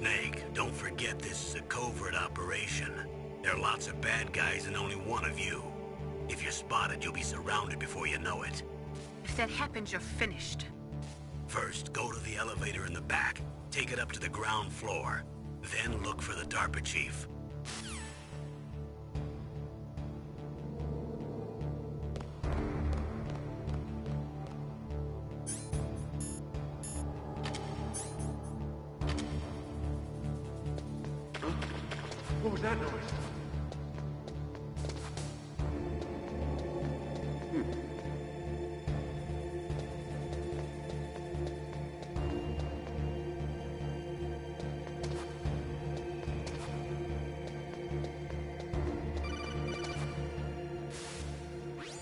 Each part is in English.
Snake, don't forget this is a covert operation. There are lots of bad guys and only one of you. If you're spotted, you'll be surrounded before you know it. If that happens, you're finished. First, go to the elevator in the back. Take it up to the ground floor. Then look for the DARPA chief. What was that noise?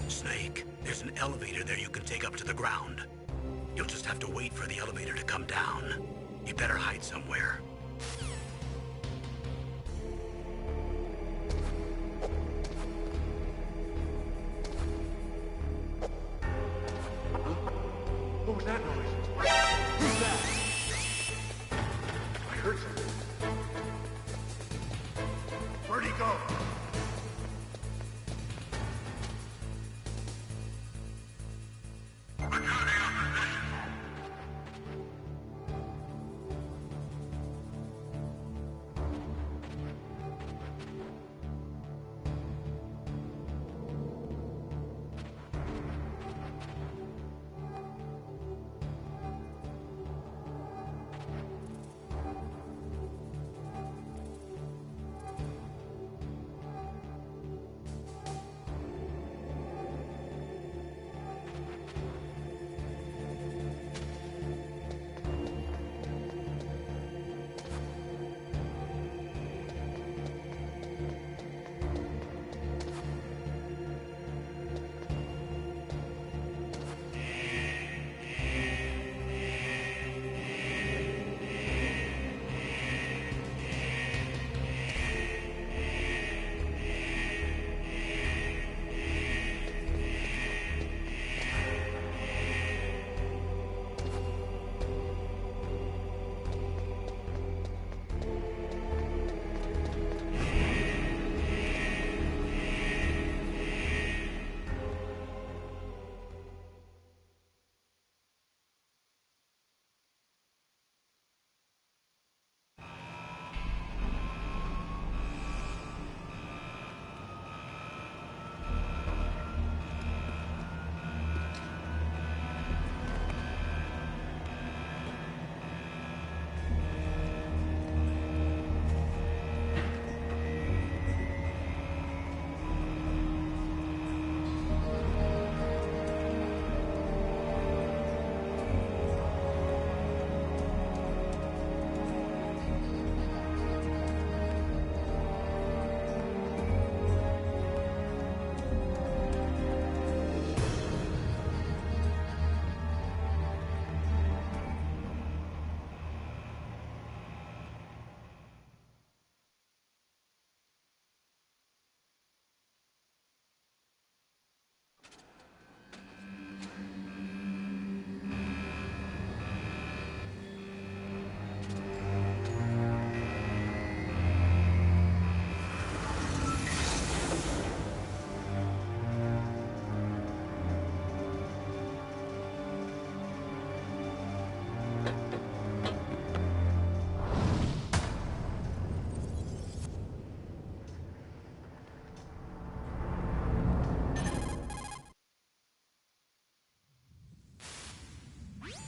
Snake, there's an elevator there you can take up to the ground. You'll just have to wait for the elevator to come down. You better hide somewhere. What was that noise? Who's that? I heard something. Where'd he go?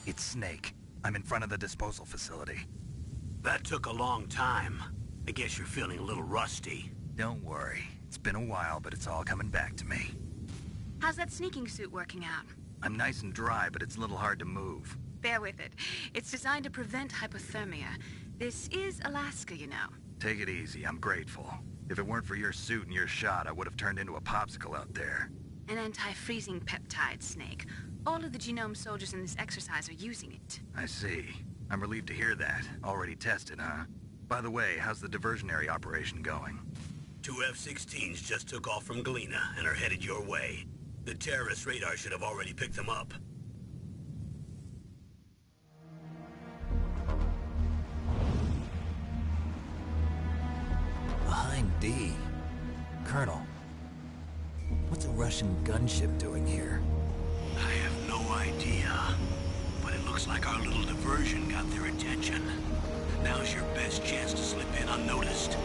It's Snake. I'm in front of the disposal facility. That took a long time. I guess you're feeling a little rusty. Don't worry. It's been a while, but it's all coming back to me. How's that sneaking suit working out? I'm nice and dry, but it's a little hard to move. Bear with it. It's designed to prevent hypothermia. This is Alaska, you know. Take it easy. I'm grateful. If it weren't for your suit and your shot, I would have turned into a popsicle out there. An anti-freezing peptide, Snake. All of the Genome soldiers in this exercise are using it. I see. I'm relieved to hear that. Already tested, huh? By the way, how's the diversionary operation going? 2 F-16s just took off from Galena and are headed your way. The terrorist radar should have already picked them up. D. Colonel, what's a Russian gunship doing here? I have no idea. But it looks like our little diversion got their attention. Now's your best chance to slip in unnoticed.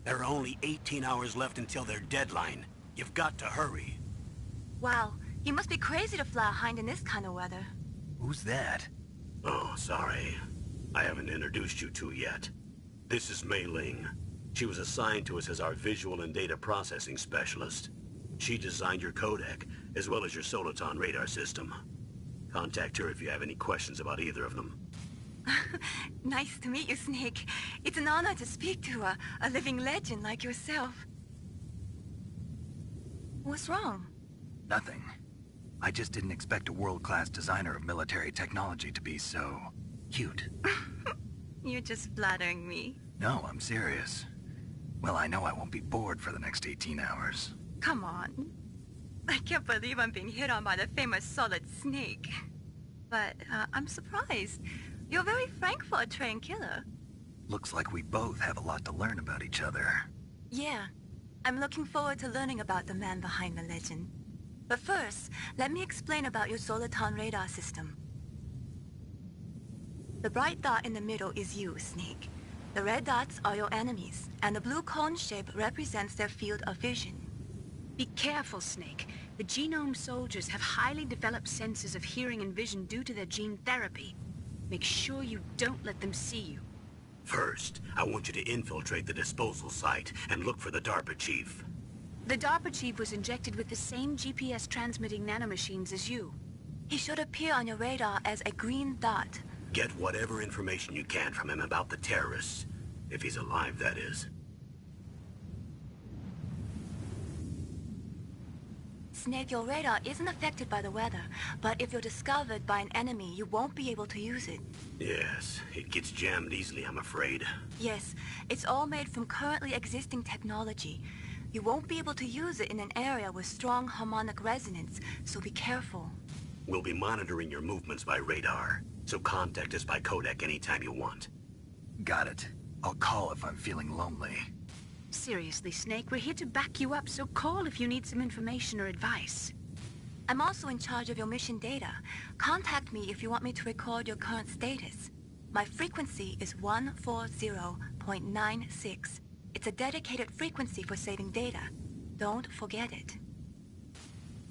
There are only 18 hours left until their deadline. You've got to hurry. Wow, you must be crazy to fly a Hind in this kind of weather. Who's that? Oh, sorry. I haven't introduced you to yet. This is Mei Ling. She was assigned to us as our visual and data processing specialist. She designed your codec, as well as your Soliton radar system. Contact her if you have any questions about either of them. Nice to meet you, Snake. It's an honor to speak to a living legend like yourself. What's wrong? Nothing. I just didn't expect a world-class designer of military technology to be so... cute. You're just flattering me. No, I'm serious. Well, I know I won't be bored for the next 18 hours. Come on. I can't believe I'm being hit on by the famous Solid Snake. But I'm surprised. You're very frank for a trained killer. Looks like we both have a lot to learn about each other. Yeah. I'm looking forward to learning about the man behind the legend. But first, let me explain about your Soliton radar system. The bright dot in the middle is you, Snake. The red dots are your enemies, and the blue cone shape represents their field of vision. Be careful, Snake. The genome soldiers have highly developed senses of hearing and vision due to their gene therapy. Make sure you don't let them see you. First, I want you to infiltrate the disposal site and look for the DARPA chief. The DARPA chief was injected with the same GPS transmitting nanomachines as you. He should appear on your radar as a green dot. Get whatever information you can from him about the terrorists. If he's alive, that is. Snake, your radar isn't affected by the weather, but if you're discovered by an enemy, you won't be able to use it. Yes, it gets jammed easily, I'm afraid. Yes, it's all made from currently existing technology. You won't be able to use it in an area with strong harmonic resonance, so be careful. We'll be monitoring your movements by radar, so contact us by codec anytime you want. Got it. I'll call if I'm feeling lonely. Seriously, Snake, we're here to back you up, so call if you need some information or advice. I'm also in charge of your mission data. Contact me if you want me to record your current status. My frequency is 140.96. It's a dedicated frequency for saving data. Don't forget it.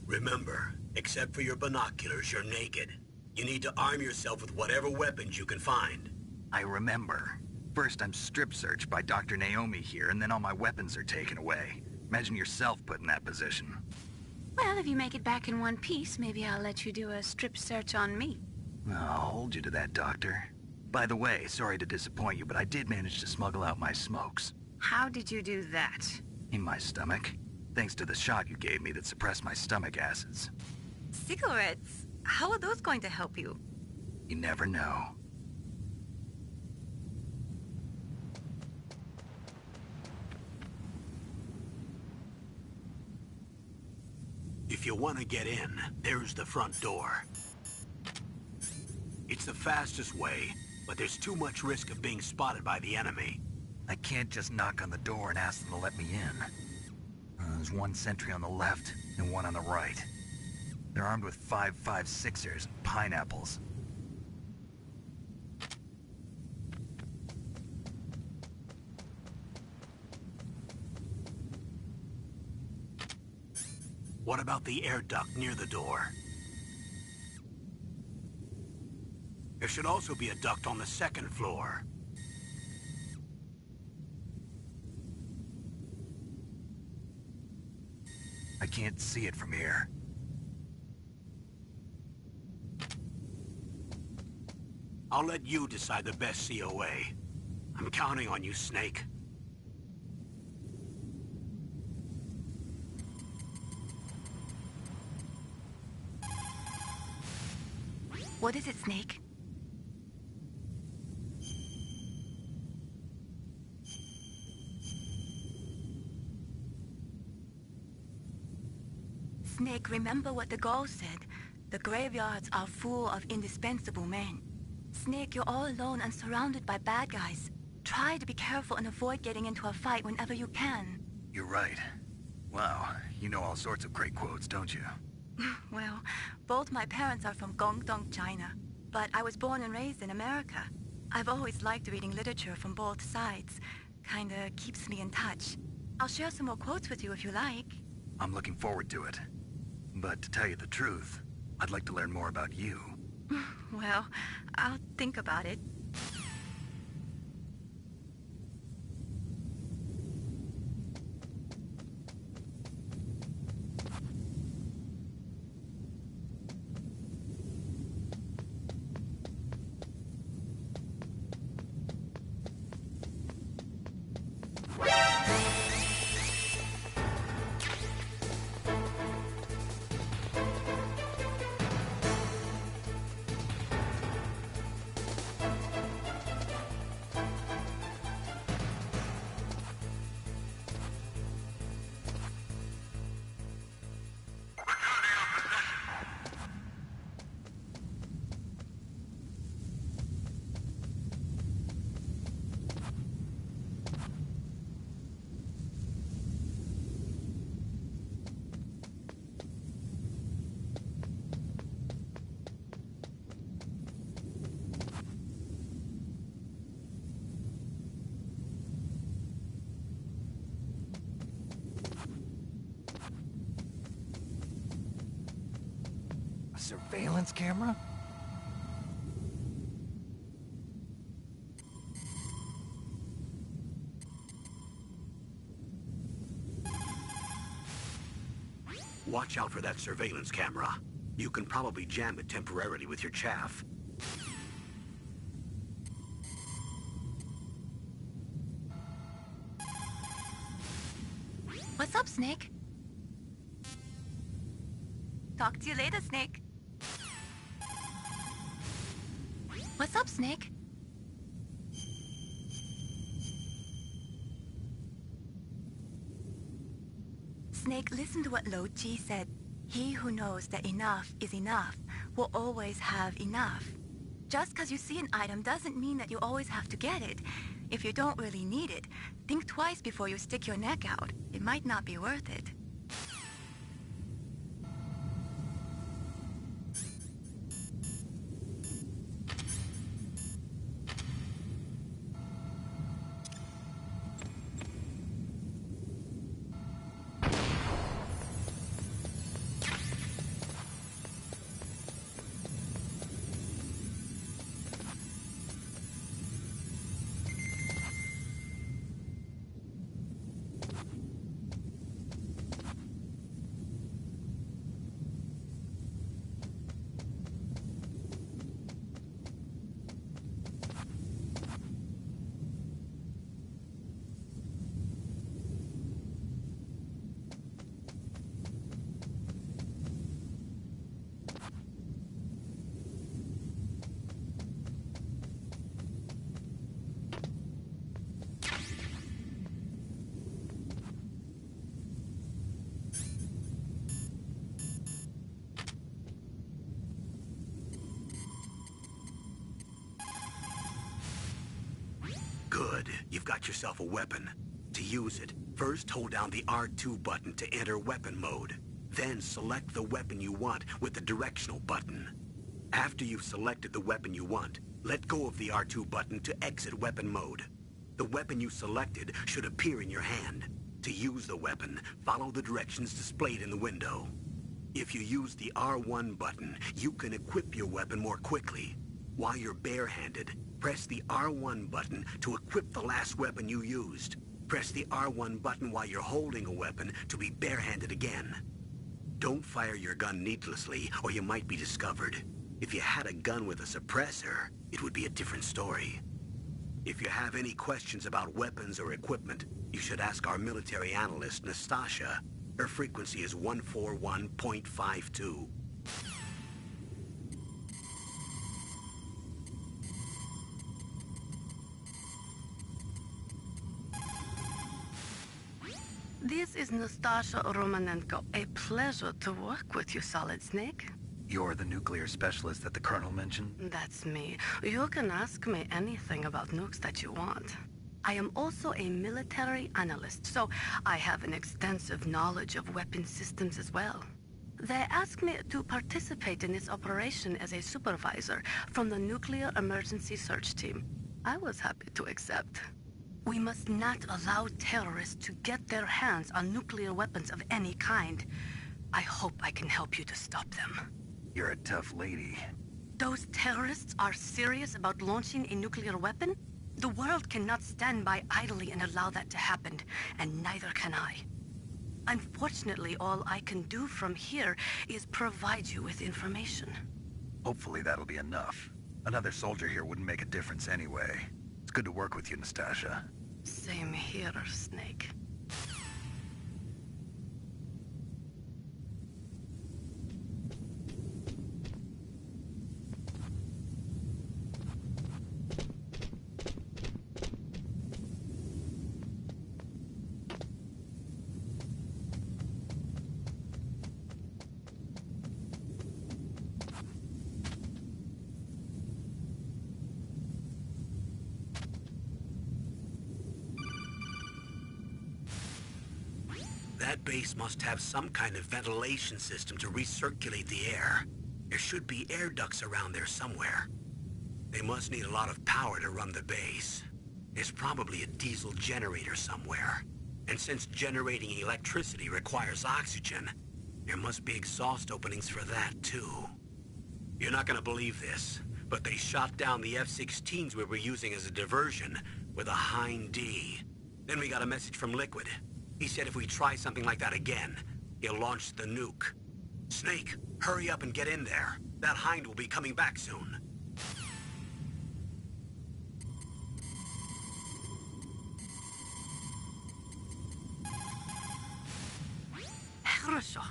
Remember, except for your binoculars, you're naked. You need to arm yourself with whatever weapons you can find. I remember. First, I'm strip searched by Dr. Naomi here, and then all my weapons are taken away. Imagine yourself put in that position. Well, if you make it back in one piece, maybe I'll let you do a strip search on me. I'll hold you to that, Doctor. By the way, sorry to disappoint you, but I did manage to smuggle out my smokes. How did you do that? In my stomach. Thanks to the shot you gave me that suppressed my stomach acids. Cigarettes? How are those going to help you? You never know. If you want to get in, there's the front door. It's the fastest way, but there's too much risk of being spotted by the enemy. I can't just knock on the door and ask them to let me in. There's one sentry on the left and one on the right. They're armed with 5.56ers and pineapples. What about the air duct near the door? There should also be a duct on the second floor. I can't see it from here. I'll let you decide the best COA. I'm counting on you, Snake. What is it, Snake? Snake, remember what the Gauls said. The graveyards are full of indispensable men. Snake, you're all alone and surrounded by bad guys. Try to be careful and avoid getting into a fight whenever you can. You're right. Wow, you know all sorts of great quotes, don't you? Well, both my parents are from Guangdong, China. But I was born and raised in America. I've always liked reading literature from both sides. Kinda keeps me in touch. I'll share some more quotes with you if you like. I'm looking forward to it. But to tell you the truth, I'd like to learn more about you. Well, I'll think about it. A surveillance camera? Watch out for that surveillance camera. You can probably jam it temporarily with your chaff. What's up, Snake? Talk to you later, Snake. What's up, Snake? Snake, listen to what Lo Ji said. He who knows that enough is enough will always have enough. Just because you see an item doesn't mean that you always have to get it. If you don't really need it, think twice before you stick your neck out. It might not be worth it. Good. You've got yourself a weapon. To use it, first hold down the R2 button to enter weapon mode. Then select the weapon you want with the directional button. After you've selected the weapon you want, let go of the R2 button to exit weapon mode. The weapon you selected should appear in your hand. To use the weapon, follow the directions displayed in the window. If you use the R1 button, you can equip your weapon more quickly. While you're barehanded, press the R1 button to equip the last weapon you used. Press the R1 button while you're holding a weapon to be barehanded again. Don't fire your gun needlessly, or you might be discovered. If you had a gun with a suppressor, it would be a different story. If you have any questions about weapons or equipment, you should ask our military analyst, Nastasha. Her frequency is 141.52. This is Nastasha Romanenko. A pleasure to work with you, Solid Snake. You're the nuclear specialist that the Colonel mentioned? That's me. You can ask me anything about nukes that you want. I am also a military analyst, so I have an extensive knowledge of weapon systems as well. They asked me to participate in this operation as a supervisor from the Nuclear Emergency Search Team. I was happy to accept. We must not allow terrorists to get their hands on nuclear weapons of any kind. I hope I can help you to stop them. You're a tough lady. Those terrorists are serious about launching a nuclear weapon? The world cannot stand by idly and allow that to happen, and neither can I. Unfortunately, all I can do from here is provide you with information. Hopefully that'll be enough. Another soldier here wouldn't make a difference anyway. It's good to work with you, Nastasha. Same here, Snake. That base must have some kind of ventilation system to recirculate the air. There should be air ducts around there somewhere. They must need a lot of power to run the base. There's probably a diesel generator somewhere. And since generating electricity requires oxygen, there must be exhaust openings for that too. You're not gonna believe this, but they shot down the F-16s we were using as a diversion with a Hind D. Then we got a message from Liquid. He said if we try something like that again, he'll launch the nuke. Snake, hurry up and get in there. That Hind will be coming back soon. Хорошо.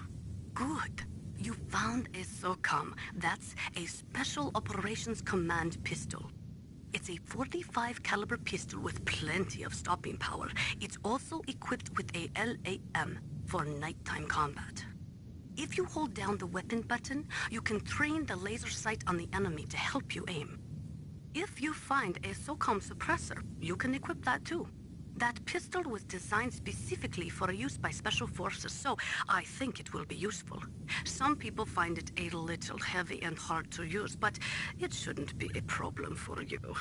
Good. You found a SOCOM. That's a Special Operations Command pistol. It's a .45 caliber pistol with plenty of stopping power. It's also equipped with a LAM for nighttime combat. If you hold down the weapon button, you can train the laser sight on the enemy to help you aim. If you find a SOCOM suppressor, you can equip that too. That pistol was designed specifically for use by special forces, so I think it will be useful. Some people find it a little heavy and hard to use, but it shouldn't be a problem for you.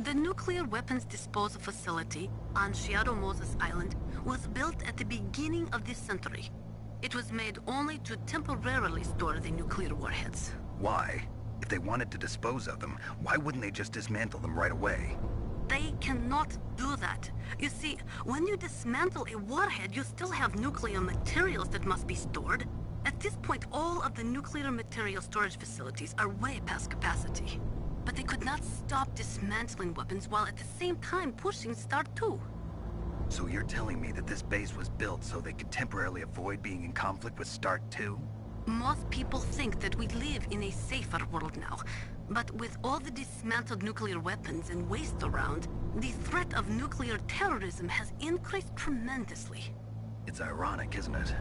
The nuclear weapons disposal facility on Shadow Moses Island was built at the beginning of this century. It was made only to temporarily store the nuclear warheads. Why? If they wanted to dispose of them, why wouldn't they just dismantle them right away? They cannot do that. You see, when you dismantle a warhead, you still have nuclear materials that must be stored. At this point, all of the nuclear material storage facilities are way past capacity. But they could not stop dismantling weapons while at the same time pushing Start 2. So you're telling me that this base was built so they could temporarily avoid being in conflict with Start 2? Most people think that we live in a safer world now. But with all the dismantled nuclear weapons and waste around, the threat of nuclear terrorism has increased tremendously. It's ironic, isn't it?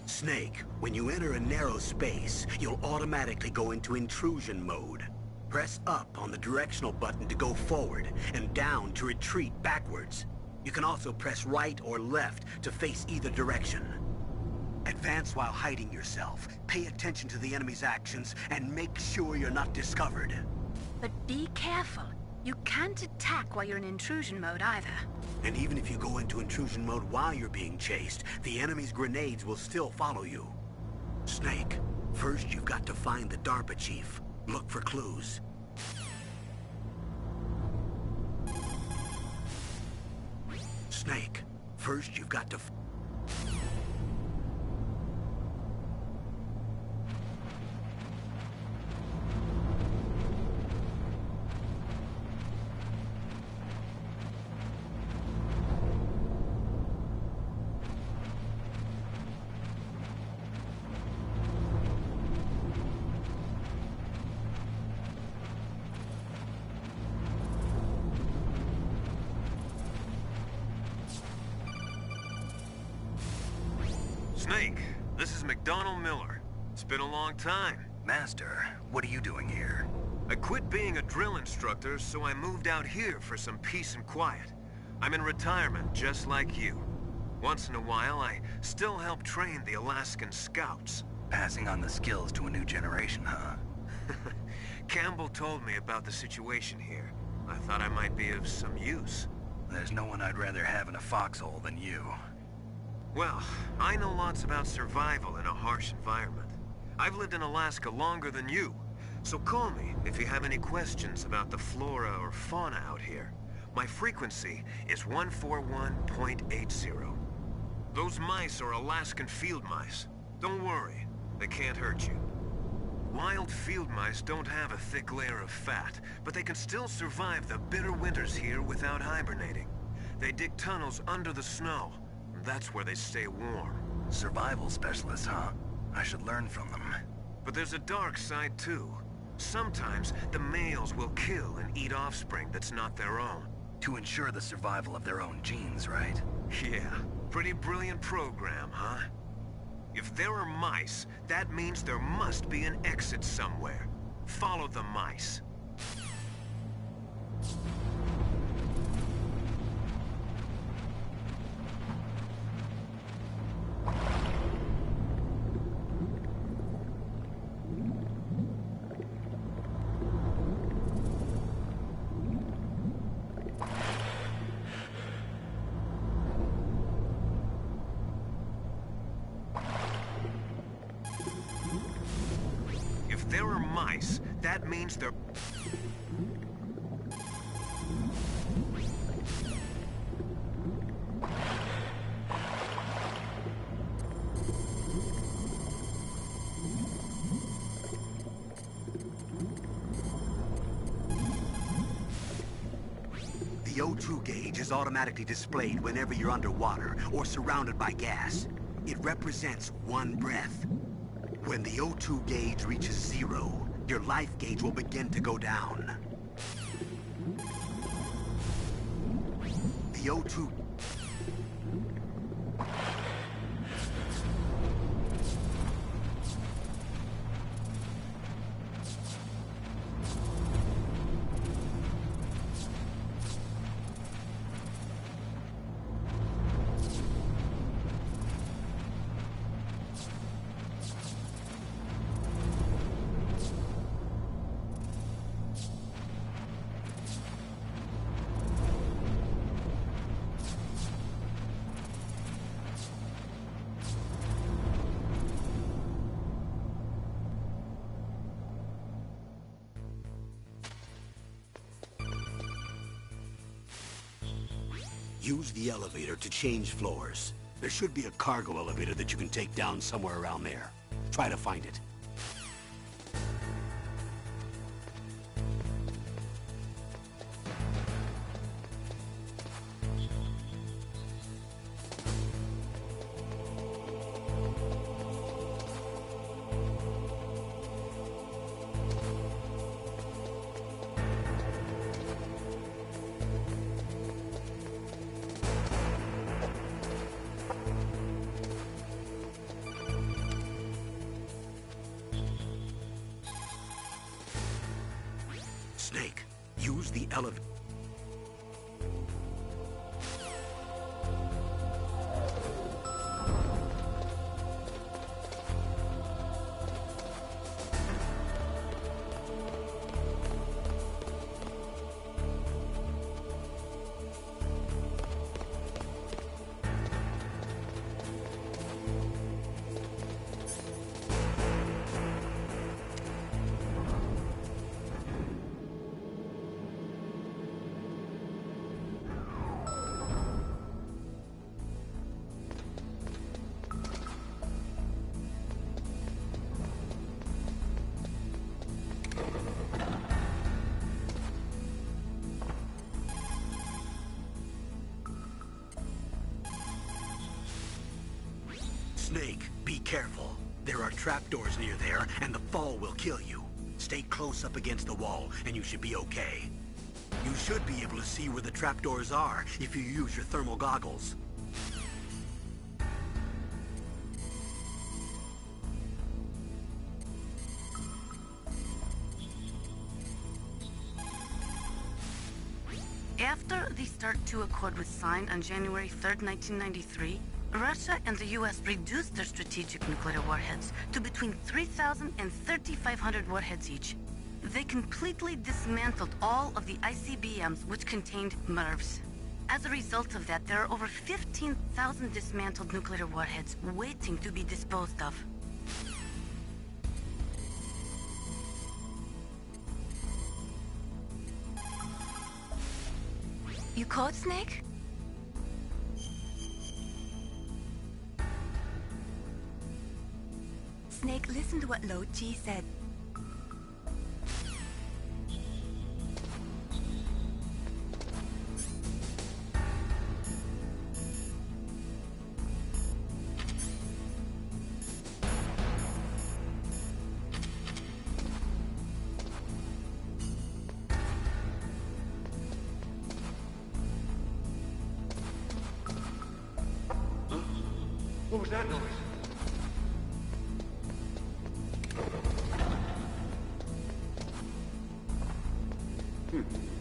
Snake, when you enter a narrow space, you'll automatically go into intrusion mode. Press up on the directional button to go forward, and down to retreat backwards. You can also press right or left to face either direction. Advance while hiding yourself, pay attention to the enemy's actions, and make sure you're not discovered. But be careful. You can't attack while you're in intrusion mode either. And even if you go into intrusion mode while you're being chased, the enemy's grenades will still follow you. Snake, first you've got to find the DARPA chief. Look for clues. Snake, first you've got to... Snake, this is McDonald Miller. It's been a long time. Master, what are you doing here? I quit being a drill instructor, so I moved out here for some peace and quiet. I'm in retirement, just like you. Once in a while, I still help train the Alaskan Scouts. Passing on the skills to a new generation, huh? Campbell told me about the situation here. I thought I might be of some use. There's no one I'd rather have in a foxhole than you. Well, I know lots about survival in a harsh environment. I've lived in Alaska longer than you, so call me if you have any questions about the flora or fauna out here. My frequency is 141.80. Those mice are Alaskan field mice. Don't worry, they can't hurt you. Wild field mice don't have a thick layer of fat, but they can still survive the bitter winters here without hibernating. They dig tunnels under the snow. That's where they stay warm. Survival specialists, huh? I should learn from them. But there's a dark side too. Sometimes the males will kill and eat offspring that's not their own. To ensure the survival of their own genes, right? Yeah, pretty brilliant program, huh? If there are mice, that means there must be an exit somewhere. Follow the mice. If there are mice, that means they're... The O2 gauge is automatically displayed whenever you're underwater or surrounded by gas. It represents one breath. When the O2 gauge reaches 0, your life gauge will begin to go down. The O2... use the elevator to change floors. There should be a cargo elevator that you can take down somewhere around there. Try to find it. Snake, use the elevator. Snake, be careful. There are trapdoors near there, and the fall will kill you. Stay close up against the wall, and you should be okay. You should be able to see where the trapdoors are if you use your thermal goggles. After the START II Accord was signed on January 3rd, 1993, Russia and the US reduced their strategic nuclear warheads to between 3,000 and 3,500 warheads each. They completely dismantled all of the ICBMs which contained MIRVs. As a result of that, there are over 15,000 dismantled nuclear warheads waiting to be disposed of. You called Snake? Snake, listen to what Lo Ji said. What was that noise? Who's that?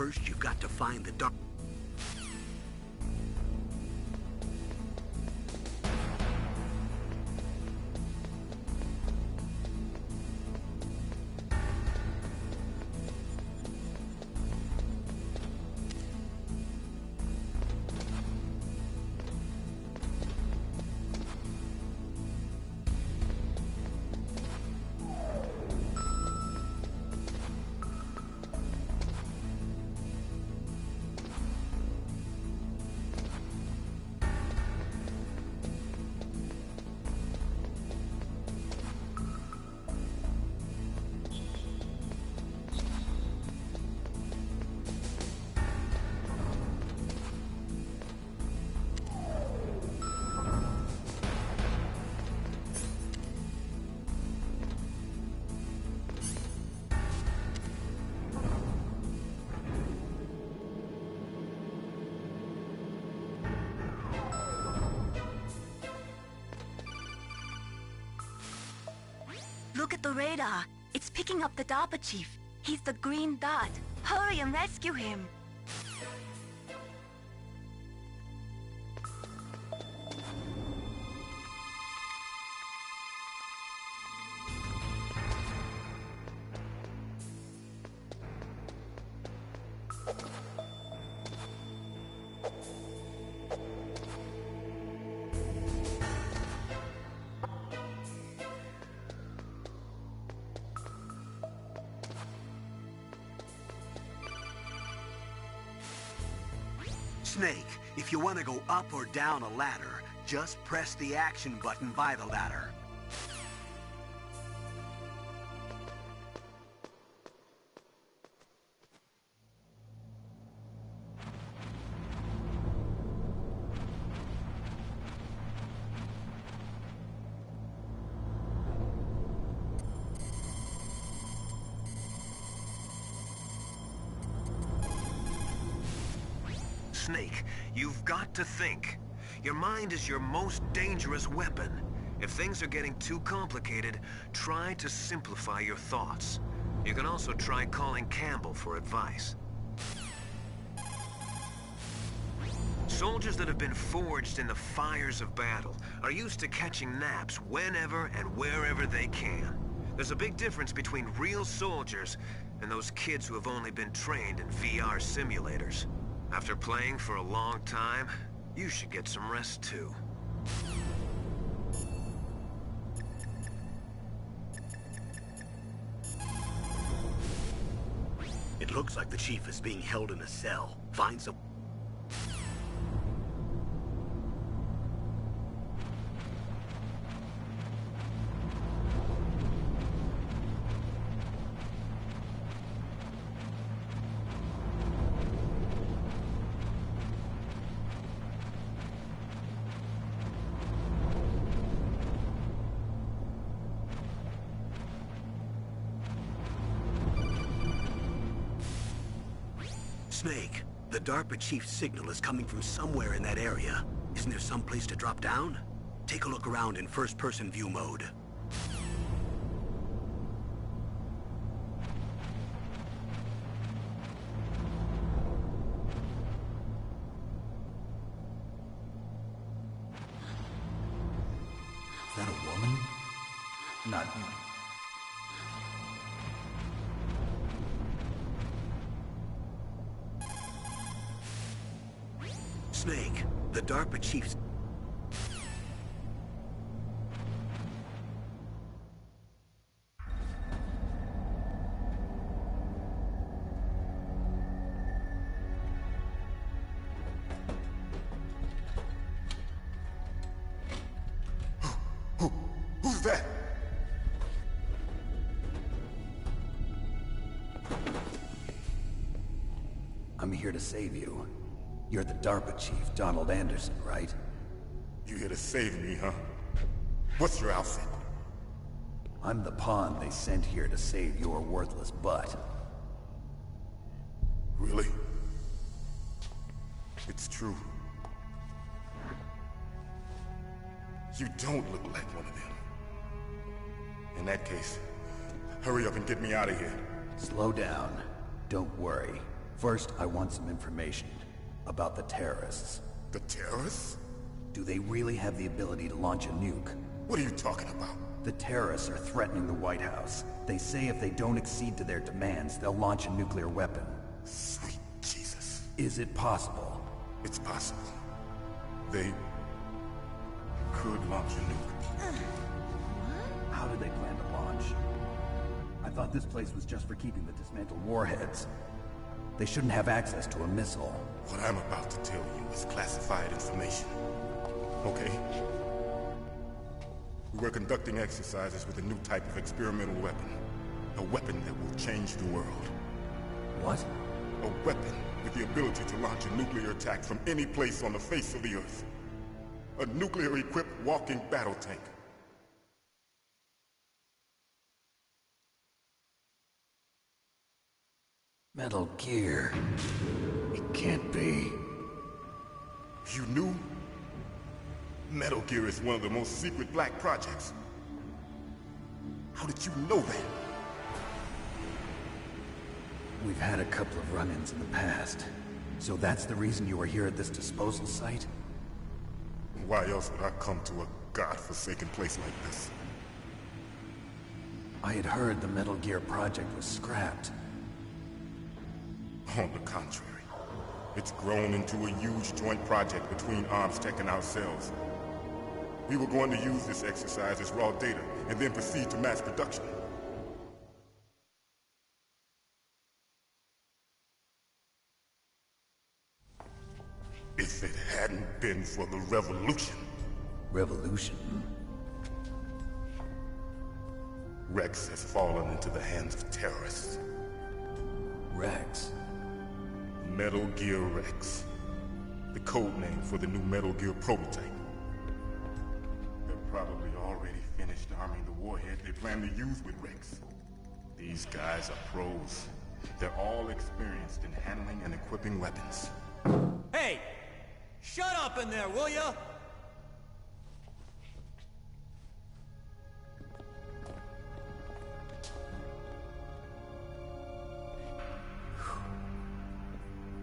First, you've got to find the dark... Look at the radar. It's picking up the DARPA chief. He's the green dot. Hurry and rescue him. Snake, if you want to go up or down a ladder, just press the action button by the ladder. Snake, you've got to think. Your mind is your most dangerous weapon. If things are getting too complicated, try to simplify your thoughts. You can also try calling Campbell for advice. Soldiers that have been forged in the fires of battle are used to catching naps whenever and wherever they can. There's a big difference between real soldiers and those kids who have only been trained in VR simulators. After playing for a long time, you should get some rest too. It looks like the chief is being held in a cell. Find some... Snake, the DARPA chief's signal is coming from somewhere in that area. Isn't there some place to drop down? Take a look around in first-person view mode. Is that a woman? Not you. Snake, the DARPA chief's... Who's that? I'm here to save you. You're the DARPA chief, Donald Anderson, right? You here to save me, huh? What's your outfit? I'm the pawn they sent here to save your worthless butt. Really? It's true. You don't look like one of them. In that case, hurry up and get me out of here. Slow down. Don't worry. First, I want some information about the terrorists. The terrorists? Do they really have the ability to launch a nuke? What are you talking about? The terrorists are threatening the White House. They say if they don't accede to their demands, they'll launch a nuclear weapon. Sweet Jesus. Is it possible? It's possible. They could launch a nuke. How do they plan to launch? I thought this place was just for keeping the dismantled warheads. They shouldn't have access to a missile. What I'm about to tell you is classified information. Okay? We were conducting exercises with a new type of experimental weapon. A weapon that will change the world. What? A weapon with the ability to launch a nuclear attack from any place on the face of the Earth. A nuclear-equipped walking battle tank. Metal Gear. It can't be. You knew? Metal Gear is one of the most secret black projects. How did you know that? We've had a couple of run-ins in the past. So that's the reason you were here at this disposal site? Why else would I come to a godforsaken place like this? I had heard the Metal Gear project was scrapped. On the contrary, it's grown into a huge joint project between ArmsTech and ourselves. We were going to use this exercise as raw data, and then proceed to mass production. If it hadn't been for the revolution... Revolution? Rex has fallen into the hands of terrorists. Rex? Metal Gear Rex. The code name for the new Metal Gear prototype. They're probably already finished arming the warhead they plan to use with Rex. These guys are pros. They're all experienced in handling and equipping weapons. Hey! Shut up in there, will ya?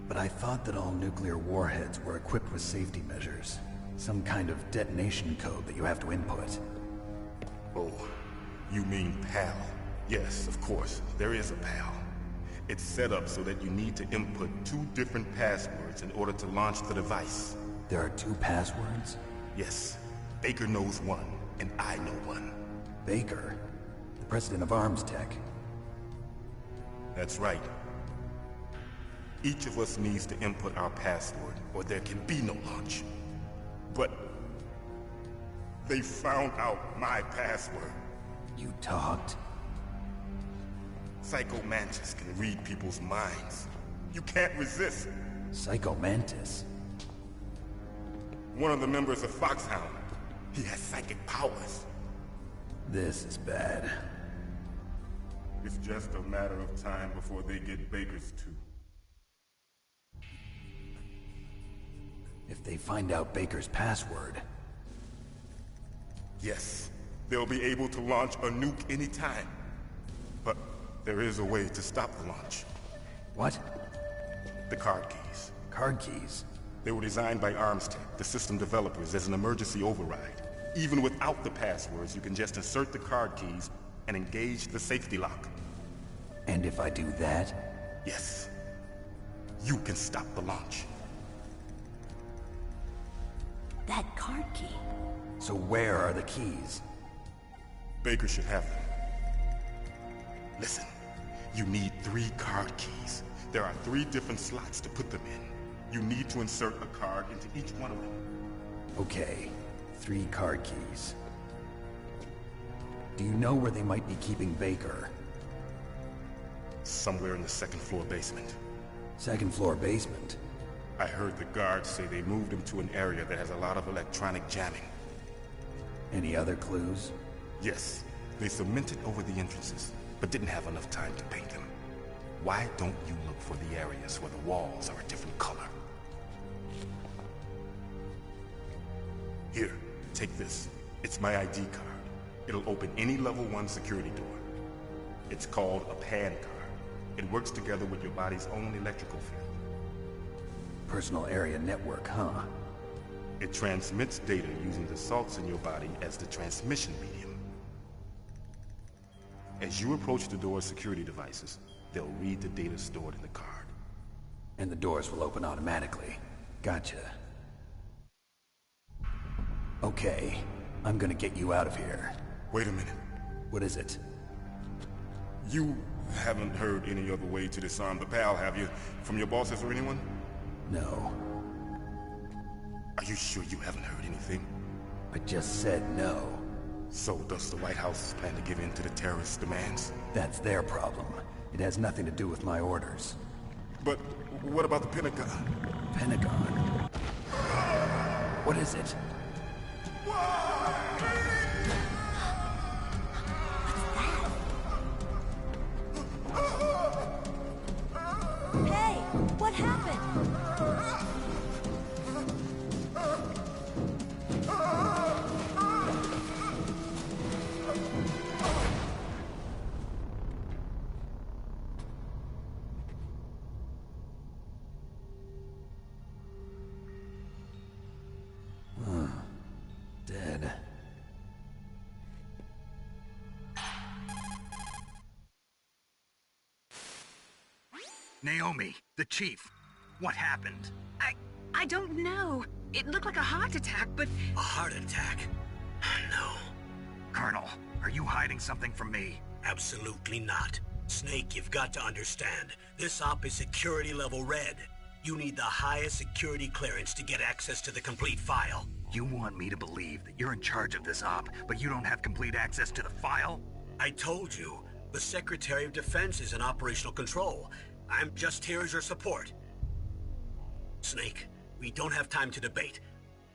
But I thought that all nuclear warheads were equipped with safety measures. Some kind of detonation code that you have to input. Oh, you mean PAL? Yes, of course, there is a PAL. It's set up so that you need to input 2 different passwords in order to launch the device. There are 2 passwords? Yes. Baker knows one, and I know one. Baker? The president of ArmsTech? That's right. Each of us needs to input our password, or there can be no launch. But... they found out my password. You talked? Psycho Mantis can read people's minds. You can't resist. Psycho Mantis? One of the members of Foxhound. He has psychic powers. This is bad. It's just a matter of time before they get Baker's too. If they find out Baker's password... Yes, they'll be able to launch a nuke anytime. But there is a way to stop the launch. What? The card keys. Card keys? They were designed by ArmsTech, the system developers, as an emergency override. Even without the passwords, you can just insert the card keys and engage the safety lock. And if I do that? Yes. You can stop the launch. That card key. So where are the keys? Baker should have them. Listen, you need 3 card keys. There are 3 different slots to put them in. You need to insert a card into each one of them. Okay, 3 card keys. Do you know where they might be keeping Baker? Somewhere in the 2nd floor basement. 2nd floor basement? I heard the guards say they moved him to an area that has a lot of electronic jamming. Any other clues? Yes. They cemented over the entrances, but didn't have enough time to paint them. Why don't you look for the areas where the walls are a different color? Here, take this. It's my ID card. It'll open any level 1 security door. It's called a PAN card. It works together with your body's own electrical field. Personal area network, huh? It transmits data using the salts in your body as the transmission medium. As you approach the door's security devices, they'll read the data stored in the card. And the doors will open automatically. Gotcha. Okay, I'm gonna get you out of here. Wait a minute. What is it? You haven't heard any other way to disarm the PAL, have you? From your bosses or anyone? No. Are you sure you haven't heard anything? I just said no. So does the White House plan to give in to the terrorists' demands? That's their problem. It has nothing to do with my orders. But what about the Pentagon? Pentagon? What is it? Hey, what happened? Dead. Naomi, the chief. What happened? I don't know. It looked like a heart attack, but... A heart attack? No, Colonel, are you hiding something from me? absolutely not. Snake, you've got to understand. This op is security level red. You need the highest security clearance to get access to the complete file. You want me to believe that you're in charge of this op, but you don't have complete access to the file? I told you, the Secretary of Defense is in operational control. I'm just here as your support. Snake, we don't have time to debate.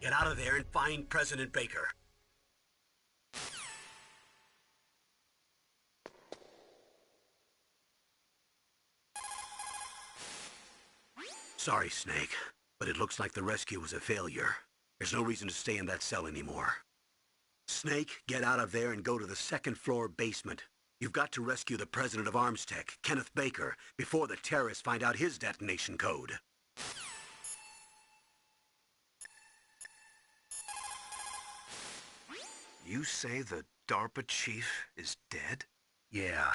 Get out of there and find President Baker. Sorry, Snake, but it looks like the rescue was a failure. There's no reason to stay in that cell anymore. Snake, get out of there and go to the second floor basement. You've got to rescue the president of ArmsTech, Kenneth Baker, before the terrorists find out his detonation code. You say the DARPA chief is dead? Yeah.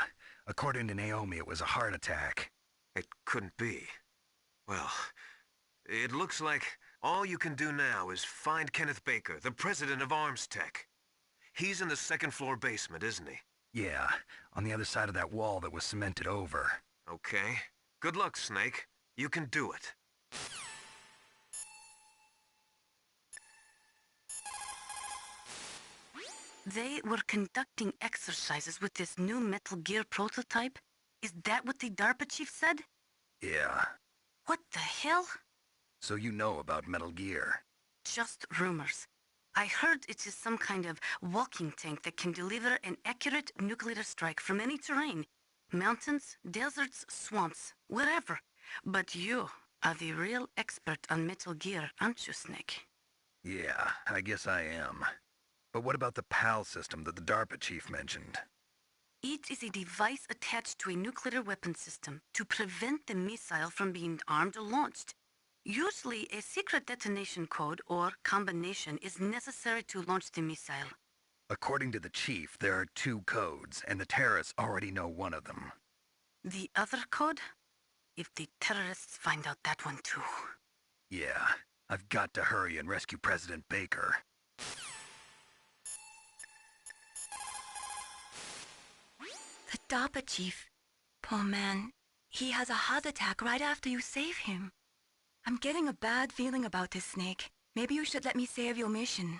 According to Naomi, it was a heart attack. It couldn't be. Well, it looks like all you can do now is find Kenneth Baker, the president of ArmsTech. He's in the second floor basement, isn't he? Yeah, on the other side of that wall that was cemented over. Okay. Good luck, Snake. You can do it. They were conducting exercises with this new Metal Gear prototype? Is that what the DARPA chief said? Yeah. What the hell? So you know about Metal Gear. Just rumors. I heard it is some kind of walking tank that can deliver an accurate nuclear strike from any terrain. Mountains, deserts, swamps, wherever. But you are the real expert on Metal Gear, aren't you, Snake? Yeah, I guess I am. But what about the PAL system that the DARPA chief mentioned? It is a device attached to a nuclear weapon system to prevent the missile from being armed or launched. Usually, a secret detonation code or combination is necessary to launch the missile. According to the chief, there are 2 codes, and the terrorists already know one of them. The other code? If the terrorists find out that one too. Yeah, I've got to hurry and rescue President Baker. The DARPA chief. Poor man. He has a heart attack right after you save him. I'm getting a bad feeling about this, Snake. Maybe you should let me save your mission.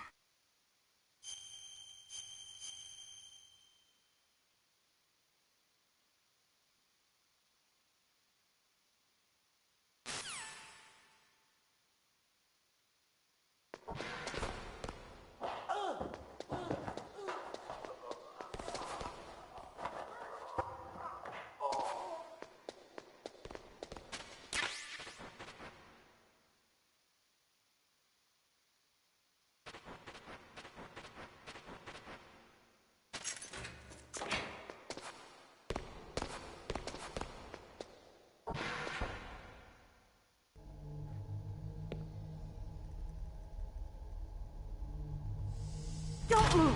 Don't move!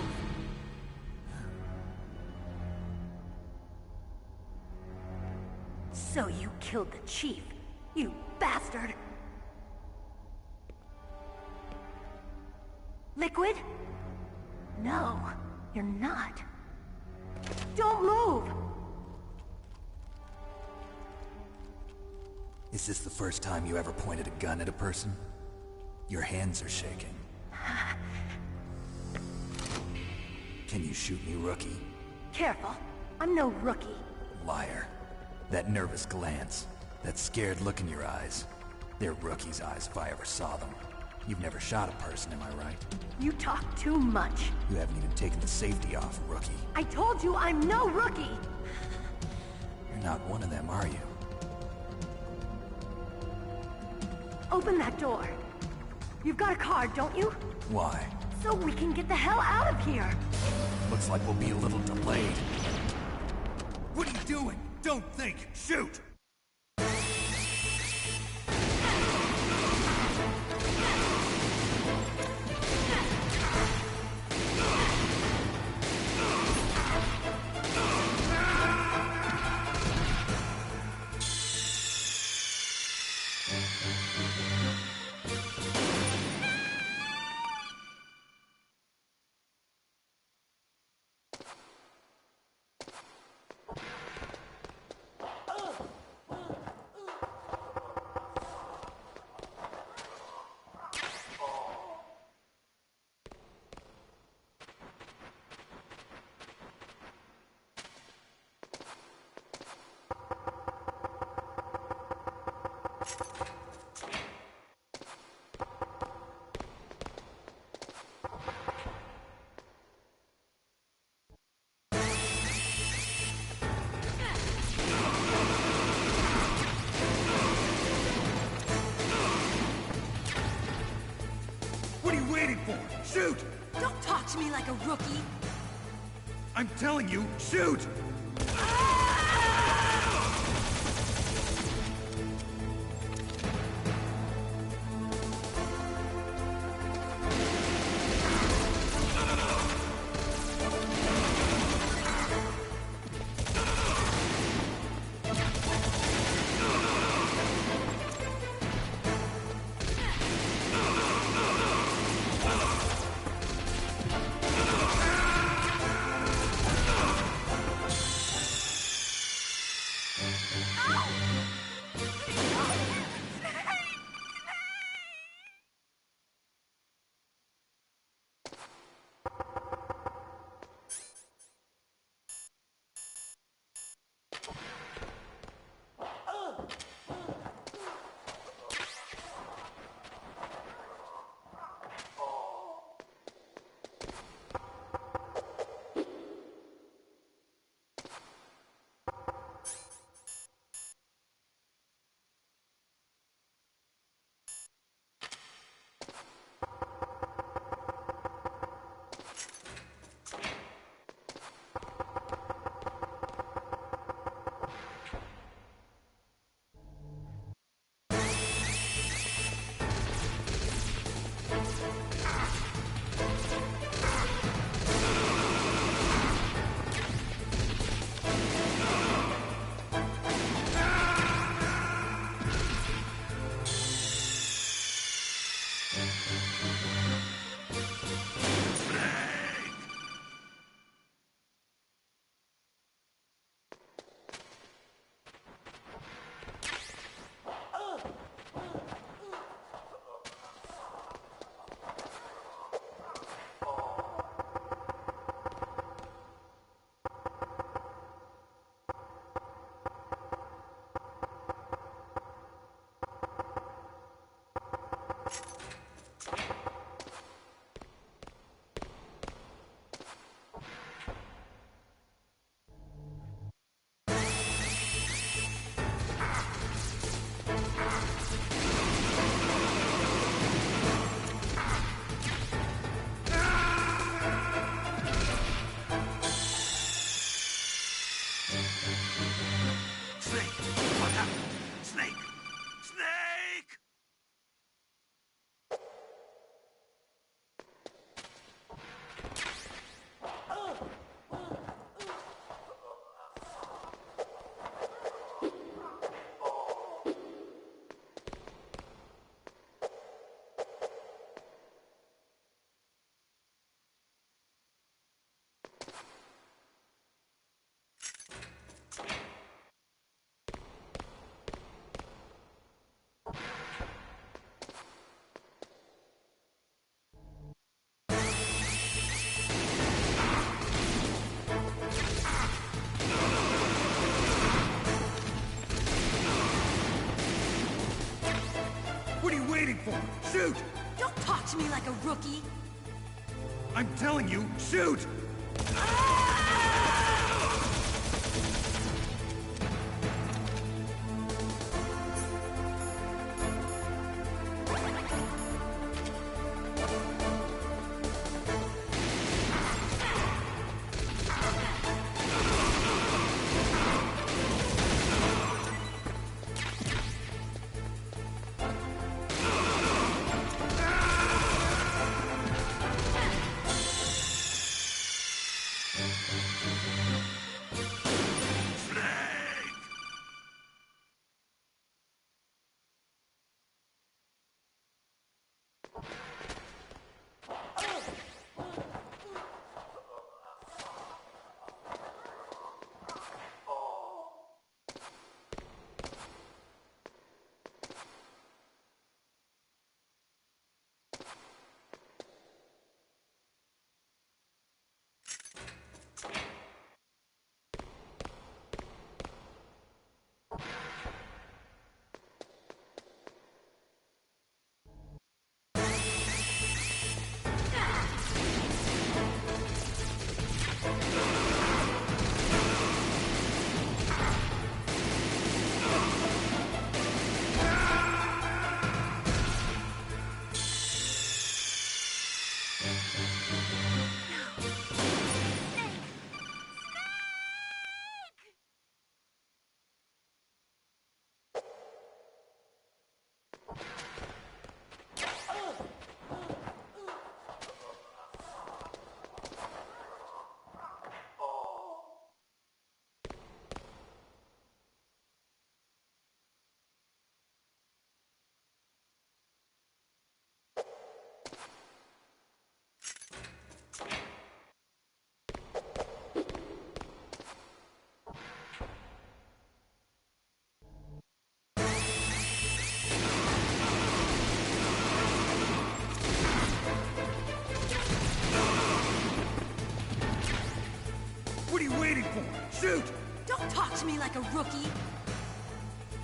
So you killed the chief, you bastard! Liquid? No, you're not. Don't move! Is this the first time you ever pointed a gun at a person? Your hands are shaking. Can you shoot me, rookie? Careful, I'm no rookie. Liar. That nervous glance, that scared look in your eyes. They're rookie's eyes if I ever saw them. You've never shot a person, am I right? You talk too much. You haven't even taken the safety off, rookie. I told you I'm no rookie! You're not one of them, are you? Open that door. You've got a card, don't you? Why? So we can get the hell out of here! Looks like we'll be a little delayed. What are you doing? Don't think! Shoot! What are you waiting for? Shoot! Don't talk to me like a rookie. I'm telling you, shoot! waiting for? Shoot! Don't talk to me like a rookie! I'm telling you, shoot! What are you waiting for? Shoot! Don't talk to me like a rookie!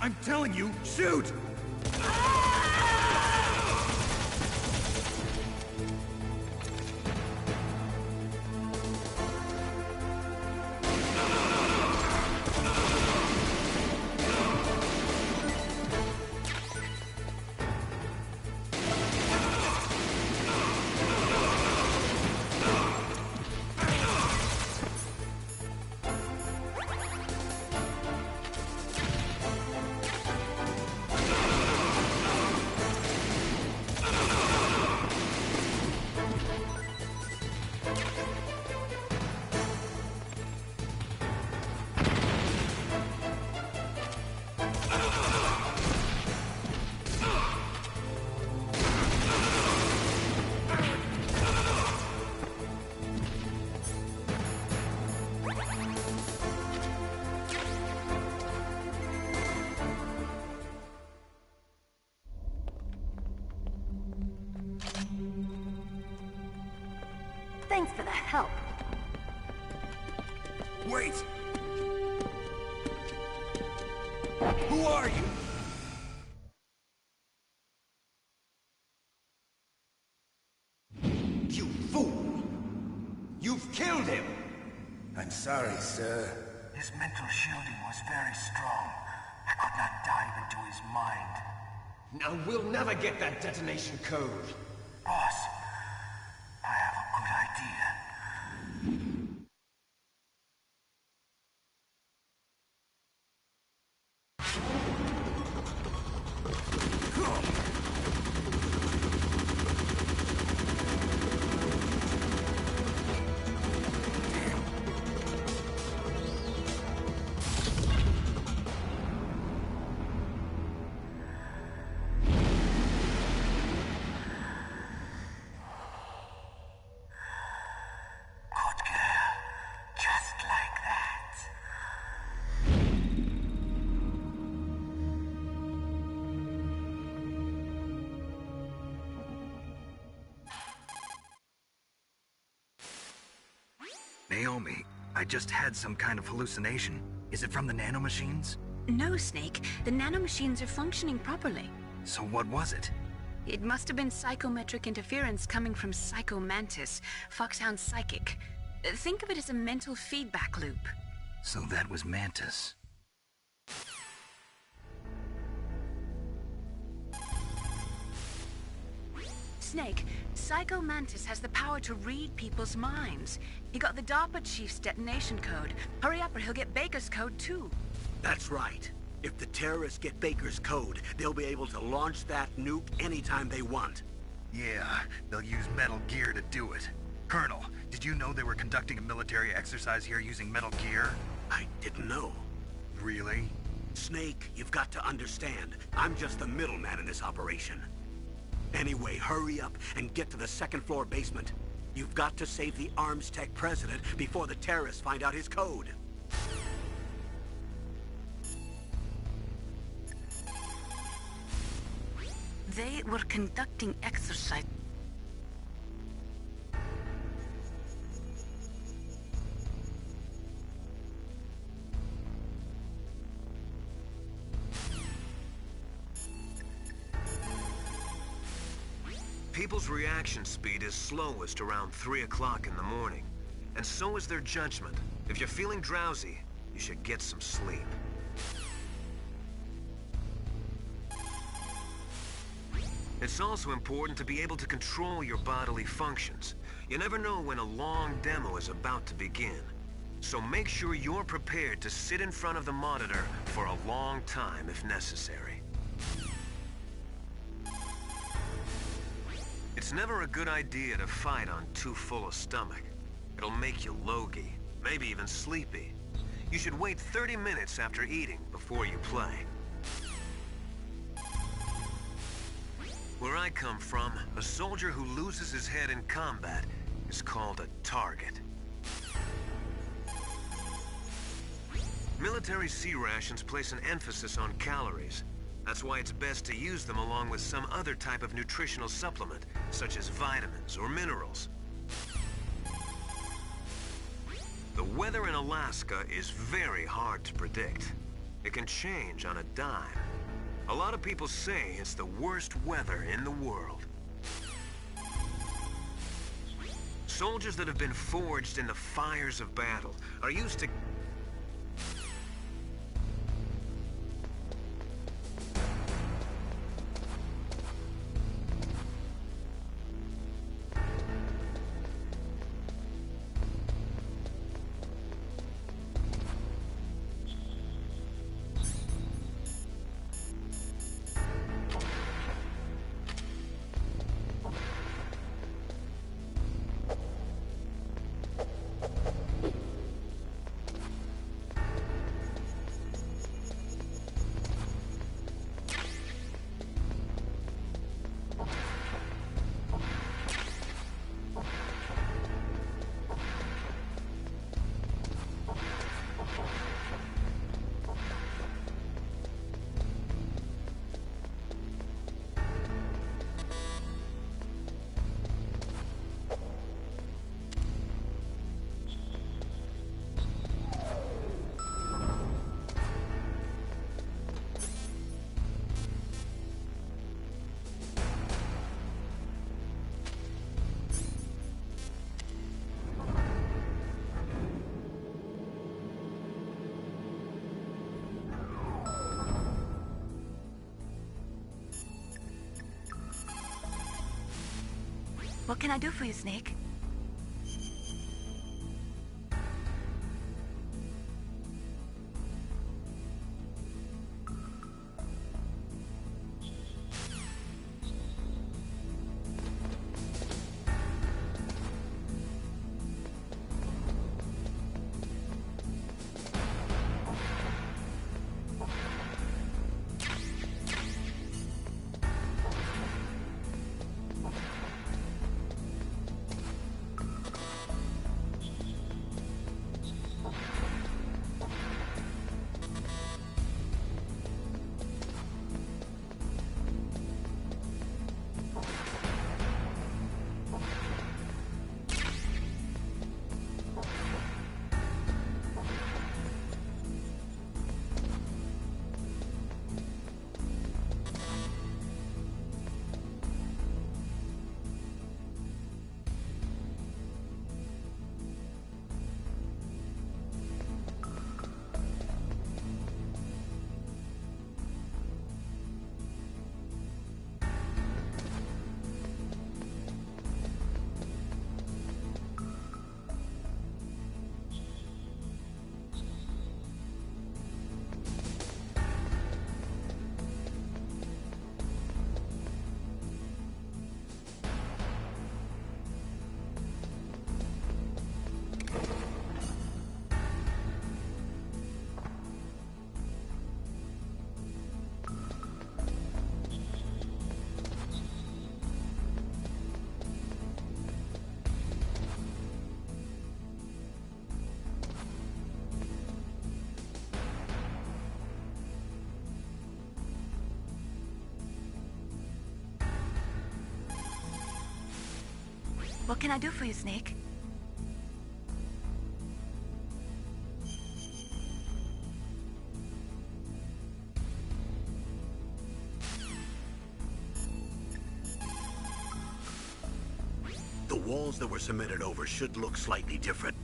I'm telling you, shoot! Thanks for the help. Wait! Who are you? You fool! You've killed him! I'm sorry, sir. His mental shielding was very strong. I could not dive into his mind. Now we'll never get that detonation code. Boss, I have a good idea. Naomi, I just had some kind of hallucination. Is it from the nanomachines? No, Snake. The nanomachines are functioning properly. So what was it? It must have been psychometric interference coming from Psycho Mantis, Foxhound's psychic. Think of it as a mental feedback loop. So that was Mantis. Snake, Psycho Mantis has the power to read people's minds. He got the DARPA chief's detonation code. Hurry up or he'll get Baker's code too. That's right. If the terrorists get Baker's code, they'll be able to launch that nuke anytime they want. Yeah, they'll use Metal Gear to do it. Colonel, did you know they were conducting a military exercise here using Metal Gear? I didn't know. Really? Snake, you've got to understand. I'm just the middleman in this operation. Anyway, hurry up and get to the second-floor basement. You've got to save the Arms Tech president before the terrorists find out his code. They were conducting exercise. People's reaction speed is slowest around 3 o'clock in the morning. And so is their judgment. If you're feeling drowsy, you should get some sleep. It's also important to be able to control your bodily functions. You never know when a long demo is about to begin. So make sure you're prepared to sit in front of the monitor for a long time if necessary. It's never a good idea to fight on too full a stomach. It'll make you logy, maybe even sleepy. You should wait 30 minutes after eating before you play. Where I come from, a soldier who loses his head in combat is called a target. Military C rations place an emphasis on calories. That's why it's best to use them along with some other type of nutritional supplement, such as vitamins or minerals. The weather in Alaska is very hard to predict. It can change on a dime. A lot of people say it's the worst weather in the world. Soldiers that have been forged in the fires of battle are used to... What can I do for you, Snake? What can I do for you, Snake? The walls that were cemented over should look slightly different.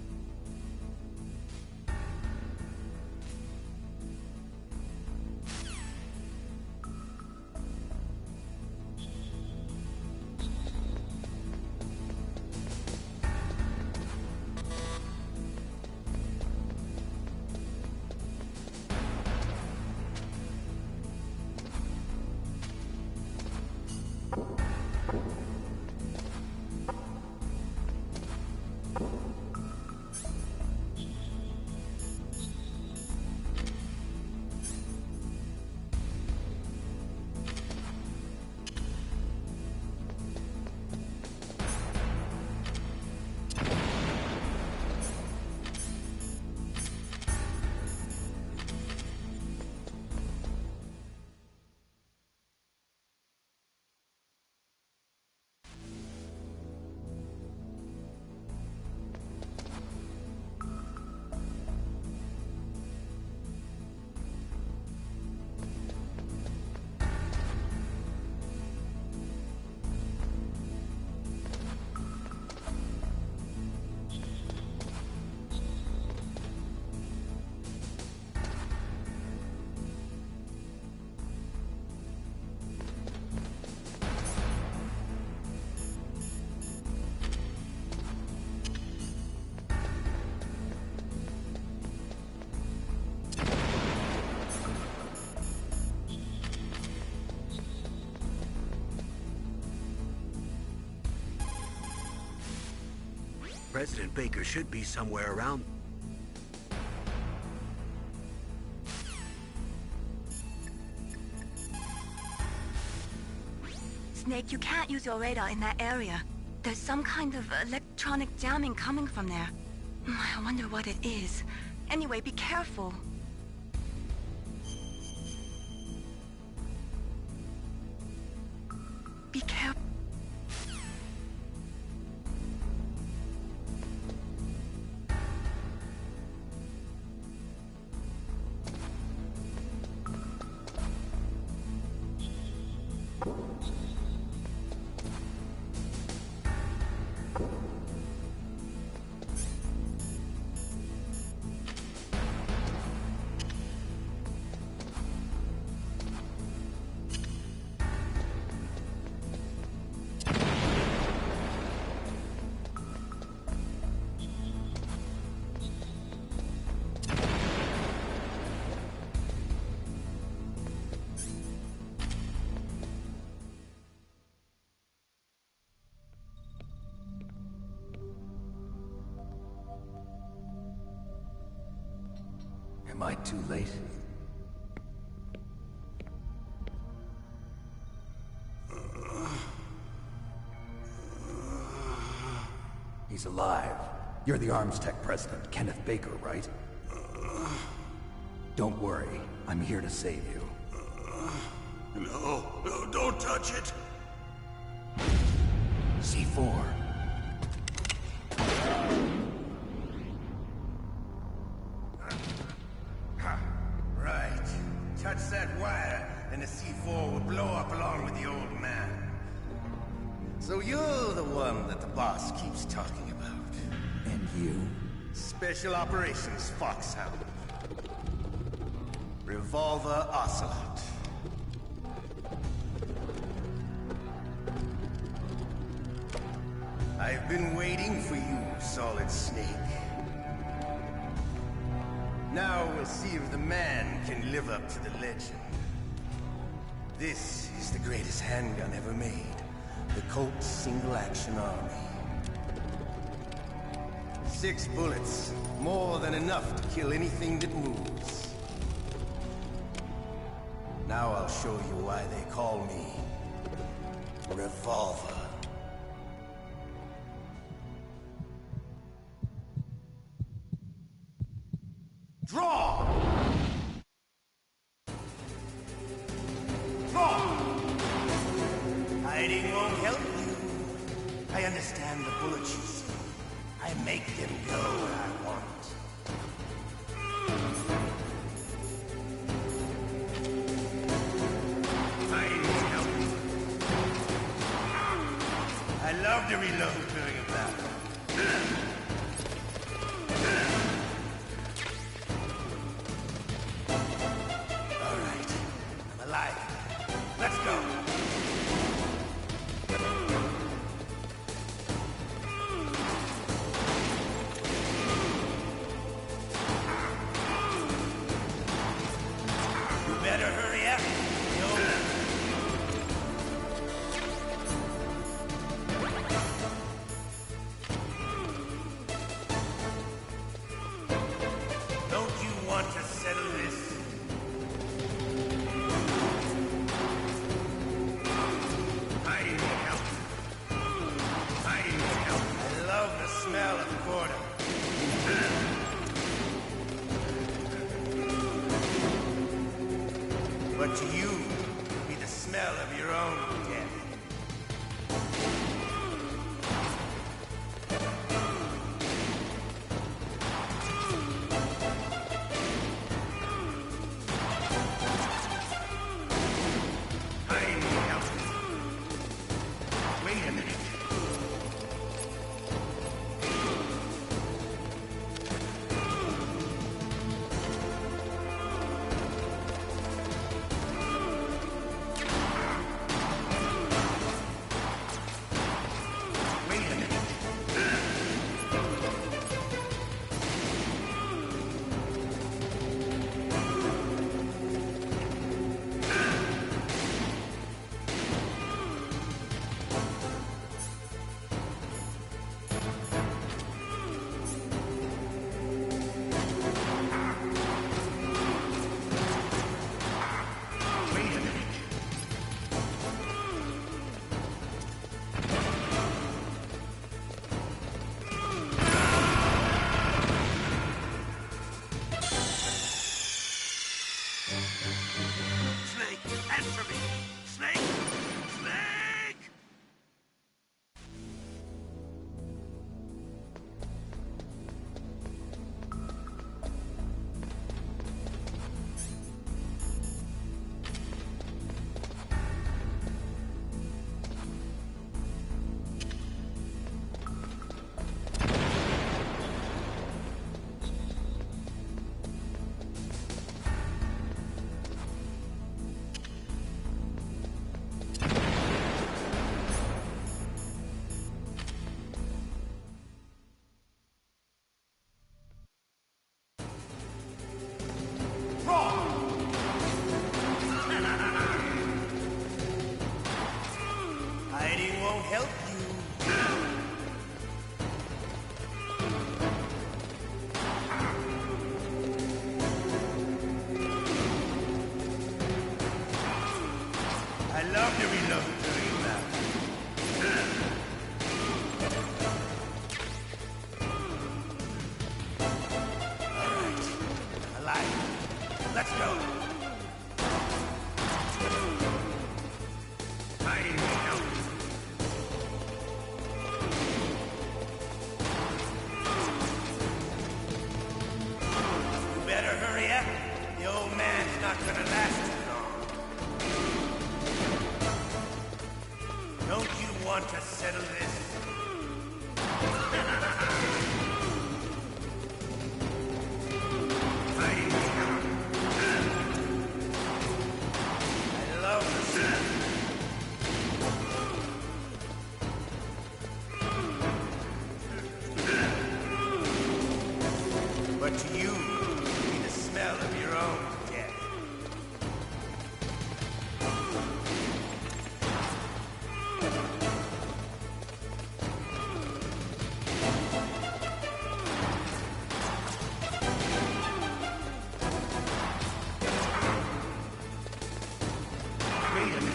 President Baker should be somewhere around. Snake, you can't use your radar in that area. There's some kind of electronic jamming coming from there. I wonder what it is. Anyway, be careful. Be careful. Am I too late? He's alive. You're the Arms Tech president, Kenneth Baker, right? Don't worry. I'm here to save you. No, don't touch it! C4. Right. Touch that wire, and the C4 will blow up along with the old man. So you're the one that the boss keeps talking about. And you? Special Operations Foxhound. Revolver Ocelot. I've been waiting for you, Solid Snake. Now we'll see if the man can live up to the legend. This is the greatest handgun ever made. The Colt Single Action Army. 6 bullets, more than enough to kill anything that moves. Now I'll show you why they call me Revolver. Draw! Draw! Hiding won't help you. I understand and the bullets you see, I make them go where I want. I need help. I love to reload during a battle. All right, I'm alive. Let's go. Better hurry up. Don't you want to settle this? I need help. I need help. I love the smell of boredom. But to you, it'll be the smell of your own death. I need help. Wait a minute. Snake, answer me! Snake! Snake! Hiding won't help you. I love to reload during that. All right, alive. Let's go. I need help. You better hurry up. The old man's not gonna last too long. Don't you want to settle this? I need help. I love the sound. But to you, it'll be the smell of your own death. Wait a minute.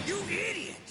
You idiot!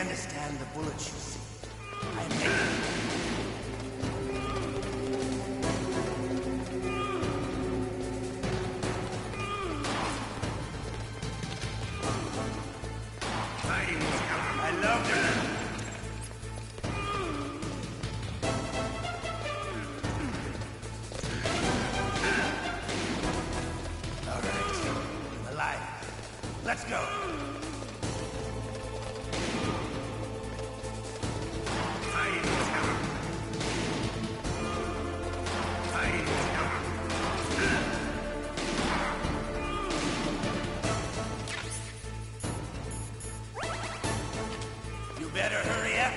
understand the bullets you see. I make I love it. All right, I'm alive. Let's go. You better hurry up.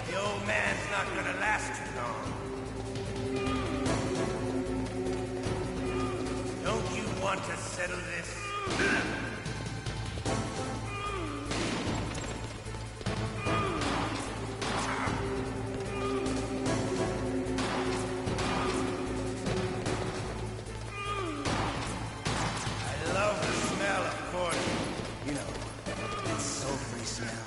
The old man's not gonna last too long. Don't you want to settle this? I love the smell of corn. You know, that sulfury smell.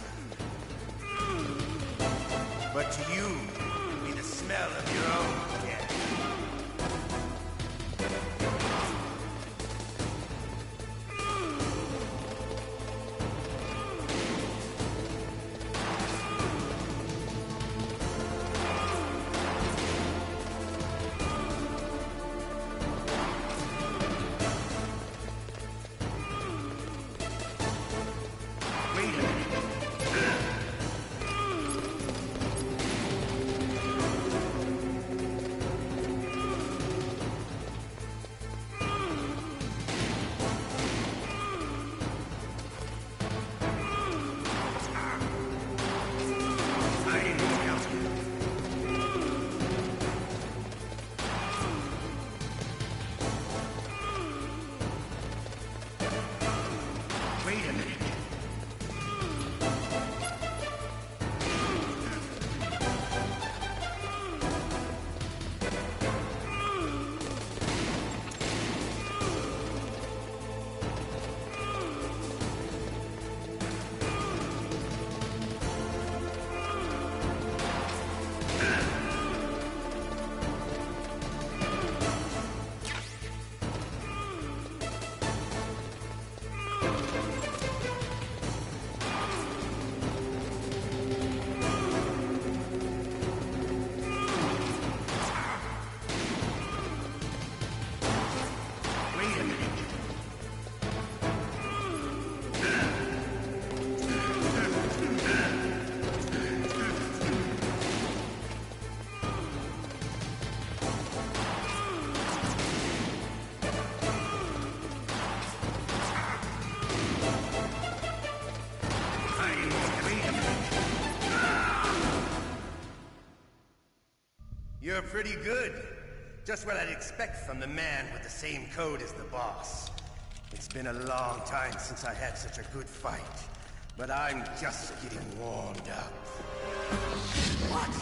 But to you, it'll be the smell of your own death. Wait a minute. Wait a minute. Wait a minute. You're pretty good. Just what I'd expect from the man with the same code as the boss. It's been a long time since I had such a good fight, but I'm just getting warmed up. What?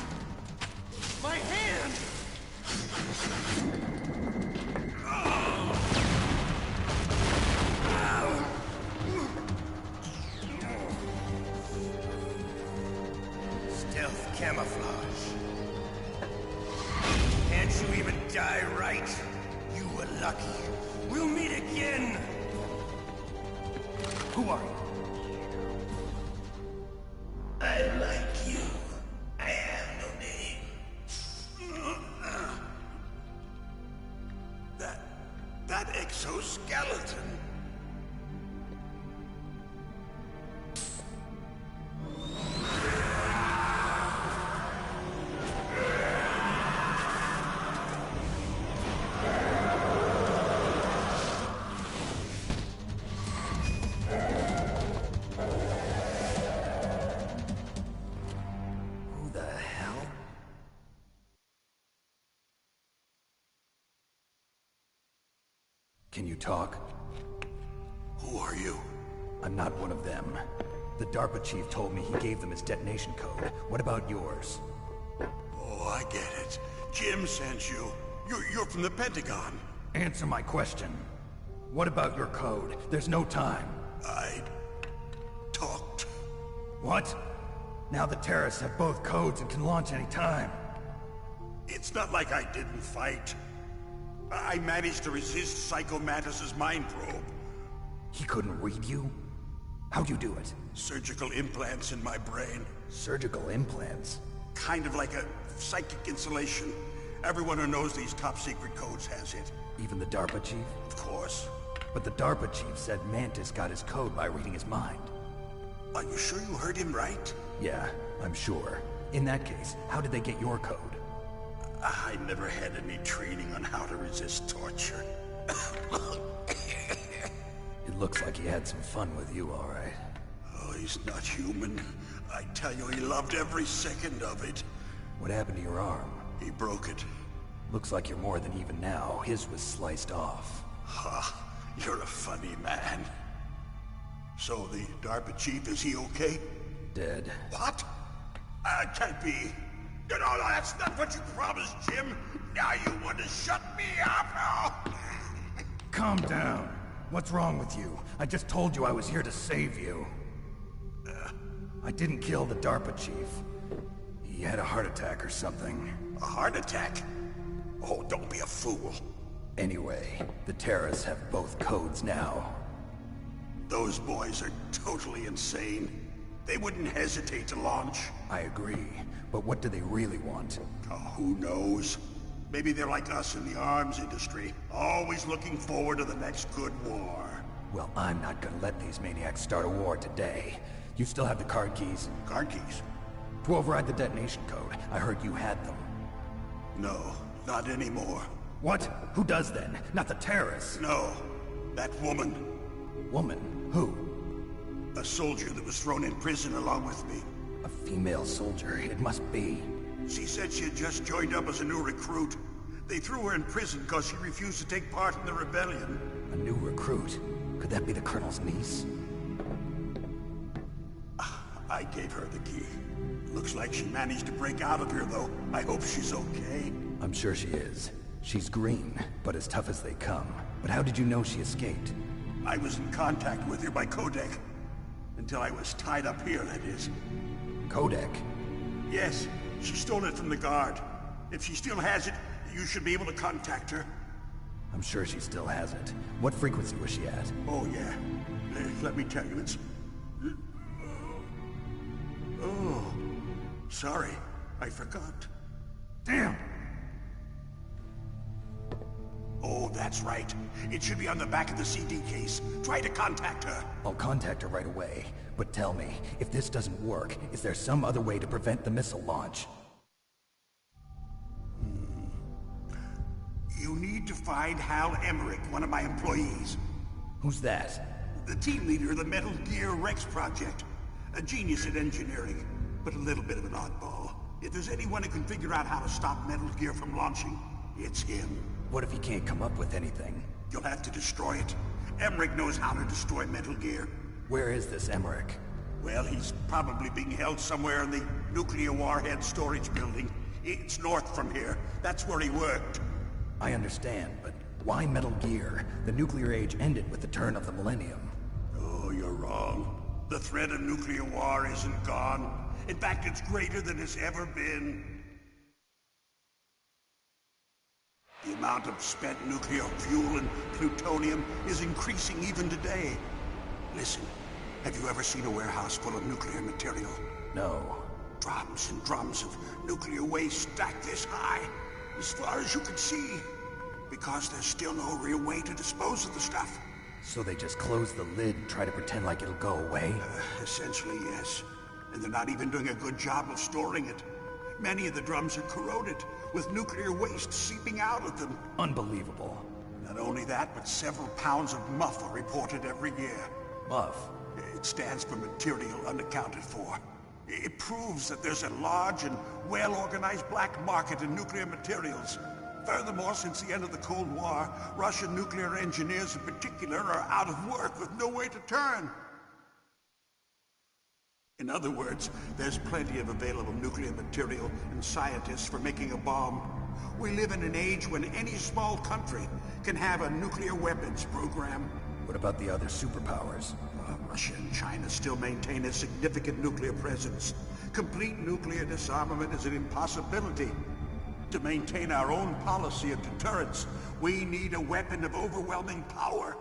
My hand! Stealth camouflage. Can't you even die right? You were lucky. We'll meet again! Who are you? I like you. I have no name. That exoskeleton. Who the hell? Can you talk? Who are you? I'm not one of them. The DARPA chief told me he gave them his detonation code. What about yours? Oh, I get it. Jim sent you. You're from the Pentagon. Answer my question. What about your code? There's no time. I talked. What? Now the terrorists have both codes and can launch any time. It's not like I didn't fight. I managed to resist Psycho Mantis's mind probe. He couldn't read you? How'd you do it? Surgical implants in my brain. Surgical implants? Kind of like a psychic insulation. Everyone who knows these top-secret codes has it. Even the DARPA chief? Of course. But the DARPA chief said Mantis got his code by reading his mind. Are you sure you heard him right? Yeah, I'm sure. In that case, how did they get your code? I never had any training on how to resist torture. It looks like he had some fun with you, all right. Oh, he's not human. I tell you, he loved every second of it. What happened to your arm? He broke it. Looks like you're more than even now. His was sliced off. Ha, you're a funny man. So the DARPA chief, is he okay? Dead. What? Can't be. No, that's not what you promised, Jim. Now you want to shut me up? Oh. Calm down. What's wrong with you? I just told you I was here to save you. I didn't kill the DARPA chief. He had a heart attack or something. A heart attack? Oh, don't be a fool. Anyway, the terrorists have both codes now. Those boys are totally insane. They wouldn't hesitate to launch. I agree, but what do they really want? Oh, who knows? Maybe they're like us in the arms industry, always looking forward to the next good war. Well, I'm not gonna let these maniacs start a war today. You still have the card keys? Card keys? To override the detonation code. I heard you had them. No, not anymore. What? Who does then? Not the terrorists? No, that woman. Woman? Who? A soldier that was thrown in prison along with me. A female soldier, it must be. She said she had just joined up as a new recruit. They threw her in prison because she refused to take part in the rebellion. A new recruit? Could that be the Colonel's niece? I gave her the key. Looks like she managed to break out of here, though. I hope she's okay. I'm sure she is. She's green, but as tough as they come. But how did you know she escaped? I was in contact with her by codec. Until I was tied up here, that is. Codec? Yes, she stole it from the guard. If she still has it, you should be able to contact her. I'm sure she still has it. What frequency was she at? Oh, yeah. Let me tell you, it's... Oh, sorry. I forgot. Damn! Oh, that's right. It should be on the back of the CD case. Try to contact her. I'll contact her right away. But tell me, if this doesn't work, is there some other way to prevent the missile launch? You need to find Hal Emmerich, one of my employees. Who's that? The team leader of the Metal Gear Rex project. A genius at engineering, but a little bit of an oddball. If there's anyone who can figure out how to stop Metal Gear from launching, it's him. What if he can't come up with anything? You'll have to destroy it. Emmerich knows how to destroy Metal Gear. Where is this Emmerich? Well, he's probably being held somewhere in the nuclear warhead storage building. It's north from here. That's where he worked. I understand, but why Metal Gear? The nuclear age ended with the turn of the millennium. Oh, you're wrong. The threat of nuclear war isn't gone. In fact, it's greater than it's ever been. The amount of spent nuclear fuel and plutonium is increasing even today. Listen, have you ever seen a warehouse full of nuclear material? No. Drums and drums of nuclear waste stacked this high, as far as you can see. Because there's still no real way to dispose of the stuff. So they just close the lid and try to pretend like it'll go away? Essentially, yes. And they're not even doing a good job of storing it. Many of the drums are corroded, with nuclear waste seeping out of them. Unbelievable. Not only that, but several pounds of MUF are reported every year. MUF? It stands for material unaccounted for. It proves that there's a large and well-organized black market in nuclear materials. Furthermore, since the end of the Cold War, Russian nuclear engineers in particular are out of work with no way to turn. In other words, there's plenty of available nuclear material and scientists for making a bomb. We live in an age when any small country can have a nuclear weapons program. What about the other superpowers? Russia and China still maintain a significant nuclear presence. Complete nuclear disarmament is an impossibility. To maintain our own policy of deterrence, we need a weapon of overwhelming power.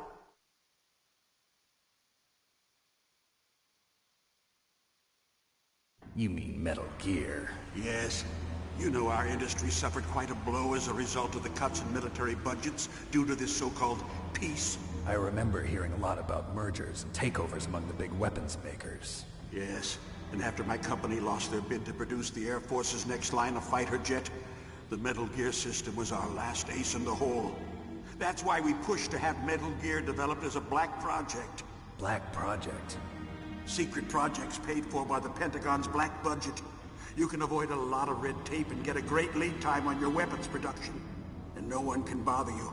You mean Metal Gear? Yes. You know our industry suffered quite a blow as a result of the cuts in military budgets due to this so-called peace. I remember hearing a lot about mergers and takeovers among the big weapons makers. Yes, and after my company lost their bid to produce the Air Force's next line of fighter jet, the Metal Gear system was our last ace in the hole. That's why we pushed to have Metal Gear developed as a black project. Black project? Secret projects paid for by the Pentagon's black budget. You can avoid a lot of red tape and get a great lead time on your weapons production. And no one can bother you.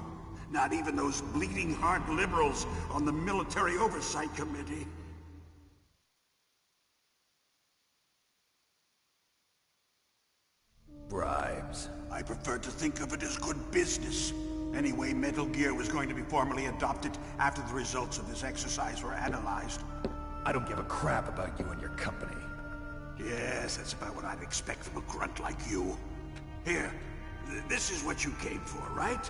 Not even those bleeding heart liberals on the Military Oversight Committee. Bribes. I prefer to think of it as good business. Anyway, Metal Gear was going to be formally adopted after the results of this exercise were analyzed. I don't give a crap about you and your company. Yes, that's about what I'd expect from a grunt like you. Here, this is what you came for, right?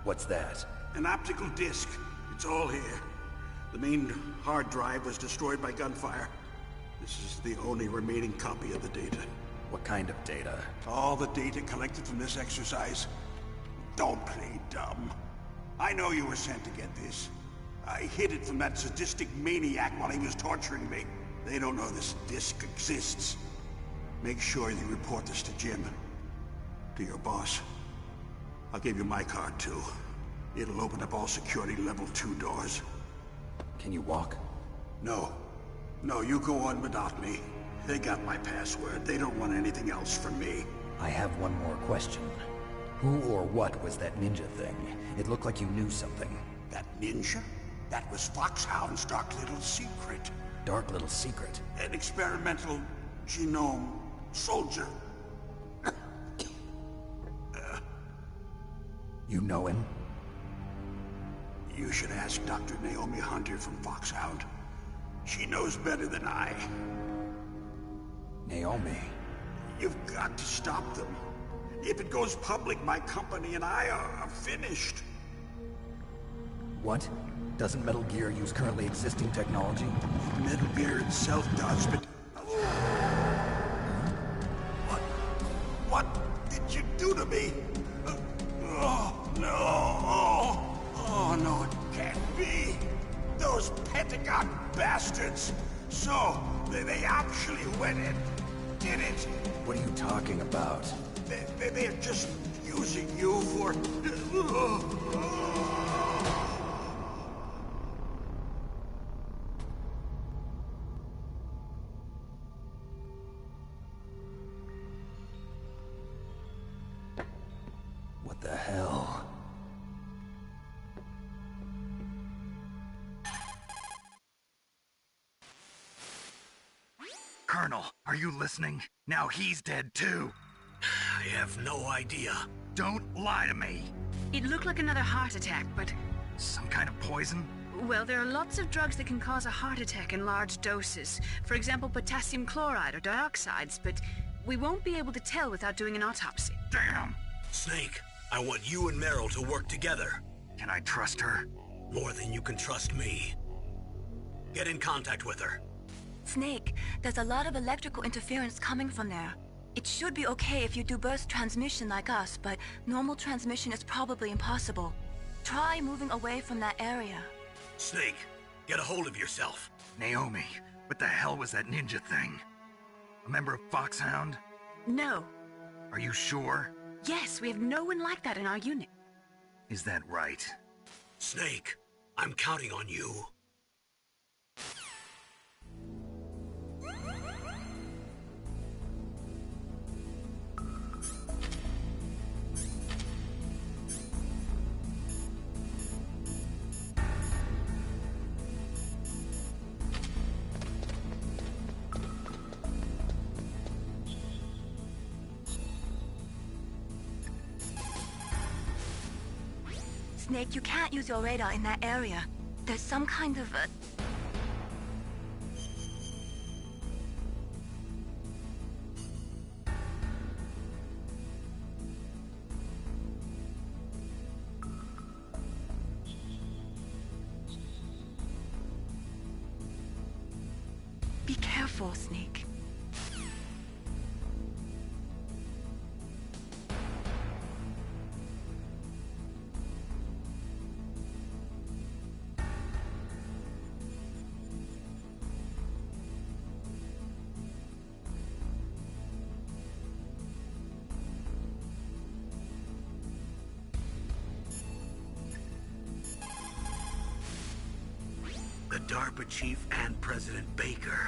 What's that? An optical disc. It's all here. The main hard drive was destroyed by gunfire. This is the only remaining copy of the data. What kind of data? All the data collected from this exercise. Don't play dumb. I know you were sent to get this. I hid it from that sadistic maniac while he was torturing me. They don't know this disc exists. Make sure you report this to Jim. To your boss. I'll give you my card, too. It'll open up all security level 2 doors. Can you walk? No. No, you go on without me. They got my password. They don't want anything else from me. I have one more question. Who or what was that ninja thing? It looked like you knew something. That ninja? That was Foxhound's dark little secret. Dark little secret? An experimental genome soldier. You know him? You should ask Dr. Naomi Hunter from Foxhound. She knows better than I. Naomi? You've got to stop them. If it goes public, my company and I are finished. What? Doesn't Metal Gear use currently existing technology? Metal Gear itself does, but... What did you do to me? Oh, no. Oh, no, it can't be. Those Pentagon bastards. So, they actually went and did it. What are you talking about? They're just using you for... What the hell? Colonel, are you listening? Now he's dead too. I have no idea. Don't lie to me. It looked like another heart attack, but... Some kind of poison? Well, there are lots of drugs that can cause a heart attack in large doses. For example, potassium chloride or dioxides, but we won't be able to tell without doing an autopsy. Damn! Snake, I want you and Meryl to work together. Can I trust her? More than you can trust me. Get in contact with her. Snake, there's a lot of electrical interference coming from there. It should be okay if you do burst transmission like us, but normal transmission is probably impossible. Try moving away from that area. Snake, get a hold of yourself. Naomi, what the hell was that ninja thing? A member of Foxhound? No. Are you sure? Yes, we have no one like that in our unit. Is that right? Snake, I'm counting on you. Snake, you can't use your radar in that area. There's some kind of before, Snake. The DARPA chief and President Baker.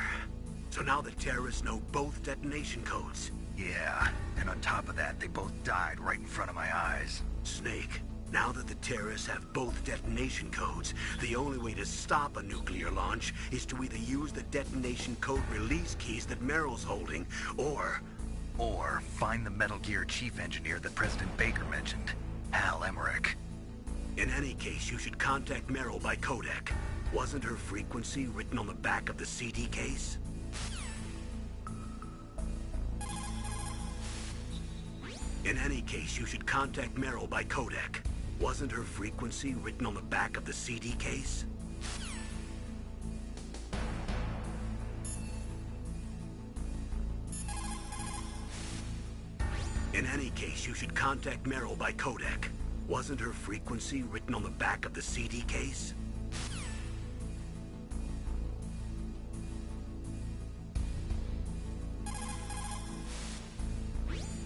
So now the terrorists know both detonation codes. Yeah, and on top of that, they both died right in front of my eyes. Snake, now that the terrorists have both detonation codes, the only way to stop a nuclear launch is to either use the detonation code release keys that Meryl's holding, or find the Metal Gear chief engineer that President Baker mentioned, Hal Emmerich. In any case, you should contact Meryl by codec. Wasn't her frequency written on the back of the CD case? In any case, you should contact Meryl by codec. Wasn't her frequency written on the back of the CD case? In any case, you should contact Meryl by codec. Wasn't her frequency written on the back of the CD case?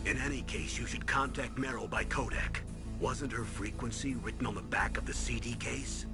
In any case, you should contact Meryl by codec. Wasn't her frequency written on the back of the CD case?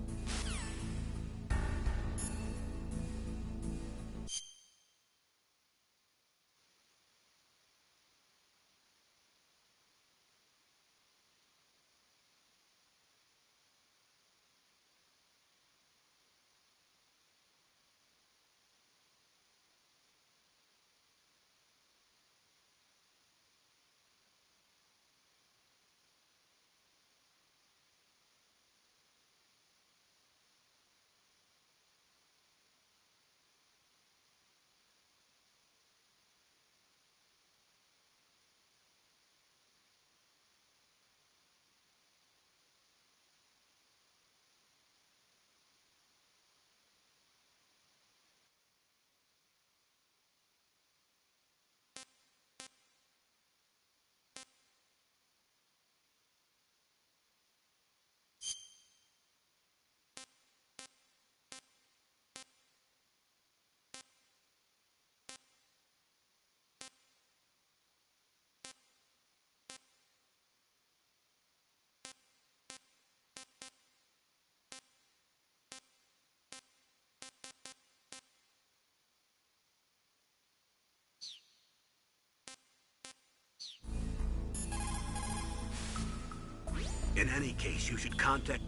In any case, you should contact...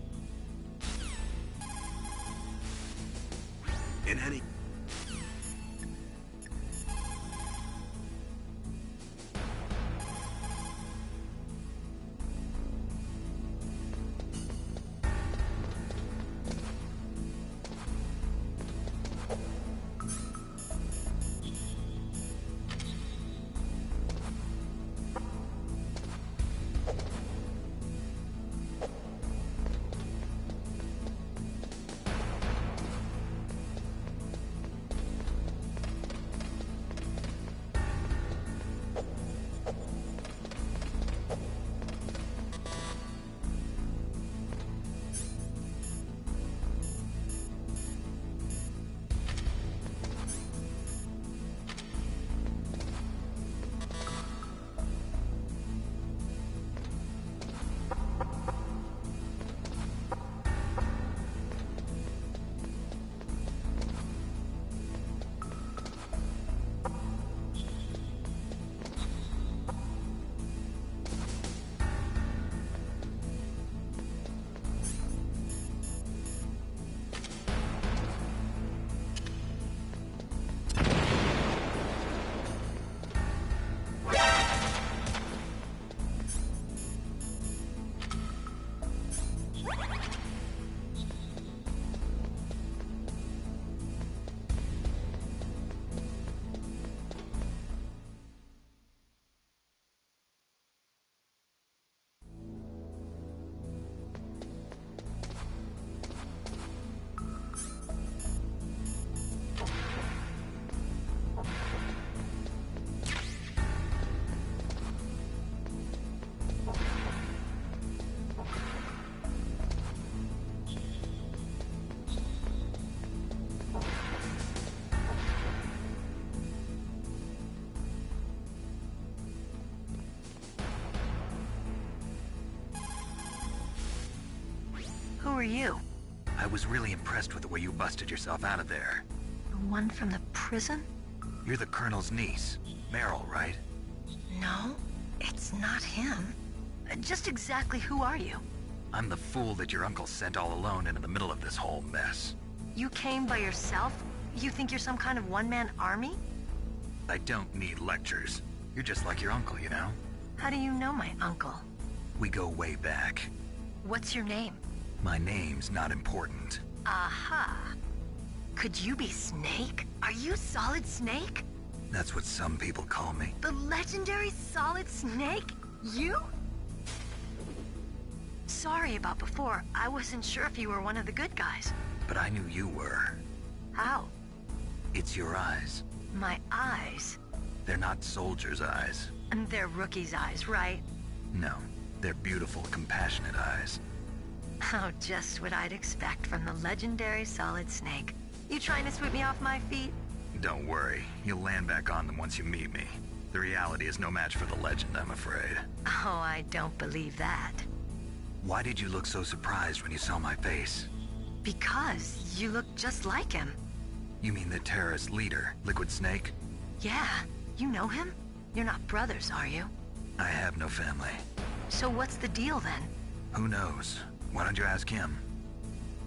In any... you? I was really impressed with the way you busted yourself out of there. The one from the prison? You're the Colonel's niece, Meryl, right? No, it's not him. Just exactly who are you? I'm the fool that your uncle sent all alone into the middle of this whole mess. You came by yourself? You think you're some kind of one-man army? I don't need lectures. You're just like your uncle, you know? How do you know my uncle? We go way back. What's your name? My name's not important. Aha. Could you be Snake? Are you Solid Snake? That's what some people call me. The legendary Solid Snake? You? Sorry about before. I wasn't sure if you were one of the good guys. But I knew you were. How? It's your eyes. My eyes? They're not soldiers' eyes. And they're rookies' eyes, right? No, they're beautiful, compassionate eyes. Oh, just what I'd expect from the legendary Solid Snake. You trying to sweep me off my feet? Don't worry, you'll land back on them once you meet me. The reality is no match for the legend, I'm afraid. Oh, I don't believe that. Why did you look so surprised when you saw my face? Because you look just like him. You mean the terrorist leader, Liquid Snake? Yeah, you know him? You're not brothers, are you? I have no family. So what's the deal then? Who knows? Why don't you ask him?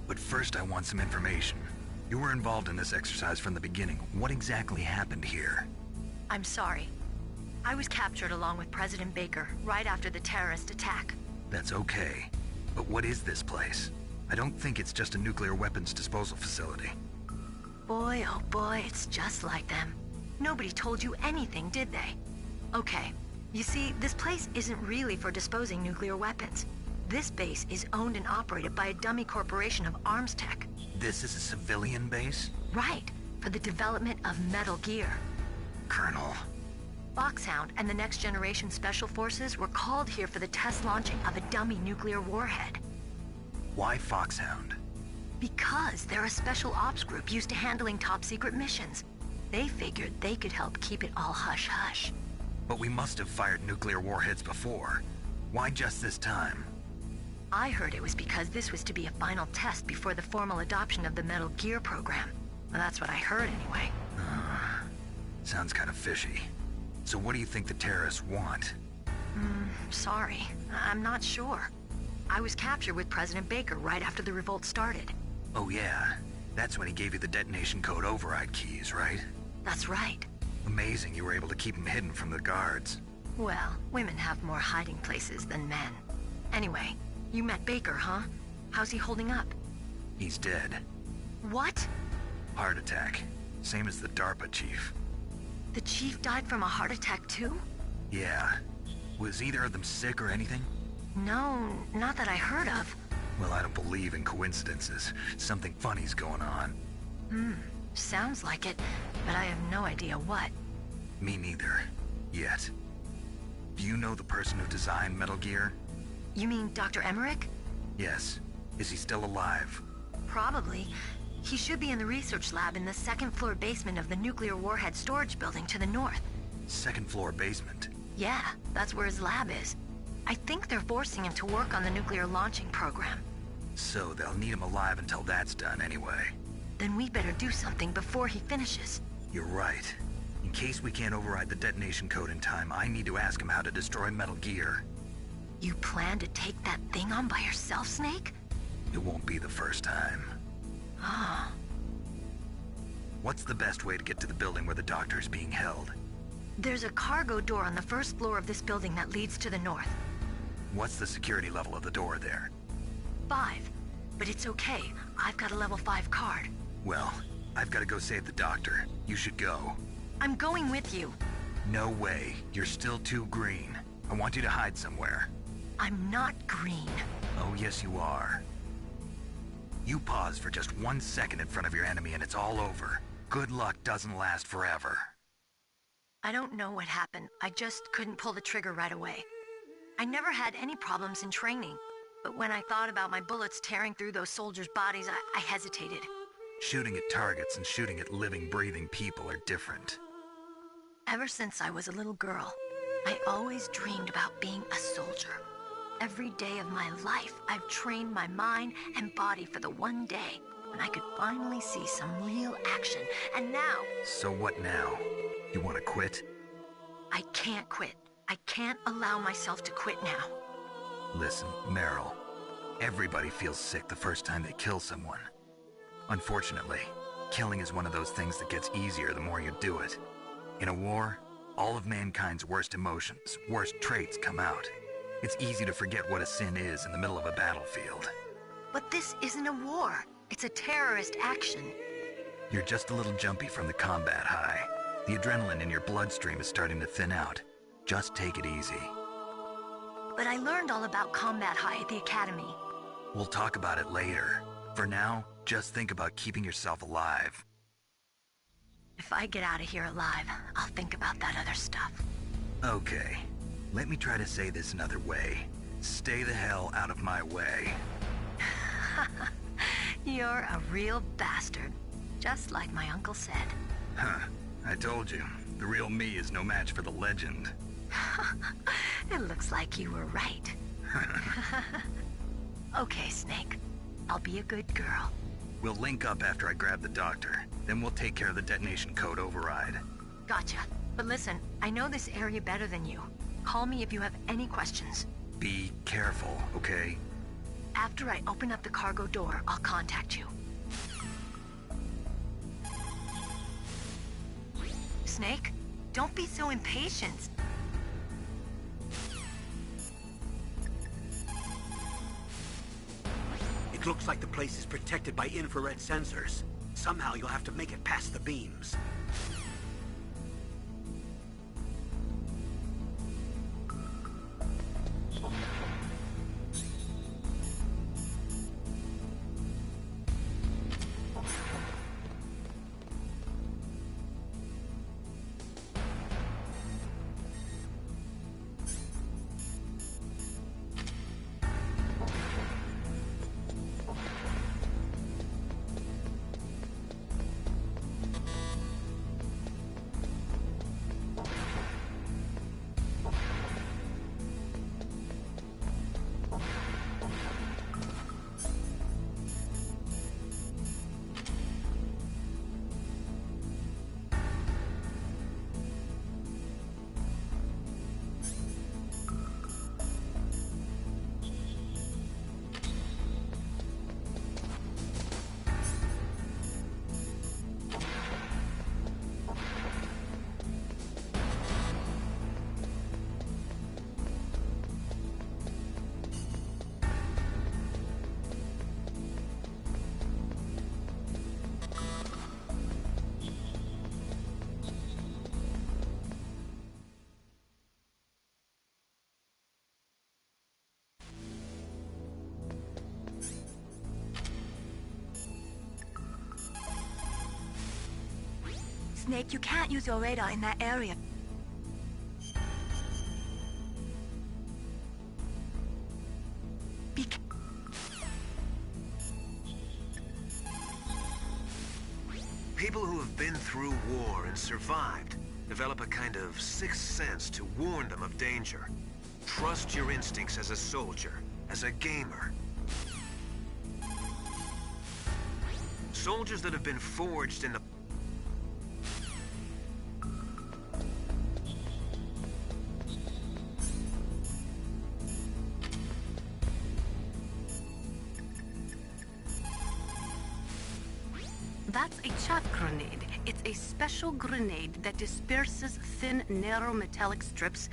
But first I want some information. You were involved in this exercise from the beginning. What exactly happened here? I'm sorry. I was captured along with President Baker right after the terrorist attack. That's okay. But what is this place? I don't think it's just a nuclear weapons disposal facility. Boy, oh boy, it's just like them. Nobody told you anything, did they? Okay, you see, this place isn't really for disposing nuclear weapons. This base is owned and operated by a dummy corporation of arms tech. This is a civilian base? Right, for the development of Metal Gear. Colonel. Foxhound and the Next Generation Special Forces were called here for the test launching of a dummy nuclear warhead. Why Foxhound? Because they're a special ops group used to handling top-secret missions. They figured they could help keep it all hush-hush. But we must have fired nuclear warheads before. Why just this time? I heard it was because this was to be a final test before the formal adoption of the Metal Gear program. Well, that's what I heard anyway. Sounds kind of fishy. So what do you think the terrorists want? Sorry. I'm not sure. I was captured with President Baker right after the revolt started. Oh yeah, that's when he gave you the detonation code override keys, right? That's right. Amazing you were able to keep him hidden from the guards. Well, women have more hiding places than men. Anyway, you met Baker, huh? How's he holding up? He's dead. What? Heart attack. Same as the DARPA chief. The chief died from a heart attack too? Yeah. Was either of them sick or anything? No, not that I heard of. Well, I don't believe in coincidences. Something funny's going on. Sounds like it, but I have no idea what. Me neither. Yet. Do you know the person who designed Metal Gear? You mean Dr. Emmerich? Yes. Is he still alive? Probably. He should be in the research lab in the second-floor basement of the nuclear warhead storage building to the north. Second-floor basement? Yeah, that's where his lab is. I think they're forcing him to work on the nuclear launching program. So they'll need him alive until that's done anyway. Then we better do something before he finishes. You're right. In case we can't override the detonation code in time, I need to ask him how to destroy Metal Gear. You plan to take that thing on by yourself, Snake? It won't be the first time. Ah. What's the best way to get to the building where the doctor's being held? There's a cargo door on the first floor of this building that leads to the north. What's the security level of the door there? 5. But it's okay. I've got a level 5 card. Well, I've got to go save the doctor. You should go. I'm going with you. No way. You're still too green. I want you to hide somewhere. I'm not green. Oh, yes you are. You pause for just 1 second in front of your enemy and it's all over. Good luck doesn't last forever. I don't know what happened. I just couldn't pull the trigger right away. I never had any problems in training, but when I thought about my bullets tearing through those soldiers' bodies, I hesitated. Shooting at targets and shooting at living, breathing people are different. Ever since I was a little girl, I always dreamed about being a soldier. Every day of my life, I've trained my mind and body for the one day when I could finally see some real action. And now... So what now? You want to quit? I can't quit. I can't allow myself to quit now. Listen, Meryl. Everybody feels sick the first time they kill someone. Unfortunately, killing is one of those things that gets easier the more you do it. In a war, all of mankind's worst emotions, worst traits come out. It's easy to forget what a sin is in the middle of a battlefield. But this isn't a war. It's a terrorist action. You're just a little jumpy from the combat high. The adrenaline in your bloodstream is starting to thin out. Just take it easy. But I learned all about combat high at the academy. We'll talk about it later. For now, just think about keeping yourself alive. If I get out of here alive, I'll think about that other stuff. Okay. Let me try to say this another way. Stay the hell out of my way. You're a real bastard. Just like my uncle said. Huh. I told you. The real me is no match for the legend. It looks like you were right. Okay, Snake. I'll be a good girl. We'll link up after I grab the doctor. Then we'll take care of the detonation code override. Gotcha. But listen, I know this area better than you. Call me if you have any questions. Be careful, okay? After I open up the cargo door, I'll contact you. Snake, don't be so impatient. It looks like the place is protected by infrared sensors. Somehow you'll have to make it past the beams. Snake, you can't use your radar in that area. People who have been through war and survived develop a kind of sixth sense to warn them of danger. Trust your instincts as a soldier, as a gamer. Soldiers that have been forged in the That's a chaff grenade. It's a special grenade that disperses thin, narrow metallic strips.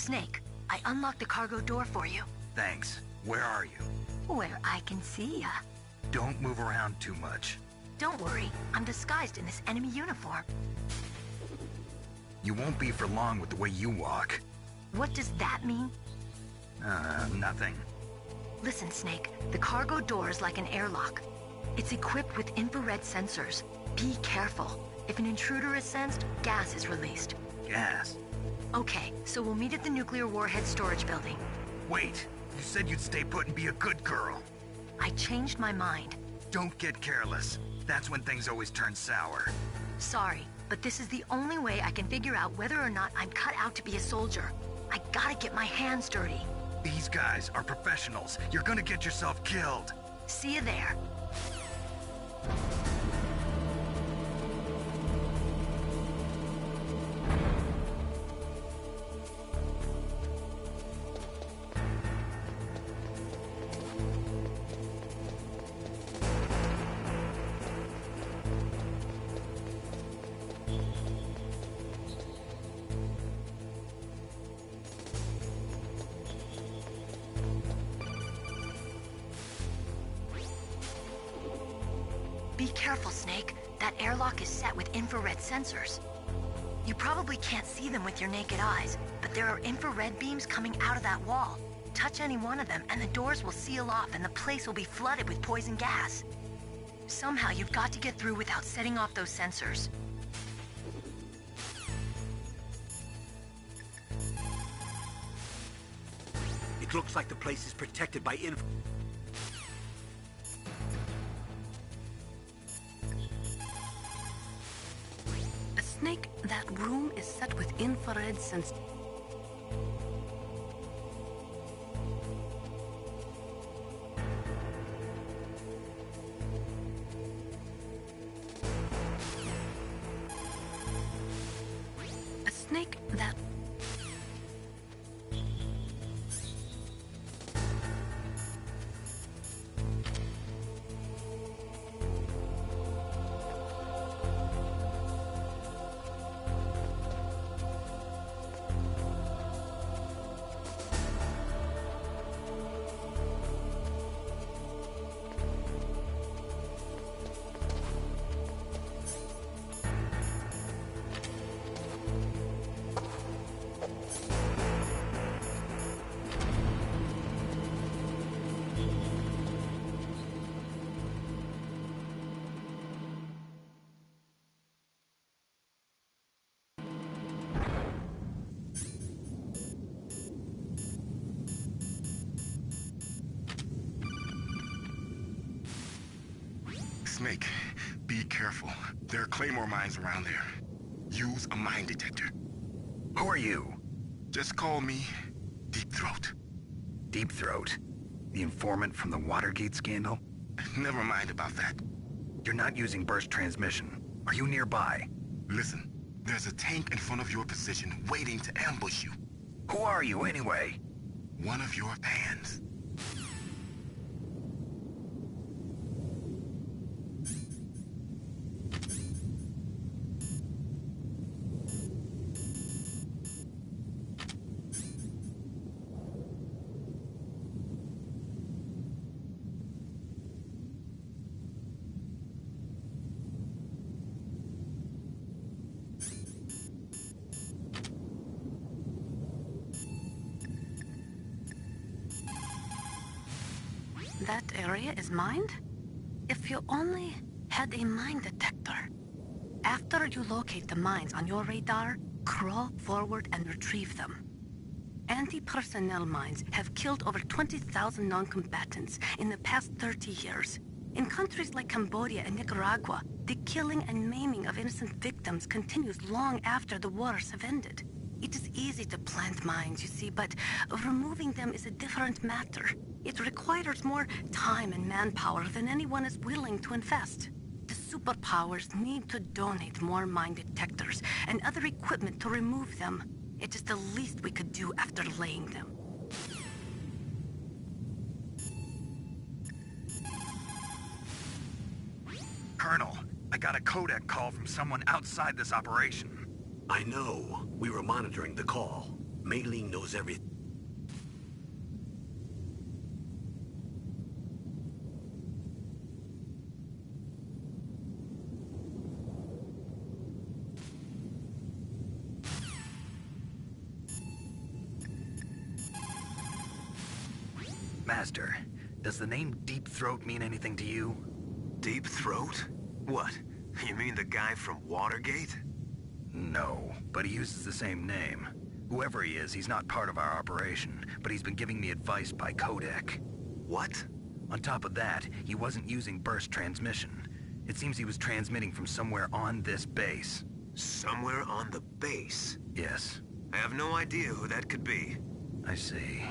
Snake, I unlocked the cargo door for you. Thanks. Where are you? Where I can see ya. Don't move around too much. Don't worry, I'm disguised in this enemy uniform. You won't be for long with the way you walk. What does that mean? Nothing. Listen, Snake, the cargo door is like an airlock. It's equipped with infrared sensors. Be careful. If an intruder is sensed, gas is released. Gas? Okay, so we'll meet at the nuclear warhead storage building. Wait, you said you'd stay put and be a good girl. I changed my mind. Don't get careless. That's when things always turn sour. Sorry, but this is the only way I can figure out whether or not I'm cut out to be a soldier. I gotta get my hands dirty. These guys are professionals. You're gonna get yourself killed. See you there. Be careful, Snake. That airlock is set with infrared sensors. You probably can't see them with your naked eyes, but there are infrared beams coming out of that wall. Touch any one of them, and the doors will seal off, and the place will be flooded with poison gas. Somehow, you've got to get through without setting off those sensors. It looks like the place is protected by Snake, that room is set with infrared sensors. A snake that... Snake, be careful. There are claymore mines around there. Use a mine detector. Who are you? Just call me Deep Throat. Deep Throat? The informant from the Watergate scandal? Never mind about that. You're not using burst transmission. Are you nearby? Listen, there's a tank in front of your position waiting to ambush you. Who are you anyway? One of your fans. That area is mined? If you only had a mine detector. After you locate the mines on your radar, crawl forward and retrieve them. Anti-personnel mines have killed over 20,000 non-combatants in the past 30 years. In countries like Cambodia and Nicaragua, the killing and maiming of innocent victims continues long after the wars have ended. It is easy to plant mines, you see, but removing them is a different matter. It requires more time and manpower than anyone is willing to invest. The superpowers need to donate more mine detectors and other equipment to remove them. It is the least we could do after laying them. Colonel, I got a codec call from someone outside this operation. I know. We were monitoring the call. Mei Ling knows everything. Master, does the name Deep Throat mean anything to you? Deep Throat? What? You mean the guy from Watergate? No, but he uses the same name. Whoever he is, he's not part of our operation, but he's been giving me advice by codec. What? On top of that, he wasn't using burst transmission. It seems he was transmitting from somewhere on this base. Somewhere on the base? Yes. I have no idea who that could be. I see.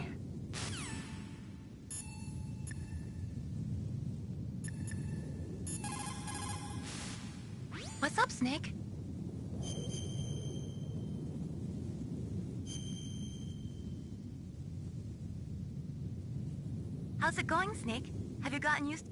What's up, Snake? How's it going, Snake? Have you gotten used...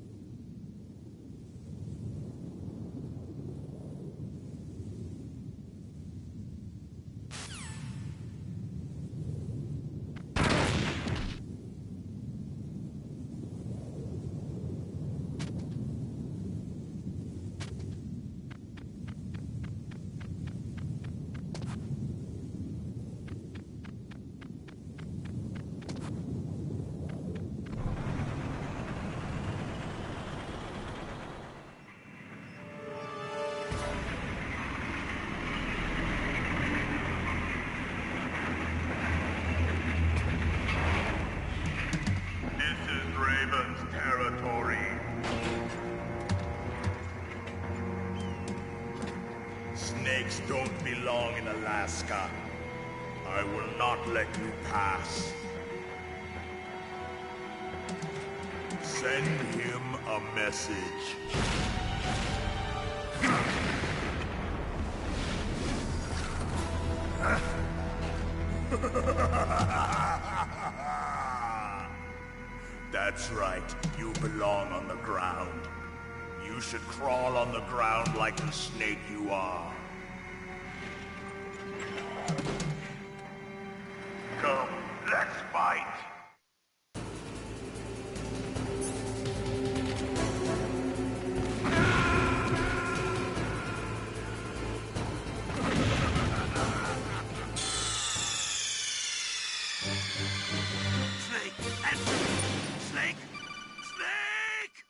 Snakes don't belong in Alaska. I will not let you pass. Send him a message. That's right. You belong on the ground. You should crawl on the ground like the snake you are. Come, let's fight. Snake! Answer me! Snake! Snake!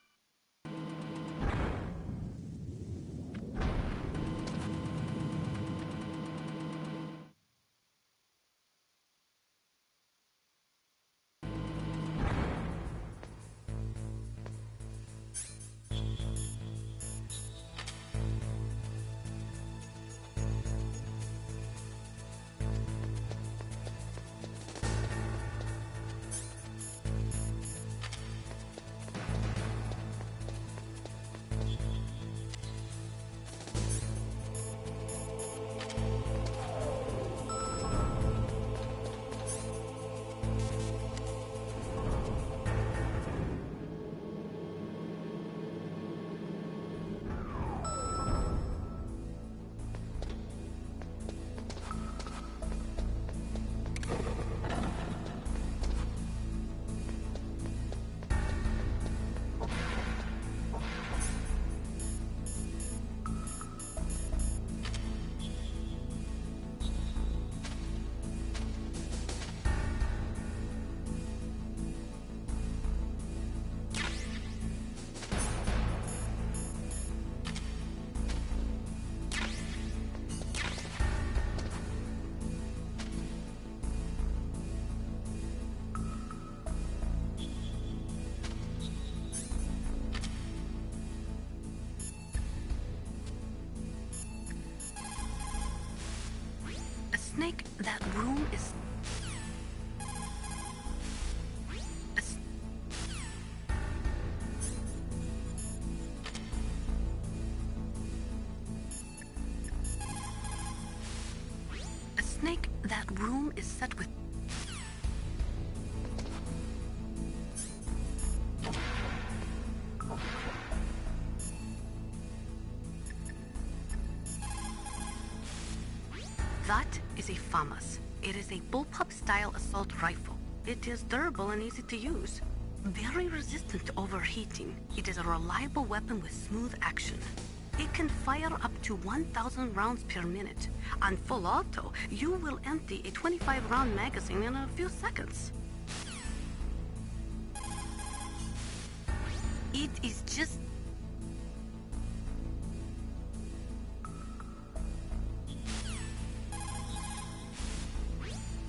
Snake, that room is... Snake, that room is set with... That is a FAMAS. It is a bullpup-style assault rifle. It is durable and easy to use. Very resistant to overheating. It is a reliable weapon with smooth action. It can fire up to 1,000 rounds per minute. On full auto, you will empty a 25-round magazine in a few seconds. It is just...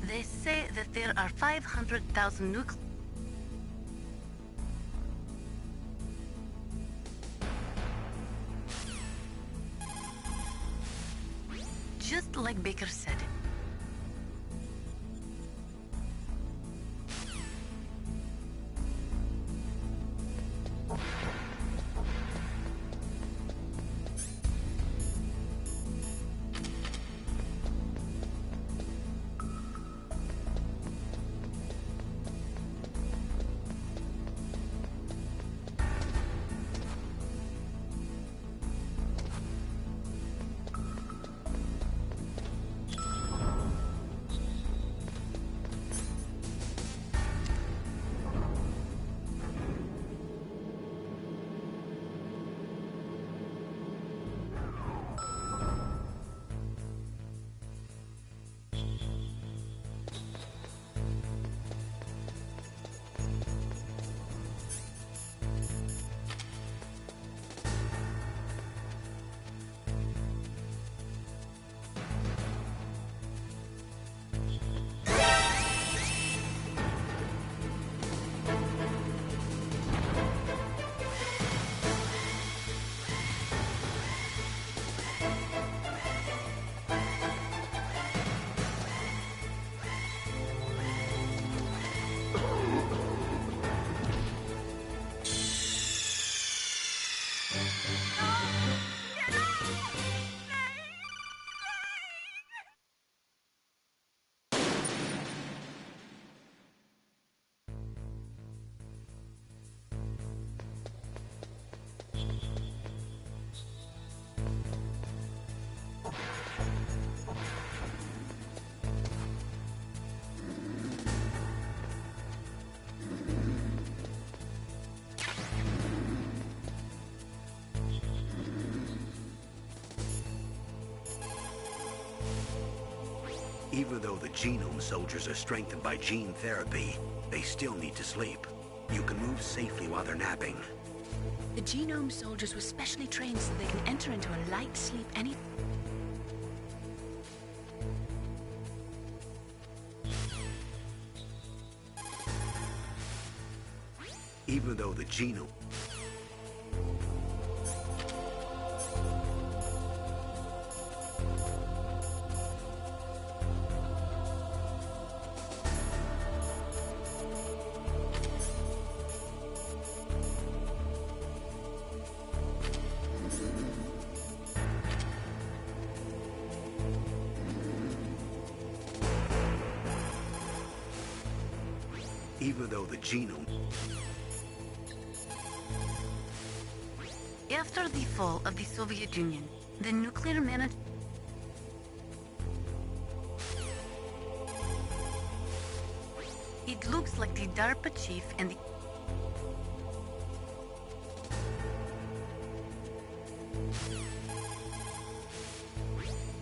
They say that there are 500,000 nuclear... Just like Baker said. Even though the genome soldiers are strengthened by gene therapy, they still need to sleep. You can move safely while they're napping. The genome soldiers were specially trained so they can enter into a light sleep any... Even though the genome... Even though the genome... After the fall of the Soviet Union, the nuclear management... It looks like the DARPA chief and the...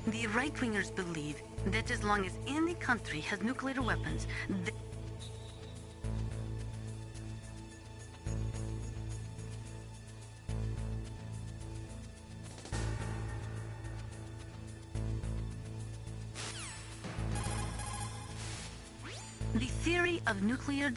The right-wingers believe that as long as any country has nuclear weapons, the theory of nuclear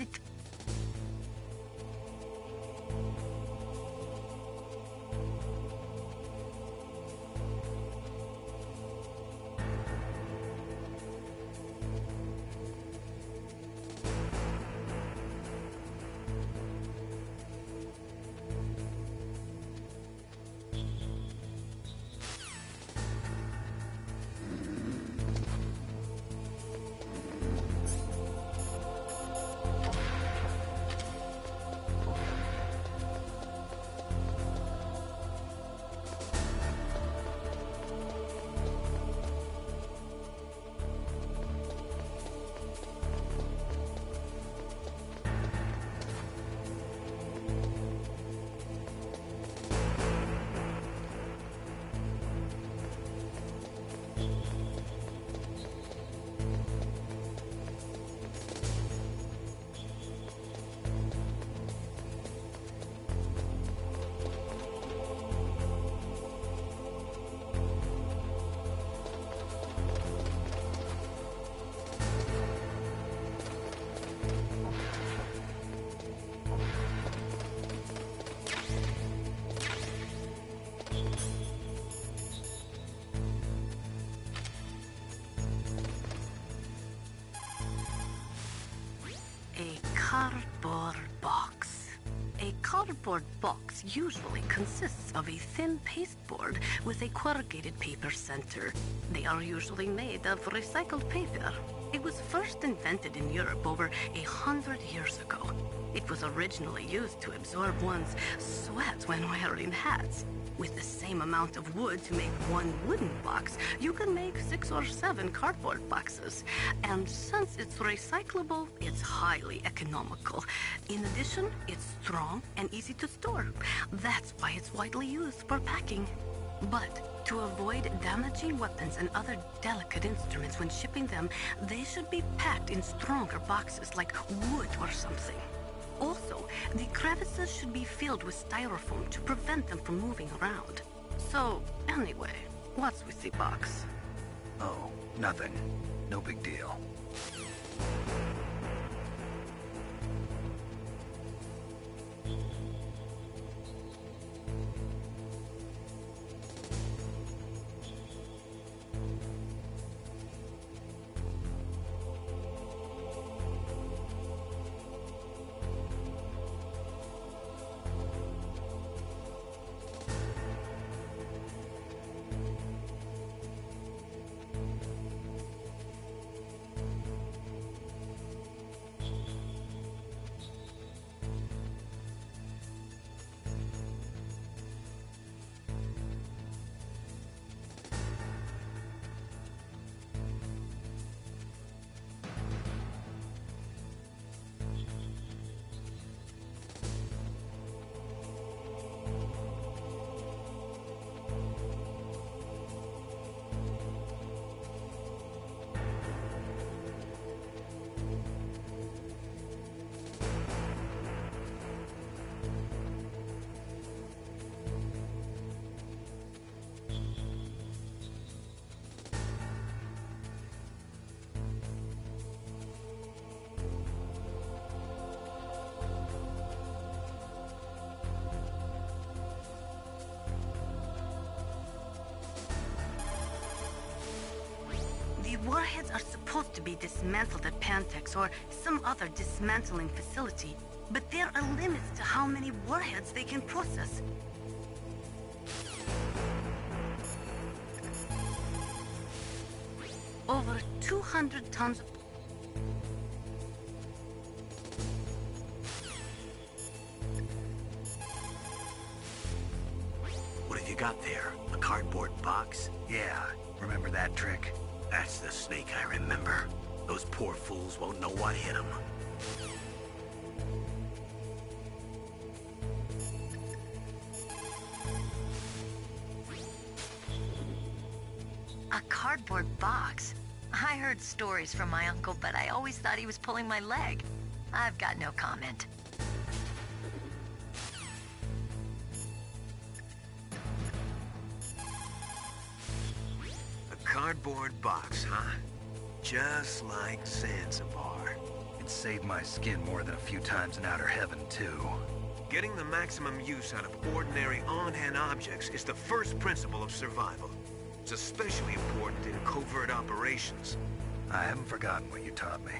cardboard box usually consists of a thin pasteboard with a corrugated paper center. They are usually made of recycled paper. It was first invented in Europe over 100 years ago. It was originally used to absorb one's sweat when wearing hats. With the same amount of wood to make one wooden box, you can make 6 or 7 cardboard boxes. And since it's recyclable, it's highly economical. In addition, it's strong and easy to store. That's why it's widely used for packing. But to avoid damaging weapons and other delicate instruments when shipping them, they should be packed in stronger boxes like wood or something. Also, the crevices should be filled with styrofoam to prevent them from moving around. So, anyway, what's with the box? Oh, nothing. No big deal. The warheads are supposed to be dismantled at Pantex or some other dismantling facility, but there are limits to how many warheads they can process. Over 200 tons of... What have you got there? A cardboard box? Yeah, remember that trick? That's the Snake I remember. Those poor fools won't know what hit them. A cardboard box? I heard stories from my uncle, but I always thought he was pulling my leg. I've got no comment. A cardboard box, huh? Just like Zanzibar. It saved my skin more than a few times in Outer Heaven, too. Getting the maximum use out of ordinary on-hand objects is the first principle of survival. It's especially important in covert operations. I haven't forgotten what you taught me.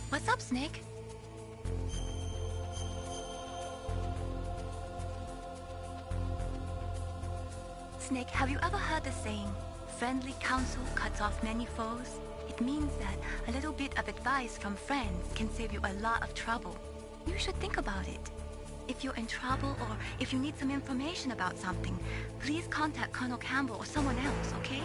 What's up, Snake? Snake, have you ever heard the saying, friendly counsel cuts off many foes? It means that a little bit of advice from friends can save you a lot of trouble. You should think about it. If you're in trouble or if you need some information about something, please contact Colonel Campbell or someone else, okay?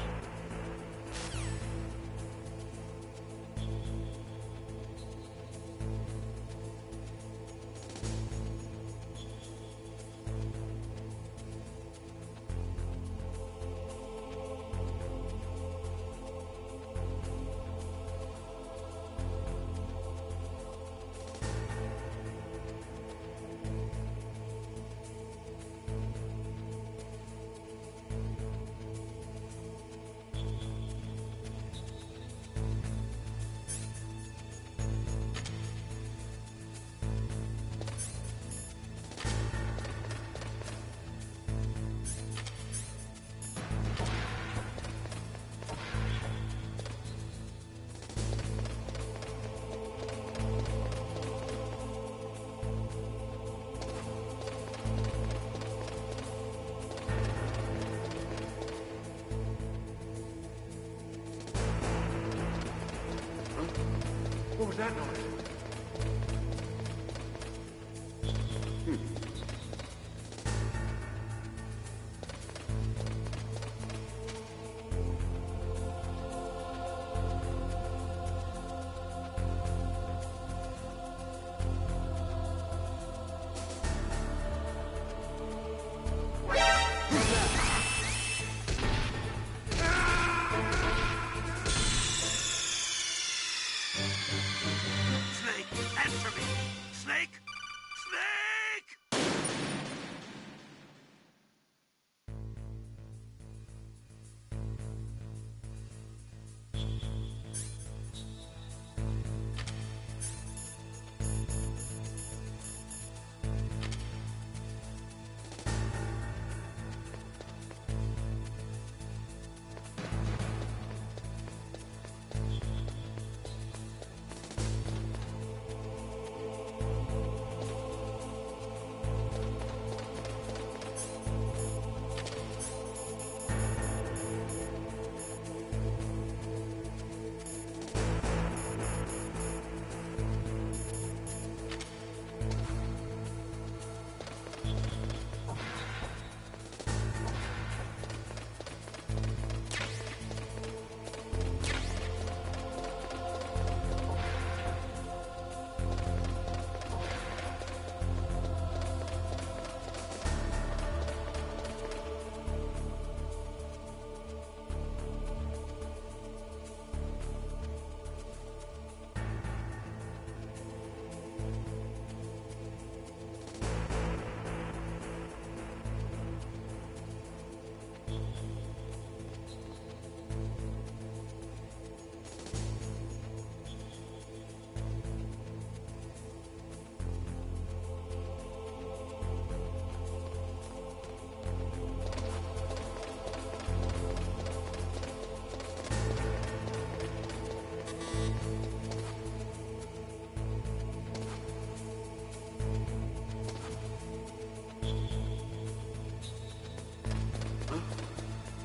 that noise? Snake, answer me! Snake! Snake!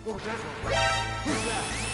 What was that noise? Who's that?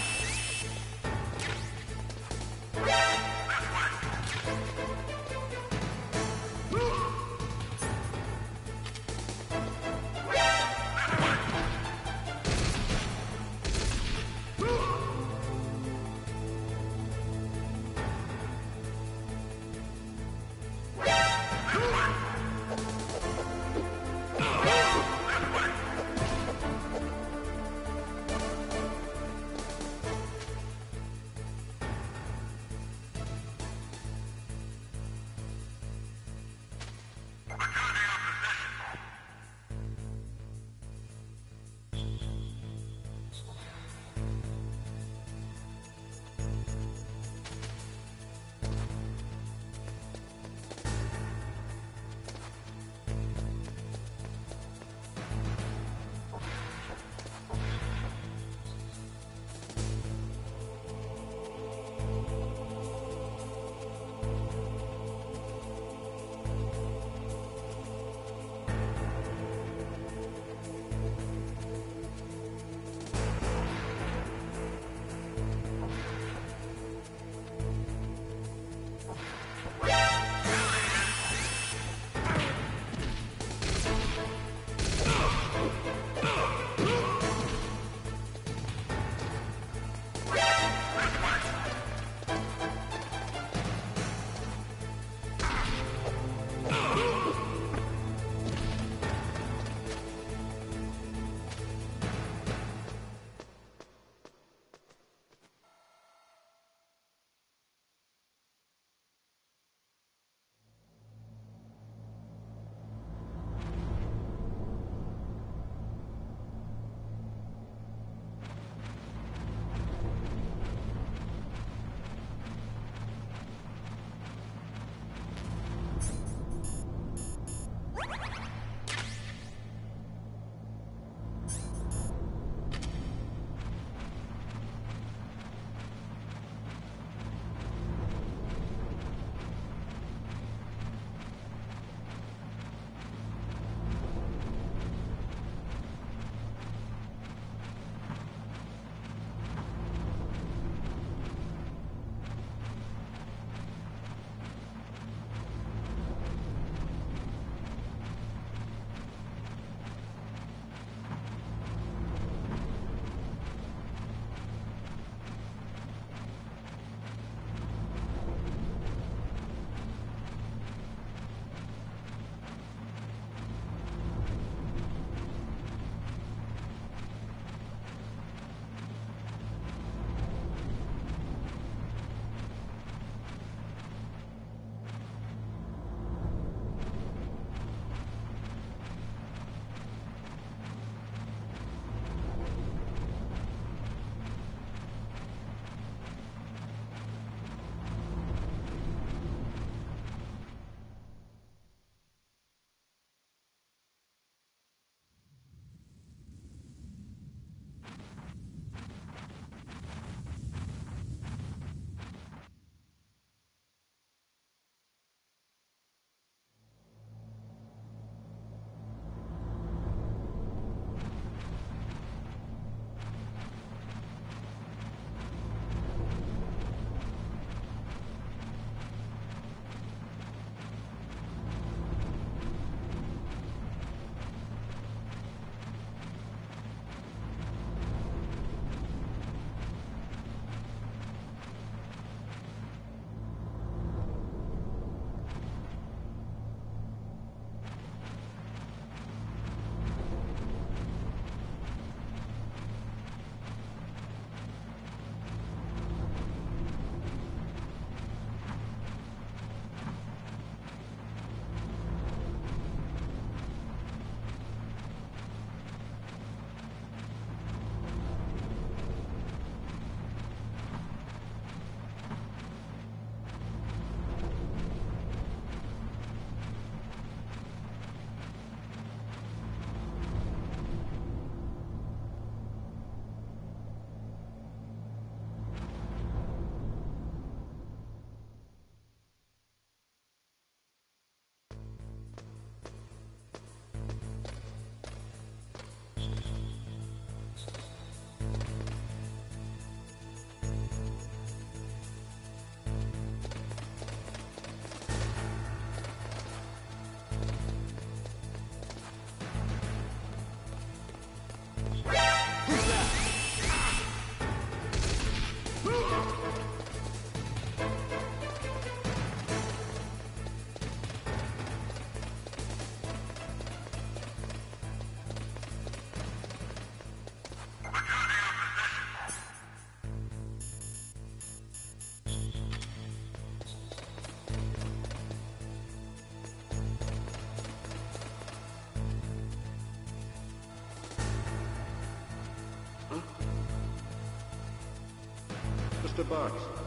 Just a box.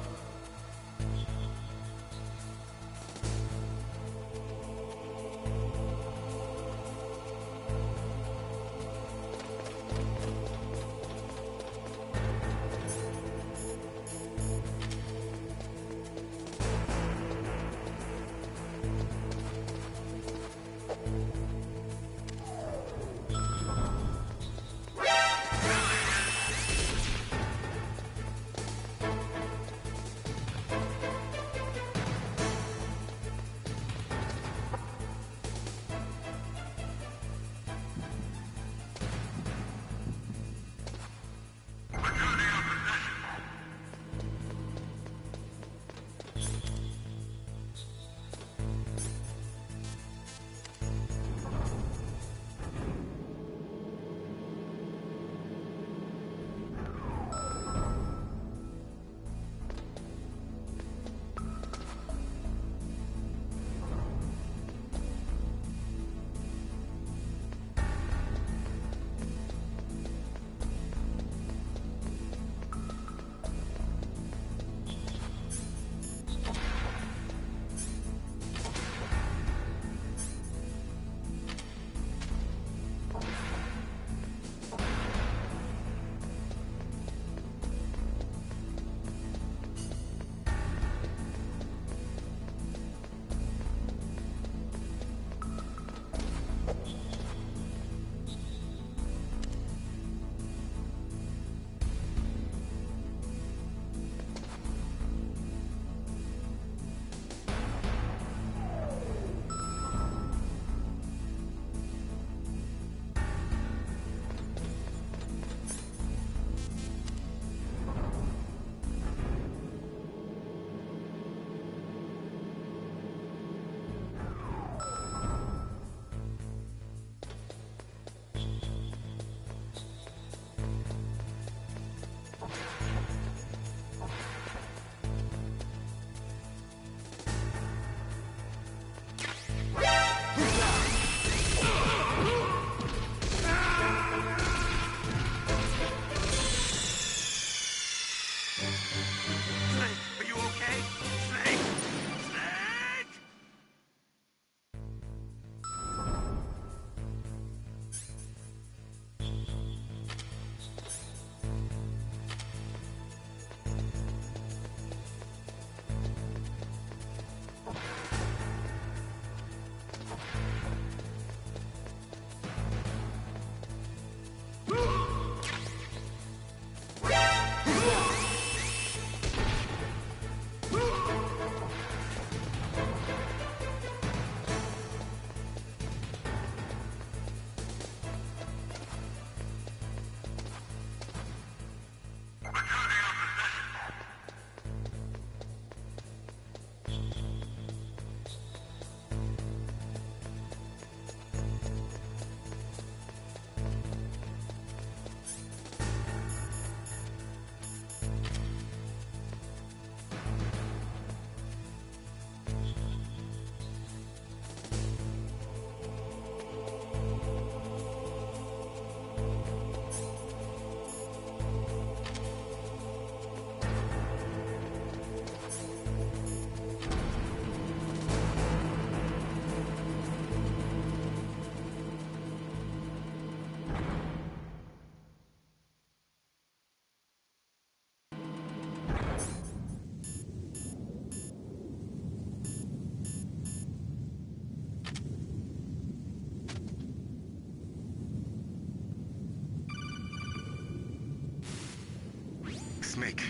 Snake.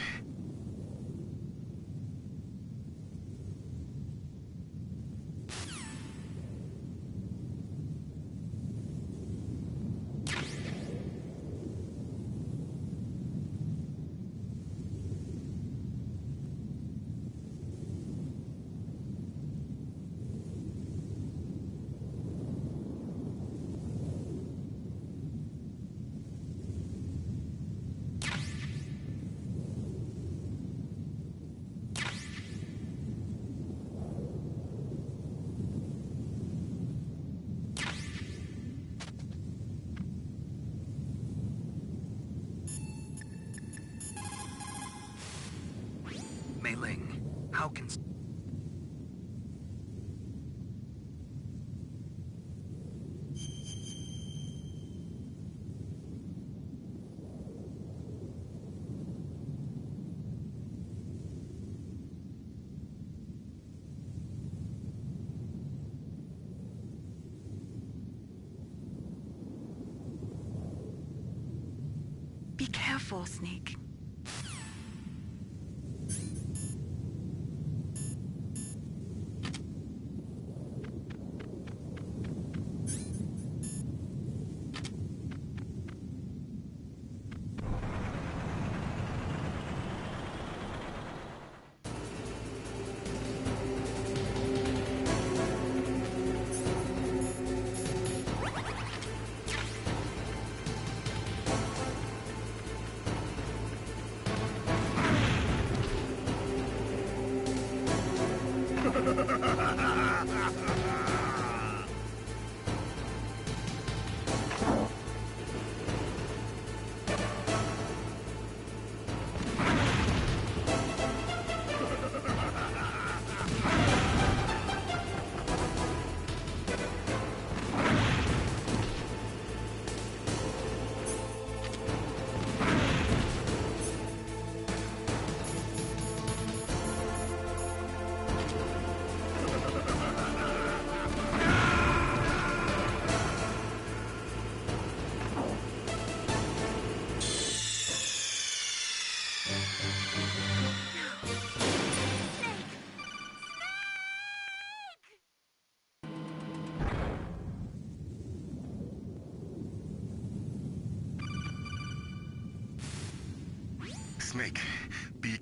How can... Be careful, Snake. Snake, be...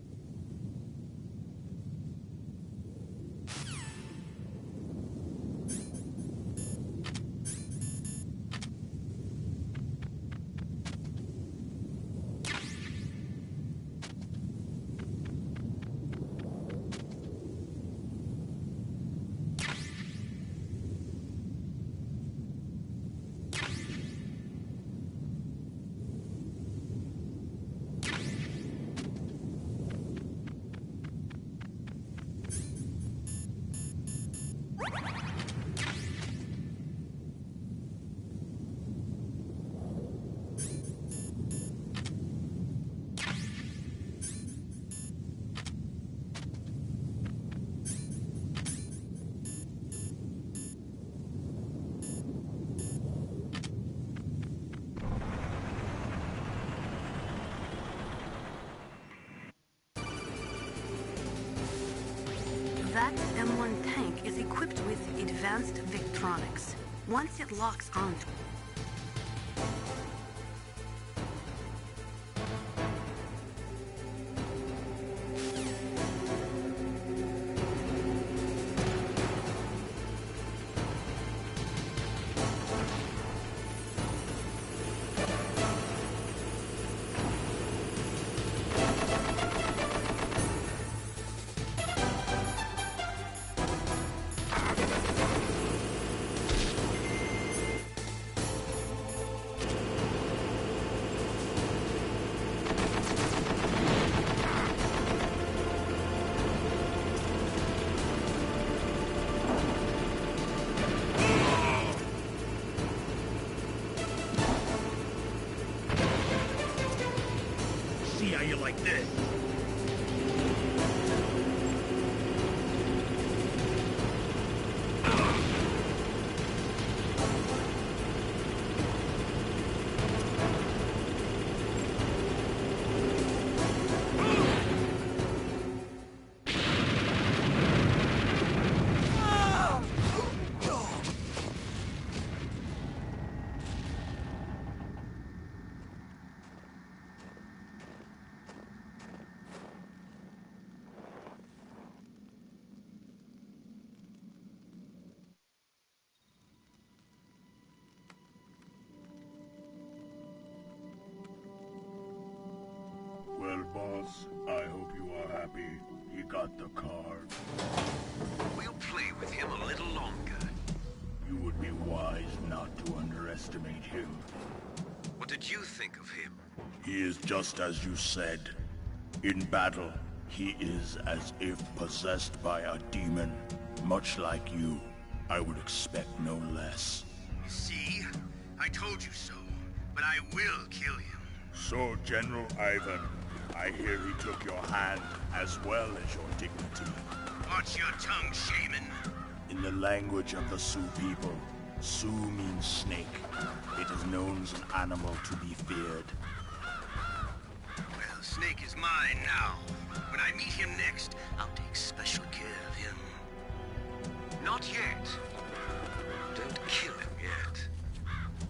That M1 tank is equipped with advanced Victronics. Once it locks onto... See how you like this? Well, boss, I hope you are happy. He got the card. We'll play with him a little longer. You would be wise not to underestimate him. What did you think of him? He is just as you said. In battle, He is as if possessed by a demon, much like you. I would expect no less. See? I told you so, but I will kill him. So, General Ivan, I hear he took your hand as well as your dignity. Watch your tongue, shaman. In the language of the Sioux people, Sioux means snake. It is known as an animal to be feared. Well, Snake is mine now. When I meet him next, I'll take special care of him. Not yet. Don't kill him yet.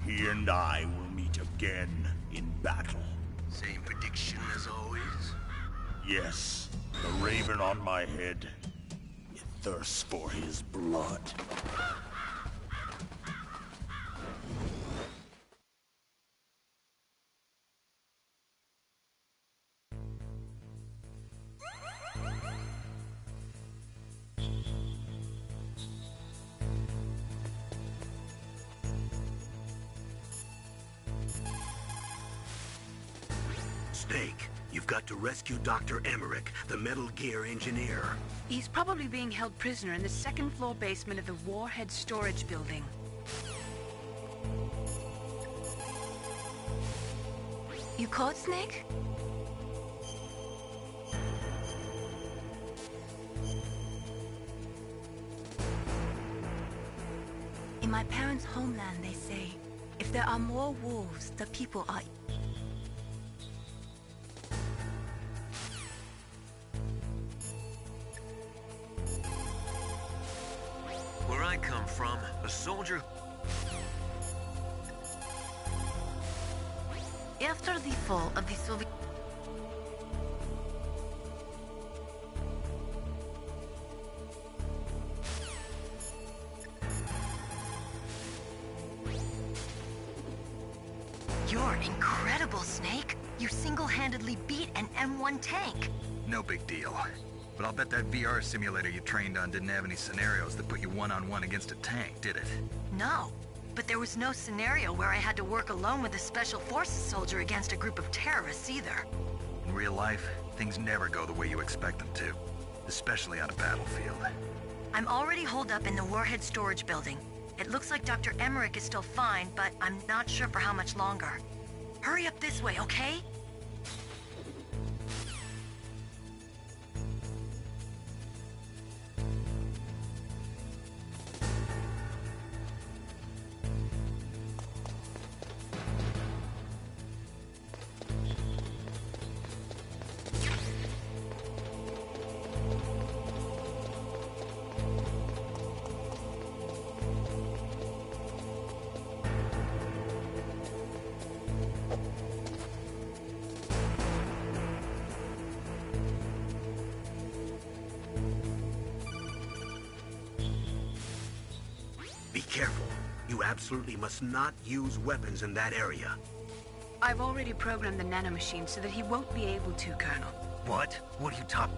He and I will meet again in battle. Same prediction as always? Yes, the raven on my head. It thirsts for his blood. Snake, you've got to rescue Dr. Emmerich, the Metal Gear engineer. He's probably being held prisoner in the second-floor basement of the Warhead Storage Building. You caught Snake? In my parents' homeland, they say, if there are more wolves, the people are... Where I come from, a soldier... After the fall of the Soviet... You're incredible, Snake. You single-handedly beat an M1 tank. No big deal. But I'll bet that VR simulator you trained on didn't have any scenarios that put you one-on-one against a tank, did it? No, but there was no scenario where I had to work alone with a Special Forces soldier against a group of terrorists either. In real life, things never go the way you expect them to. Especially on a battlefield. I'm already holed up in the Warhead Storage Building. It looks like Dr. Emmerich is still fine, but I'm not sure for how much longer. Hurry up this way, okay? Be careful. You absolutely must not use weapons in that area. I've already programmed the nanomachine so that he won't be able to, Colonel. What? What are you talking...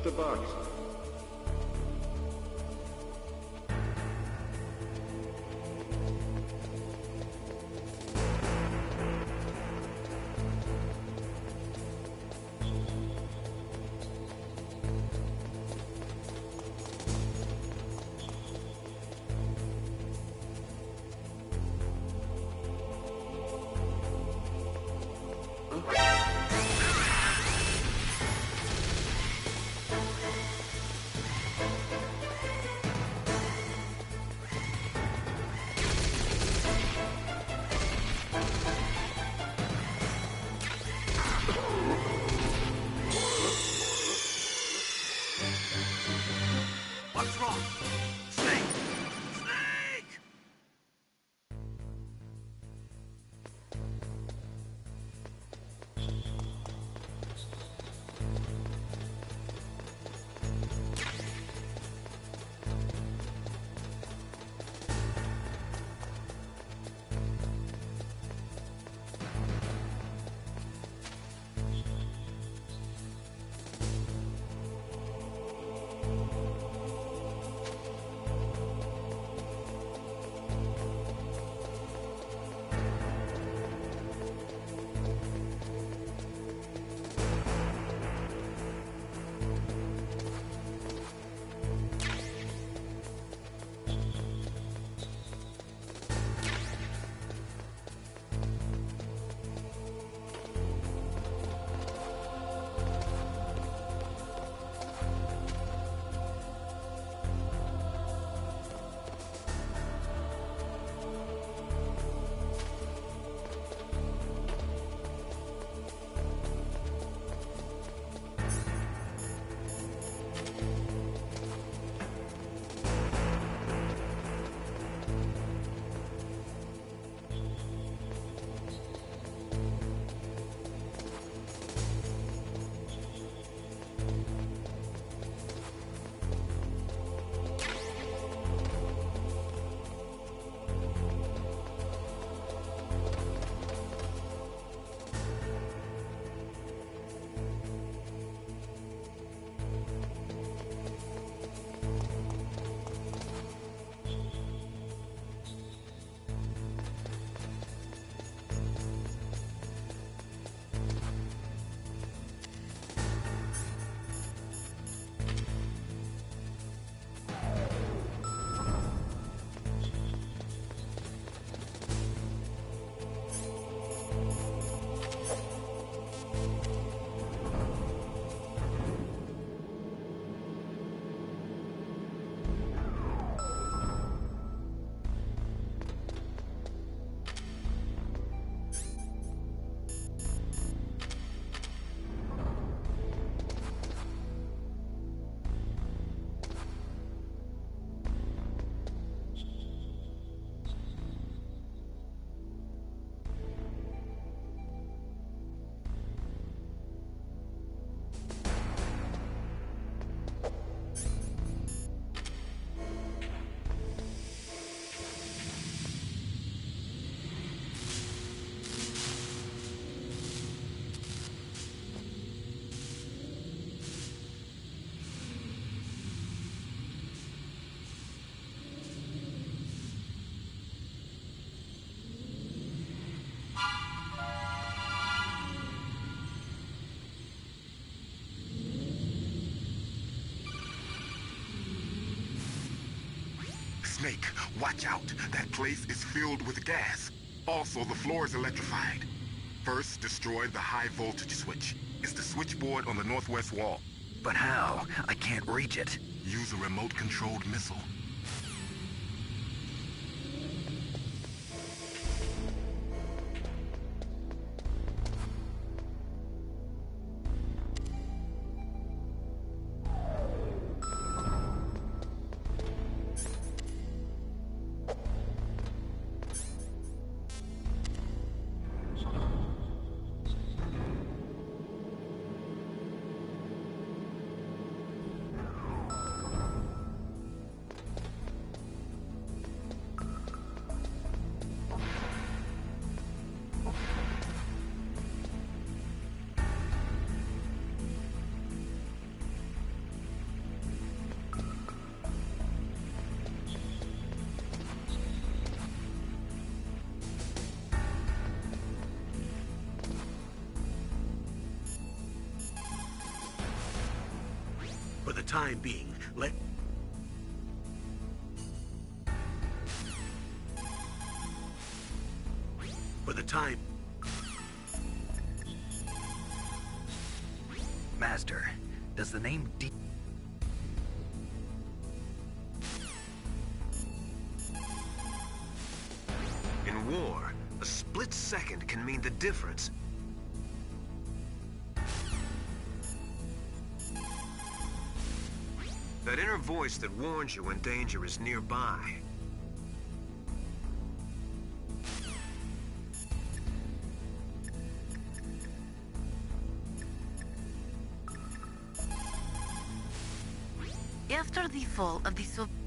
Just a box. What's wrong? Snake! Snake! Snake, watch out. That place is filled with gas. Also, the floor is electrified. First, destroy the high voltage switch. It's the switchboard on the northwest wall. But how? I can't reach it. Use a remote-controlled missile. the time being, For the time... Master, does the name In war, a split second can mean the difference. That inner voice that warns you when danger is nearby. After the fall of the Soviet...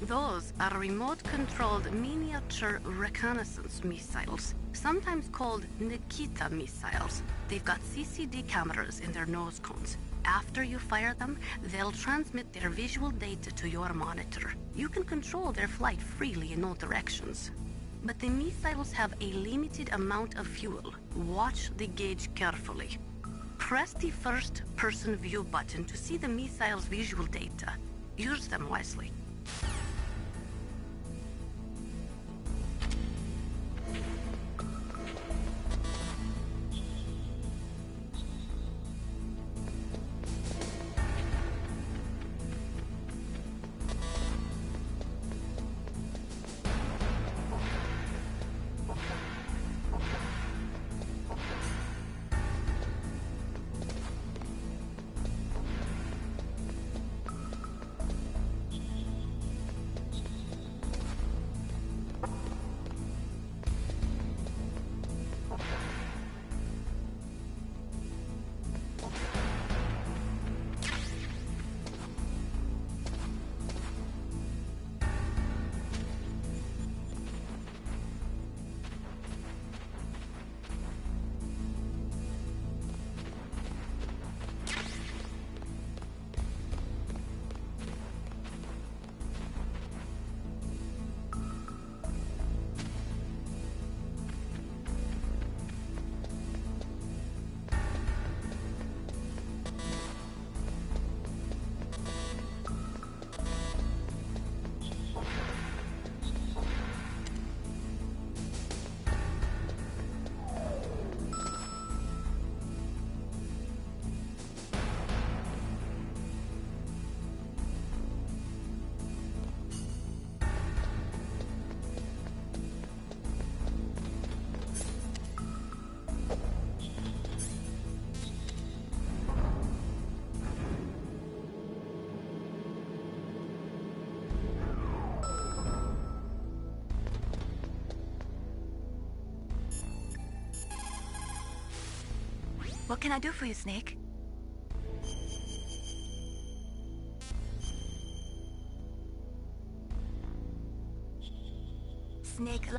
Those are remote-controlled miniature reconnaissance missiles, sometimes called Nikita missiles. They've got CCD cameras in their nose cones. After you fire them, they'll transmit their visual data to your monitor. You can control their flight freely in all directions. But the missiles have a limited amount of fuel. Watch the gauge carefully. Press the first-person view button to see the missile's visual data. Use them wisely. What can I do for you, Snake? Snake...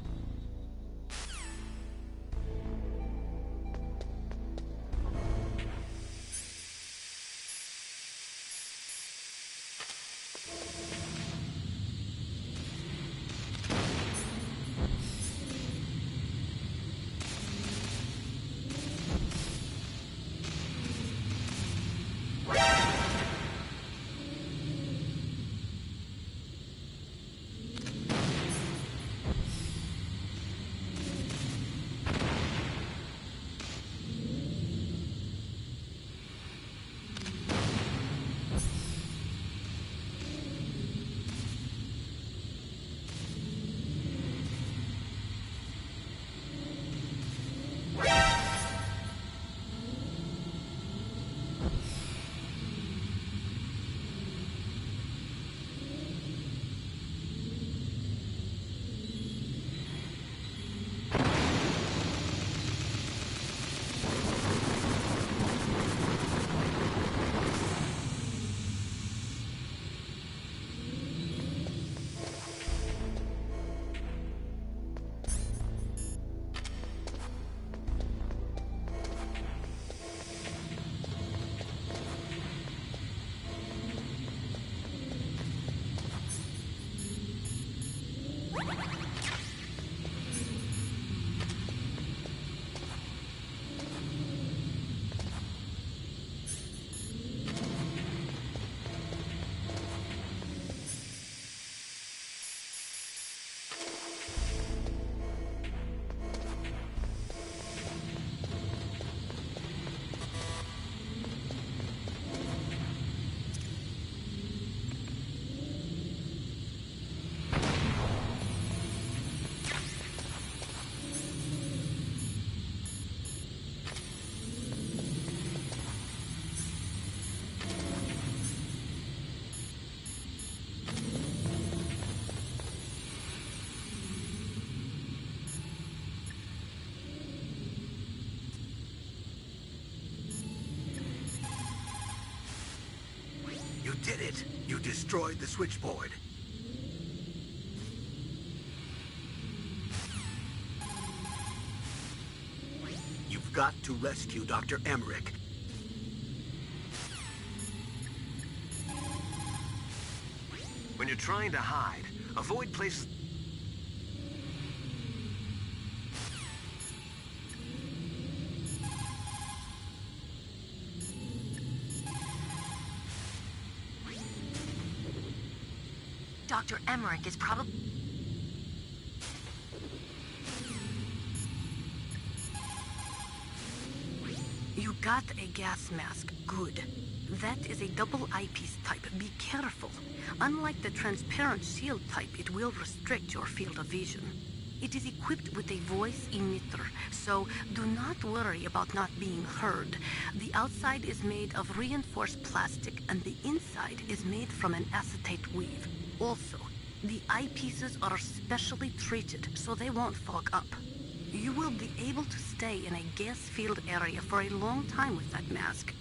You did it! You destroyed the switchboard. You've got to rescue Dr. Emmerich. When you're trying to hide, avoid places... Dr. Emmerich is probably... You got a gas mask. Good. That is a double eyepiece type. Be careful. Unlike the transparent shield type, it will restrict your field of vision. It is equipped with a voice emitter, so do not worry about not being heard. The outside is made of reinforced plastic, and the inside is made from an acetate weave. Also, the eyepieces are specially treated, so they won't fog up. You will be able to stay in a gas field area for a long time with that mask.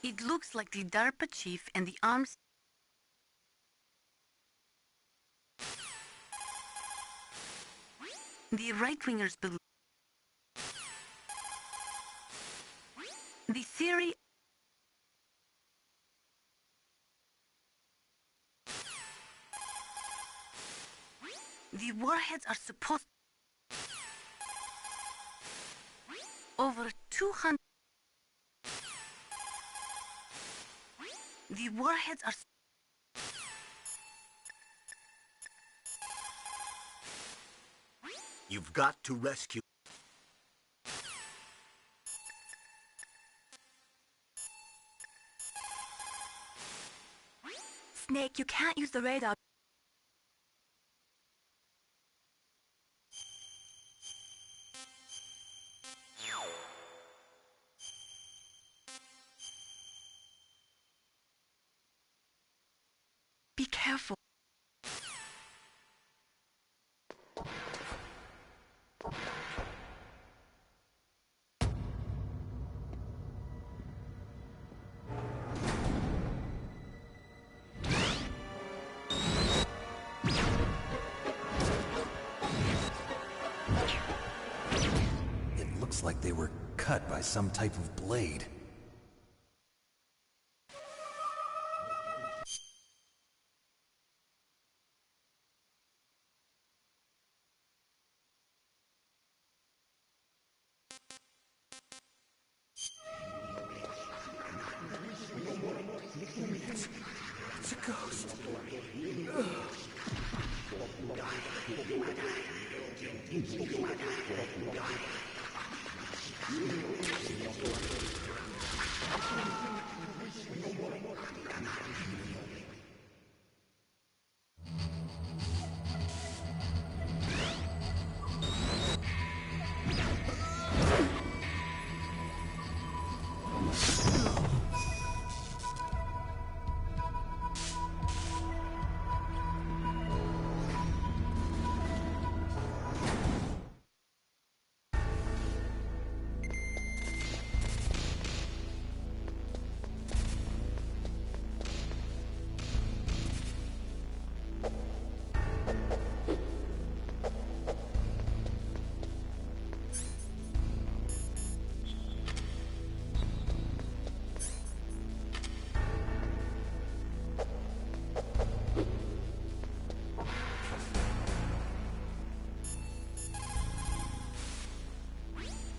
It looks like the DARPA chief and the arms... The right-wingers believe... The theory... The warheads are supposed... Over 200... The warheads are... You've got to rescue... Snake, you can't use the radar. Be careful. It looks like they were cut by some type of blade. It's a ghost.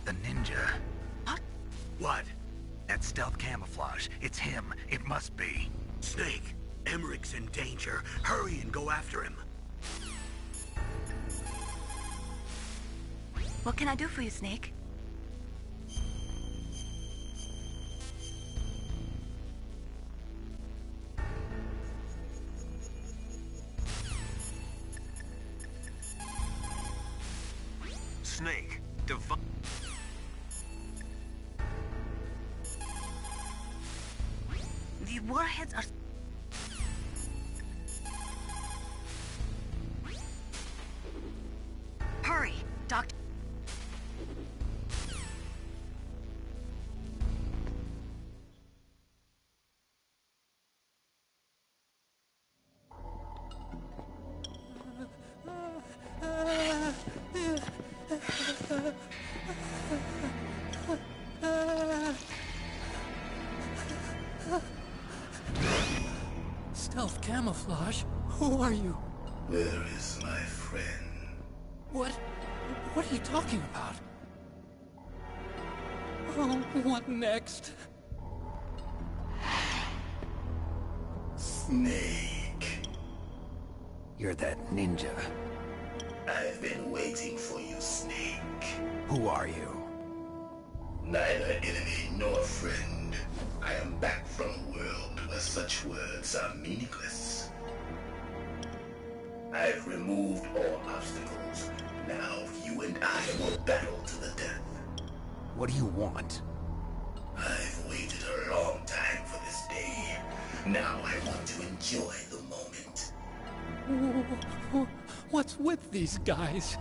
The ninja. What? What? That stealth camouflage. It's him. It must be. Snake, Emmerich's in danger. Hurry and go after him. What can I do for you, Snake? Snake, The warheads are... Hurry, Doctor. Stealth camouflage? Who are you? Where is my friend? What are you talking about? Oh, what next? Snake. You're that ninja. I've been waiting for you, Snake. Who are you? Neither enemy nor friend. I am back from a world where such words are meaningless. I've removed all obstacles. Now you and I will battle to the death. What do you want? I've waited a long time for this day. Now I want to enjoy the moment. What's with these guys?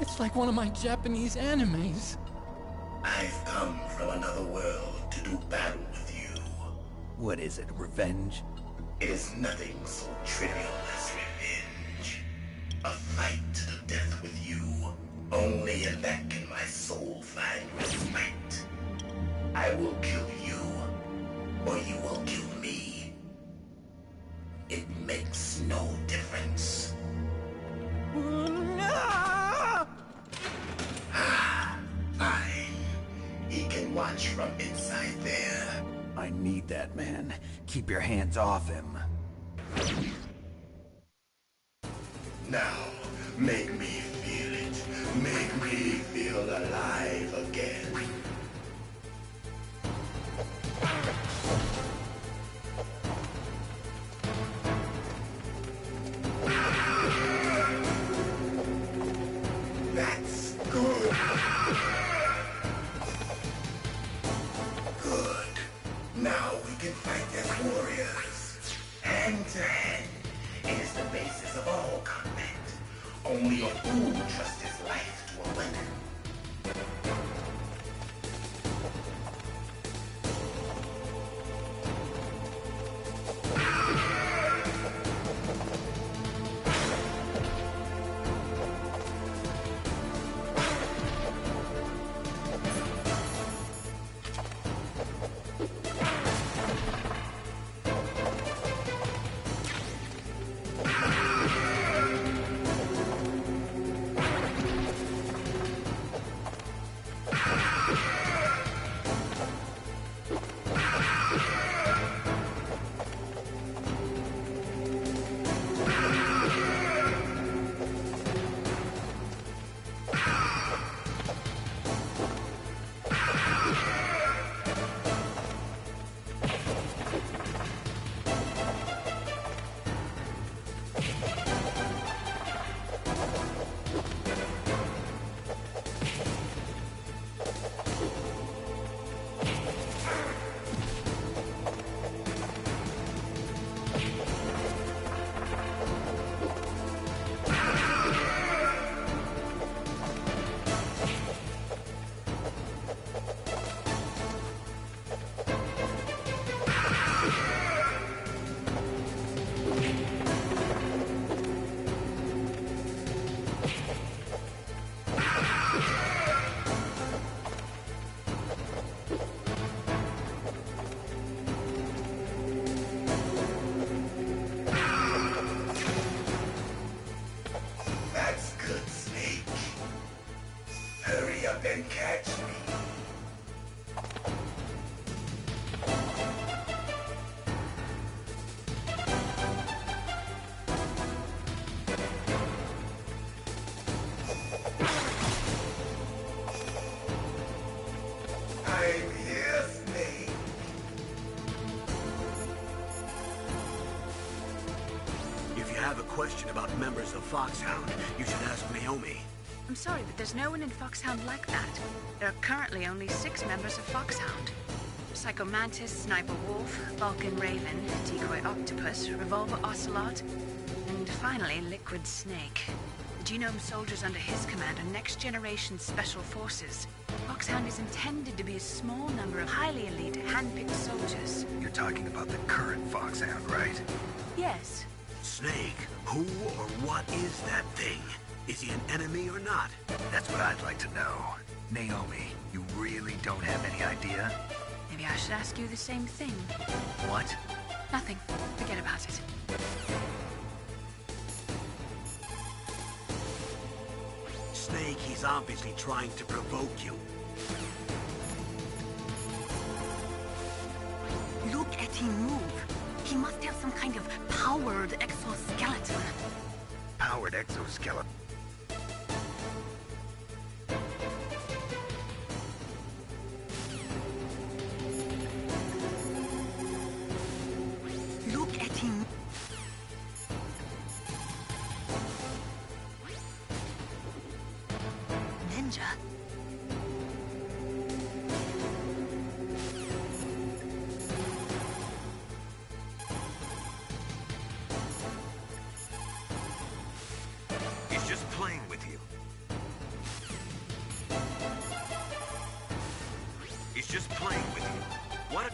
It's like one of my Japanese animes. I've come from another world to do battle with you. What is it, revenge? It is nothing so trivial as revenge. A fight to the death with you. Only in that can my soul find respite. I will kill you, or you will kill me. It makes no difference. Fine. He can watch from inside there. I need that man. Keep your hands off him. Now, make me feel it. Make me feel alive again. That's good. Good. Now we can fight as warriors. Hand to hand. It is the basis of all combat. Only a fool trusts his life to a weapon. Then catch me. I'm here, Snake. If you have a question about members of Foxhound, you should ask Naomi. I'm sorry, but there's no one in Foxhound like that. There are currently only 6 members of Foxhound. Psycho Mantis, Sniper Wolf, Vulcan Raven, Decoy Octopus, Revolver Ocelot, and finally Liquid Snake. The Genome soldiers under his command are next-generation special forces. Foxhound is intended to be a small number of highly elite, hand-picked soldiers. You're talking about the current Foxhound, right? Yes. Snake, who or what is that thing? Is he an enemy or not? That's what I'd like to know. Naomi, you really don't have any idea? Maybe I should ask you the same thing. What? Nothing. Forget about it. Snake, he's obviously trying to provoke you. Look at him move. He must have some kind of powered exoskeleton. Powered exoskeleton? Look at him. Ninja? He's just playing with you. He's just playing with you. What?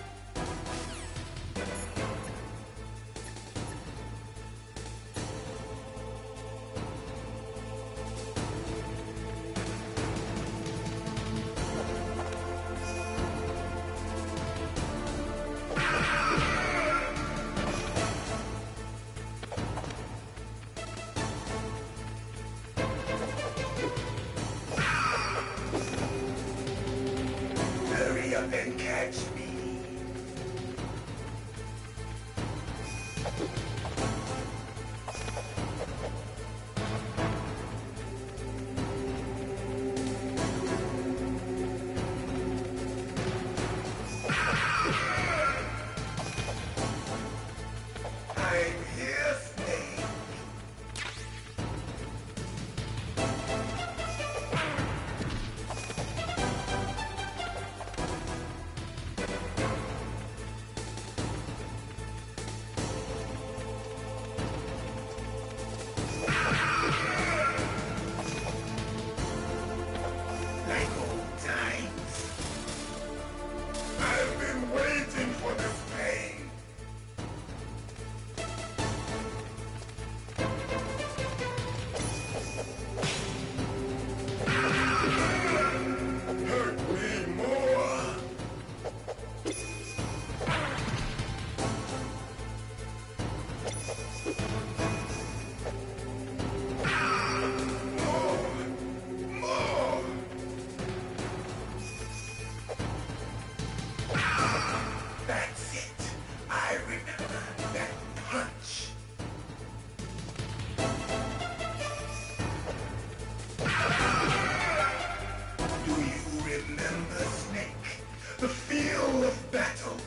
Remember, Snake, the feel of battle,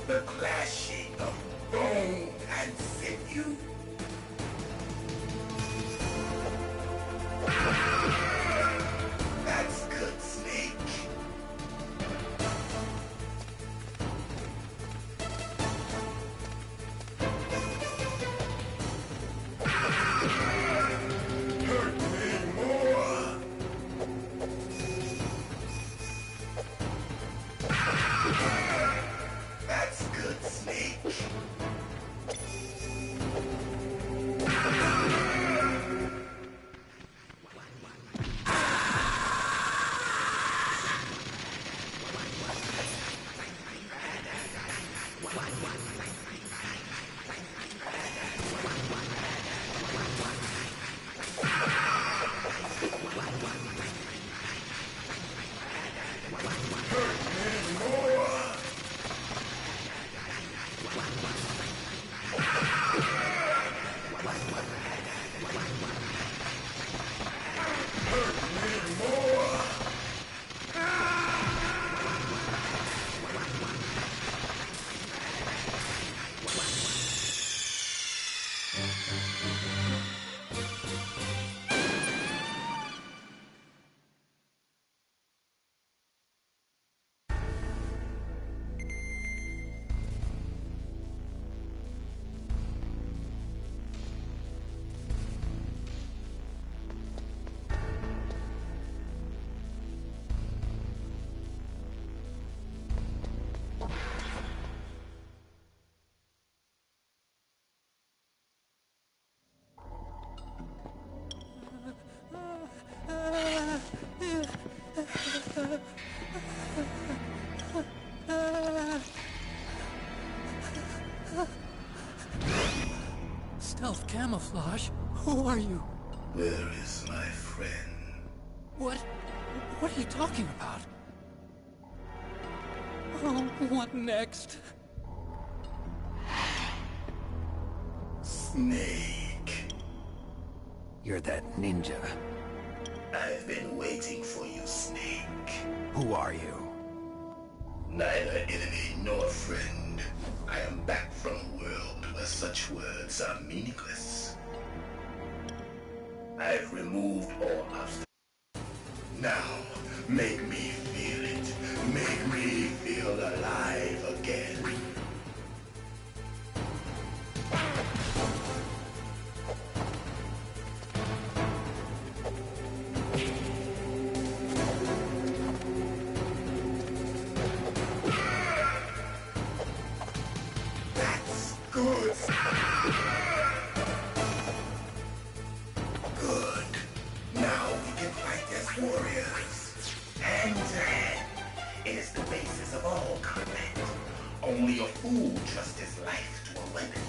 the clashing of bone and sinew. That's good, Snake. Hurt me more. That's good, Snake. Stealth camouflage? Who are you? Where is my friend? What are you talking about? Oh, what next? Snake. You're that ninja. I've been waiting for you, Snake. Who are you? Neither enemy nor friend. I am back from a world where such words are meaningless. I've removed all obstacles. Now, make me feel it. Make me feel alive again. That's good. Good. Now we can fight as warriors. Hand to hand. It is the basis of all combat. Only a fool trusts his life to a weapon.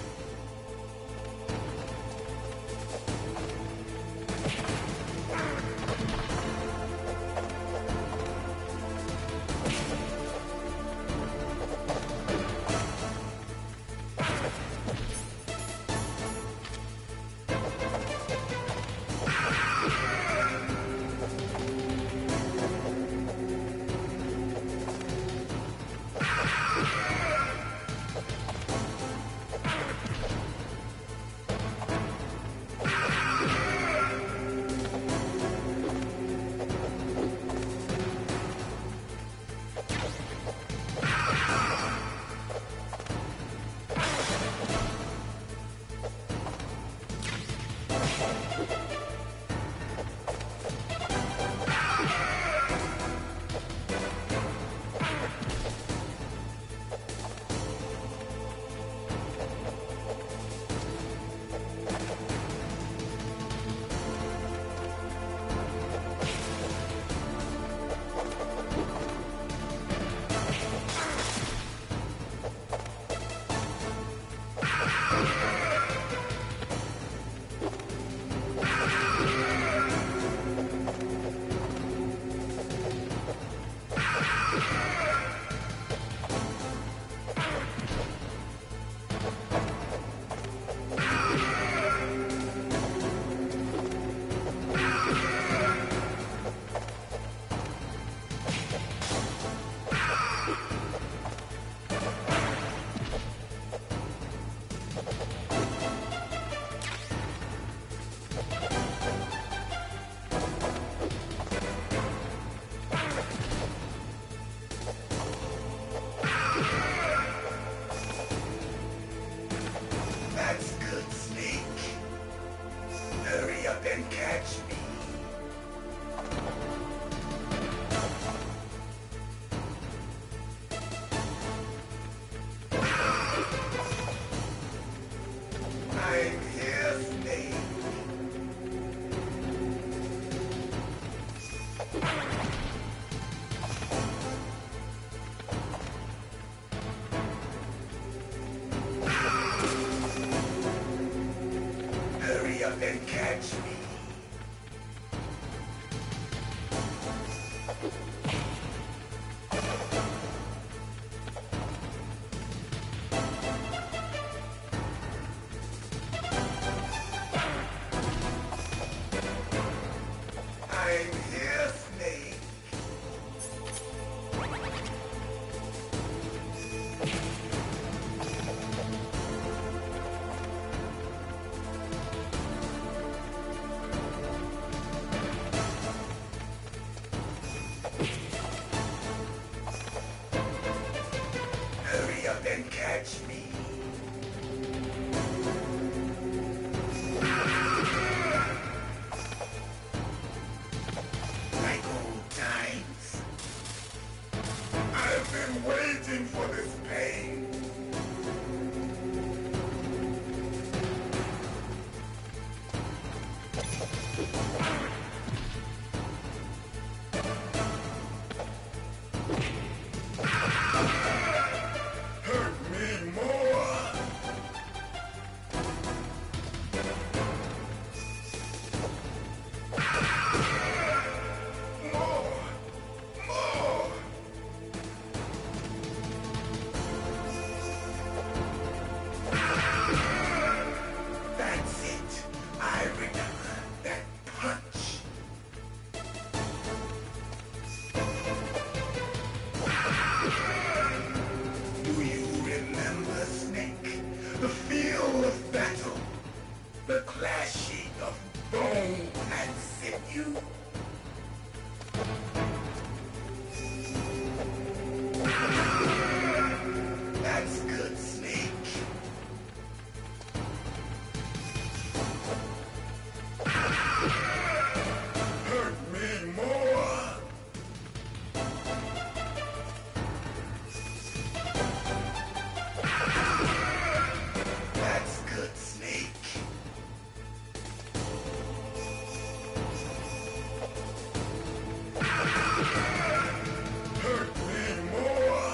suffering for this pain. Hurt me more. More. That's it. I remember that punch. Do you remember, Snake? The feel of battle. The clashing of bone and sinew. That's good, Snake. Hurt me more. That's good, Snake. Hurt me more.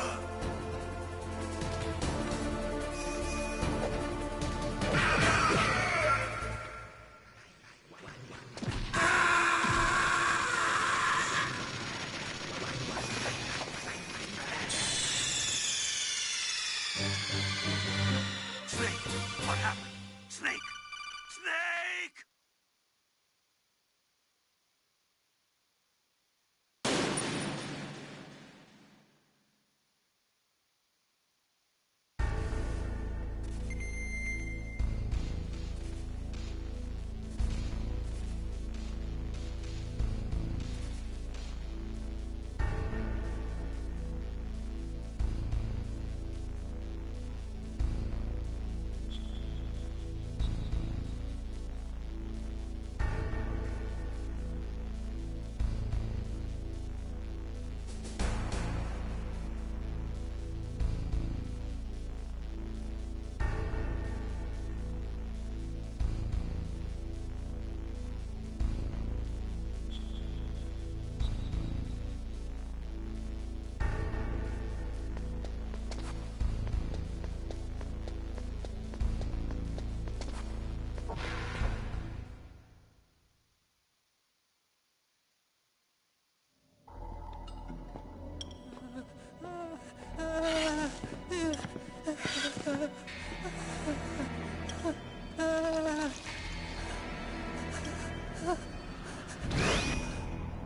Snake! What happened? Snake! Snake!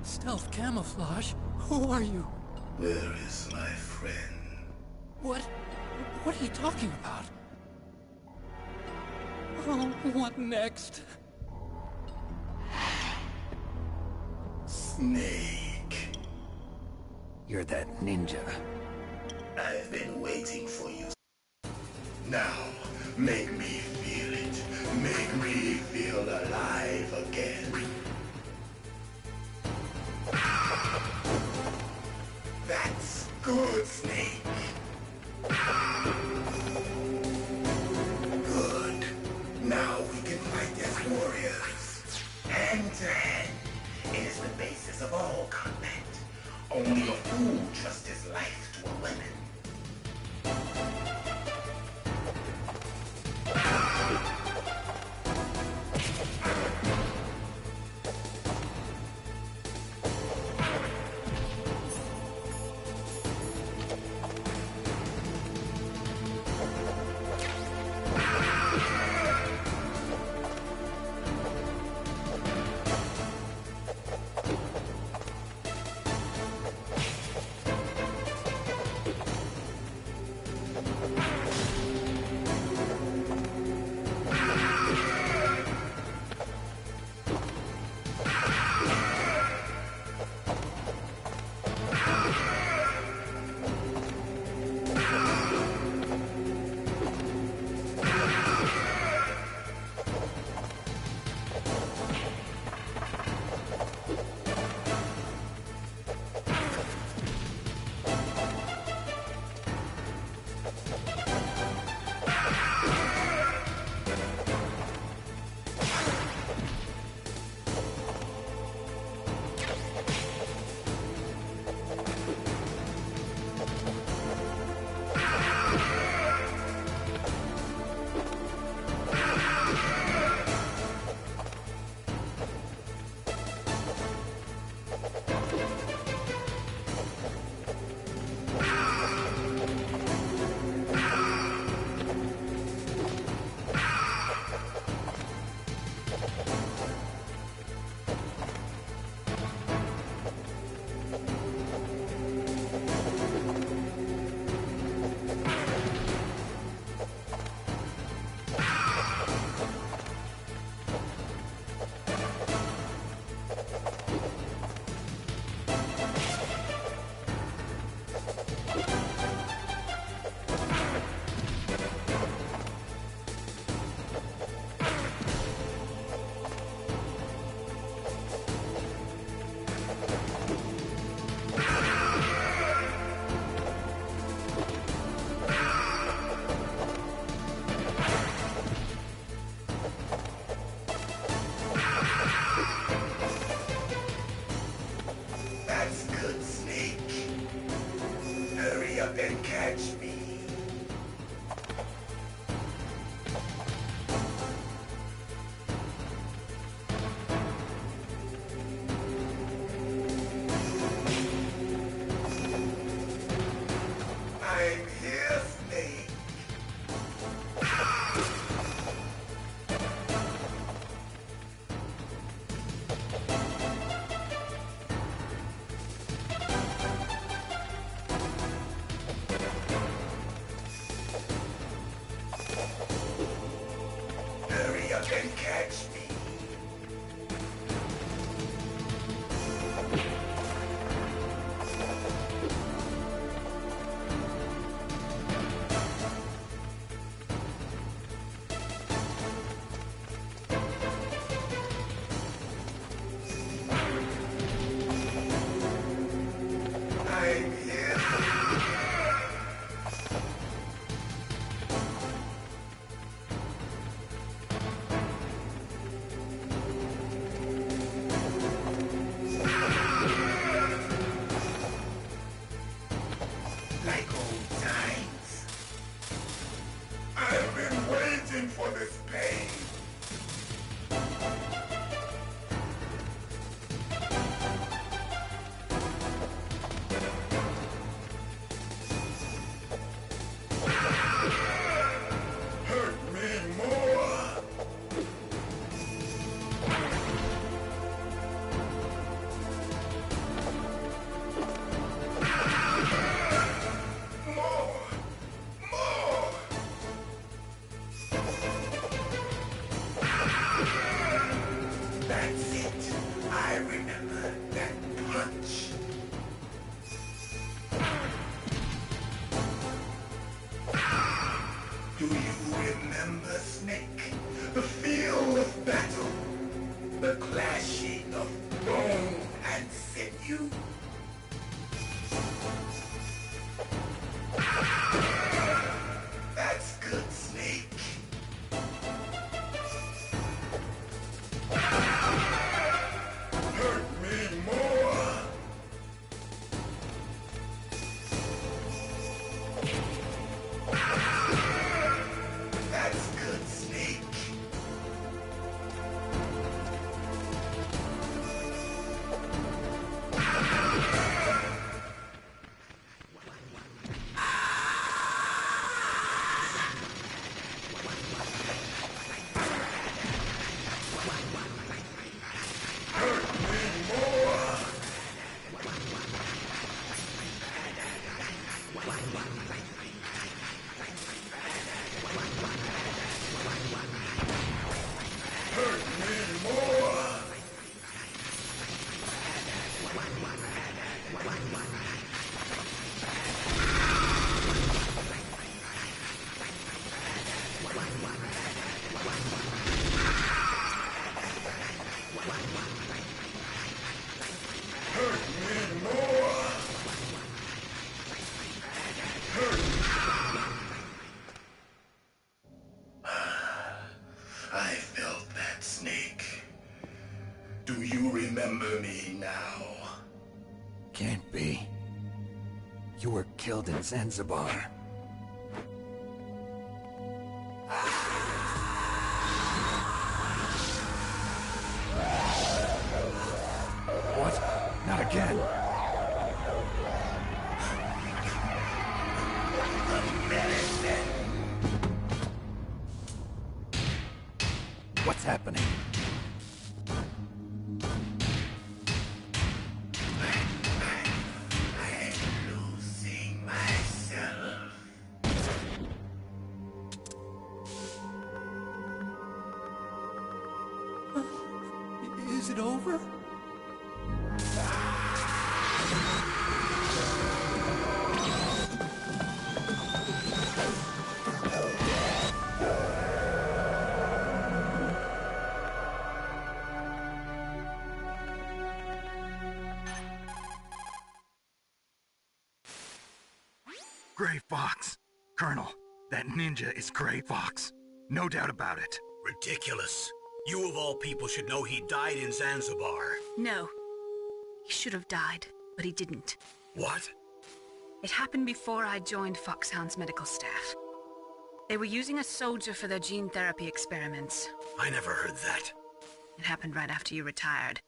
Stealth camouflage? Who are you? Where is my friend? What are you talking about? Oh, what next? Snake. You're that ninja. I've been waiting for you. Now, make me feel it. Make me feel alive again. That's good, Snake. Good. Now we can fight as warriors. Hand to hand. It is the basis of all combat. Only a fool trusts his life to a weapon. then catch me. I'm here, Snake. Hurry up and catch me. I'm here. Like old times. I've been waiting for this pain. Hurt me more. More. That's it. I remember that punch. Do you remember, Snake? The feel of battle. The clashing of bone and sinew. That's good, Snake. Hurt me more. That's good, Snake. I felt that, Snake. Do you remember me now? Can't be. You were killed in Zanzibar. What? Not again. What's happening? I'm losing myself. Is it over? Gray Fox. Colonel, that ninja is Gray Fox. No doubt about it. Ridiculous. You of all people should know he died in Zanzibar. No. He should have died, but he didn't. What? It happened before I joined Foxhound's medical staff. They were using a soldier for their gene therapy experiments. I never heard that. It happened right after you retired.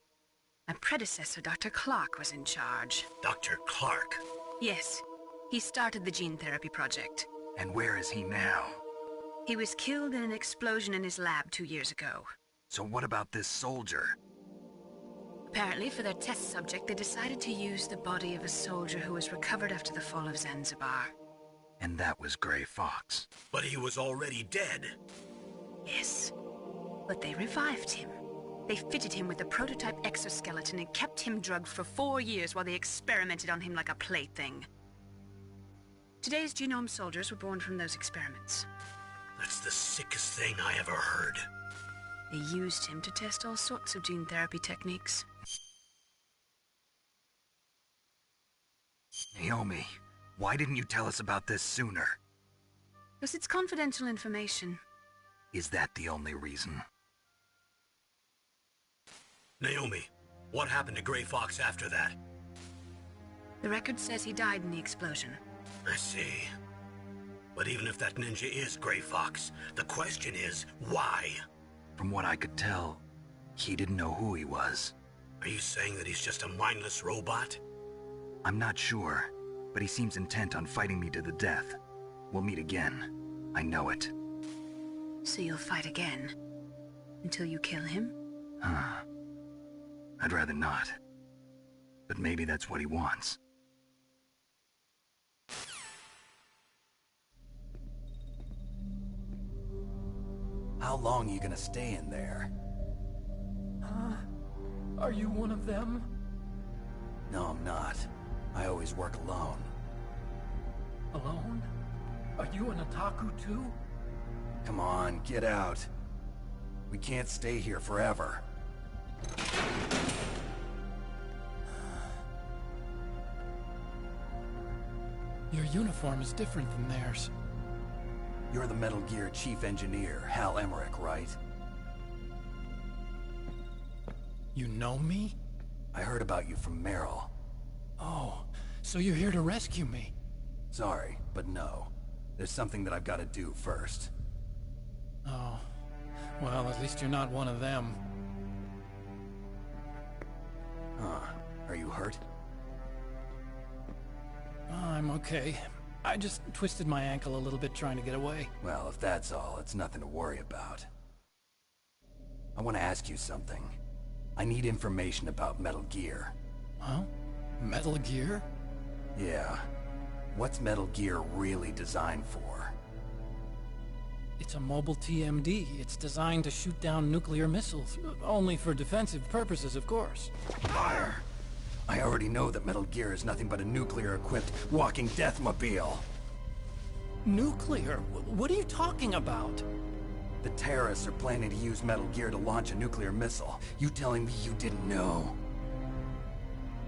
My predecessor, Dr. Clark, was in charge. Dr. Clark? Yes. He started the gene therapy project. And where is he now? He was killed in an explosion in his lab 2 years ago. So what about this soldier? Apparently, for their test subject, they decided to use the body of a soldier who was recovered after the fall of Zanzibar. And that was Gray Fox. But he was already dead. Yes. But they revived him. They fitted him with a prototype exoskeleton and kept him drugged for 4 years while they experimented on him like a plaything. Today's genome soldiers were born from those experiments. That's the sickest thing I ever heard. They used him to test all sorts of gene therapy techniques. Naomi, why didn't you tell us about this sooner? Because it's confidential information. Is that the only reason? Naomi, what happened to Gray Fox after that? The record says he died in the explosion. I see. But even if that ninja is Gray Fox, the question is, why? From what I could tell, he didn't know who he was. Are you saying that he's just a mindless robot? I'm not sure, but he seems intent on fighting me to the death. We'll meet again. I know it. So you'll fight again? Until you kill him? Huh. I'd rather not. But maybe that's what he wants. How long are you gonna stay in there? Huh? Are you one of them? No, I'm not. I always work alone. Alone? Are you an otaku too? Come on, get out. We can't stay here forever. Your uniform is different than theirs. You're the Metal Gear Chief Engineer, Hal Emmerich, right? You know me? I heard about you from Meryl. Oh, so you're here to rescue me? Sorry, but no. There's something that I've got to do first. Oh. Well, at least you're not one of them. Huh. Are you hurt? I'm okay. I just twisted my ankle a little bit trying to get away. Well, if that's all, it's nothing to worry about. I want to ask you something. I need information about Metal Gear. Huh? Metal Gear? Yeah. What's Metal Gear really designed for? It's a mobile TMD. It's designed to shoot down nuclear missiles. Only for defensive purposes, of course. Fire! I already know that Metal Gear is nothing but a nuclear-equipped walking deathmobile. Nuclear? What are you talking about? The terrorists are planning to use Metal Gear to launch a nuclear missile. You telling me you didn't know?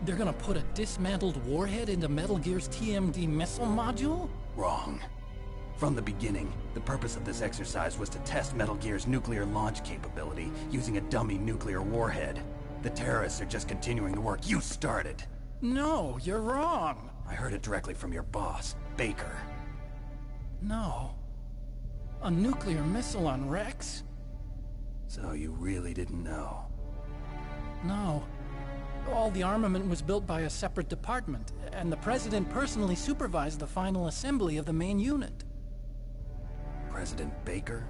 They're gonna put a dismantled warhead into Metal Gear's TMD missile module? Wrong. From the beginning, the purpose of this exercise was to test Metal Gear's nuclear launch capability using a dummy nuclear warhead. The terrorists are just continuing the work you started. No, you're wrong. I heard it directly from your boss, Baker. No. A nuclear missile on Rex? So you really didn't know? No. All the armament was built by a separate department, and the President personally supervised the final assembly of the main unit. President Baker?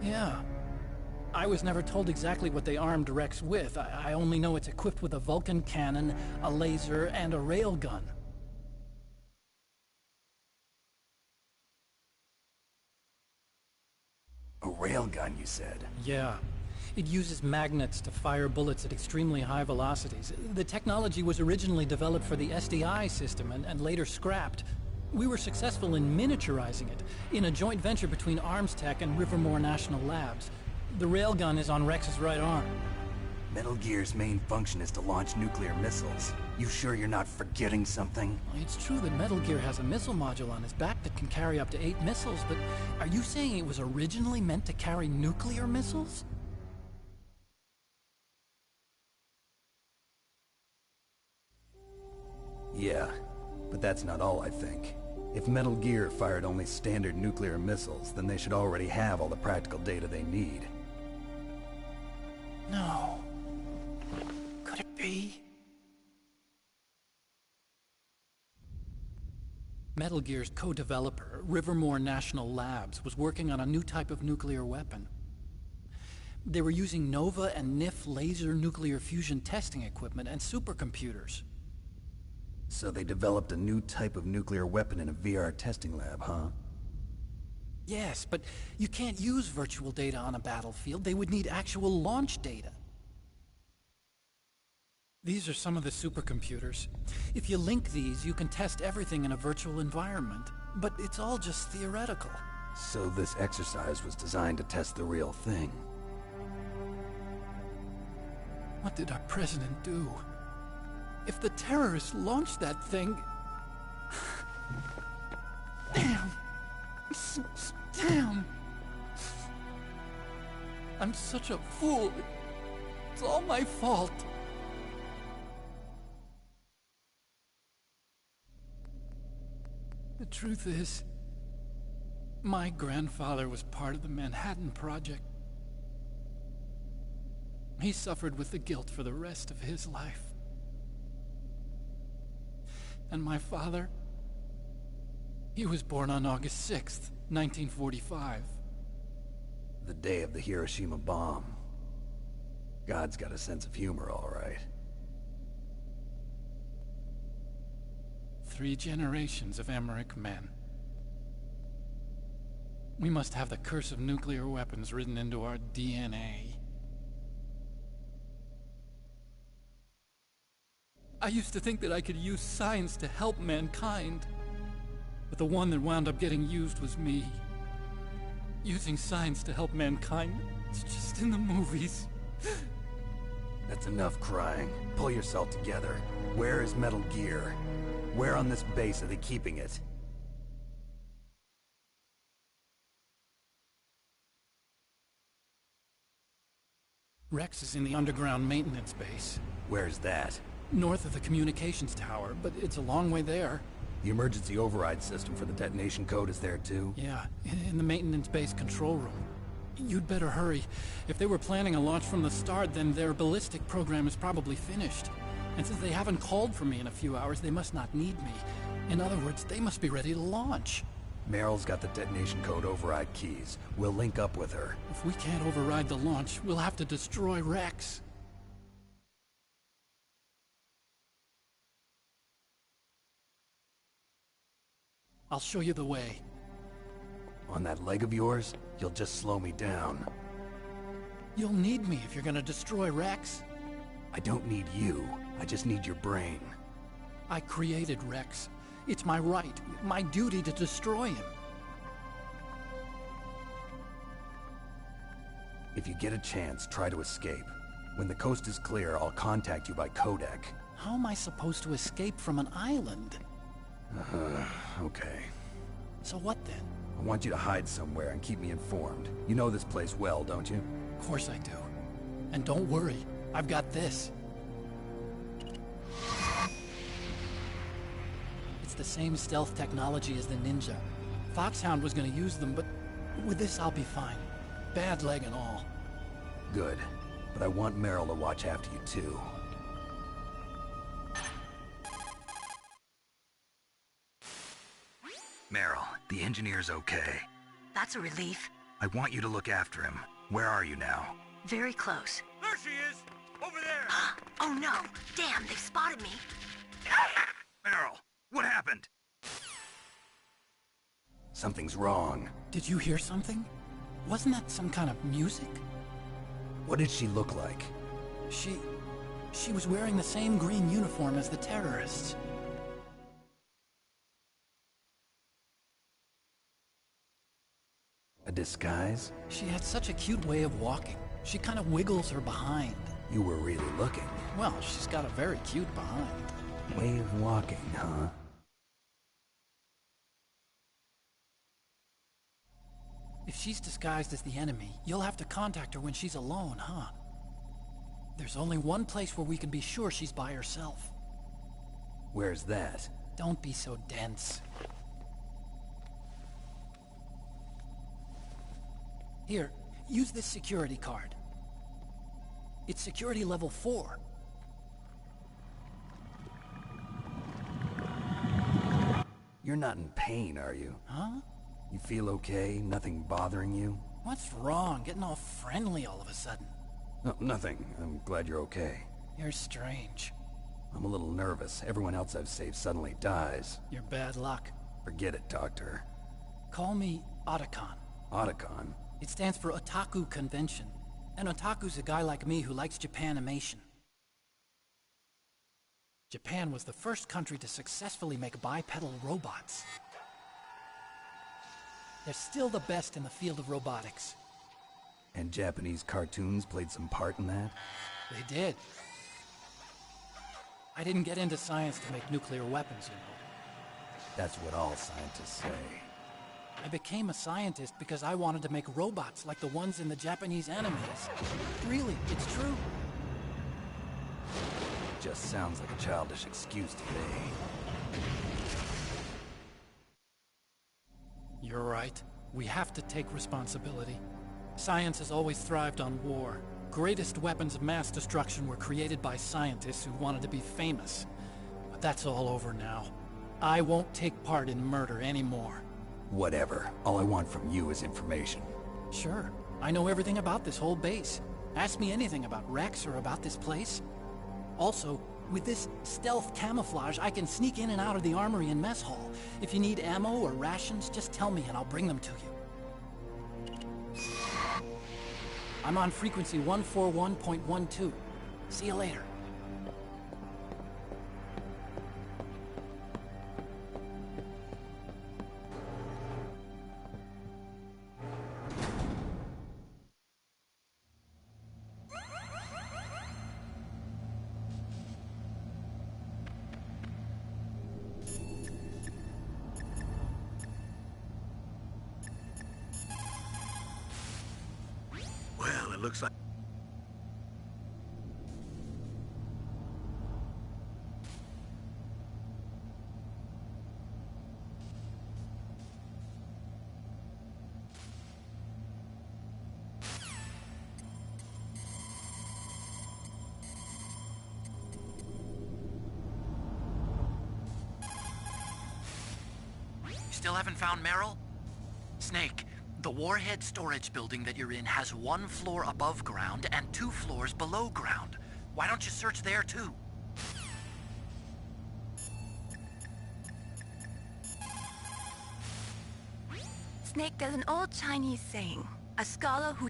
Yeah. I was never told exactly what they armed Rex with. I only know it's equipped with a Vulcan cannon, a laser, and a railgun. A railgun, you said? Yeah. It uses magnets to fire bullets at extremely high velocities. The technology was originally developed for the SDI system and later scrapped. We were successful in miniaturizing it, in a joint venture between Armstech and Rivermore National Labs. The railgun is on Rex's right arm. Metal Gear's main function is to launch nuclear missiles. You sure you're not forgetting something? It's true that Metal Gear has a missile module on its back that can carry up to 8 missiles, but are you saying it was originally meant to carry nuclear missiles? Yeah, But that's not all I think. If Metal Gear fired only standard nuclear missiles, then they should already have all the practical data they need. No. Could it be? Metal Gear's co-developer, Rivermore National Labs, was working on a new type of nuclear weapon. They were using Nova and NIF laser nuclear fusion testing equipment and supercomputers. So they developed a new type of nuclear weapon in a VR testing lab, huh? Yes, but you can't use virtual data on a battlefield. They would need actual launch data. These are some of the supercomputers. If you link these, you can test everything in a virtual environment. But it's all just theoretical. So this exercise was designed to test the real thing. What did our president do? If the terrorists launched that thing... Damn! Damn! I'm such a fool. It's all my fault. The truth is, my grandfather was part of the Manhattan Project. He suffered with the guilt for the rest of his life. And my father, he was born on August 6th, 1945. The day of the Hiroshima bomb. God's got a sense of humor, all right. 3 generations of Emmerich men. We must have the curse of nuclear weapons written into our DNA. I used to think that I could use science to help mankind, but the one that wound up getting used was me. Using science to help mankind, it's just in the movies. That's enough crying. Pull yourself together. Where is Metal Gear? Where on this base are they keeping it? Rex is in the underground maintenance base. Where's that? North of the communications tower, but it's a long way there. The emergency override system for the detonation code is there too? Yeah, in the maintenance base control room. You'd better hurry. If they were planning a launch from the start, then their ballistic program is probably finished. And since they haven't called for me in a few hours, they must not need me. In other words, they must be ready to launch. Meryl's got the detonation code override keys. We'll link up with her. If we can't override the launch, we'll have to destroy Rex. I'll show you the way. On that leg of yours, you'll just slow me down. You'll need me if you're gonna destroy Rex. I don't need you. I just need your brain. I created Rex. It's my right, my duty to destroy him. If you get a chance, try to escape. When the coast is clear, I'll contact you by codec. How am I supposed to escape from an island? Okay. So what then? I want you to hide somewhere and keep me informed. You know this place well, don't you? Of course I do. And don't worry, I've got this. It's the same stealth technology as the Ninja. Foxhound was gonna use them, but with this I'll be fine. Bad leg and all. Good. But I want Meryl to watch after you too. Meryl, the engineer's okay. That's a relief. I want you to look after him. Where are you now? Very close. There she is! Over there! Oh no! Damn, they've spotted me! Meryl, what happened? Something's wrong. Did you hear something? Wasn't that some kind of music? What did she look like? She was wearing the same green uniform as the terrorists. A disguise? She had such a cute way of walking. She kind of wiggles her behind. You were really looking. Well, she's got a very cute behind. Way of walking, huh? If she's disguised as the enemy, you'll have to contact her when she's alone, huh? There's only one place where we can be sure she's by herself. Where's that? Don't be so dense. Here, use this security card. It's security level 4. You're not in pain, are you? Huh? You feel okay? Nothing bothering you? What's wrong? Getting all friendly all of a sudden. No, nothing. I'm glad you're okay. You're strange. I'm a little nervous. Everyone else I've saved suddenly dies. You're bad luck. Forget it, Doctor. Call me Otacon. Otacon? It stands for Otaku Convention. An otaku's a guy like me who likes Japanimation. Japan was the first country to successfully make bipedal robots. They're still the best in the field of robotics. And Japanese cartoons played some part in that? They did. I didn't get into science to make nuclear weapons, you know. That's what all scientists say. I became a scientist because I wanted to make robots like the ones in the Japanese animes. Really, it's true. Just sounds like a childish excuse to me. You're right. We have to take responsibility. Science has always thrived on war. Greatest weapons of mass destruction were created by scientists who wanted to be famous. But that's all over now. I won't take part in murder anymore. Whatever. All I want from you is information. Sure. I know everything about this whole base. Ask me anything about Rex or about this place. Also, with this stealth camouflage, I can sneak in and out of the armory and mess hall. If you need ammo or rations, just tell me and I'll bring them to you. I'm on frequency 141.12. See you later. Well, it looks like... Still haven't found Meryl? Snake, the Warhead storage building that you're in has 1 floor above ground and 2 floors below ground. Why don't you search there too? Snake, there's an old Chinese saying. A scholar who...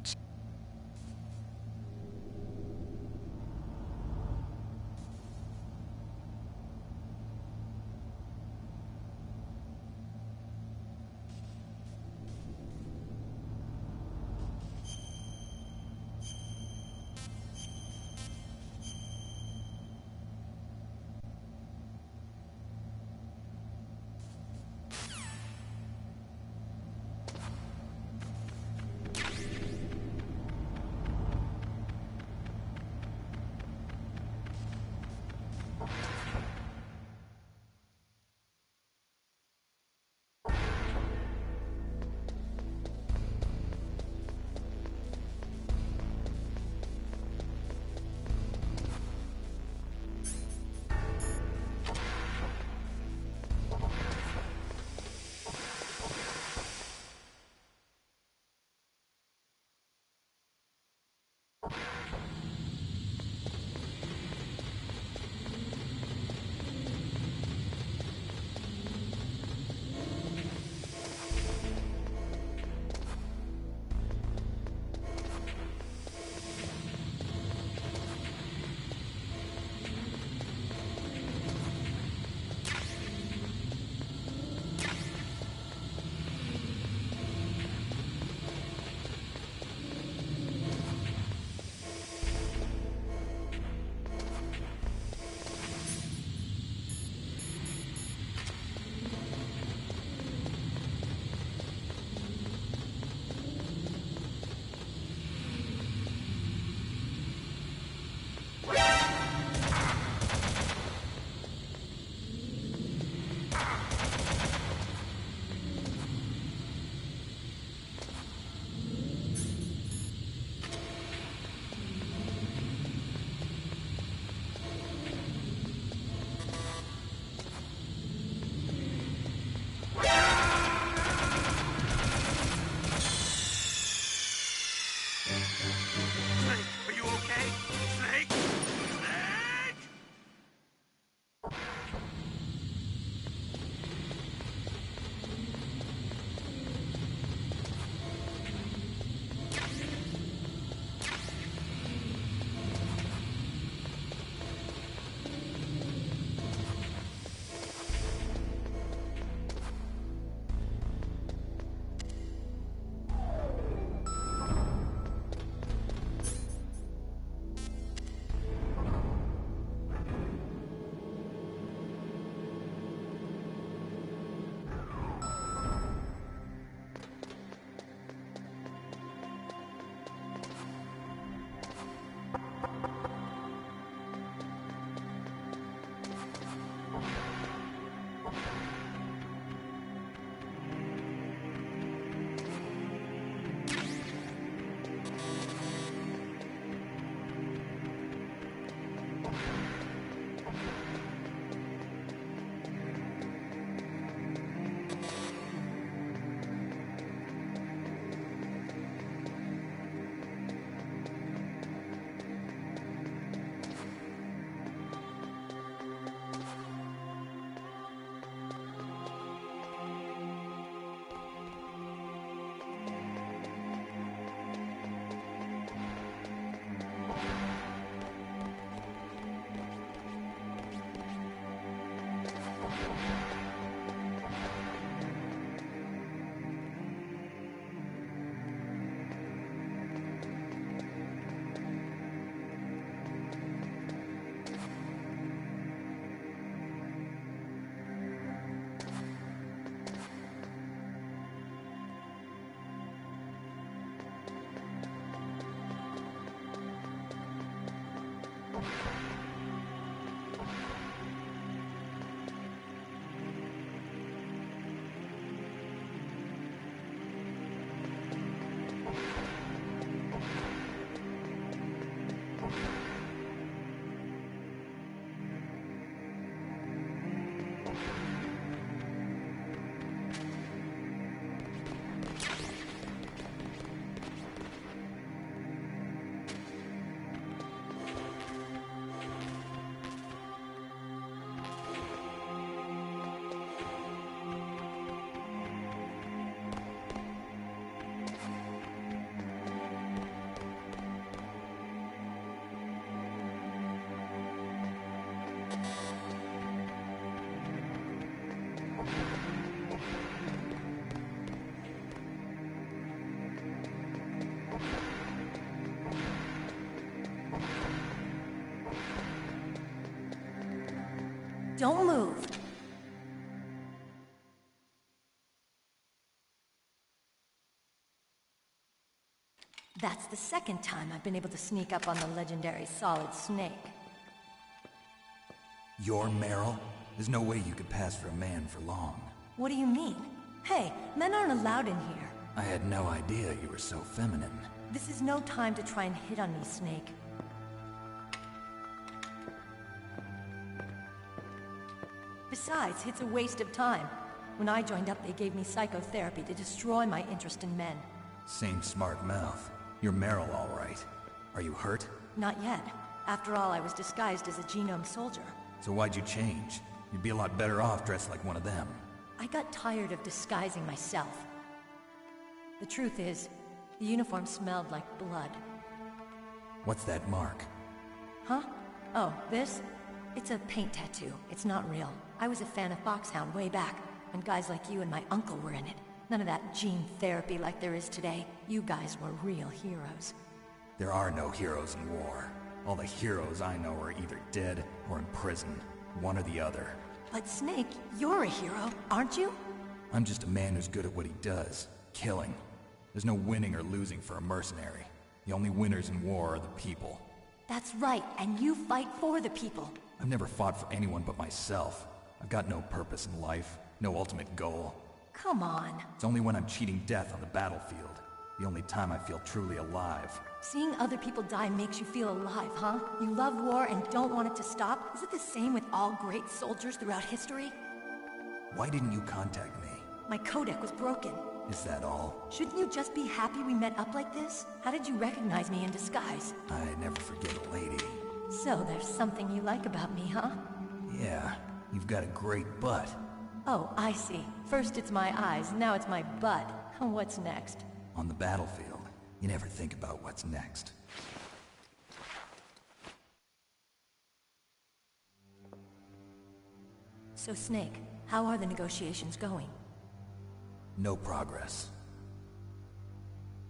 Don't move. That's the second time I've been able to sneak up on the legendary Solid Snake. You're Meryl? There's no way you could pass for a man for long. What do you mean? Hey, men aren't allowed in here. I had no idea you were so feminine. This is no time to try and hit on me, Snake. Besides, it's a waste of time. When I joined up, they gave me psychotherapy to destroy my interest in men. Same smart mouth. You're Meryl, all right. Are you hurt? Not yet. After all, I was disguised as a genome soldier. So why'd you change? You'd be a lot better off dressed like one of them. I got tired of disguising myself. The truth is, the uniform smelled like blood. What's that mark? Huh? Oh, this? It's a paint tattoo. It's not real. I was a fan of Foxhound way back, and guys like you and my uncle were in it. None of that gene therapy like there is today. You guys were real heroes. There are no heroes in war. All the heroes I know are either dead or in prison. One or the other. But Snake, you're a hero, aren't you? I'm just a man who's good at what he does. Killing. There's no winning or losing for a mercenary. The only winners in war are the people. That's right, and you fight for the people. I've never fought for anyone but myself. I've got no purpose in life, no ultimate goal. Come on. It's only when I'm cheating death on the battlefield. The only time I feel truly alive. Seeing other people die makes you feel alive, huh? You love war and don't want it to stop? Is it the same with all great soldiers throughout history? Why didn't you contact me? My codec was broken. Is that all? Shouldn't you just be happy we met up like this? How did you recognize me in disguise? I never forget a lady. So there's something you like about me, huh? Yeah, you've got a great butt. Oh, I see. First it's my eyes, now it's my butt. What's next? On the battlefield, you never think about what's next. So Snake, how are the negotiations going? No progress.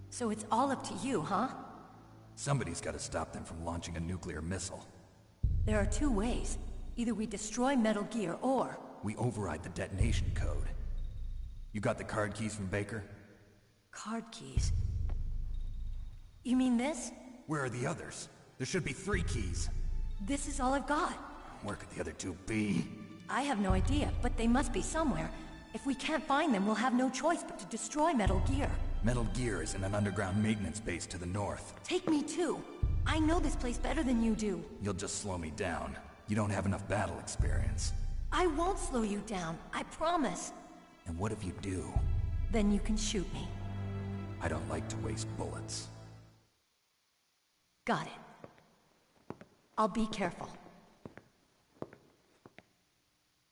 So it's all up to you, huh? Somebody's got to stop them from launching a nuclear missile. There are two ways. Either we destroy Metal Gear, or... we override the detonation code. You got the card keys from Baker? Card keys? You mean this? Where are the others? There should be 3 keys. This is all I've got. Where could the other 2 be? I have no idea, but they must be somewhere. If we can't find them, we'll have no choice but to destroy Metal Gear. Metal Gear is in an underground maintenance base to the north. Take me too. I know this place better than you do. You'll just slow me down. You don't have enough battle experience. I won't slow you down, I promise. And what if you do? Then you can shoot me. I don't like to waste bullets. Got it. I'll be careful.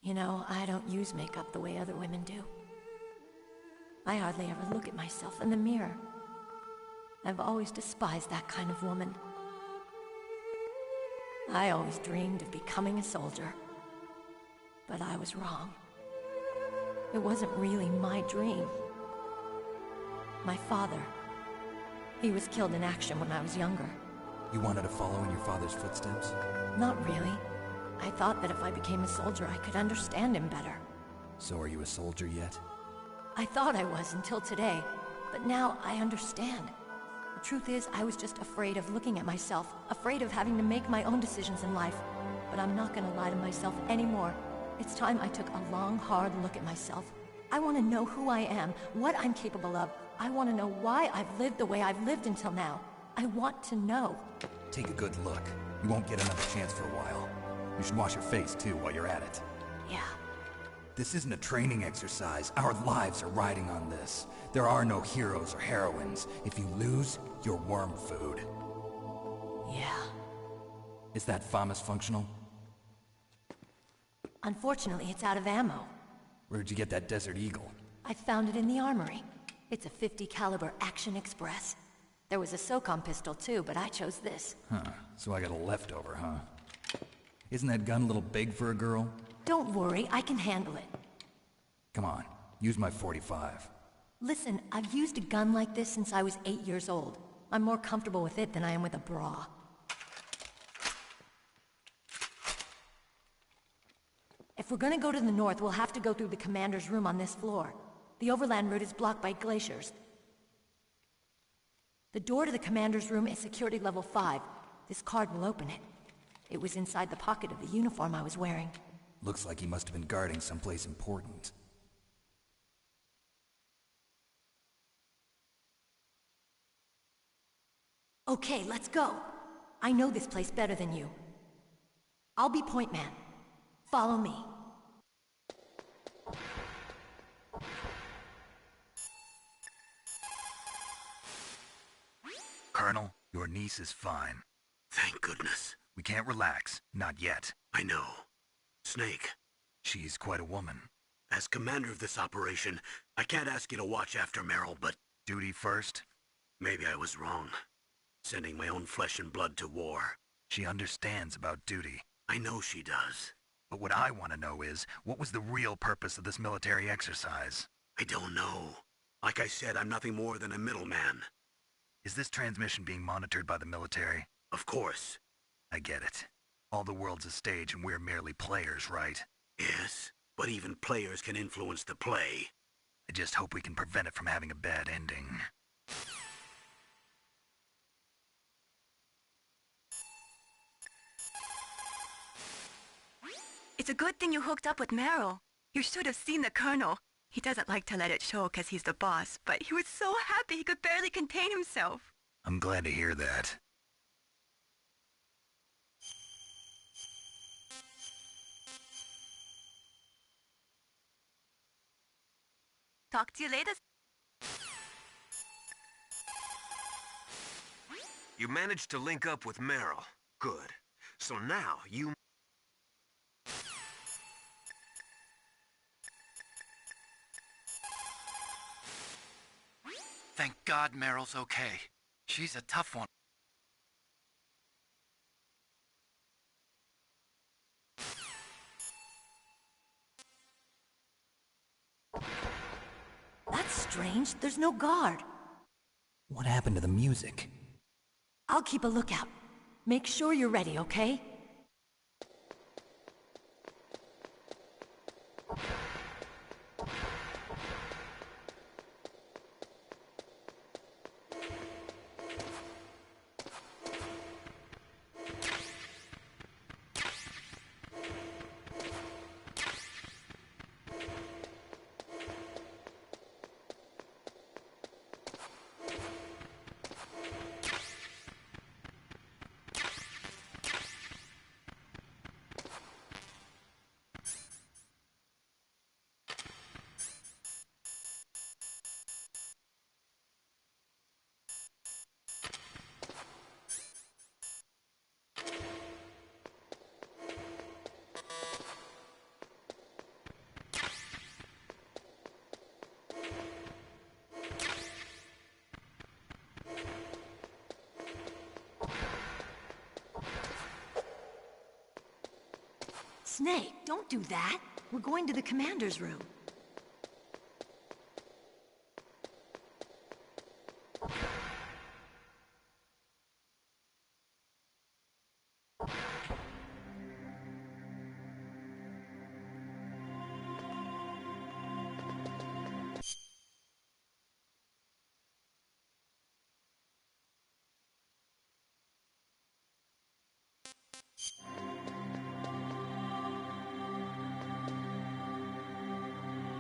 You know, I don't use makeup the way other women do. I hardly ever look at myself in the mirror. I've always despised that kind of woman. I always dreamed of becoming a soldier. But I was wrong. It wasn't really my dream. My father, he was killed in action when I was younger. You wanted to follow in your father's footsteps? Not really. I thought that if I became a soldier, I could understand him better. So are you a soldier yet? I thought I was until today, but now I understand. The truth is, I was just afraid of looking at myself, afraid of having to make my own decisions in life. But I'm not gonna lie to myself anymore. It's time I took a long, hard look at myself. I want to know who I am, what I'm capable of. I want to know why I've lived the way I've lived until now. I want to know. Take a good look. You won't get another chance for a while. You should wash your face, too, while you're at it. Yeah. This isn't a training exercise. Our lives are riding on this. There are no heroes or heroines. If you lose, you're worm food. Yeah. Is that FAMAS functional? Unfortunately, it's out of ammo. Where'd you get that Desert Eagle? I found it in the armory. It's a .50 caliber Action Express. There was a SOCOM pistol too, but I chose this. Huh, so I got a leftover, huh? Isn't that gun a little big for a girl? Don't worry, I can handle it. Come on, use my .45. Listen, I've used a gun like this since I was 8 years old. I'm more comfortable with it than I am with a bra. If we're gonna go to the north, we'll have to go through the commander's room on this floor. The overland route is blocked by glaciers. The door to the commander's room is security level 5. This card will open it. It was inside the pocket of the uniform I was wearing. Looks like he must have been guarding someplace important. Okay, let's go. I know this place better than you. I'll be point man. Follow me. Colonel, your niece is fine. Thank goodness. We can't relax. Not yet. I know. Snake. She's quite a woman. As commander of this operation, I can't ask you to watch after Meryl, but... Duty first? Maybe I was wrong. Sending my own flesh and blood to war. She understands about duty. I know she does. But what I want to know is, what was the real purpose of this military exercise? I don't know. Like I said, I'm nothing more than a middleman. Is this transmission being monitored by the military? Of course. I get it. All the world's a stage and we're merely players, right? Yes, but even players can influence the play. I just hope we can prevent it from having a bad ending. It's a good thing you hooked up with Meryl. You should have seen the Colonel. He doesn't like to let it show because he's the boss, but he was so happy he could barely contain himself. I'm glad to hear that. Talk to you later. You managed to link up with Meryl. Good. So now you... Thank God Meryl's okay. She's a tough one. That's strange. There's no guard. What happened to the music? I'll keep a lookout. Make sure you're ready, okay? Snake, don't do that. We're going to the commander's room.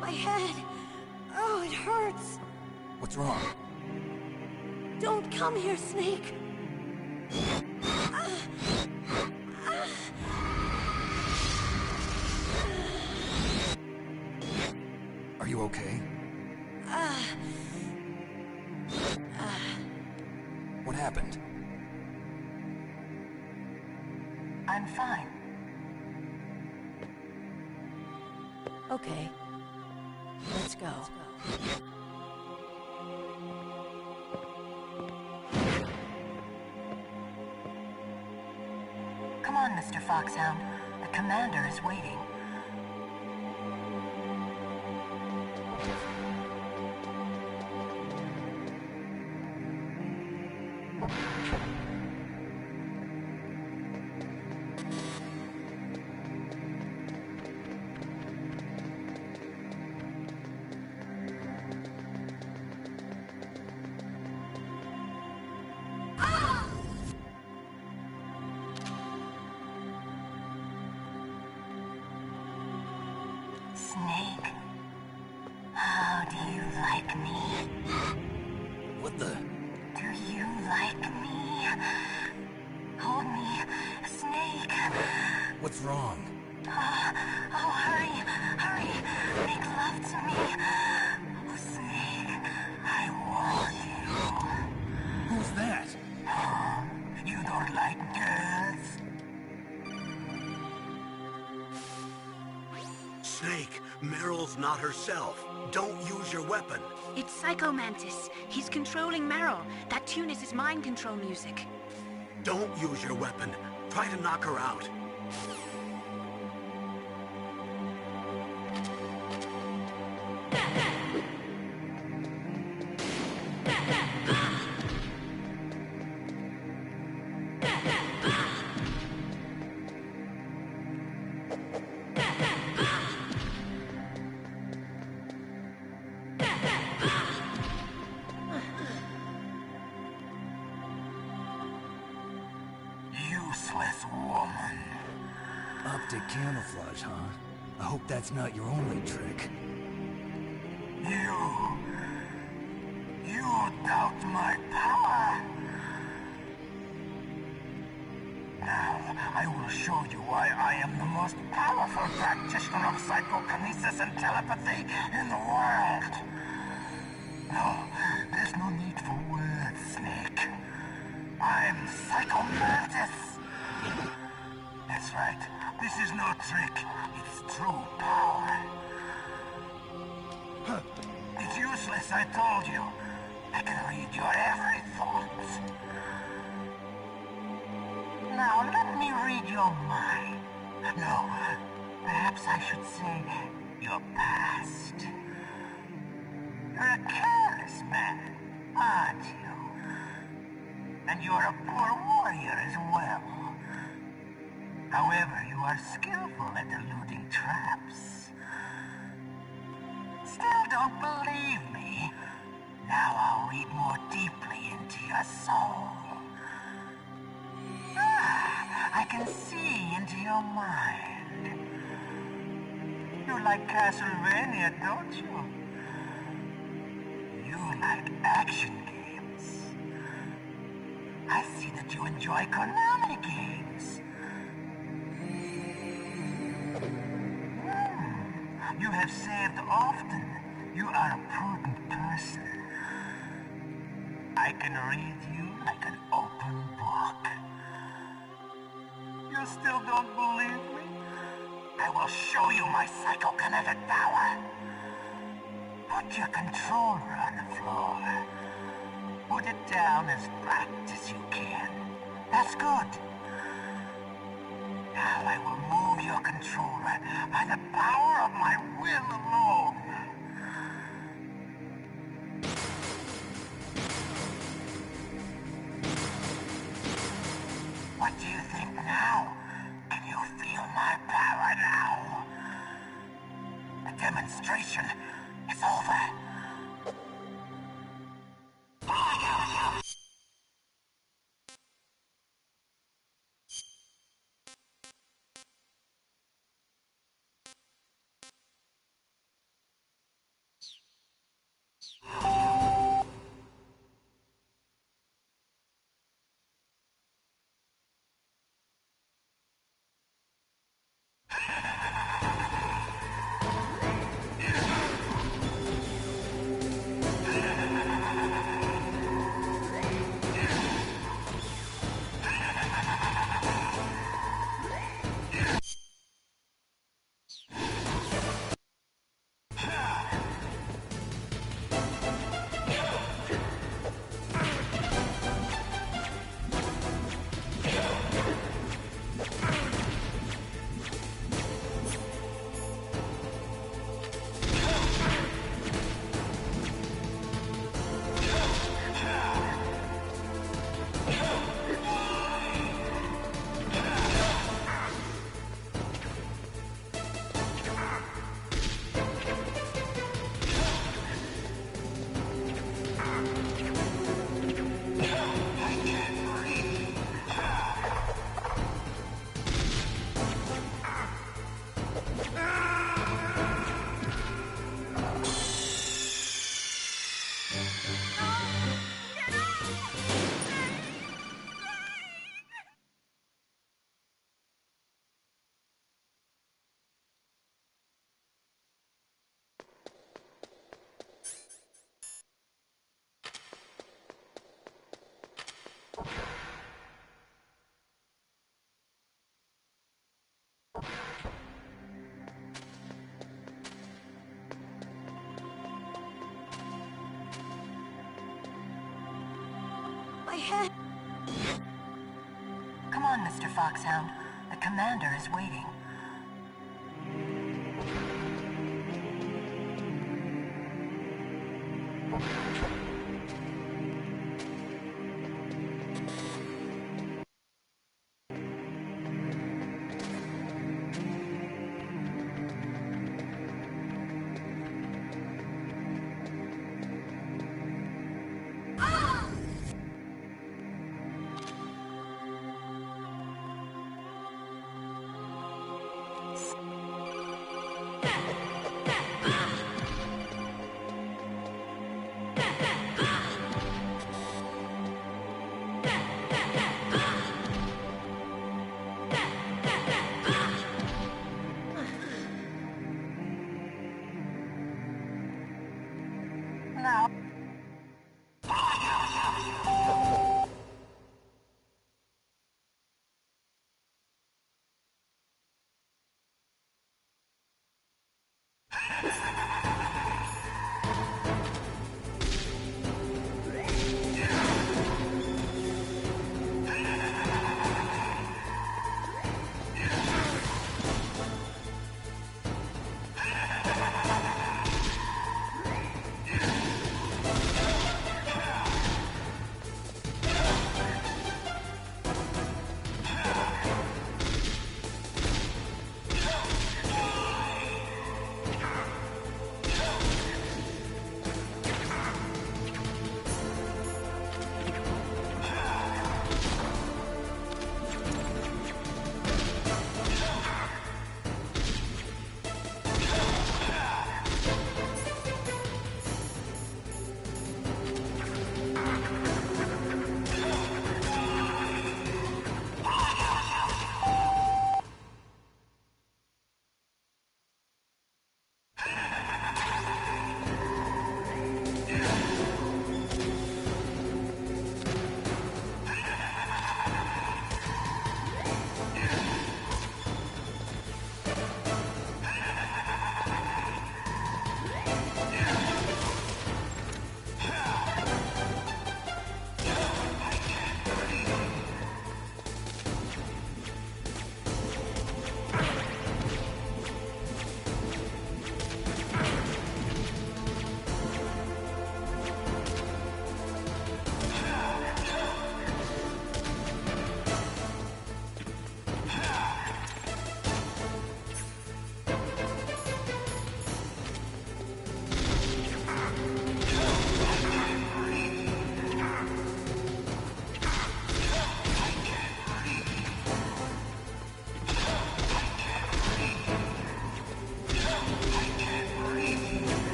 My head. Oh, it hurts. What's wrong? Don't come here, Snake. Are you okay? What happened? I'm fine. Okay. Let's go. Come on, Mr. Foxhound. The commander is waiting. like me? What the? Do you like me? Hold me, Snake. What's wrong? Oh, hurry, hurry. Make love to me. Oh, Snake, I want you. Who's that? You don't like girls? Snake, Meryl's not herself. Don't use your weapon. It's Psycho Mantis. He's controlling Meryl. That tune is his mind control music. Don't use your weapon. Try to knock her out. Useless woman. Optic camouflage, huh? I hope that's not your only trick. You doubt my power? Now, I will show you why I am the most powerful practitioner of psychokinesis and telepathy in the world. No, there's no need for words, Snake. I'm Psycho Mantis. That's right. This is no trick. It's true power. It's useless, I told you. I can read your every thought. Now, let me read your mind. No, perhaps I should say your past. You're a careless man, aren't you? And you're a poor warrior as well. However, you are skillful at eluding traps. Still don't believe me? Now I'll read more deeply into your soul. I can see into your mind. You like Castlevania, don't you? You like action games. I see that you enjoy Konami games. You have saved often. You are a prudent person. I can read you like an open book. You still don't believe me? I will show you my psychokinetic power. Put your controller on the floor. Put it down as flat as you can. That's good. Now I will move your controller by the power of my will alone. What do you think now? Can you feel my power now? The demonstration is over. can't... Come on, Mr. Foxhound. The commander is waiting.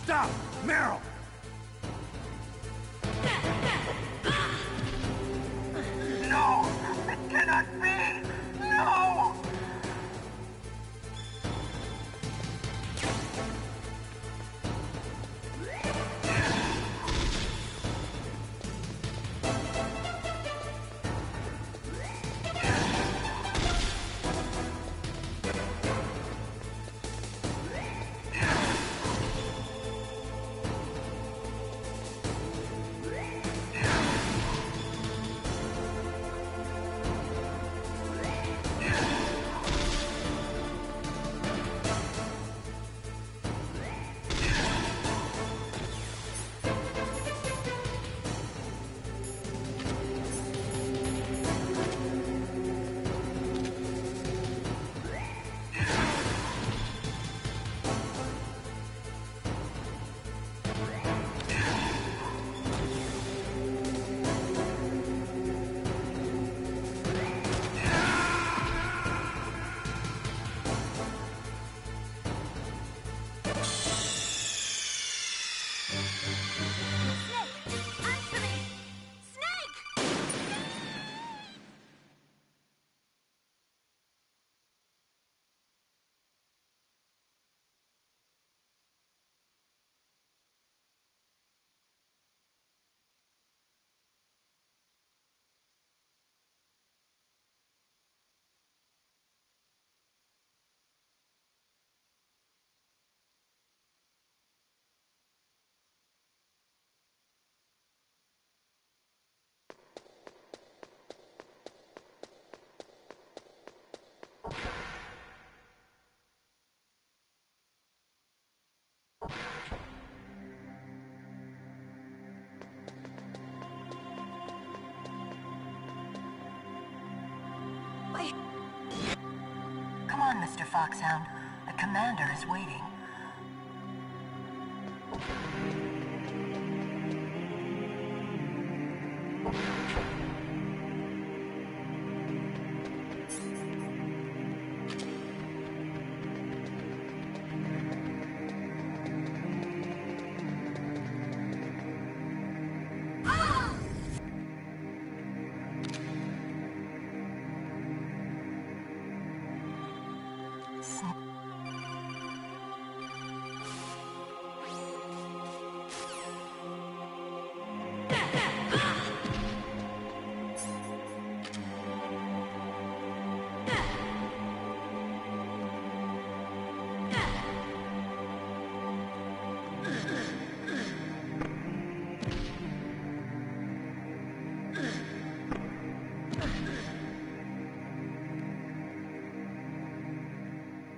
Stop! Meryl! No! It cannot be! No! on, Mr. Foxhound. The commander is waiting.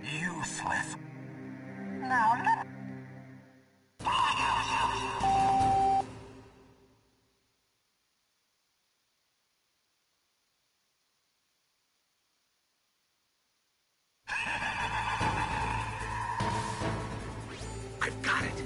Useless. Now let... I've got it!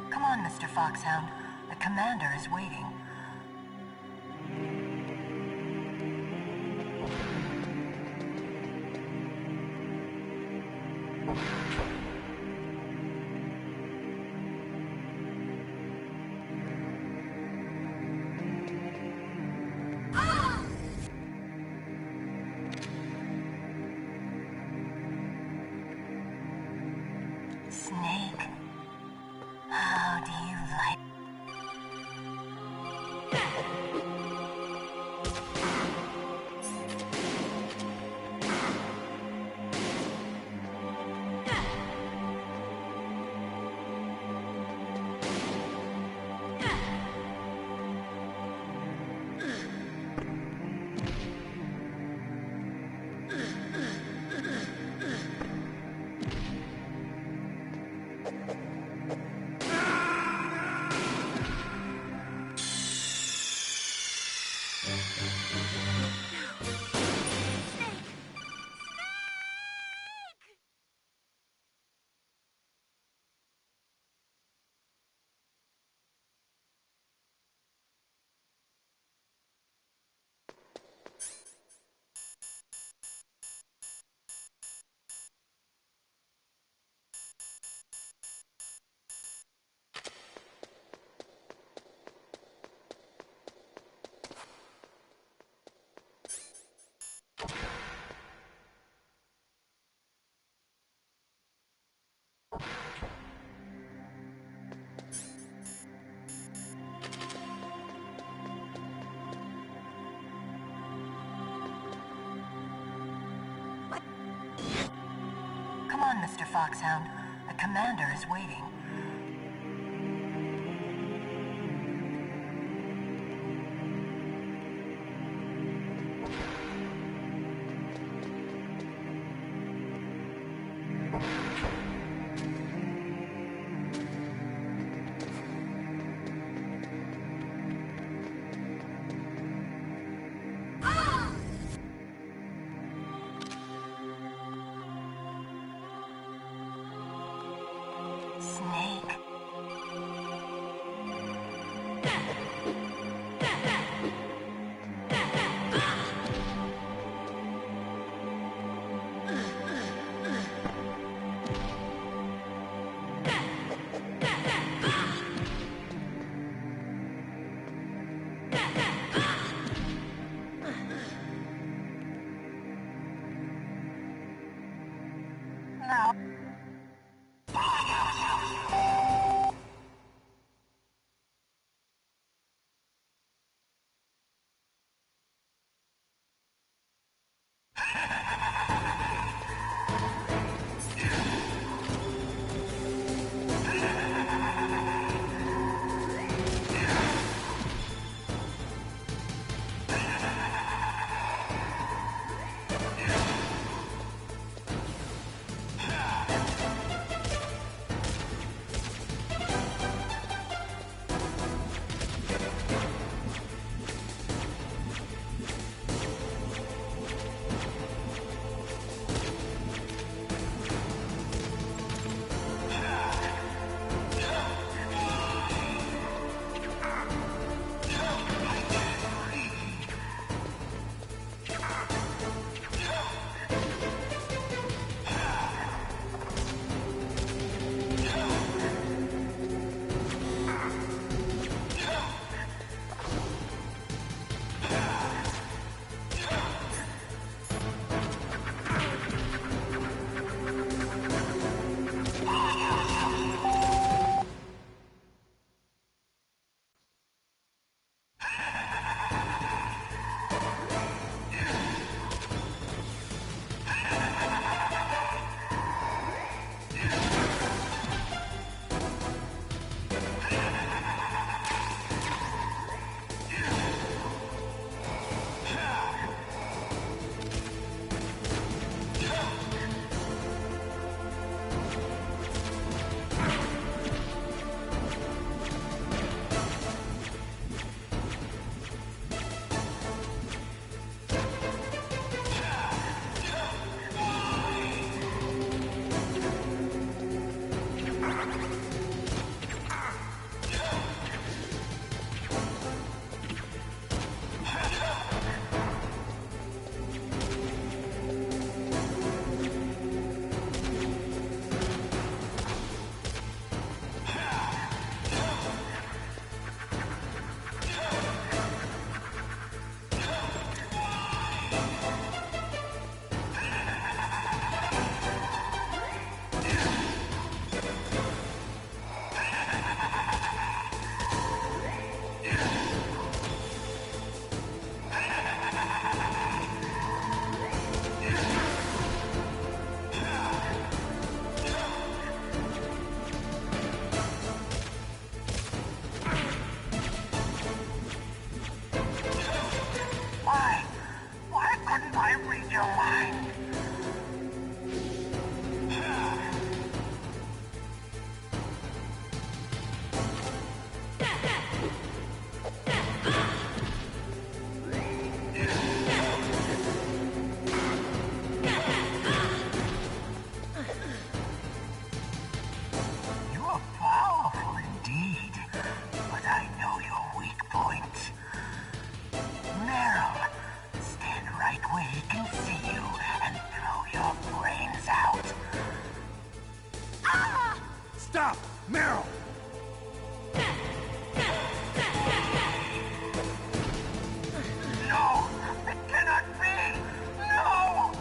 Come on, Mr. Foxhound. The commander is waiting. Snake, how do you like... Come on, Mr. Foxhound. The commander is waiting. Stop! Meryl! No! It cannot be! No!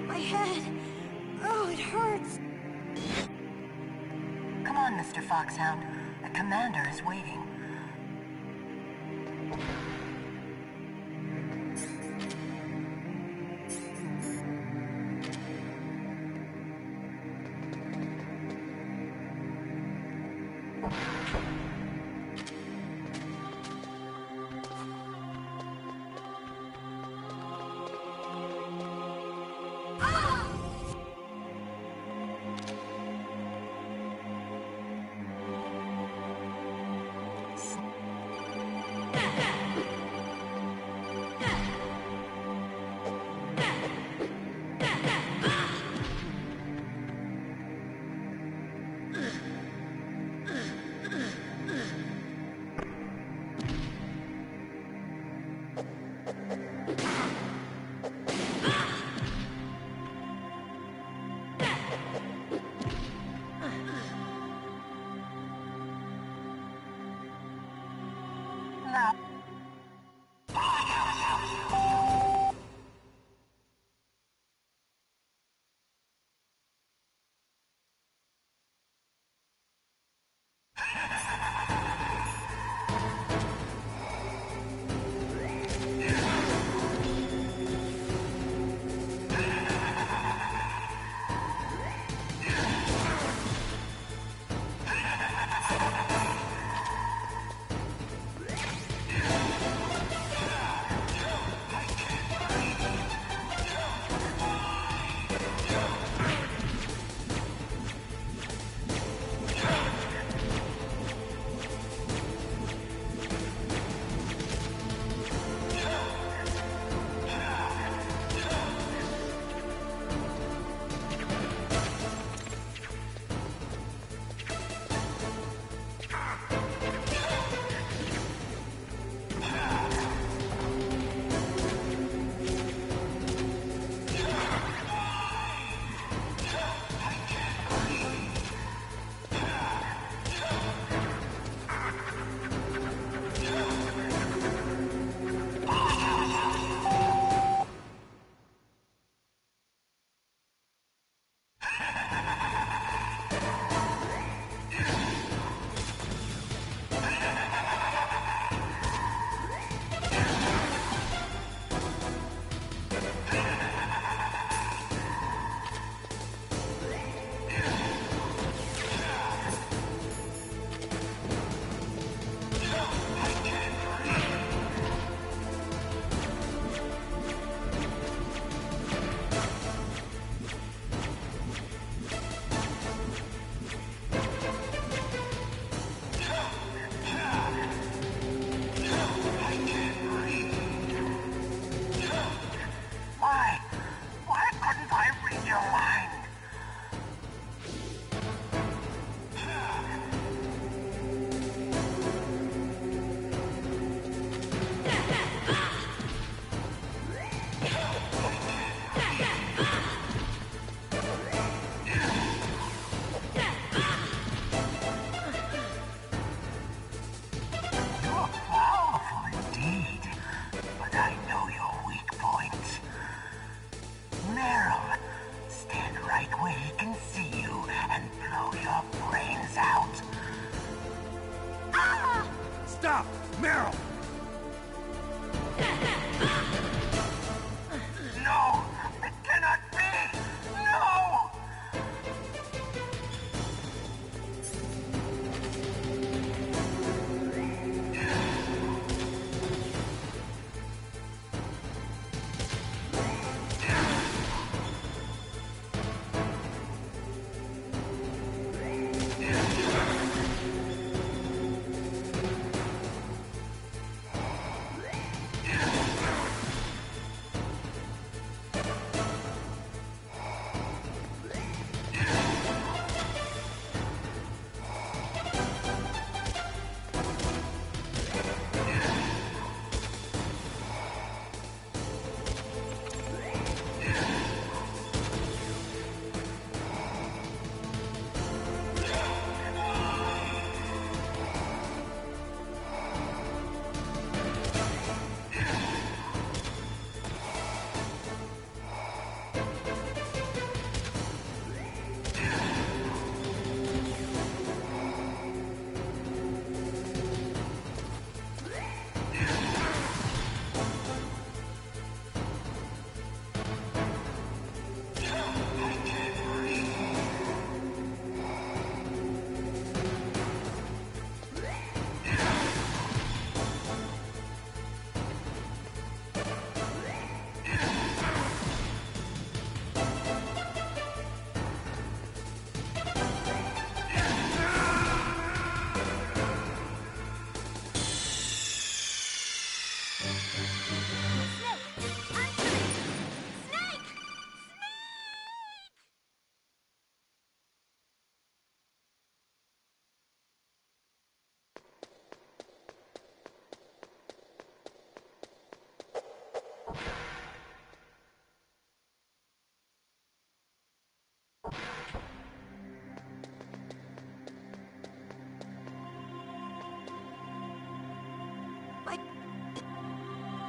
My head. Oh, it hurts. Come on, Mr. Foxhound. The commander is waiting.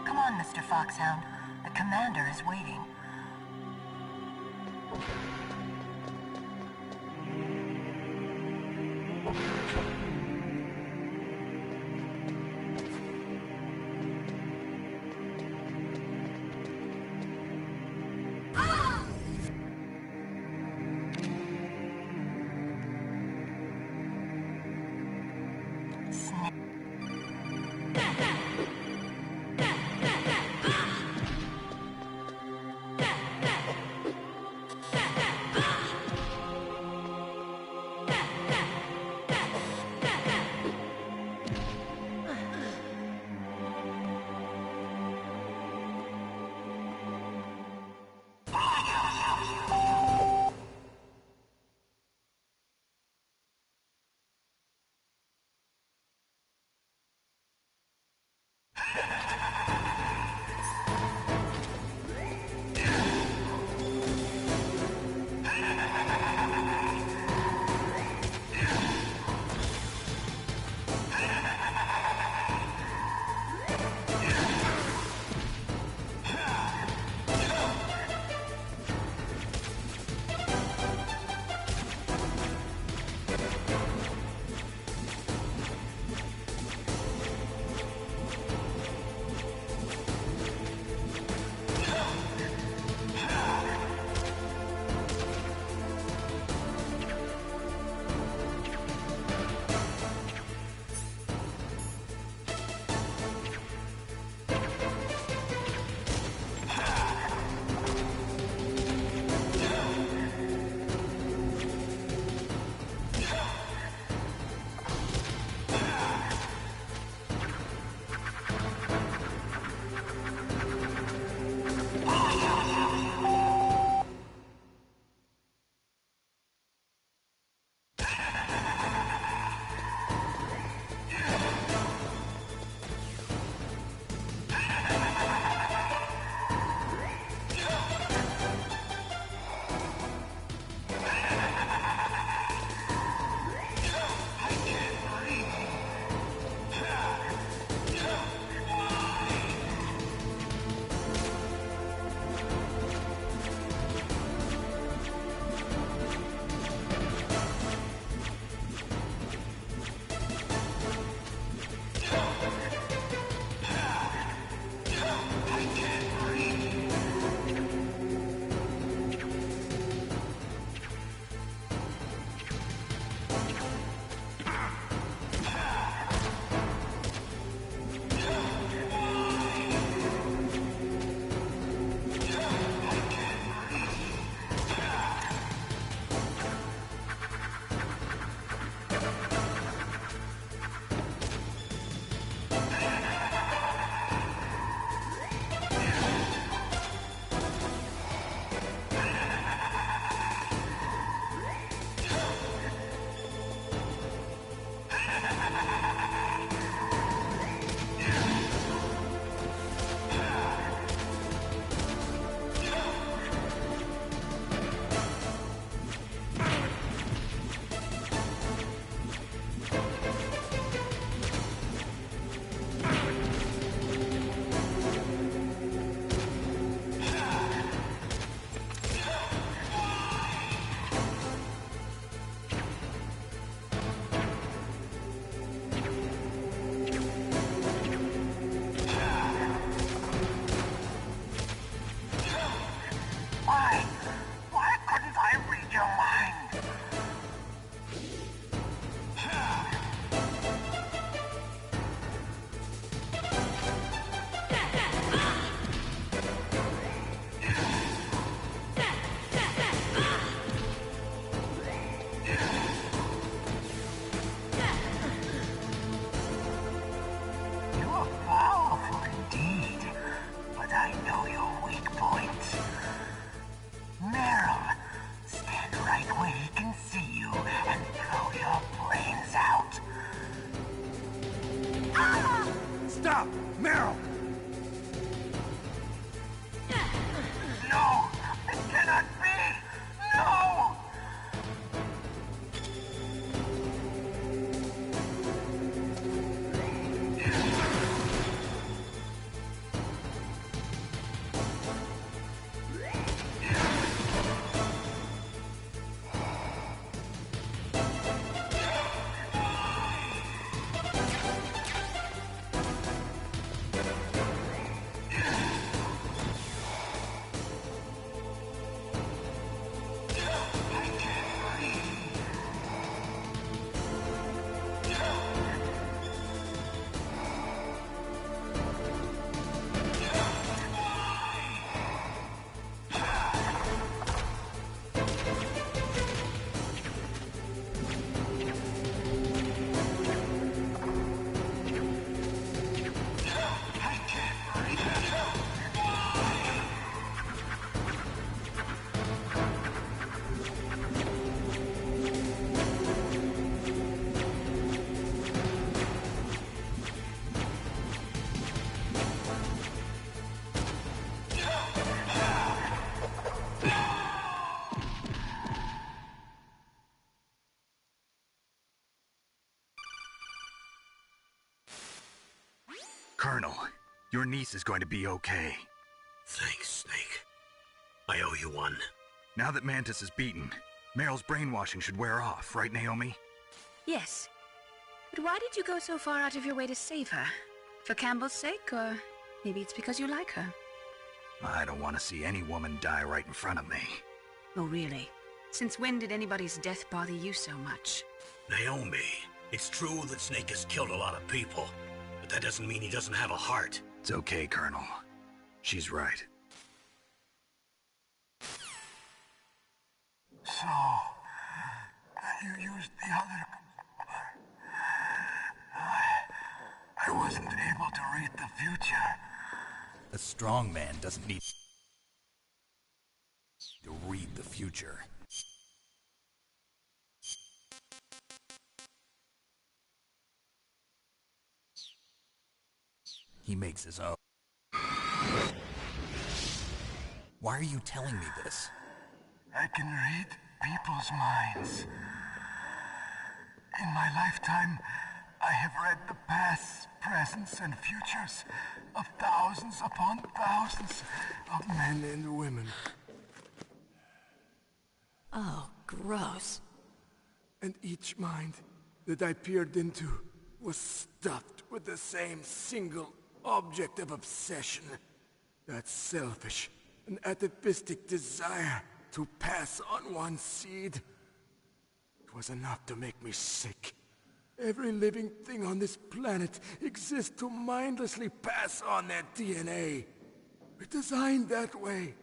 Come on, Mr. Foxhound. The commander is waiting. Colonel, your niece is going to be okay. Thanks, Snake. I owe you one. Now that Mantis is beaten, Meryl's brainwashing should wear off, right, Naomi? Yes. But why did you go so far out of your way to save her? For Campbell's sake, or maybe it's because you like her? I don't want to see any woman die right in front of me. Oh, really? Since when did anybody's death bother you so much? Naomi, it's true that Snake has killed a lot of people, but that doesn't mean he doesn't have a heart. It's okay, Colonel. She's right. So, you used the other... I wasn't able to read the future. A strong man doesn't need to read the future. He makes his own. Why are you telling me this? I can read people's minds. In my lifetime, I have read the pasts, presents, and futures of thousands upon thousands of men and women. Oh, gross. And each mind that I peered into was stuffed with the same single object of obsession. That selfish and atavistic desire to pass on one seed. It was enough to make me sick. Every living thing on this planet exists to mindlessly pass on their DNA. We're designed that way.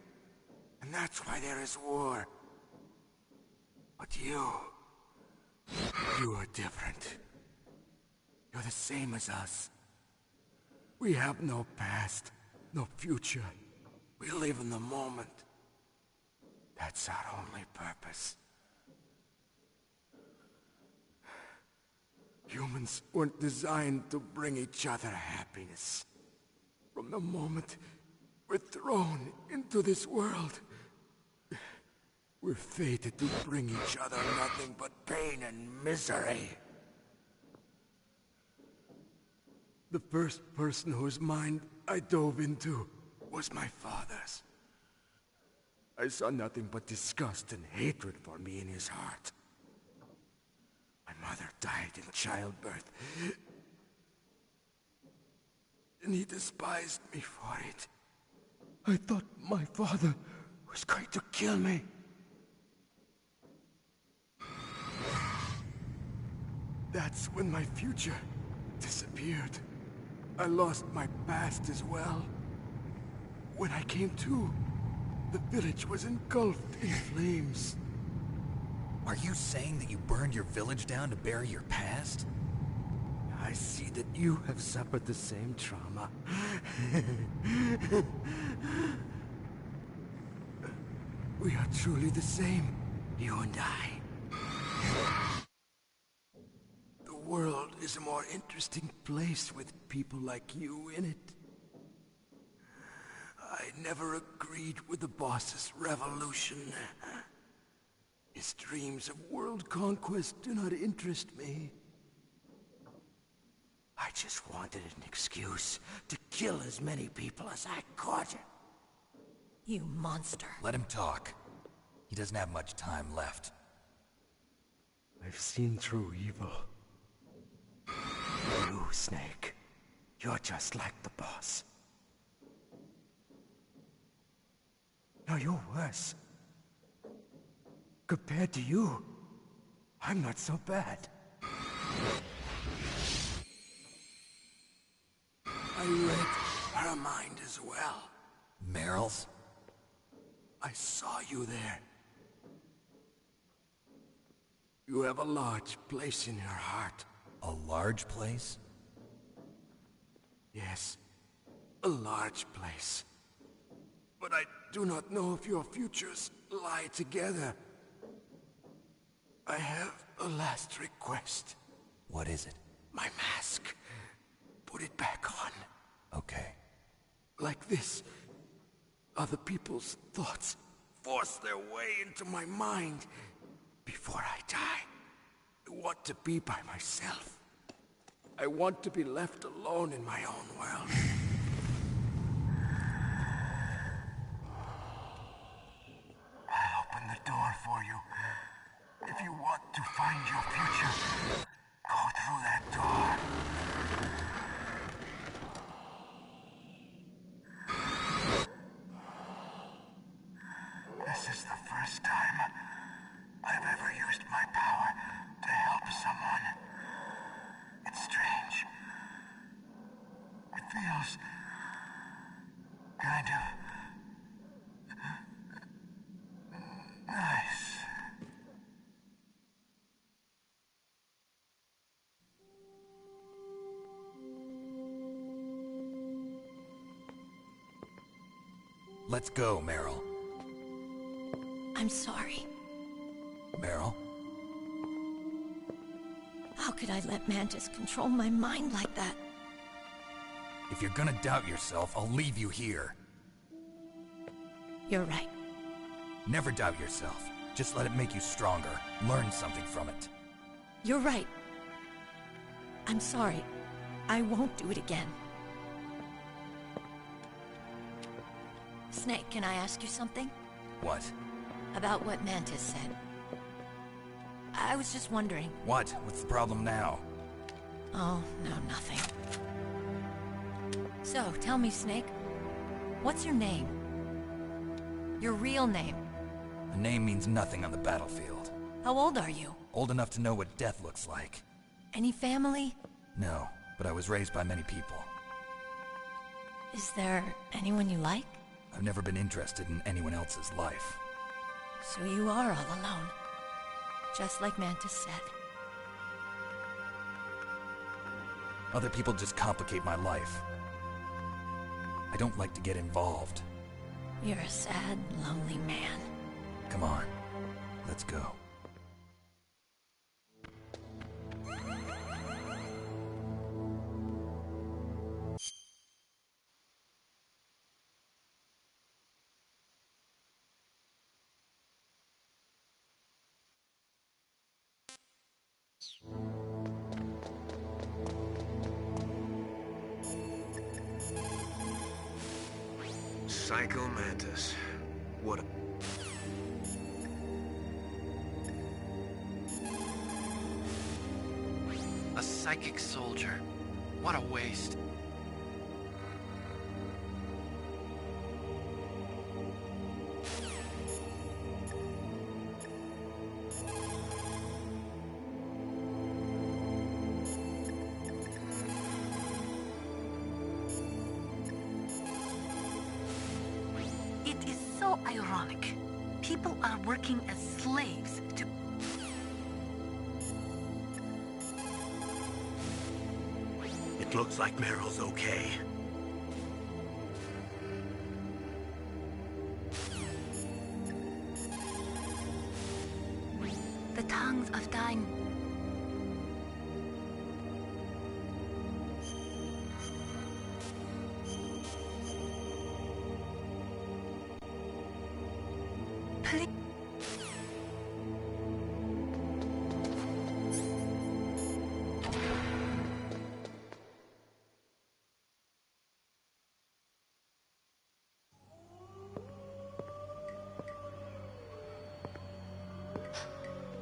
And that's why there is war. But you are different. You're the same as us. We have no past, no future. We live in the moment. That's our only purpose. Humans weren't designed to bring each other happiness. From the moment we're thrown into this world, we're fated to bring each other nothing but pain and misery. The first person whose mind I dove into was my father's. I saw nothing but disgust and hatred for me in his heart. My mother died in childbirth, and he despised me for it. I thought my father was going to kill me. That's when my future disappeared. I lost my past as well. When I came to, the village was engulfed in flames. Are you saying that you burned your village down to bury your past? I see that you have suffered the same trauma. We are truly the same, you and I. The world is a more interesting place with people like you in it. I never agreed with the boss's revolution. His dreams of world conquest do not interest me. I just wanted an excuse to kill as many people as I could. You monster. Let him talk. He doesn't have much time left. I've seen through evil. You, Snake, you're just like the boss. No, you're worse. Compared to you, I'm not so bad. I read her mind as well. Meryl's? I saw you there. You have a large place in her heart. A large place? Yes, a large place. But I do not know if your futures lie together. I have a last request. What is it? My mask. Put it back on. Okay. Like this, other people's thoughts force their way into my mind. Before I die, I want to be by myself. I want to be left alone in my own world. I'll open the door for you. If you want to find your future, go through that door. This is the first time I've ever used my power to help someone. It's strange. It feels kind of nice. Let's go, Meryl. I'm sorry. Meryl? How could I let Mantis control my mind like that? If you're gonna doubt yourself, I'll leave you here. You're right. Never doubt yourself. Just let it make you stronger. Learn something from it. You're right. I'm sorry. I won't do it again. Snake, can I ask you something? What? About what Mantis said. I was just wondering. What? What's the problem now? Oh, no, nothing. So, tell me, Snake. What's your name? Your real name? A name means nothing on the battlefield. How old are you? Old enough to know what death looks like. Any family? No, but I was raised by many people. Is there anyone you like? I've never been interested in anyone else's life. So you are all alone. Just like Mantis said. Other people just complicate my life. I don't like to get involved. You're a sad, lonely man. Come on, let's go. Psycho Mantis. What a... A psychic soldier. What a waste. It is so ironic. People are working as slaves to... It looks like Meryl's okay. The tongues of dying. Please.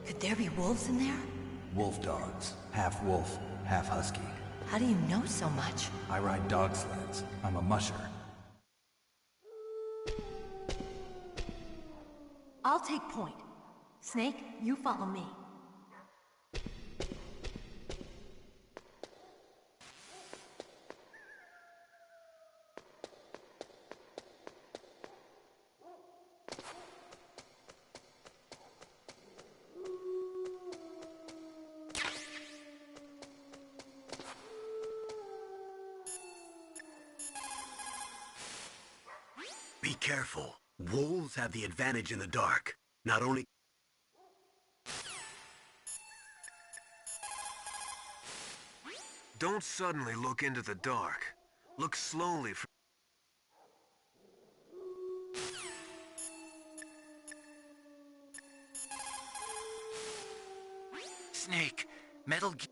Could there be wolves in there? Wolf dogs. Half wolf, half husky. How do you know so much? I ride dog sleds. I'm a musher. I'll take point. Snake, you follow me. Be careful. Wolves have the advantage in the dark. Not only... Don't suddenly look into the dark. Look slowly for... Snake, Metal Gear...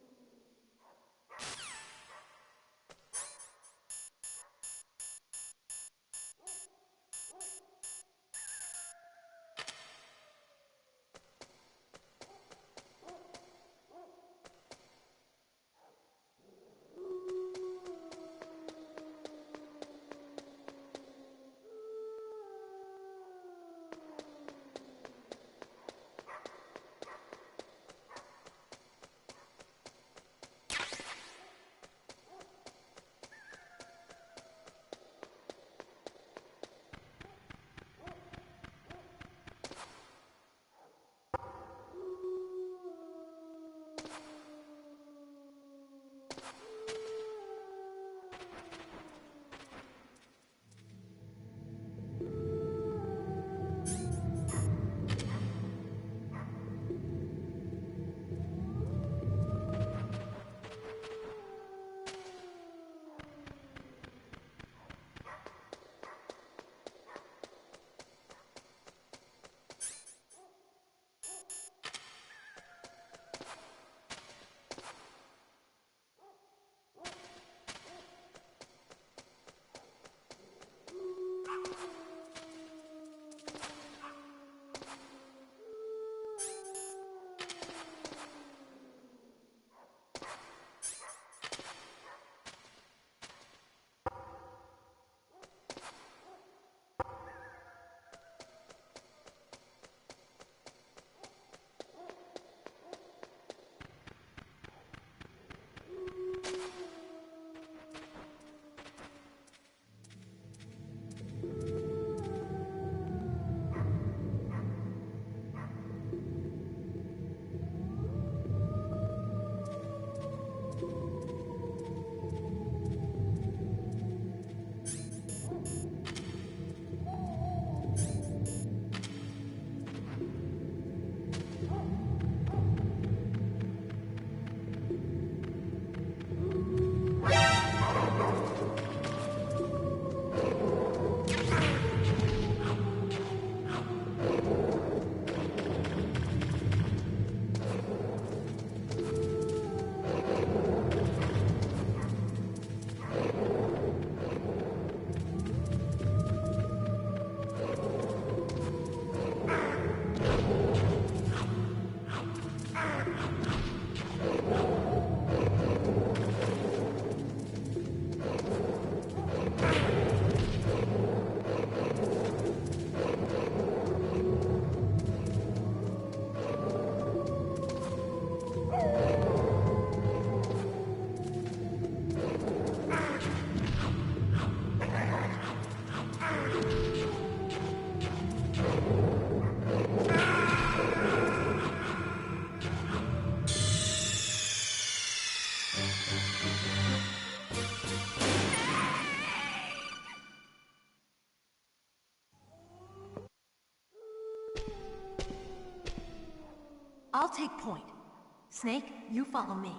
I'll take point. Snake, you follow me.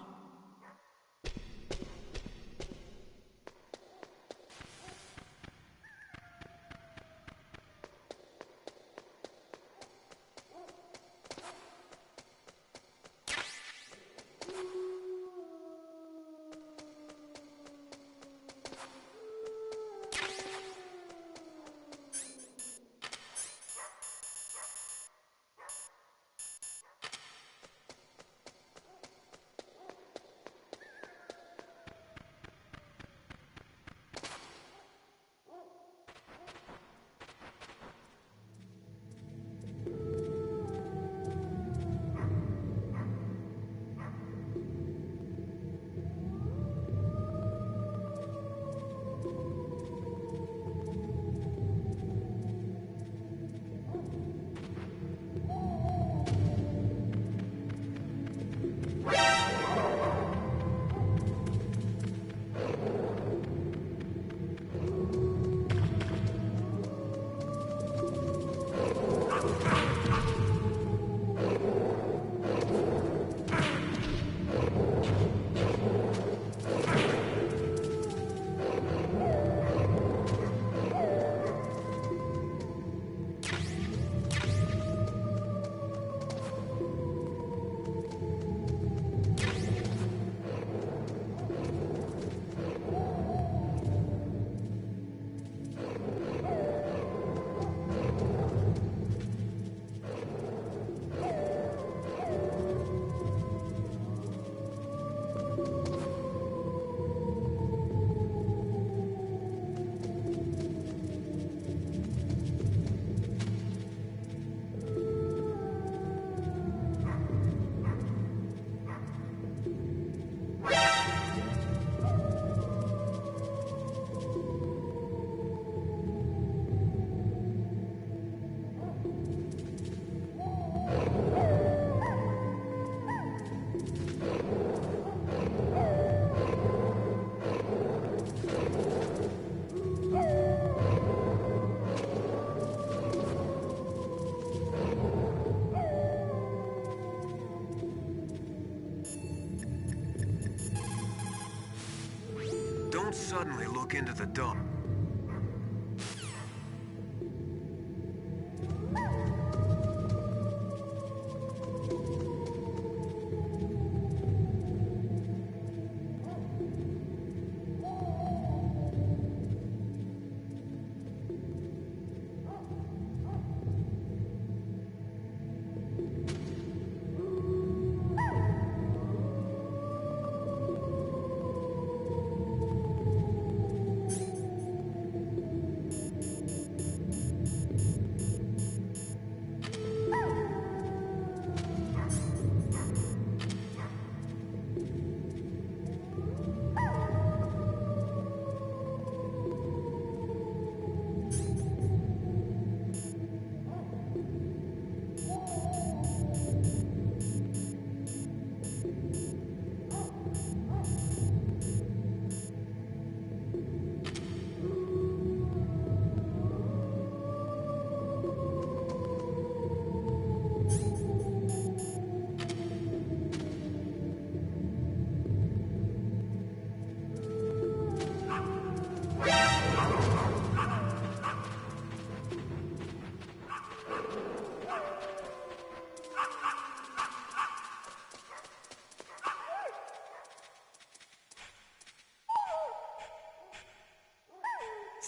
Don't suddenly look into the dark.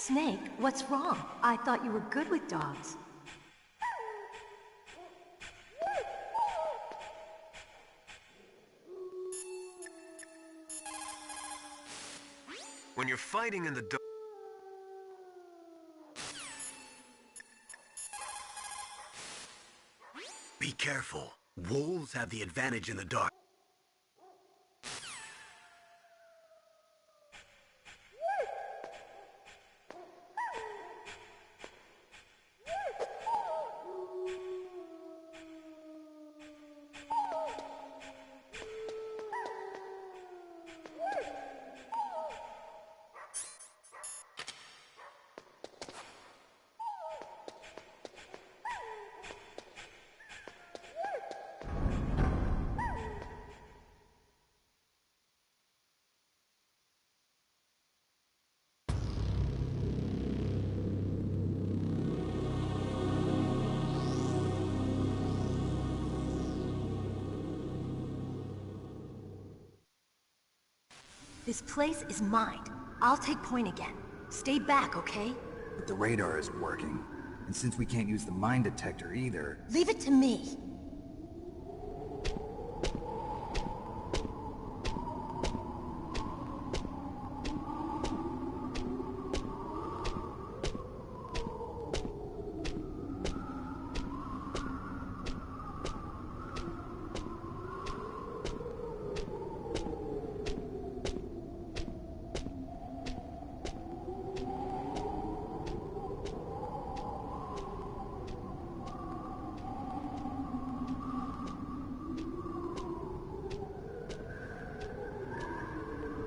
Snake, what's wrong? I thought you were good with dogs. When you're fighting in the dark... Be careful. Wolves have the advantage in the dark. This place is mine. I'll take point again. Stay back, okay? But the radar isn't working. And since we can't use the mine detector either... Leave it to me.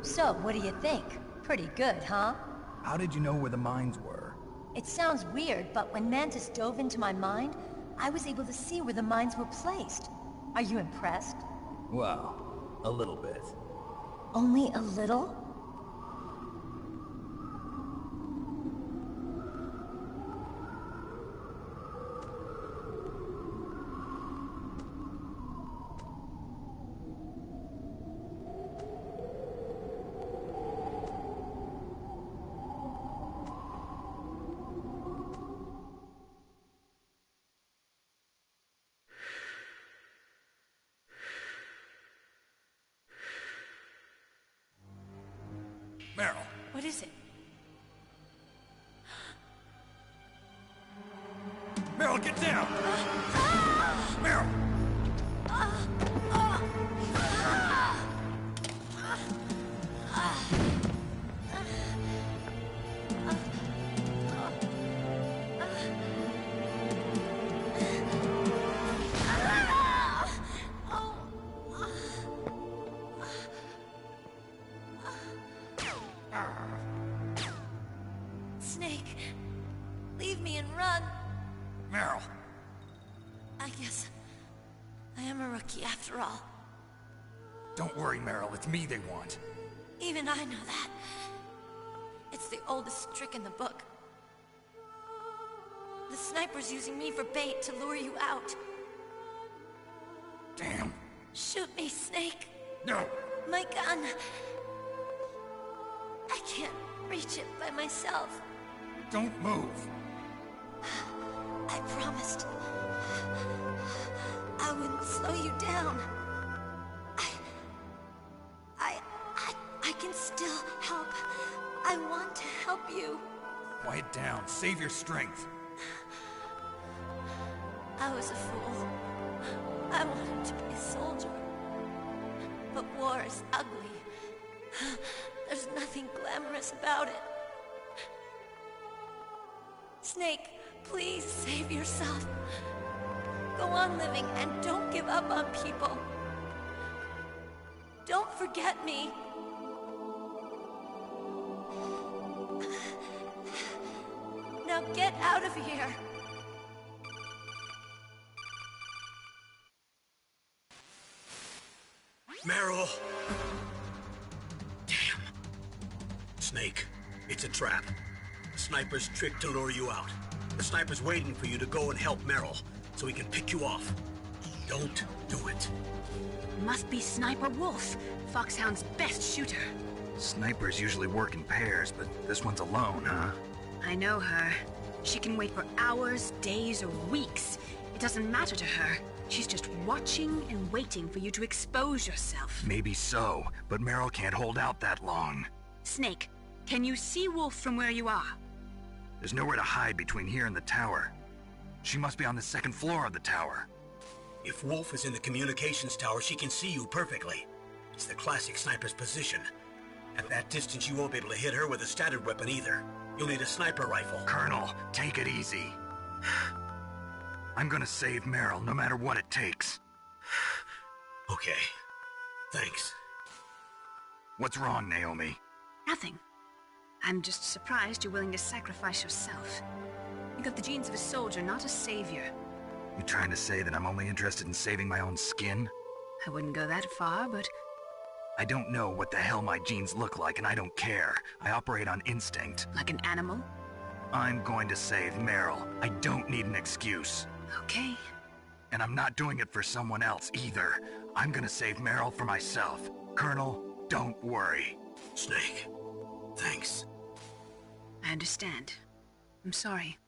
So, what do you think? Pretty good, huh? How did you know where the mines were? It sounds weird, but when Mantis dove into my mind, I was able to see where the mines were placed. Are you impressed? Well, a little bit. Only a little? Meryl. What is it? Meryl, get down! Meryl! Snake, leave me and run. Meryl! I guess I am a rookie after all. Don't worry, Meryl. It's me they want. Even I know that. It's the oldest trick in the book. The sniper's using me for bait to lure you out. Damn. Shoot me, Snake. No! My gun. I can't reach it by myself. Don't move. I promised. I wouldn't slow you down. I can still help. I want to help you. Quiet down. Save your strength. I was a fool. I wanted to be a soldier. But war is ugly. There's nothing glamorous about it. Snake, please save yourself. Go on living and don't give up on people. Don't forget me. Now get out of here. Meryl! Damn. Snake, it's a trap. The sniper's trick to lure you out. The sniper's waiting for you to go and help Meryl, so he can pick you off. Don't do it. Must be Sniper Wolf, Foxhound's best shooter. Snipers usually work in pairs, but this one's alone, huh? I know her. She can wait for hours, days, or weeks. It doesn't matter to her. She's just watching and waiting for you to expose yourself. Maybe so, but Meryl can't hold out that long. Snake, can you see Wolf from where you are? There's nowhere to hide between here and the tower. She must be on the second floor of the tower. If Wolf is in the communications tower, she can see you perfectly. It's the classic sniper's position. At that distance, you won't be able to hit her with a standard weapon either. You'll need a sniper rifle. Colonel, take it easy. I'm gonna save Meryl, no matter what it takes. Okay. Thanks. What's wrong, Naomi? Nothing. I'm just surprised you're willing to sacrifice yourself. You got the genes of a soldier, not a savior. You trying to say that I'm only interested in saving my own skin? I wouldn't go that far, but... I don't know what the hell my genes look like, and I don't care. I operate on instinct. Like an animal? I'm going to save Meryl. I don't need an excuse. Okay. And I'm not doing it for someone else, either. I'm gonna save Meryl for myself. Colonel, don't worry. Snake, thanks. I understand. I'm sorry.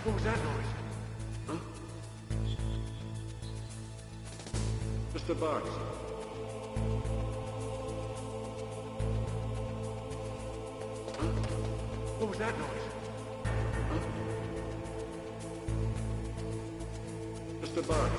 What was that noise? Huh? Mr. Box. Huh? What was that noise? Huh? Mr. Box.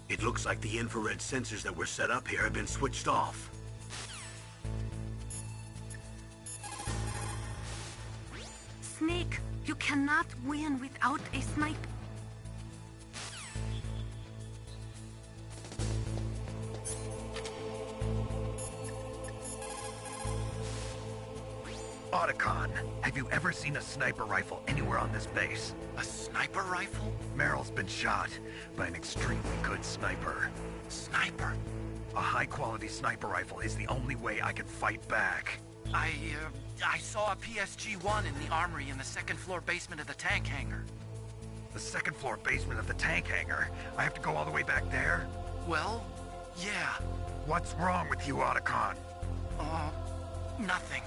It looks like the infrared sensors that were set up here have been switched off. Snake, you cannot win without a sniper. Otacon, have you ever seen a sniper rifle anywhere on this base? A sniper rifle? Meryl's been shot by an extremely good sniper. Sniper? A high-quality sniper rifle is the only way I can fight back. I saw a PSG-1 in the armory in the second-floor basement of the tank hangar. The second-floor basement of the tank hangar? I have to go all the way back there? Well, yeah. What's wrong with you, Otacon? Nothing.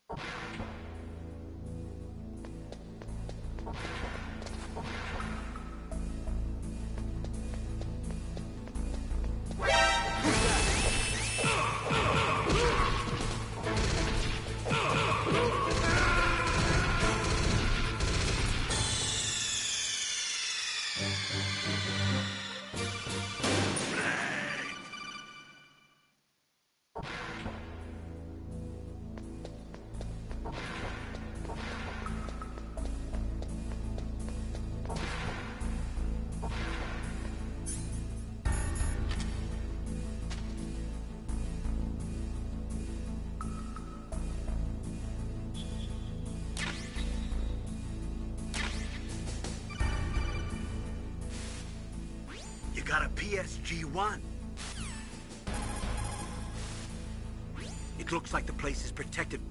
You got a PSG-1? It looks like the place is protected.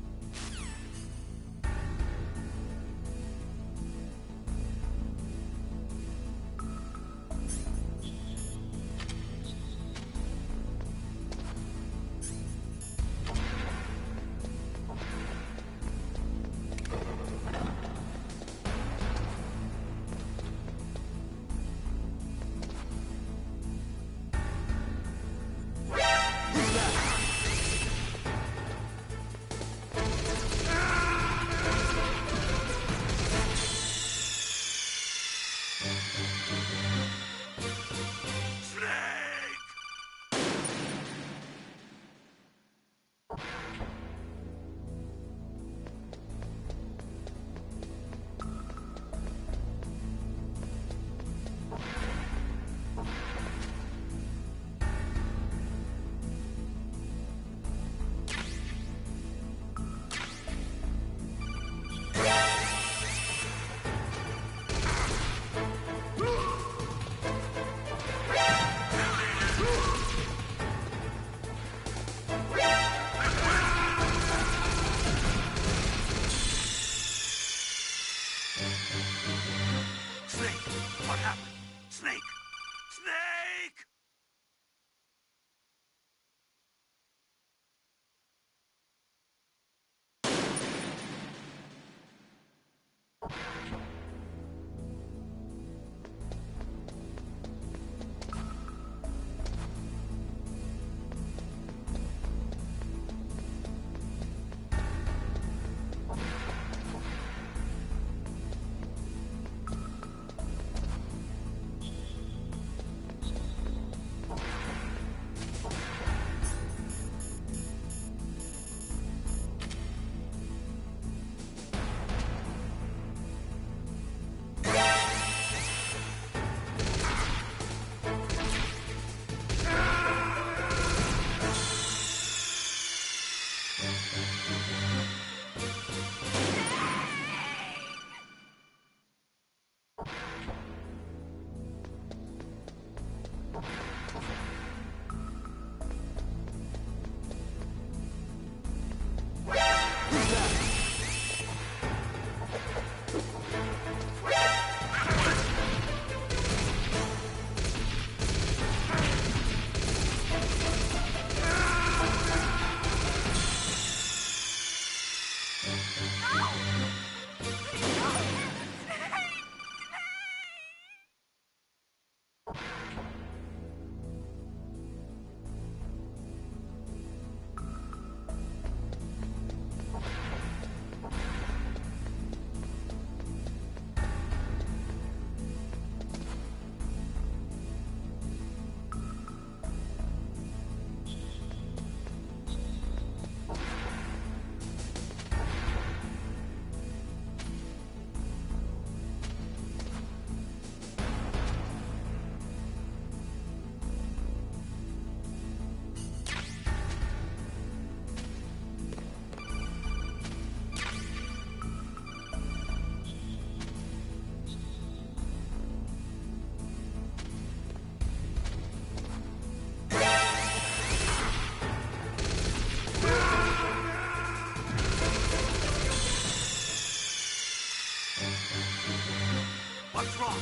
What's wrong?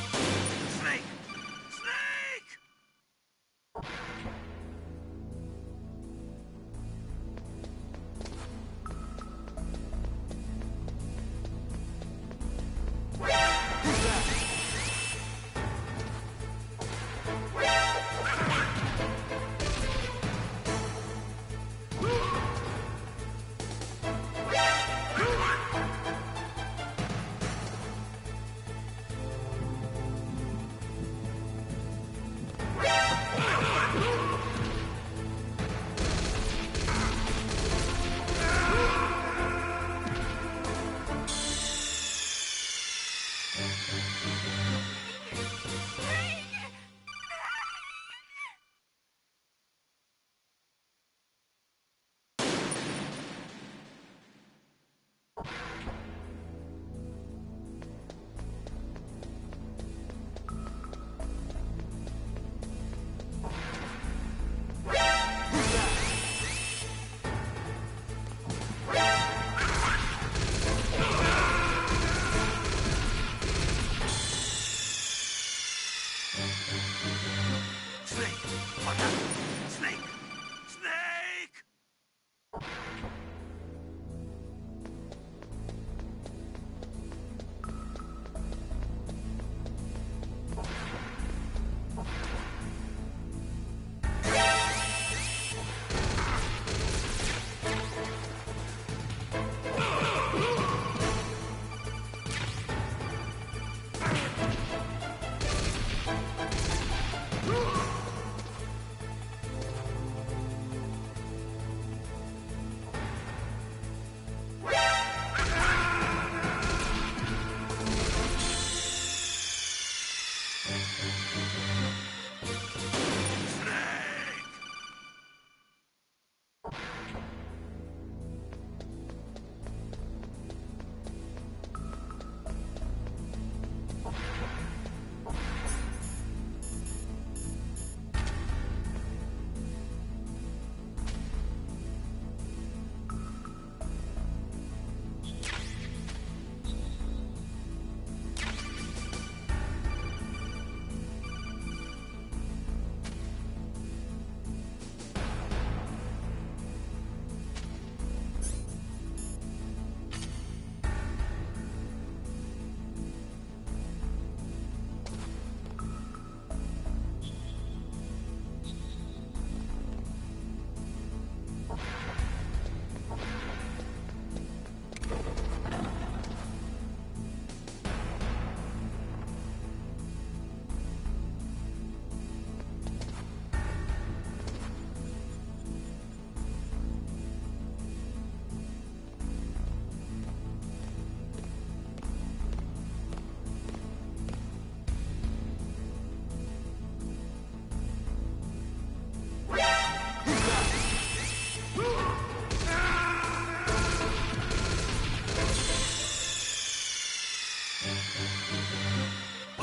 Snake! Snake!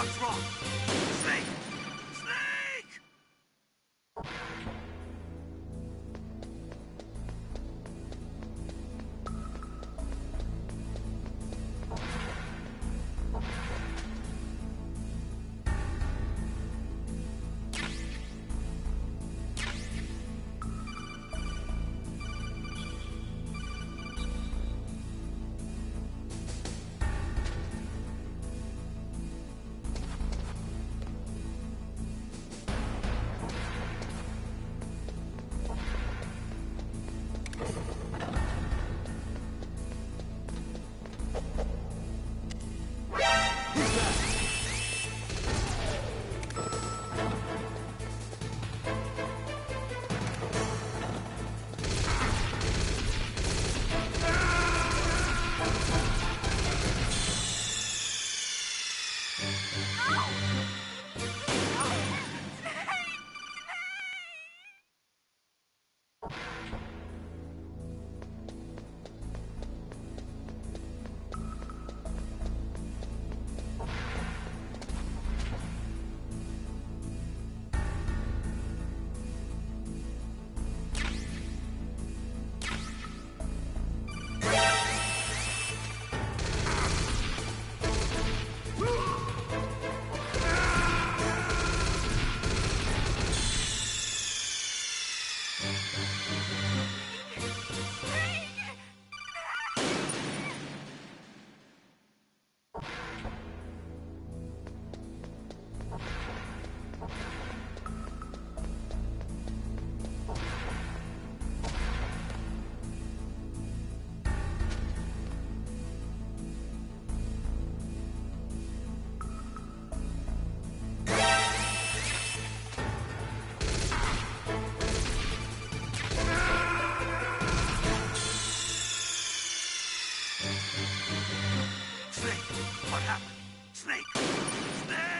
What's wrong? Snake! Snake!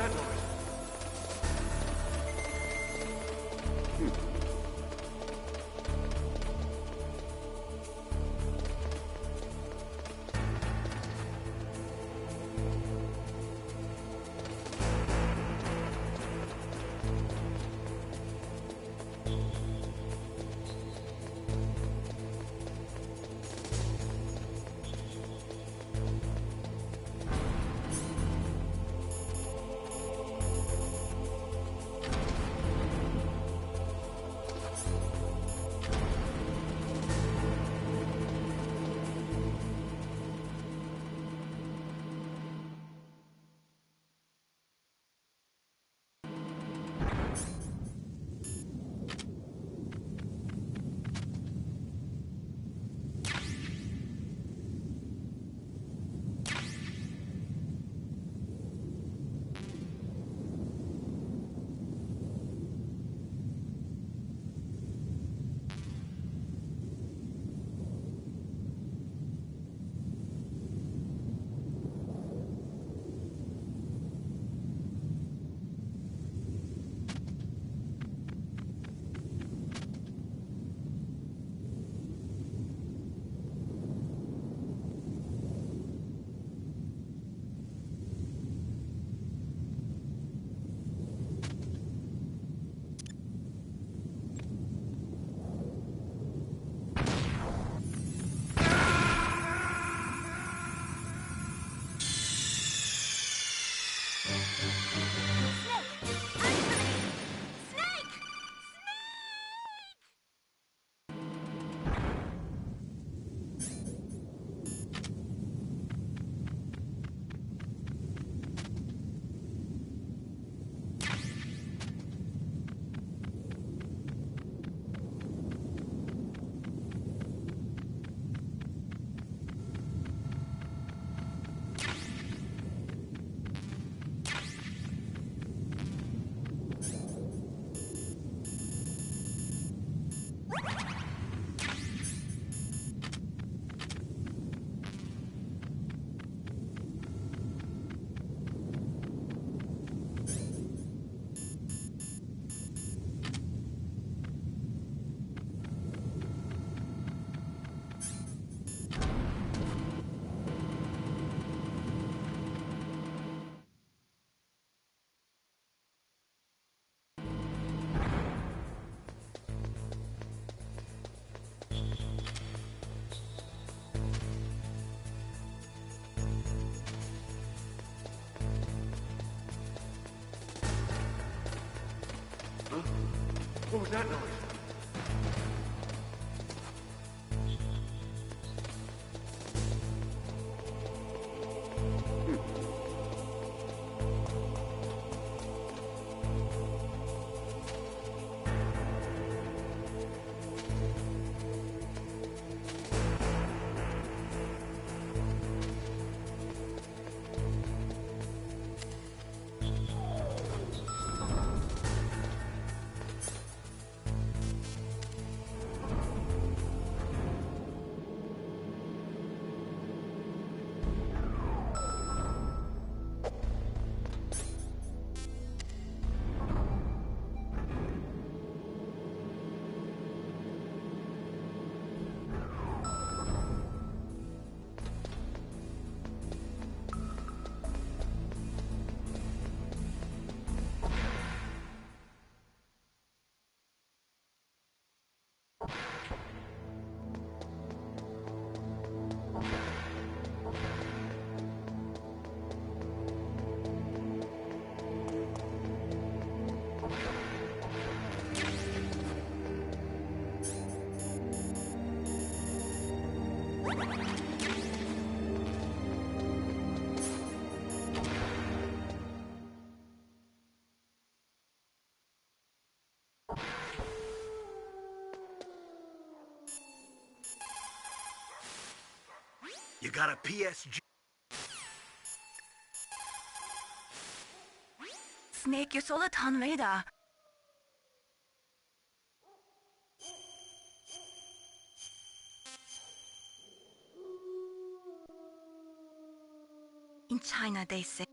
that noise? What was that noise? You got a PSG? Snake, you saw the town radar. In China, they say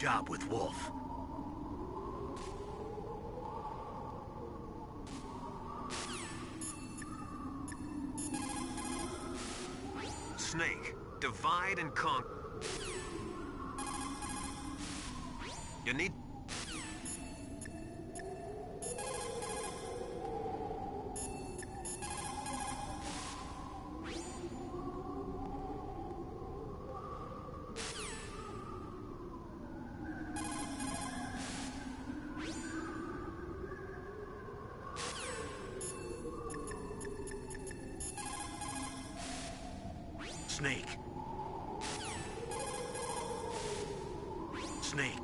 job with Wolf. Snake, divide and conquer. You need... Snake. Snake.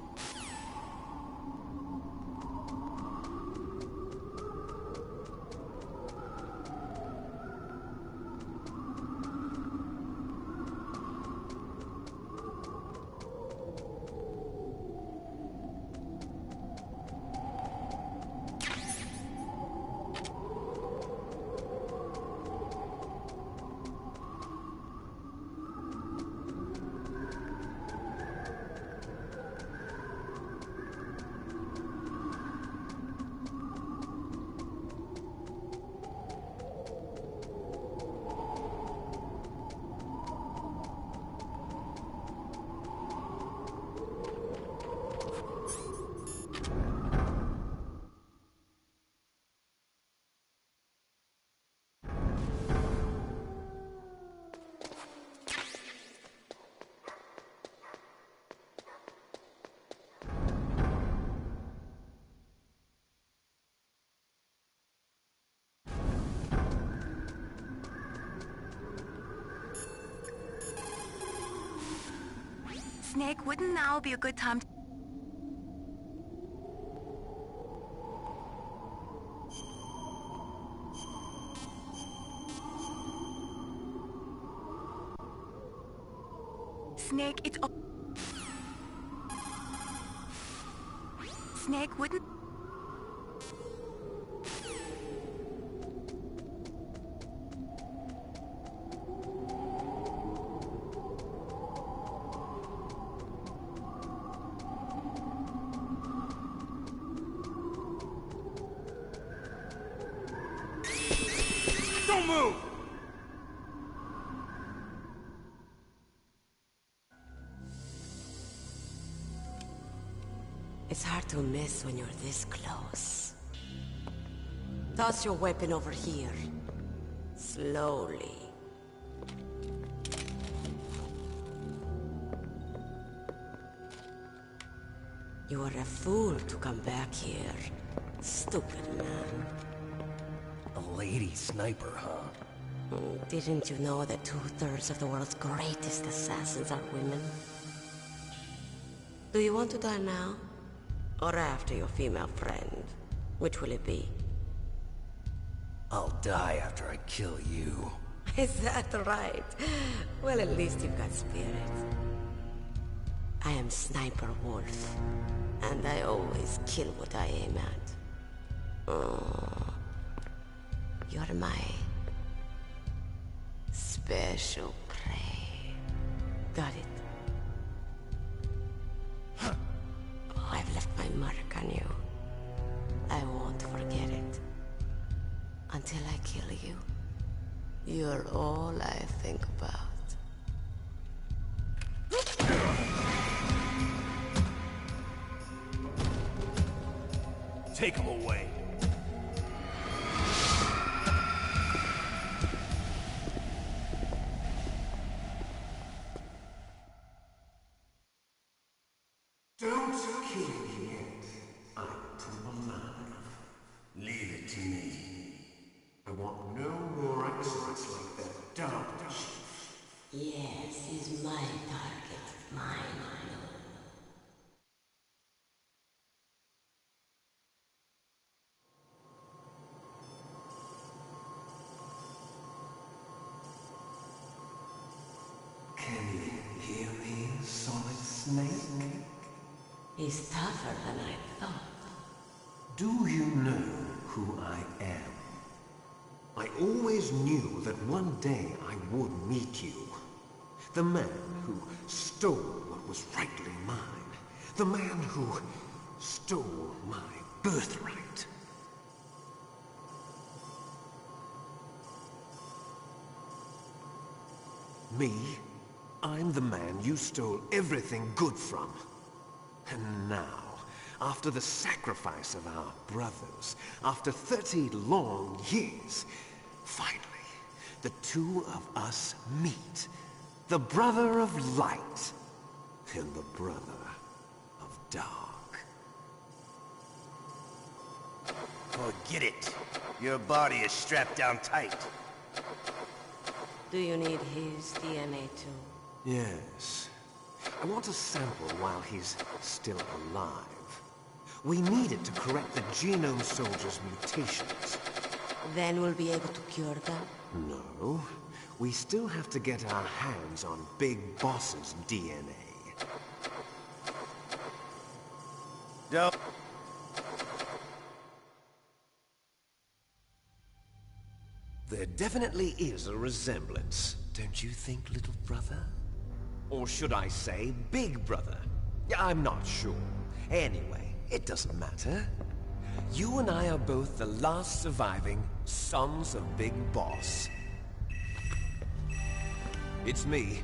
Snake, wouldn't now be a good time to... Snake, it's... Snake, wouldn't... Don't move! It's hard to miss when you're this close. Toss your weapon over here. Slowly. You are a fool to come back here. Stupid man. A lady sniper, huh? Didn't you know that 2/3 of the world's greatest assassins are women? Do you want to die now? Or after your female friend? Which will it be? I'll die after I kill you. Is that right? Well, at least you've got spirit. I am Sniper Wolf, and I always kill what I aim at. Oh, you're my special prey. Got it? I've left my mark on you. I won't forget it. Until I kill you, you're all I think about. Take him away. Don't kill me yet. I'm too alive. Leave it to me. I want no more excellence like that Darpa Chief. Yes, he's my target. Mine alone. Can you hear me, Solid Snake? He's tougher than I thought. Do you know who I am? I always knew that one day I would meet you. The man who stole what was rightly mine, The man who stole my birthright. Me? I'm the man you stole everything good from. And now, after the sacrifice of our brothers, after 30 long years, finally, the two of us meet. The brother of light and the brother of dark. Forget it. Your body is strapped down tight. Do you need his DNA too? Yes. I want a sample while he's still alive. We need it to correct the Genome Soldier's mutations. Then we'll be able to cure them? No. We still have to get our hands on Big Boss's DNA. Don't... There definitely is a resemblance, don't you think, little brother? Or should I say, big brother? I'm not sure. Anyway, it doesn't matter. You and I are both the last surviving sons of Big Boss. It's me.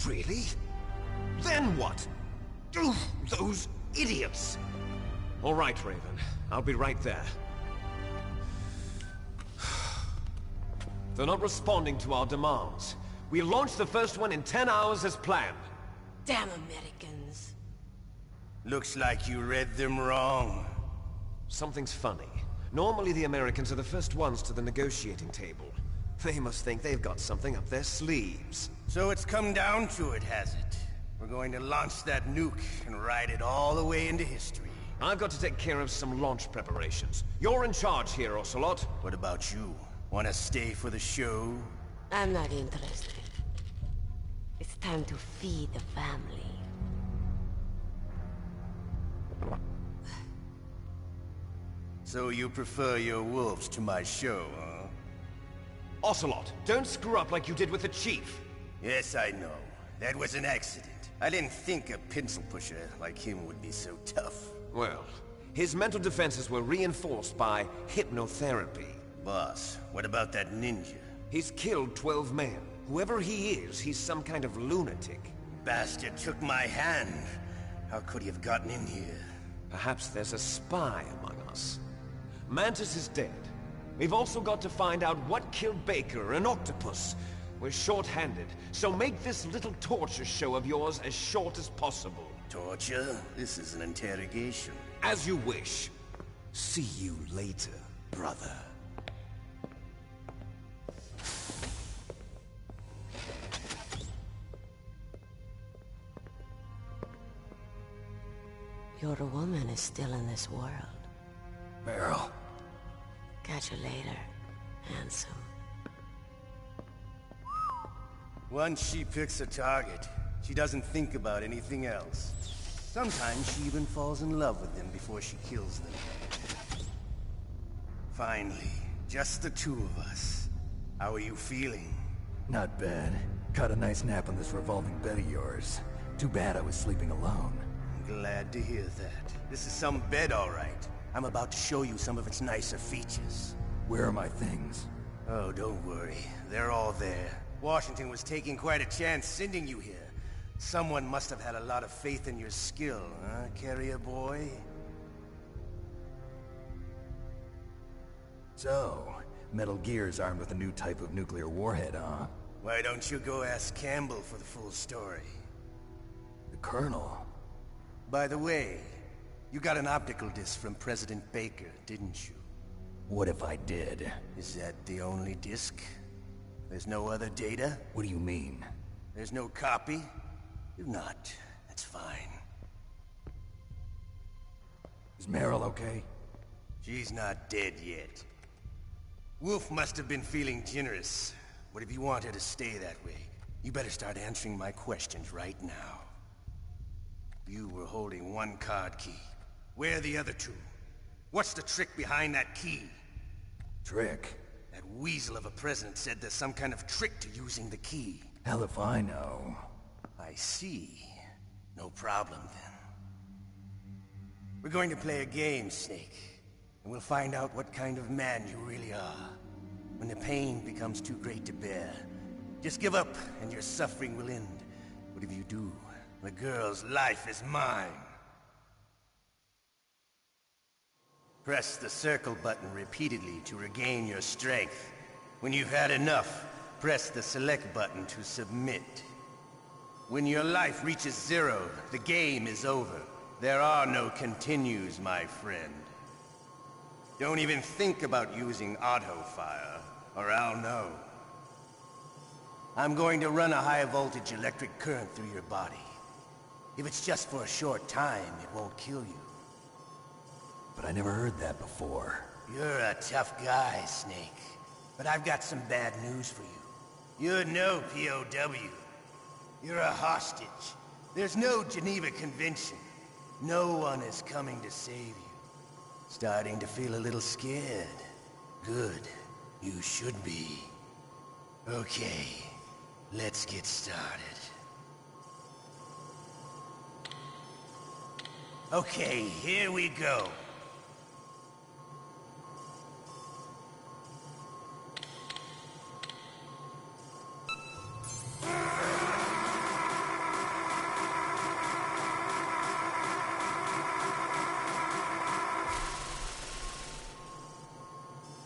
Really? Then what? Oof, those idiots! All right, Raven. I'll be right there. They're not responding to our demands. We launched the first one in 10 hours as planned. Damn Americans. Looks like you read them wrong. Something's funny. Normally the Americans are the first ones to the negotiating table. They must think they've got something up their sleeves. So it's come down to it, has it? We're going to launch that nuke and ride it all the way into history. I've got to take care of some launch preparations. You're in charge here, Ocelot. What about you? Want to stay for the show? I'm not interested. It's time to feed the family. So you prefer your wolves to my show, huh? Ocelot, don't screw up like you did with the Chief. Yes, I know. That was an accident. I didn't think a pencil pusher like him would be so tough. Well, his mental defenses were reinforced by hypnotherapy. Boss, what about that ninja? He's killed 12 men. Whoever he is, he's some kind of lunatic. Bastard took my hand. How could he have gotten in here? Perhaps there's a spy among us. Mantis is dead. We've also got to find out what killed Baker and Octopus. We're short-handed, so make this little torture show of yours as short as possible. Torture? This is an interrogation. As you wish. See you later, brother. Your woman is still in this world. Meryl. Catch you later, handsome. Once she picks a target, she doesn't think about anything else. Sometimes she even falls in love with them before she kills them. Finally, just the two of us. How are you feeling? Not bad. Caught a nice nap on this revolving bed of yours. Too bad I was sleeping alone. I'm glad to hear that. This is some bed, all right. I'm about to show you some of its nicer features. Where are my things? Oh, don't worry. They're all there. Washington was taking quite a chance sending you here. Someone must have had a lot of faith in your skill, huh, carrier boy? So, Metal Gear's armed with a new type of nuclear warhead, huh? Why don't you go ask Campbell for the full story? The Colonel? By the way, you got an optical disc from President Baker, didn't you? What if I did? Is that the only disc? There's no other data? What do you mean? There's no copy? If not, that's fine. Is Meryl okay? She's not dead yet. Wolf must have been feeling generous. But if you want her to stay that way, you better start answering my questions right now. You were holding one card key. Where are the other two? What's the trick behind that key? Trick? That weasel of a president said there's some kind of trick to using the key. Hell if I know. I see. No problem then. We're going to play a game, Snake. And we'll find out what kind of man you really are. When the pain becomes too great to bear, just give up and your suffering will end. But if you do, the girl's life is mine. Press the circle button repeatedly to regain your strength. When you've had enough, press the select button to submit. When your life reaches 0, the game is over. There are no continues, my friend. Don't even think about using auto-fire, or I'll know. I'm going to run a high-voltage electric current through your body. If it's just for a short time, it won't kill you. But I never heard that before. You're a tough guy, Snake. But I've got some bad news for you. You're no POW. You're a hostage. There's no Geneva Convention. No one is coming to save you. Starting to feel a little scared. Good. You should be. Okay, let's get started. Okay, here we go.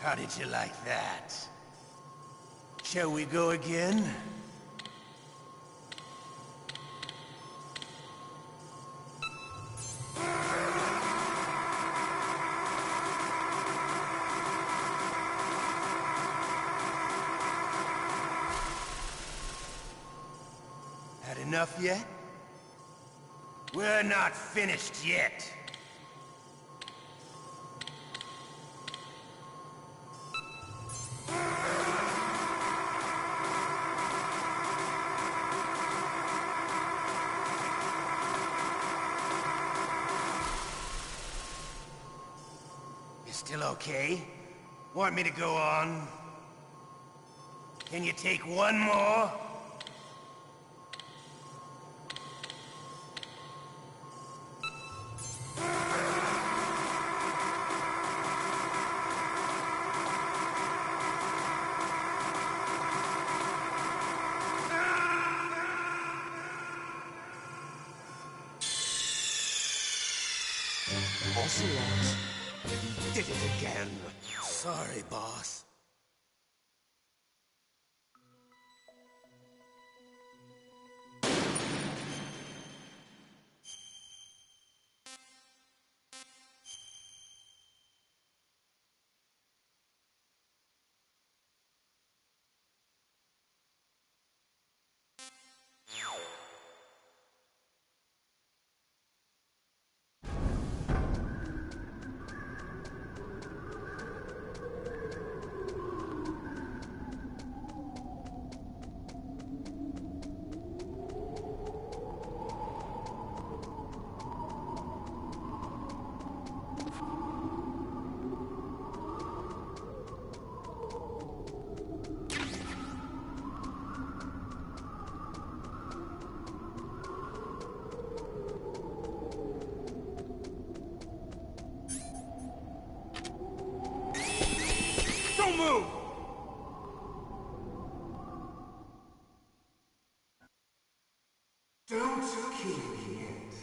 How did you like that? Shall we go again? Had enough yet? We're not finished yet. Still okay? Want me to go on? Can you take one more? Ocelot. Did it again. Sorry, boss. Don't move! Don't kill me yet,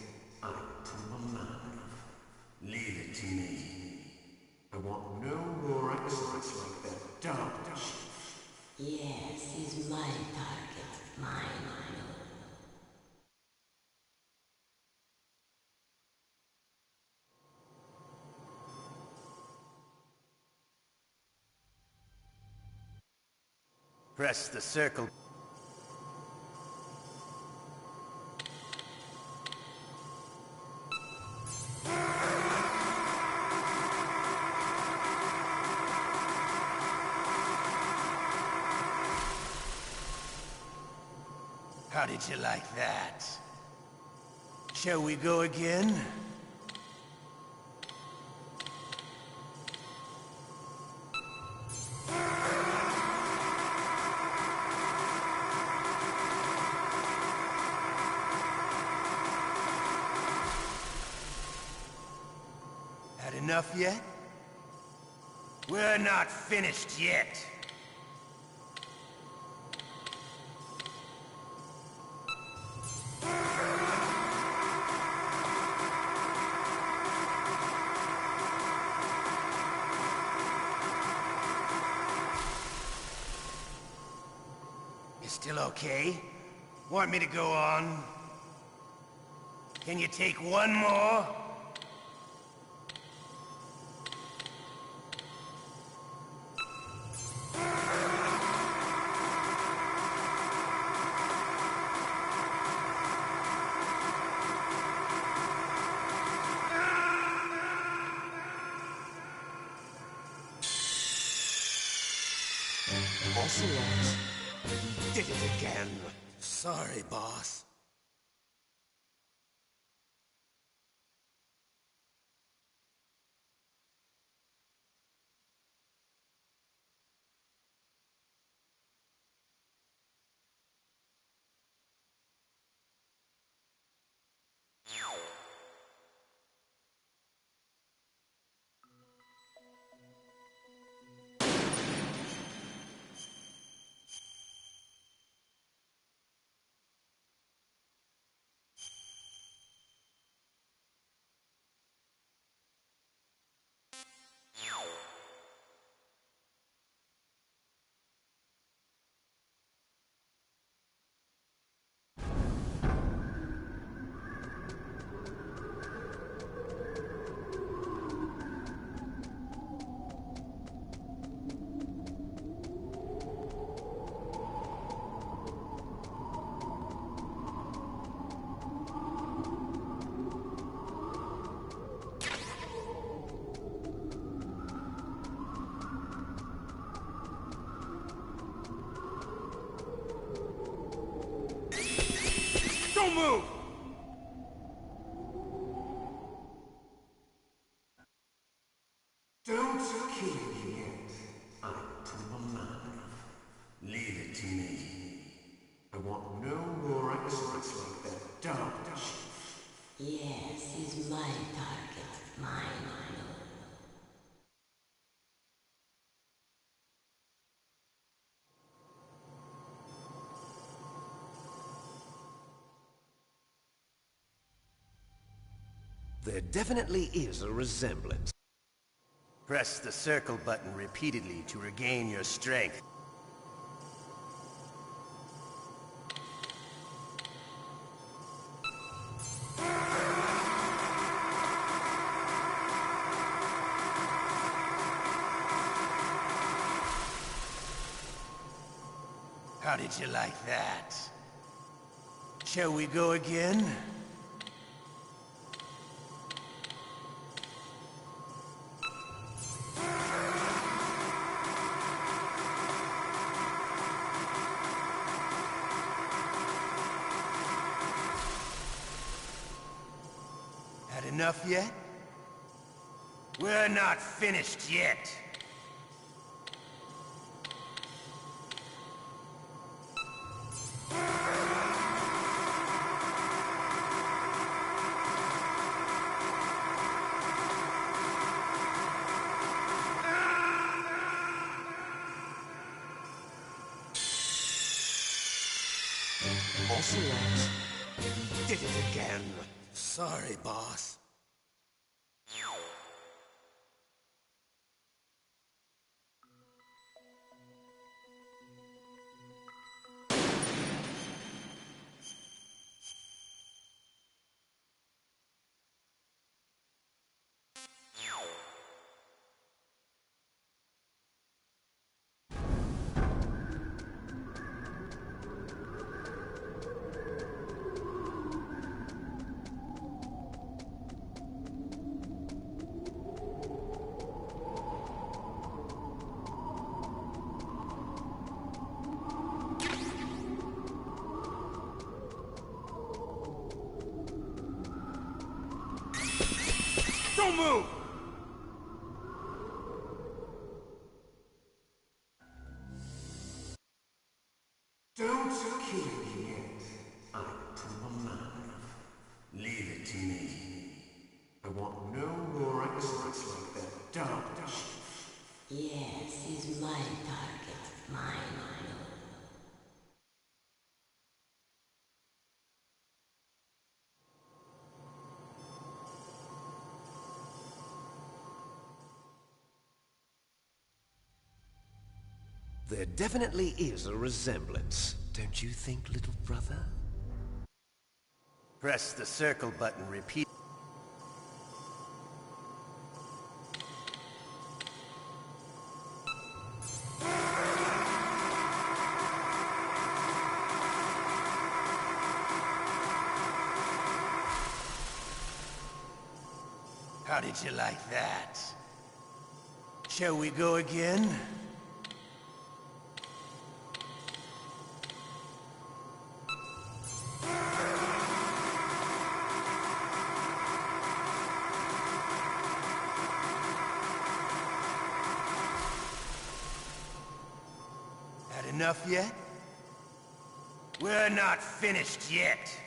item alive. Leave it to me. I want no more excellence like that dumb chief. Yes, he's my target. Mine. Press the circle. How did you like that? Shall we go again? enough yet? We're not finished yet. You still okay? Want me to go on? Can you take one more? Ocelot. Did it again. Sorry, boss. Don't move! Don't kill me yet. I'm alive. Leave it to me. I want no more excellence like that dark chief. Yes, he's my target. Mine. There definitely is a resemblance. Press the circle button repeatedly to regain your strength. How did you like that? Shall we go again? Had enough yet? We're not finished yet. Ocelot. Did it again. Sorry, boss. Don't move! Don't kill me yet. I'm alive. Leave it to me. I want no more excellence like Dark. Yes, he's my target. Mine. There definitely is a resemblance, don't you think, little brother? Press the circle button repeat. How did you like that? Shall we go again? Had enough yet? We're not finished yet.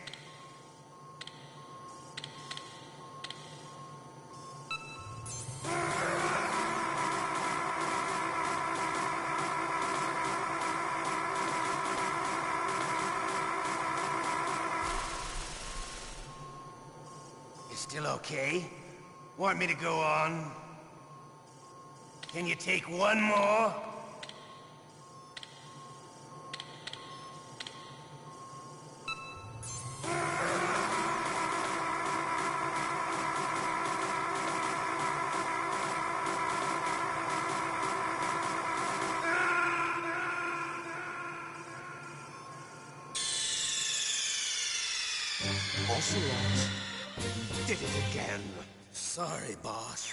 You still okay? Want me to go on? Can you take one more? Ocelot, you did it again. Sorry, boss.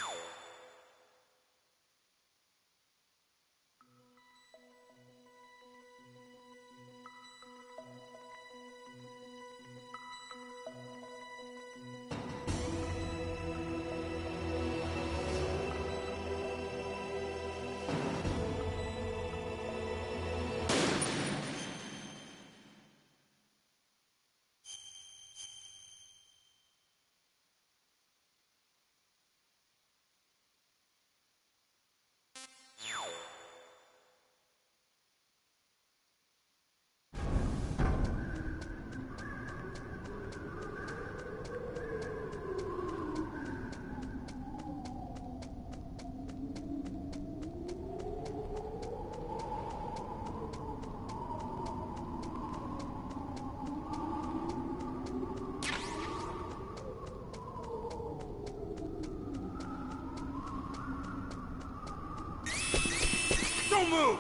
Don't move!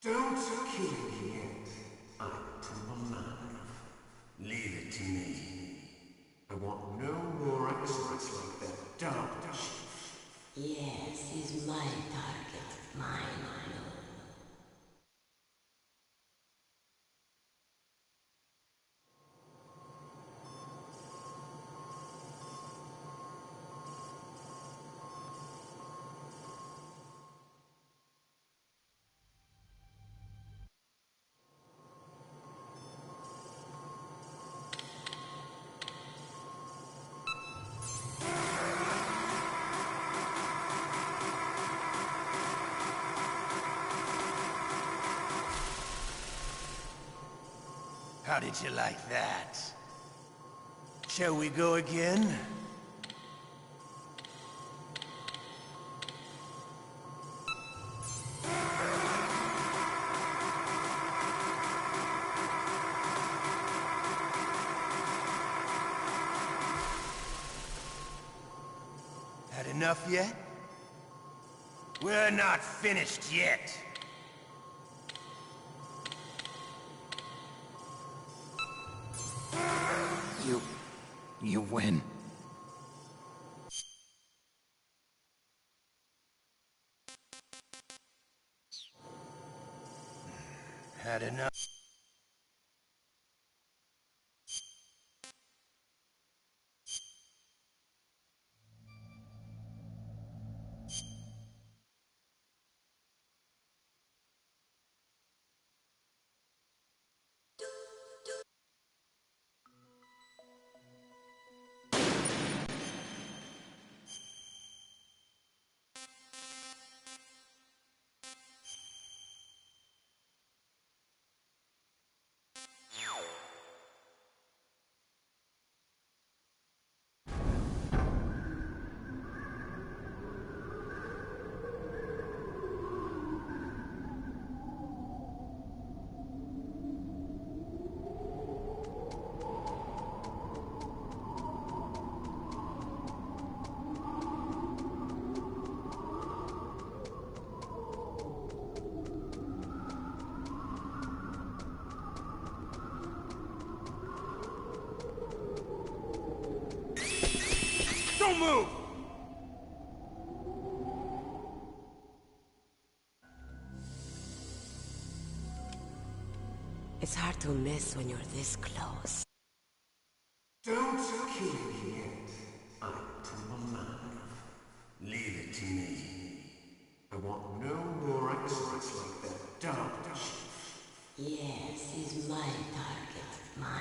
Don't kill me yet. I'm alive. Leave it to me. I want no more episodes like that. Don't. Yes, he's my target. Mine. How did you like that? Shall we go again? Had enough yet? We're not finished yet. You win. Had enough. Don't move! It's hard to miss when you're this close. Don't kill me yet. I'm too alive. Leave it to me. I want no more experts like that Dark Chief. Yes, he's my target. Mine.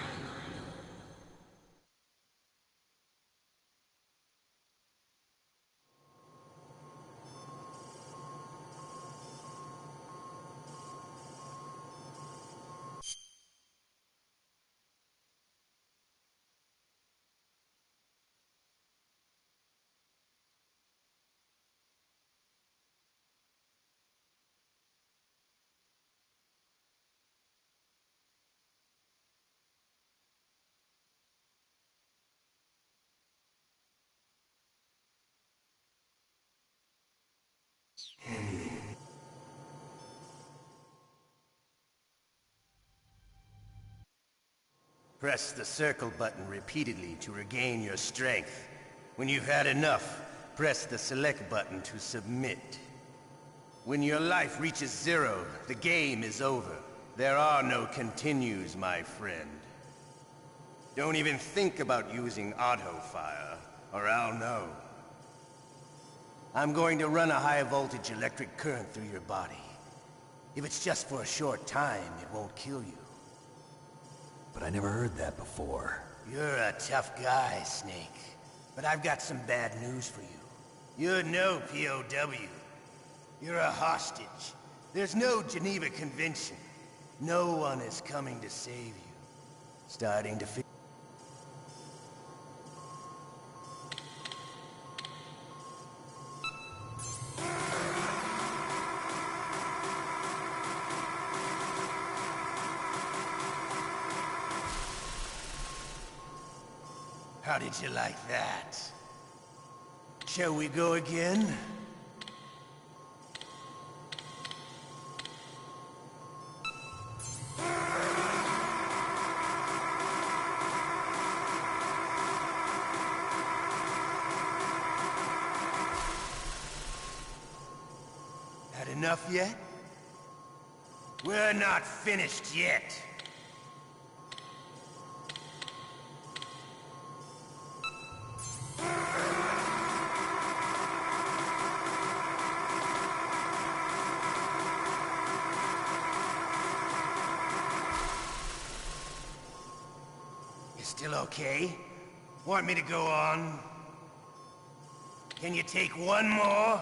Press the circle button repeatedly to regain your strength. When you've had enough, press the select button to submit. When your life reaches 0, the game is over. There are no continues, my friend. Don't even think about using auto-fire, or I'll know. I'm going to run a high-voltage electric current through your body. If it's just for a short time, it won't kill you. But I never heard that before. You're a tough guy, Snake. But I've got some bad news for you. You're no POW. You're a hostage. There's no Geneva Convention. No one is coming to save you. Starting to feel... How did you like that? Shall we go again? Had enough yet? We're not finished yet. Still okay? Want me to go on? Can you take one more?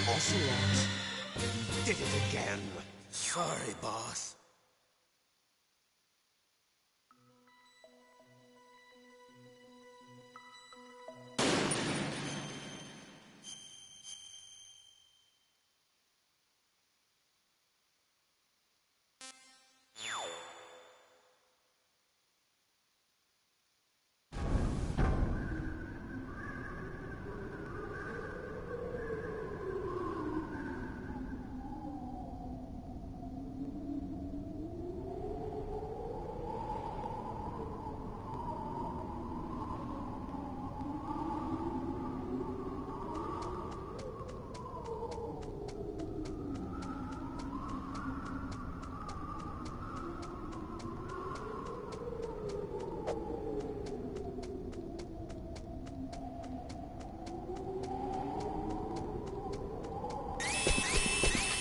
Ocelot. Did it again. Sorry, boss.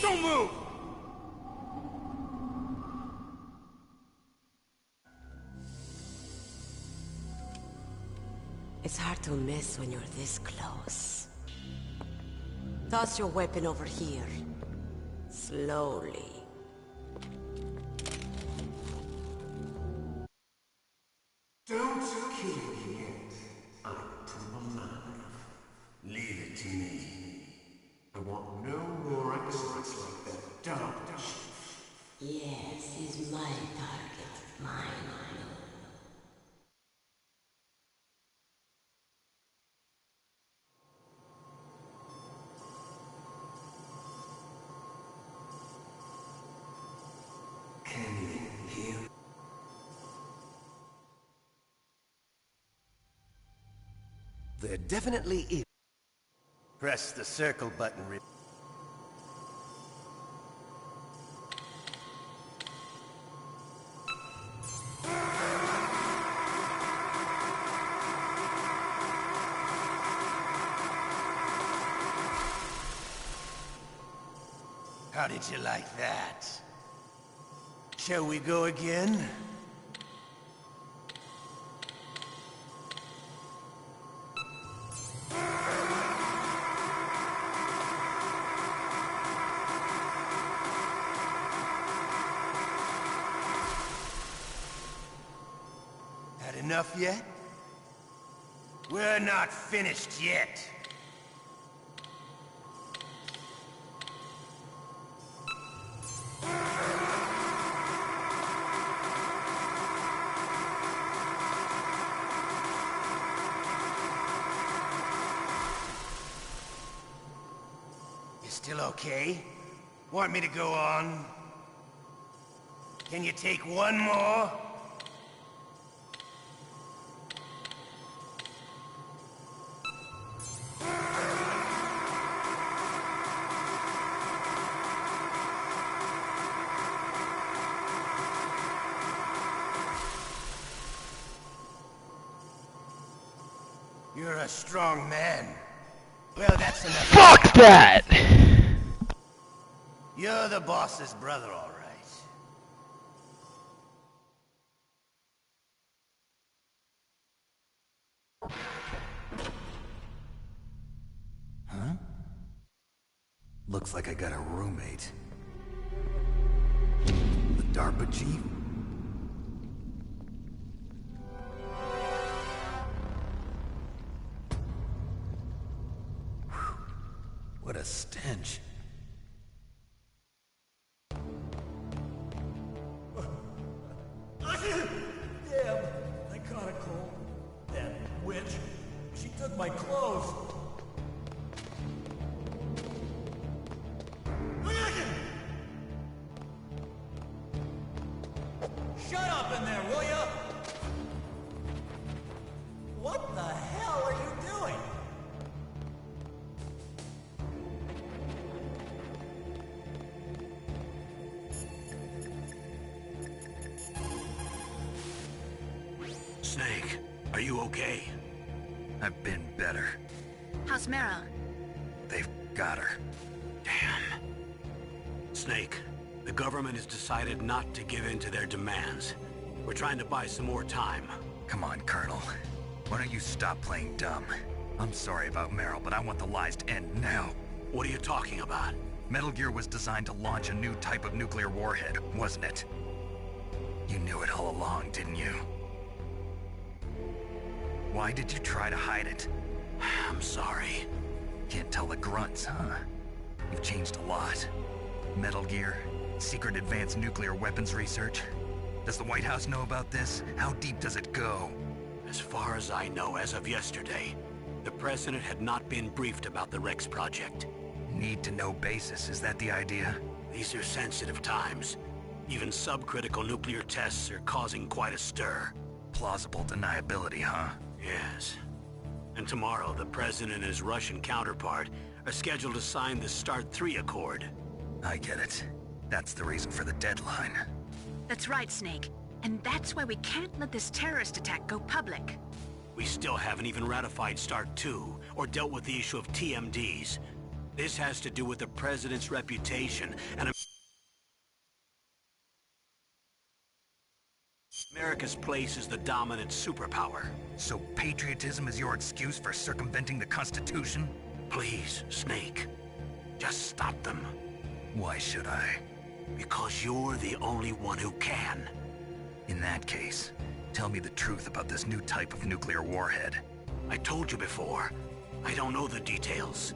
Don't move! It's hard to miss when you're this close. Toss your weapon over here. Slowly. Don't kill me yet. I'm too alive. Leave it to me. I want no more experts like that Dark Chief. Yes, he's my target mine. Can you hear? There definitely is. Press the circle button. How did you like that? Shall we go again? Had enough yet? We're not finished yet. Still okay? Want me to go on? Can you take one more? You're a strong man. Well, that's enough. Fuck that! You're the boss's brother, all right. Huh? Looks like I got a roommate. The DARPA chief? Whew. What a stench. Damn, I caught a cold. That witch. She took my clothes. Shut up in there, will ya? What the hell are you doing? Snake, are you okay? I've been better. How's Meryl? They've got her. Damn. Snake, the government has decided not to give in to their demands. We're trying to buy some more time. Come on, Colonel. Why don't you stop playing dumb? I'm sorry about Meryl, but I want the lies to end now. What are you talking about? Metal Gear was designed to launch a new type of nuclear warhead, wasn't it? You knew it all along, didn't you? Why did you try to hide it? I'm sorry. Can't tell the grunts, huh? You've changed a lot. Metal Gear, secret advanced nuclear weapons research. Does the White House know about this? How deep does it go? As far as I know, as of yesterday, the President had not been briefed about the Rex project. Need-to-know basis, is that the idea? These are sensitive times. Even subcritical nuclear tests are causing quite a stir. Plausible deniability, huh? Yes. And tomorrow, the President and his Russian counterpart are scheduled to sign the START 3 Accord. I get it. That's the reason for the deadline. That's right, Snake. And that's why we can't let this terrorist attack go public. We still haven't even ratified START 2, or dealt with the issue of TMDs. This has to do with the President's reputation, and America's place as the dominant superpower. So patriotism is your excuse for circumventing the Constitution? Please, Snake. Just stop them. Why should I? Because you're the only one who can. In that case, tell me the truth about this new type of nuclear warhead. I told you before. I don't know the details.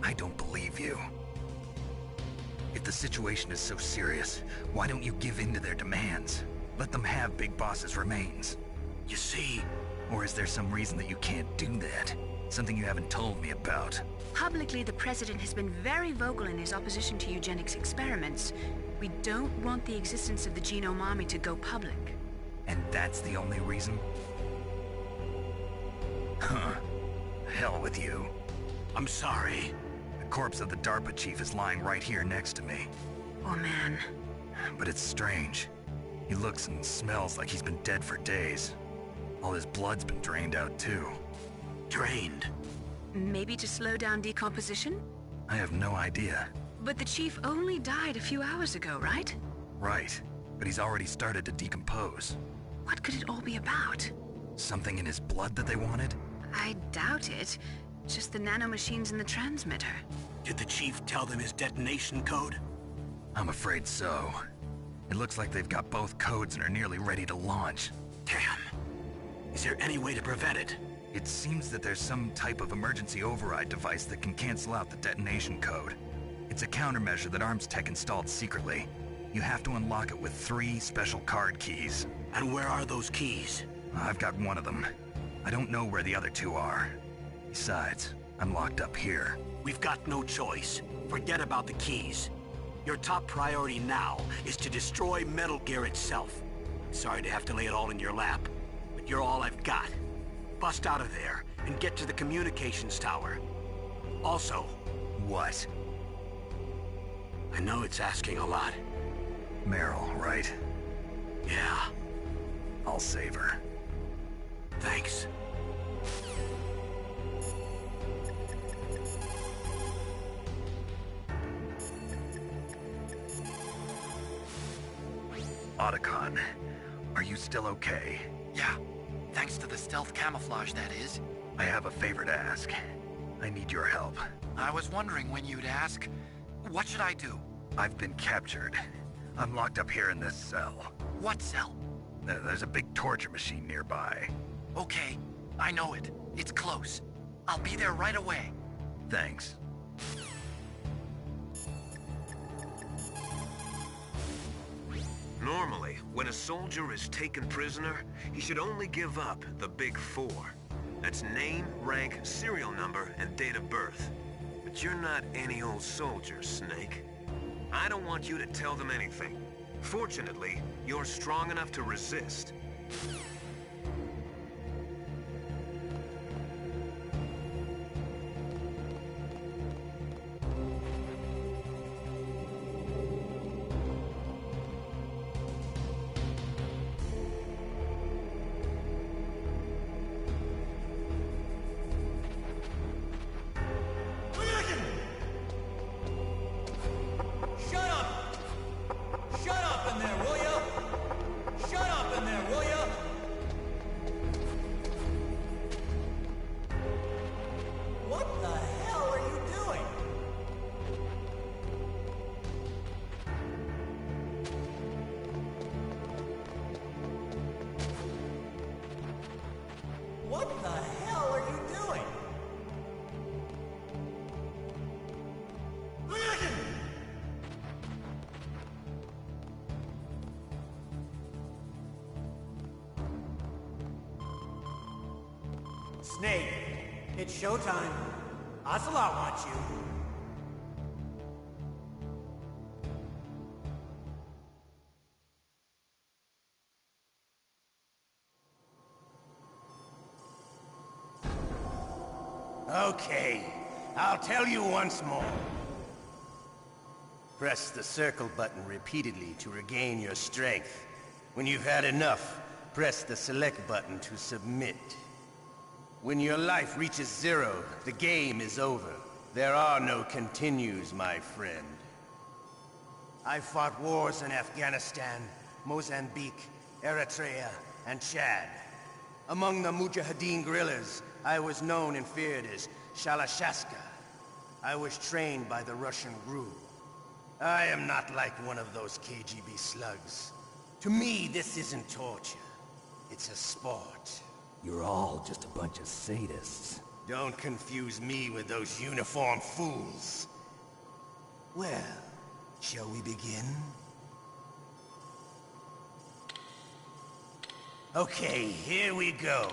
I don't believe you. If the situation is so serious, why don't you give in to their demands? Let them have Big Boss's remains. You see? Or is there some reason that you can't do that? Something you haven't told me about? Publicly, the President has been very vocal in his opposition to eugenics experiments. We don't want the existence of the Genome Army to go public. And that's the only reason? Huh. Hell with you. I'm sorry. The corpse of the DARPA chief is lying right here next to me. Oh man. But it's strange. He looks and smells like he's been dead for days. All his blood's been drained out too. Drained? Maybe to slow down decomposition? I have no idea. But the chief only died a few hours ago, right? Right. But he's already started to decompose. What could it all be about? Something in his blood that they wanted? I doubt it. Just the nanomachines in the transmitter. Did the chief tell them his detonation code? I'm afraid so. It looks like they've got both codes and are nearly ready to launch. Damn. Is there any way to prevent it? It seems that there's some type of emergency override device that can cancel out the detonation code. It's a countermeasure that Arms Tech installed secretly. You have to unlock it with 3 special card keys. And where are those keys? I've got one of them. I don't know where the other 2 are. Besides, I'm locked up here. We've got no choice. Forget about the keys. Your top priority now is to destroy Metal Gear itself. Sorry to have to lay it all in your lap, but you're all I've got. Bust out of there and get to the communications tower. Also... What? I know it's asking a lot. Meryl, right? Yeah. I'll save her. Thanks. Otacon, are you still okay? Yeah. Thanks to the stealth camouflage, that is. I have a favor to ask. I need your help. I was wondering when you'd ask. What should I do? I've been captured. I'm locked up here in this cell. What cell? There's a big torture machine nearby. Okay, I know it. It's close. I'll be there right away. Thanks. Normally, when a soldier is taken prisoner, he should only give up the big 4. That's name, rank, serial number, and date of birth. But you're not any old soldier, Snake. I don't want you to tell them anything. Fortunately, you're strong enough to resist. What the hell are you doing? Snake, it's showtime. Ocelot wants you. Okay, I'll tell you once more. Press the circle button repeatedly to regain your strength. When you've had enough, press the select button to submit. When your life reaches 0, the game is over. There are no continues, my friend. I fought wars in Afghanistan, Mozambique, Eritrea, and Chad. Among the Mujahideen guerrillas, I was known and feared as Shalashaska. I was trained by the Russian GRU. I am not like one of those KGB slugs. To me, this isn't torture. It's a sport. You're all just a bunch of sadists. Don't confuse me with those uniformed fools. Well, shall we begin? Okay, here we go.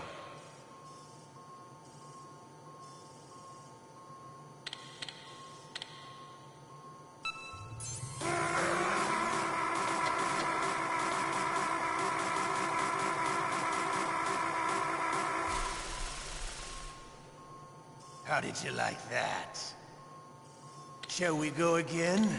How did you like that? Shall we go again?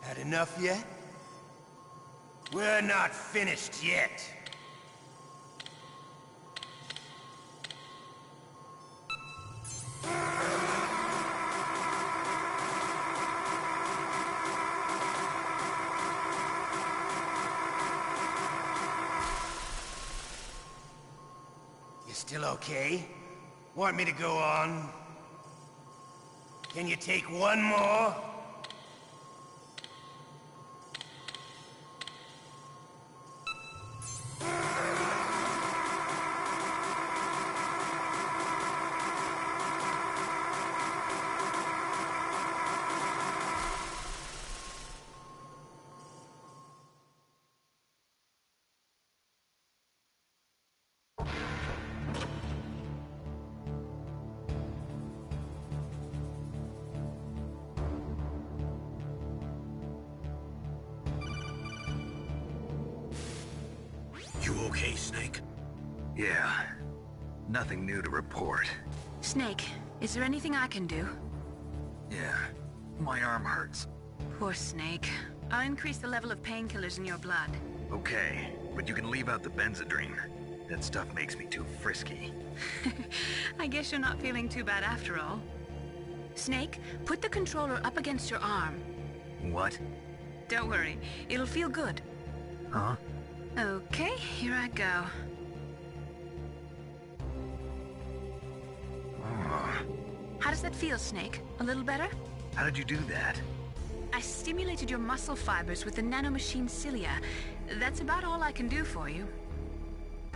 Had enough yet? We're not finished yet. You still okay? Want me to go on? Can you take one more? You okay, Snake? Yeah. Nothing new to report. Snake, is there anything I can do? Yeah. My arm hurts. Poor Snake. I'll increase the level of painkillers in your blood. Okay, but you can leave out the Benzedrine. That stuff makes me too frisky. I guess you're not feeling too bad after all. Snake, put the controller up against your arm. What? Don't worry, it'll feel good. Huh? Okay, here I go. How does that feel, Snake? A little better? How did you do that? I stimulated your muscle fibers with the nanomachine cilia. That's about all I can do for you.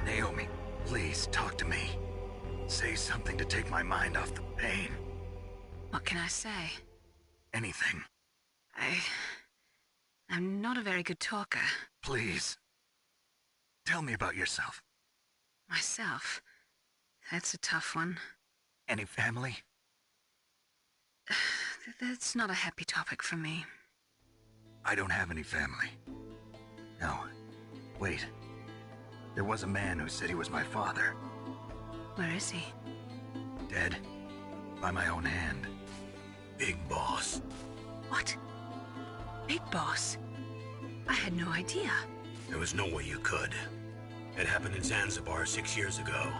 Naomi, please talk to me. Say something to take my mind off the pain. What can I say? Anything. I'm not a very good talker. Please. Tell me about yourself. Myself? That's a tough one. Any family? That's not a happy topic for me. I don't have any family. No. Wait. There was a man who said he was my father. Where is he? Dead. By my own hand. Big Boss. What? Big Boss? I had no idea. There was no way you could. It happened in Zanzibar 6 years ago.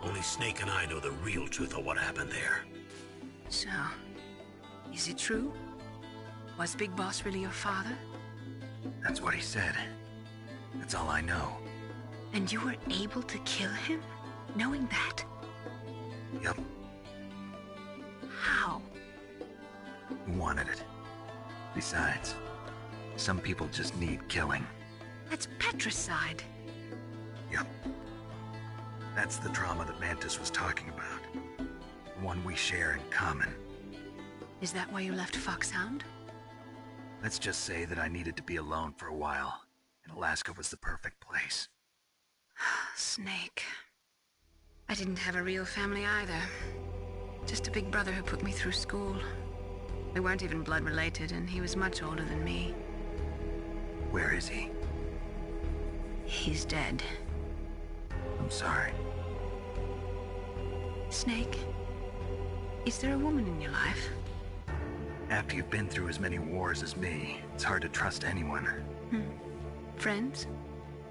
Only Snake and I know the real truth of what happened there. So, is it true? Was Big Boss really your father? That's what he said. That's all I know. And you were able to kill him, knowing that? Yep. How? He wanted it. Besides, some people just need killing. That's patricide. Yep. That's the trauma that Mantis was talking about. The one we share in common. Is that why you left Foxhound? Let's just say that I needed to be alone for a while, and Alaska was the perfect place. Snake. I didn't have a real family either. Just a big brother who put me through school. We weren't even blood related, and he was much older than me. Where is he? He's dead. I'm sorry. Snake, is there a woman in your life? After you've been through as many wars as me, it's hard to trust anyone. Friends?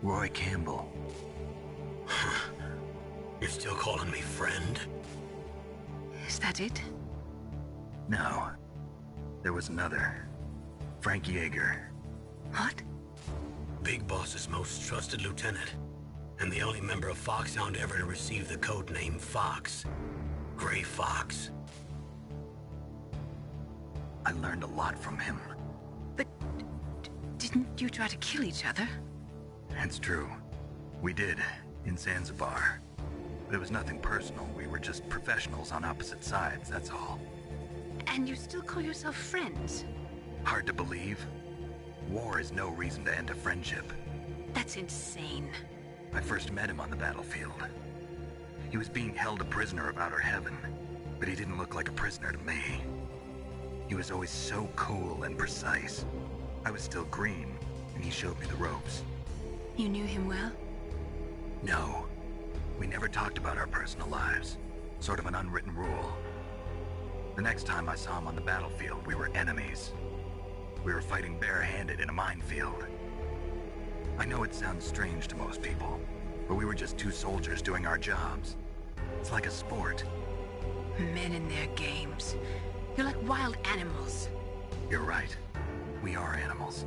Roy Campbell. You're still calling me friend? Is that it? No. There was another. Frank Yeager. What? Big Boss's most trusted lieutenant. And the only member of Foxhound ever to receive the code name Fox. Gray Fox. I learned a lot from him. But didn't you try to kill each other? That's true. We did, in Zanzibar. But it was nothing personal. We were just professionals on opposite sides, that's all. And you still call yourself friends? Hard to believe. War is no reason to end a friendship. That's insane. I first met him on the battlefield. He was being held a prisoner of Outer Heaven, but he didn't look like a prisoner to me. He was always so cool and precise. I was still green, and he showed me the ropes. You knew him well? No. We never talked about our personal lives. Sort of an unwritten rule. The next time I saw him on the battlefield, we were enemies. We were fighting barehanded in a minefield. I know it sounds strange to most people, but we were just two soldiers doing our jobs. It's like a sport. Men and their games. You're like wild animals. You're right. We are animals.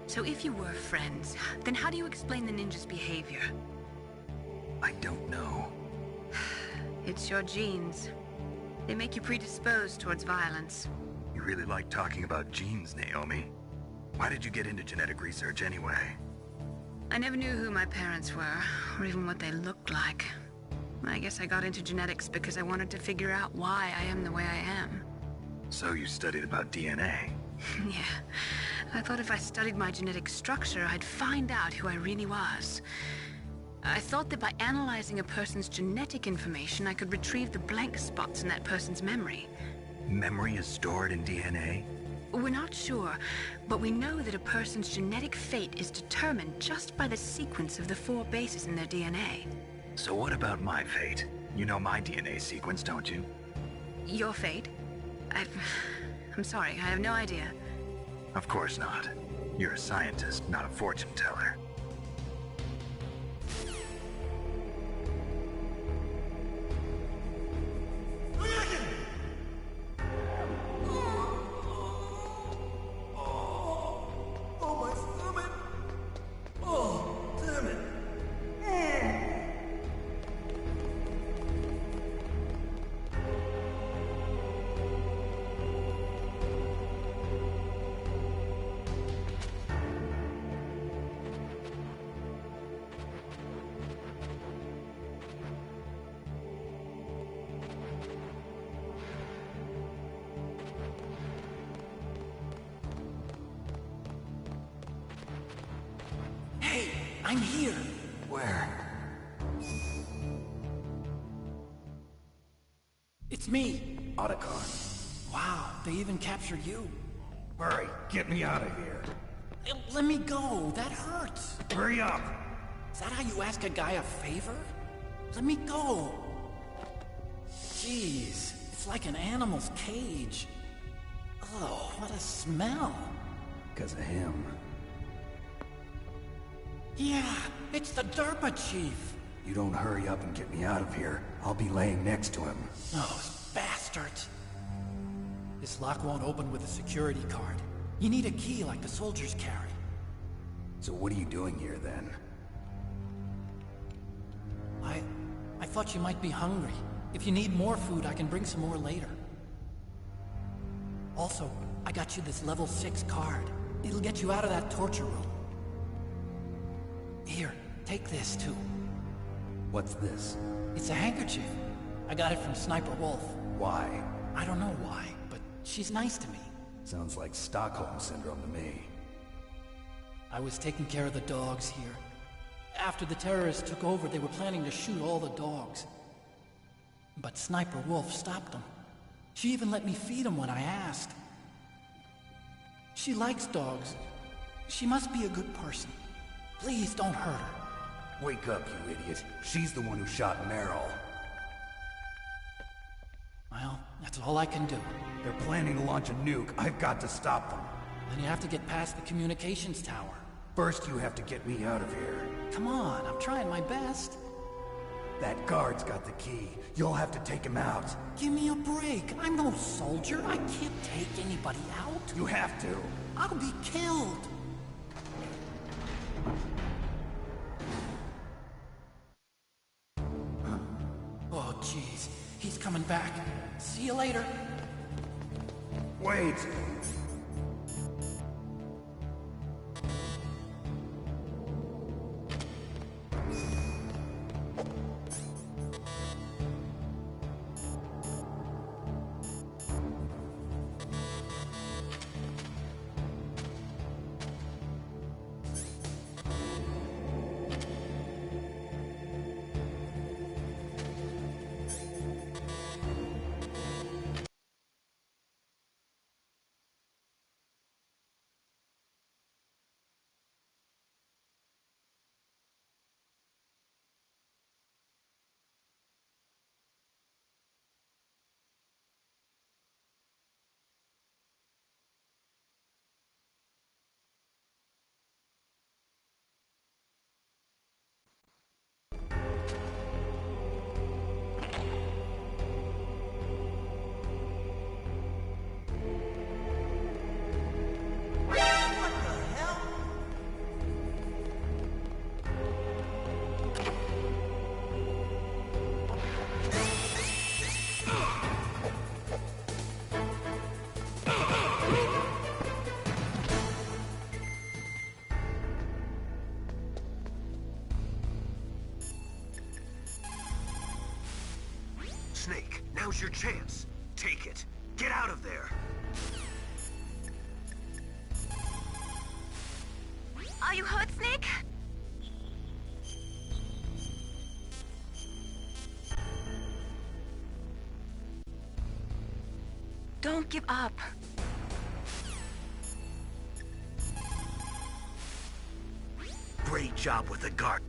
So if you were friends, then how do you explain the ninja's behavior? I don't know. It's your genes. They make you predisposed towards violence. You really like talking about genes, Naomi. Why did you get into genetic research anyway? I never knew who my parents were, or even what they looked like. I guess I got into genetics because I wanted to figure out why I am the way I am. So you studied about DNA? Yeah. I thought if I studied my genetic structure, I'd find out who I really was. I thought that by analyzing a person's genetic information, I could retrieve the blank spots in that person's memory. Memory is stored in DNA? We're not sure, but we know that a person's genetic fate is determined just by the sequence of the 4 bases in their DNA. So what about my fate? You know my DNA sequence, don't you? Your fate? I'm sorry, I have no idea. Of course not. You're a scientist, not a fortune teller. I'm here. Where? It's me. Otacon. Wow, they even captured you. Hurry, get me out of here. Let me go. That hurts. Hurry up. Is that how you ask a guy a favor? Let me go. Jeez, it's like an animal's cage. Oh, what a smell. Because of him. Yeah, it's the DARPA chief. You don't hurry up and get me out of here, I'll be laying next to him. Those bastards. This lock won't open with a security card. You need a key like the soldiers carry. So what are you doing here then? I thought you might be hungry. If you need more food, I can bring some more later. Also, I got you this level 6 card. It'll get you out of that torture room. Here, take this too. What's this? It's a handkerchief. I got it from Sniper Wolf. Why? I don't know why, but she's nice to me. Sounds like Stockholm Syndrome to me. I was taking care of the dogs here. After the terrorists took over, they were planning to shoot all the dogs. But Sniper Wolf stopped them. She even let me feed them when I asked. She likes dogs. She must be a good person. Please don't hurt her. Wake up, you idiot. She's the one who shot Meryl. Well, that's all I can do. They're planning to launch a nuke. I've got to stop them. Then you have to get past the communications tower. First, you have to get me out of here. Come on, I'm trying my best. That guard's got the key. You'll have to take him out. Give me a break. I'm no soldier. I can't take anybody out. You have to. I'll be killed. Oh, jeez. He's coming back. See you later. Wait. Snake, now's your chance. Take it. Get out of there. Are you hurt, Snake? Don't give up. Great job with the guard.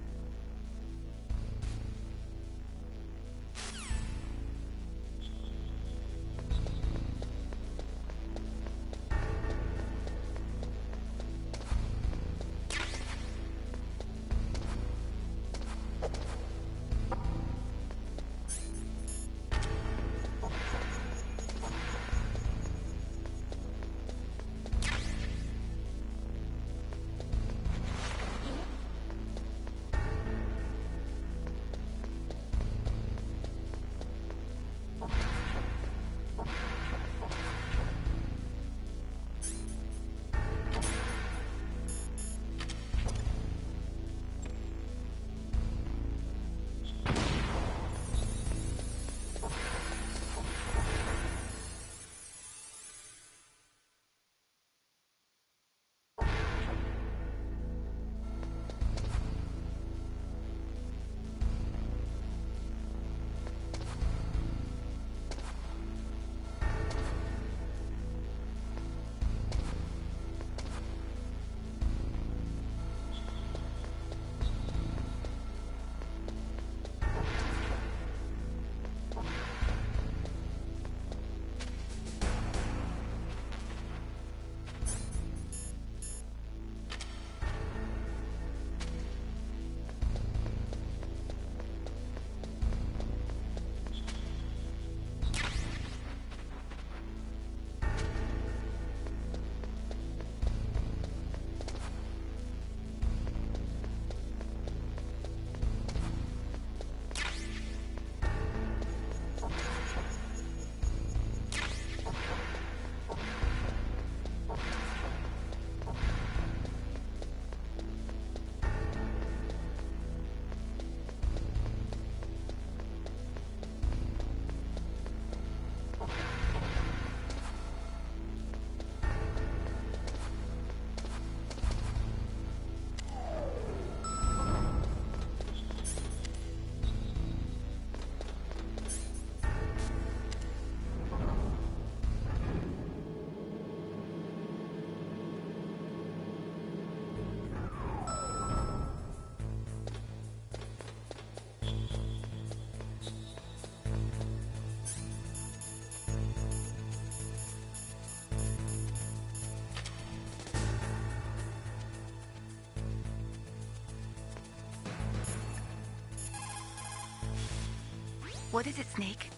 What is it, Snake?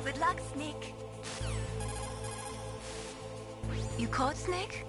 Good luck, Snake. You caught Snake?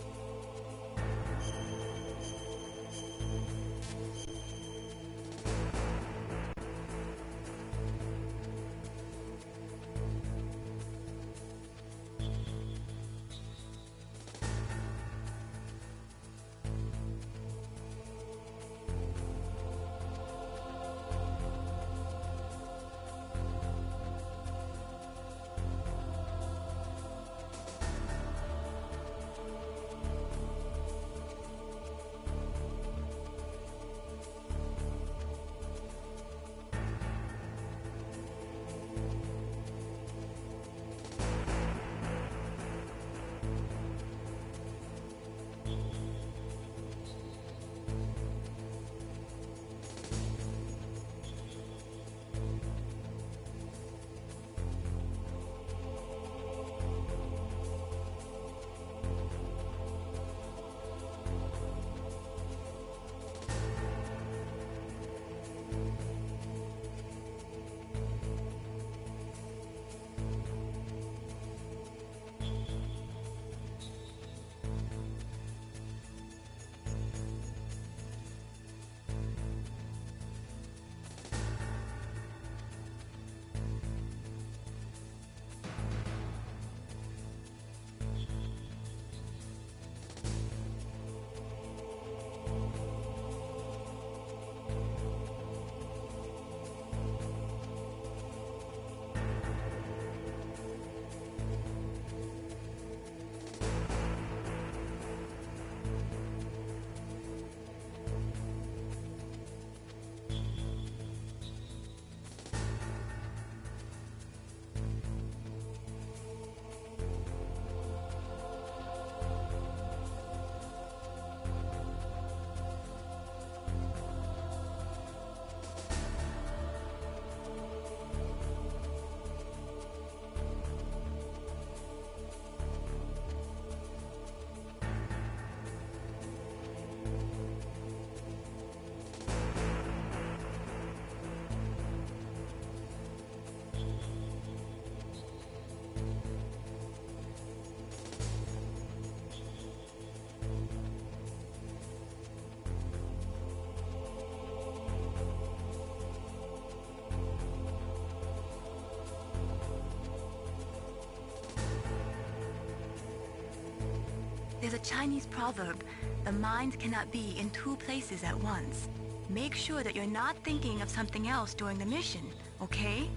There's a Chinese proverb, the mind cannot be in two places at once. Make sure that you're not thinking of something else during the mission, okay?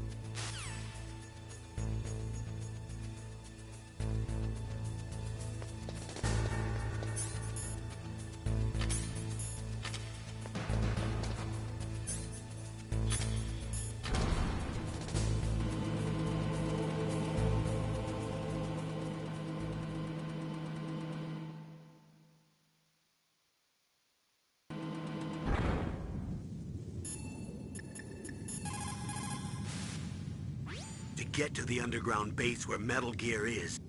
To get to the underground base where Metal Gear is,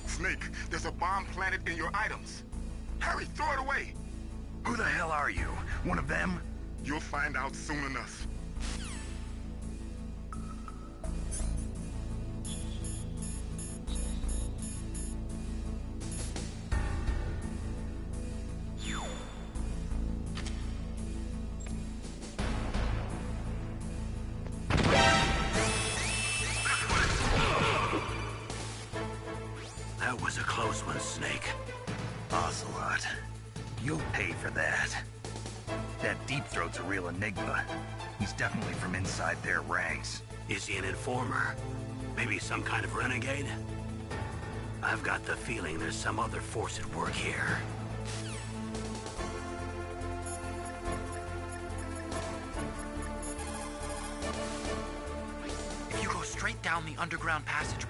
Snake, there's a bomb planted in your items. Hurry, throw it away! Who the hell are you? One of them? You'll find out soon enough. That was a close one, Snake. Ocelot, you'll pay for that. That Deep Throat's a real enigma. He's definitely from inside their ranks. Is he an informer? Maybe some kind of renegade? I've got the feeling there's some other force at work here. If you go straight down the underground passage...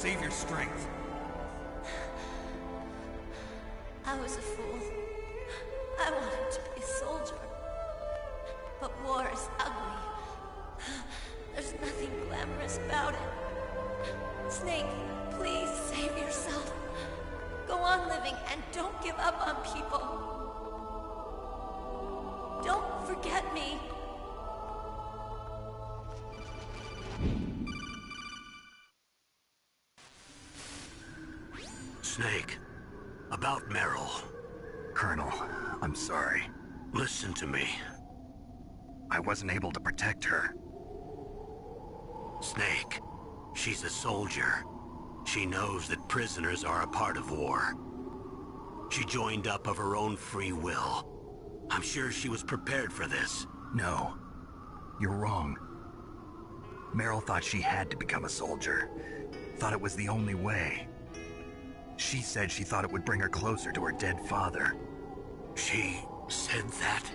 save your strength. I was a fool. I wanted to be a soldier. But war is ugly. There's nothing glamorous about it. Snake, please save yourself. Go on living and don't give up on people. Don't forget me. Snake, about Meryl. Colonel, I'm sorry. Listen to me. I wasn't able to protect her. Snake, she's a soldier. She knows that prisoners are a part of war. She joined up of her own free will. I'm sure she was prepared for this. No, you're wrong. Meryl thought she had to become a soldier. Thought it was the only way. She said she thought it would bring her closer to her dead father. She said that?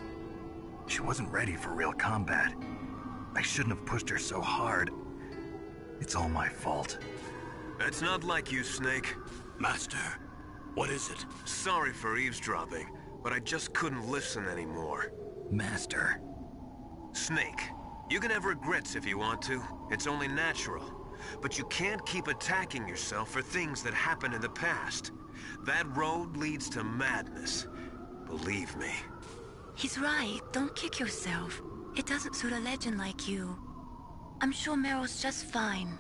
She wasn't ready for real combat. I shouldn't have pushed her so hard. It's all my fault. That's not like you, Snake. Master, what is it? Sorry for eavesdropping, but I just couldn't listen anymore. Master. Snake, you can have regrets if you want to. It's only natural. But you can't keep attacking yourself for things that happened in the past. That road leads to madness. Believe me. He's right. Don't kick yourself. It doesn't suit a legend like you. I'm sure Meryl's just fine.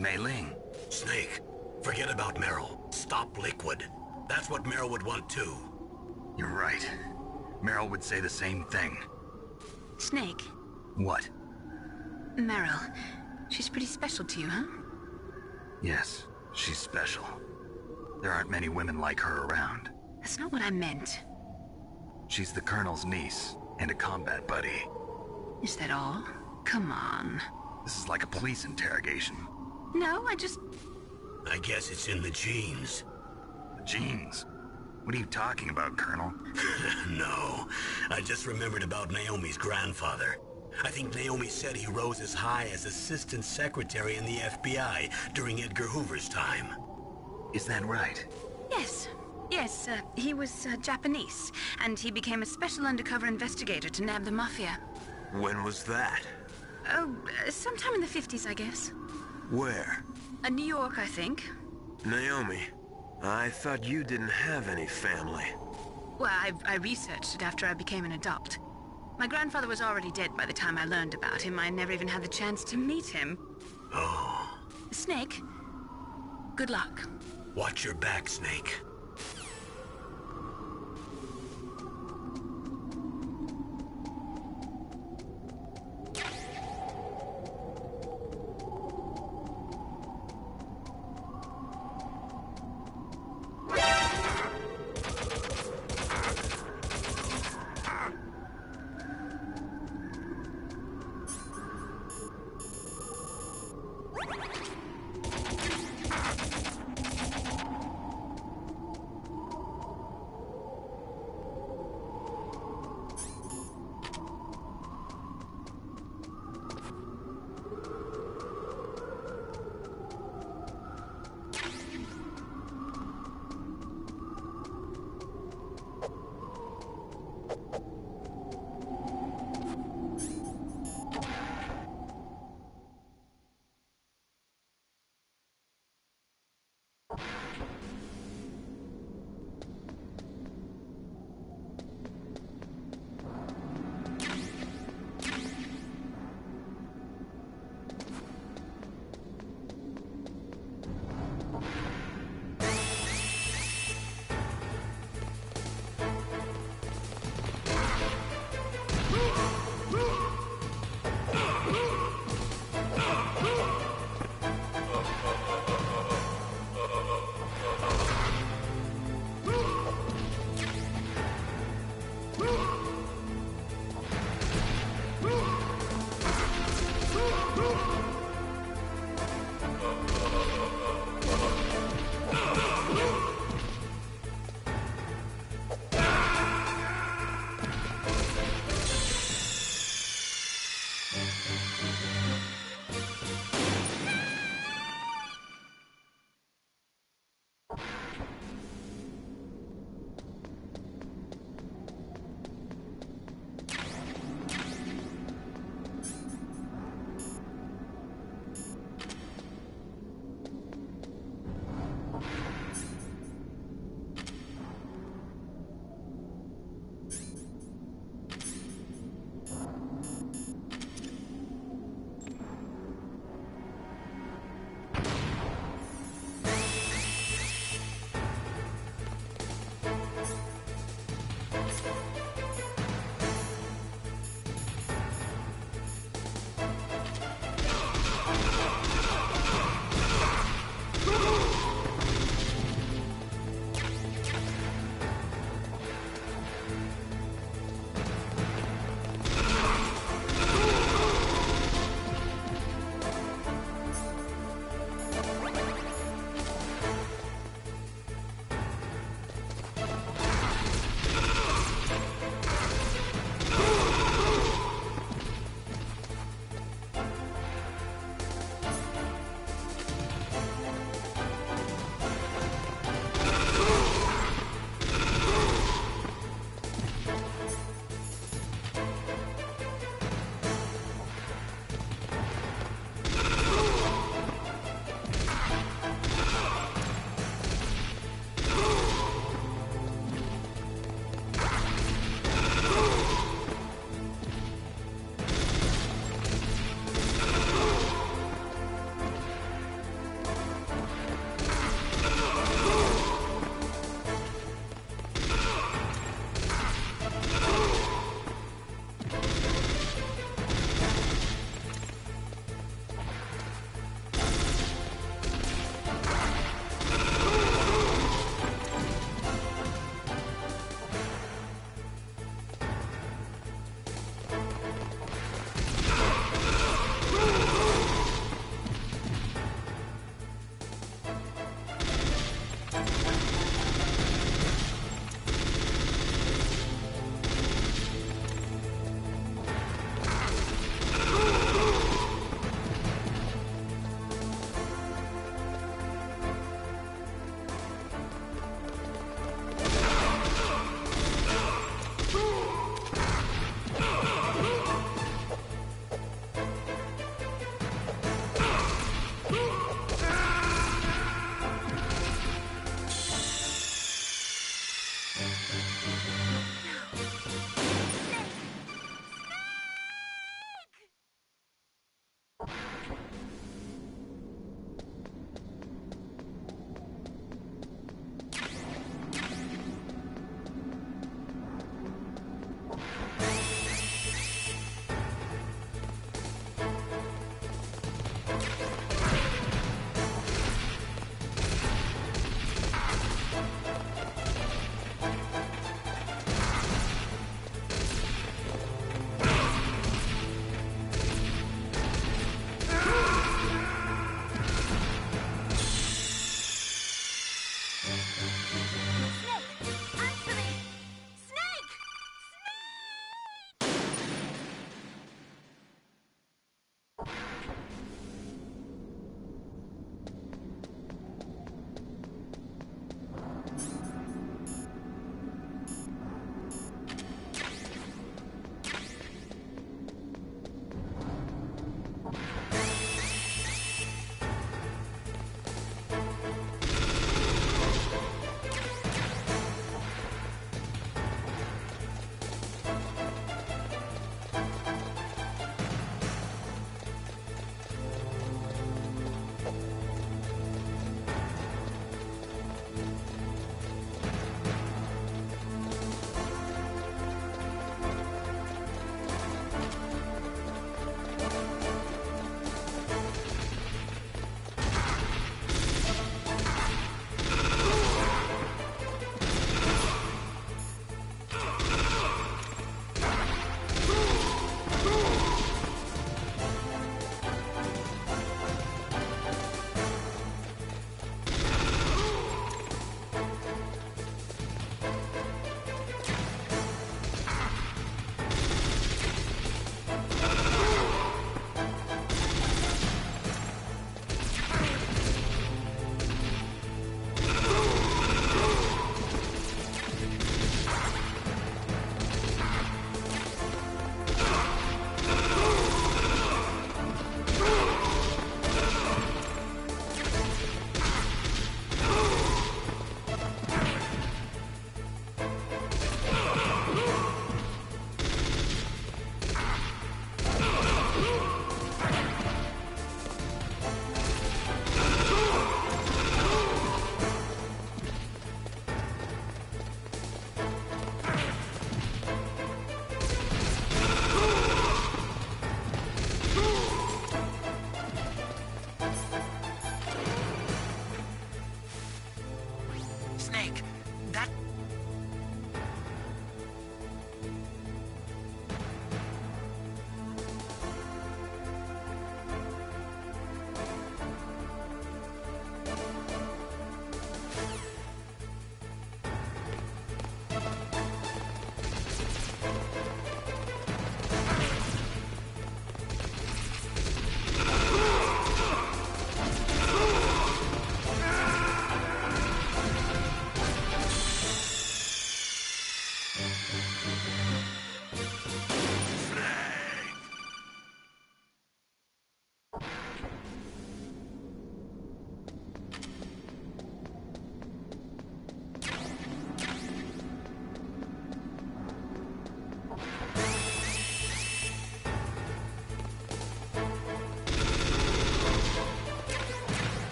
Mei Ling. Snake, forget about Meryl. Stop Liquid. That's what Meryl would want too. You're right. Meryl would say the same thing. Snake. What? Meryl. She's pretty special to you, huh? Yes, she's special. There aren't many women like her around. That's not what I meant. She's the Colonel's niece and a combat buddy. Is that all? Come on. This is like a police interrogation. No, I guess it's in the genes. The genes? What are you talking about, Colonel? No, I just remembered about Naomi's grandfather. I think Naomi said he rose as high as assistant secretary in the FBI during Edgar Hoover's time. Is that right? Yes. Yes, he was Japanese, and he became a special undercover investigator to nab the Mafia. When was that? Oh, sometime in the 50s, I guess. Where? New York, I think. Naomi, I thought you didn't have any family. Well, I researched it after I became an adopt. My grandfather was already dead by the time I learned about him. I never even had the chance to meet him. Oh. Snake, good luck. Watch your back, Snake.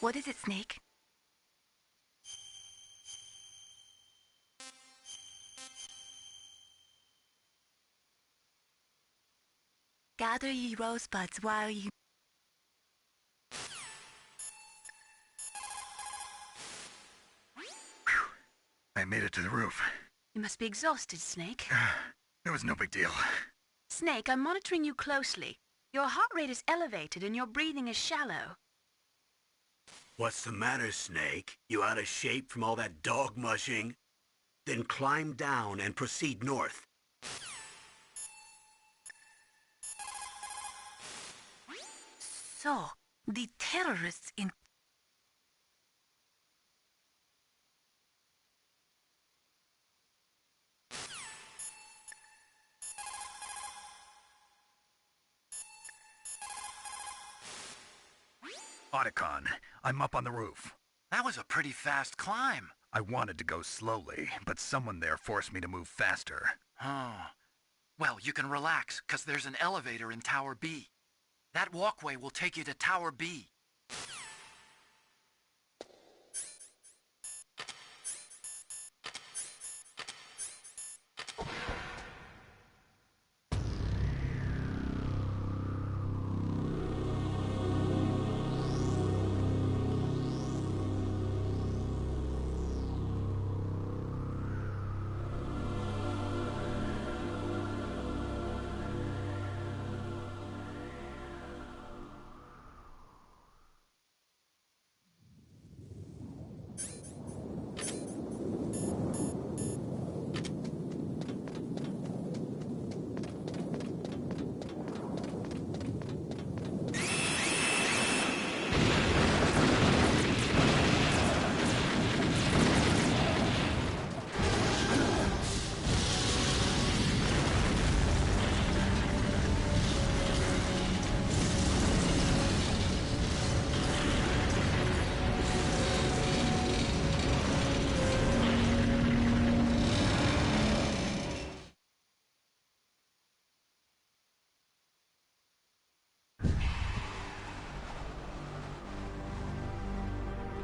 What is it, Snake? Gather ye rosebuds while you... I made it to the roof. You must be exhausted, Snake. It was no big deal. Snake, I'm monitoring you closely. Your heart rate is elevated and your breathing is shallow. What's the matter, Snake? You out of shape from all that dog mushing? Then climb down and proceed north. So, the terrorists in... Otacon, I'm up on the roof. That was a pretty fast climb. I wanted to go slowly, but someone there forced me to move faster. Oh. Well, you can relax, 'cause there's an elevator in Tower B. That walkway will take you to Tower B.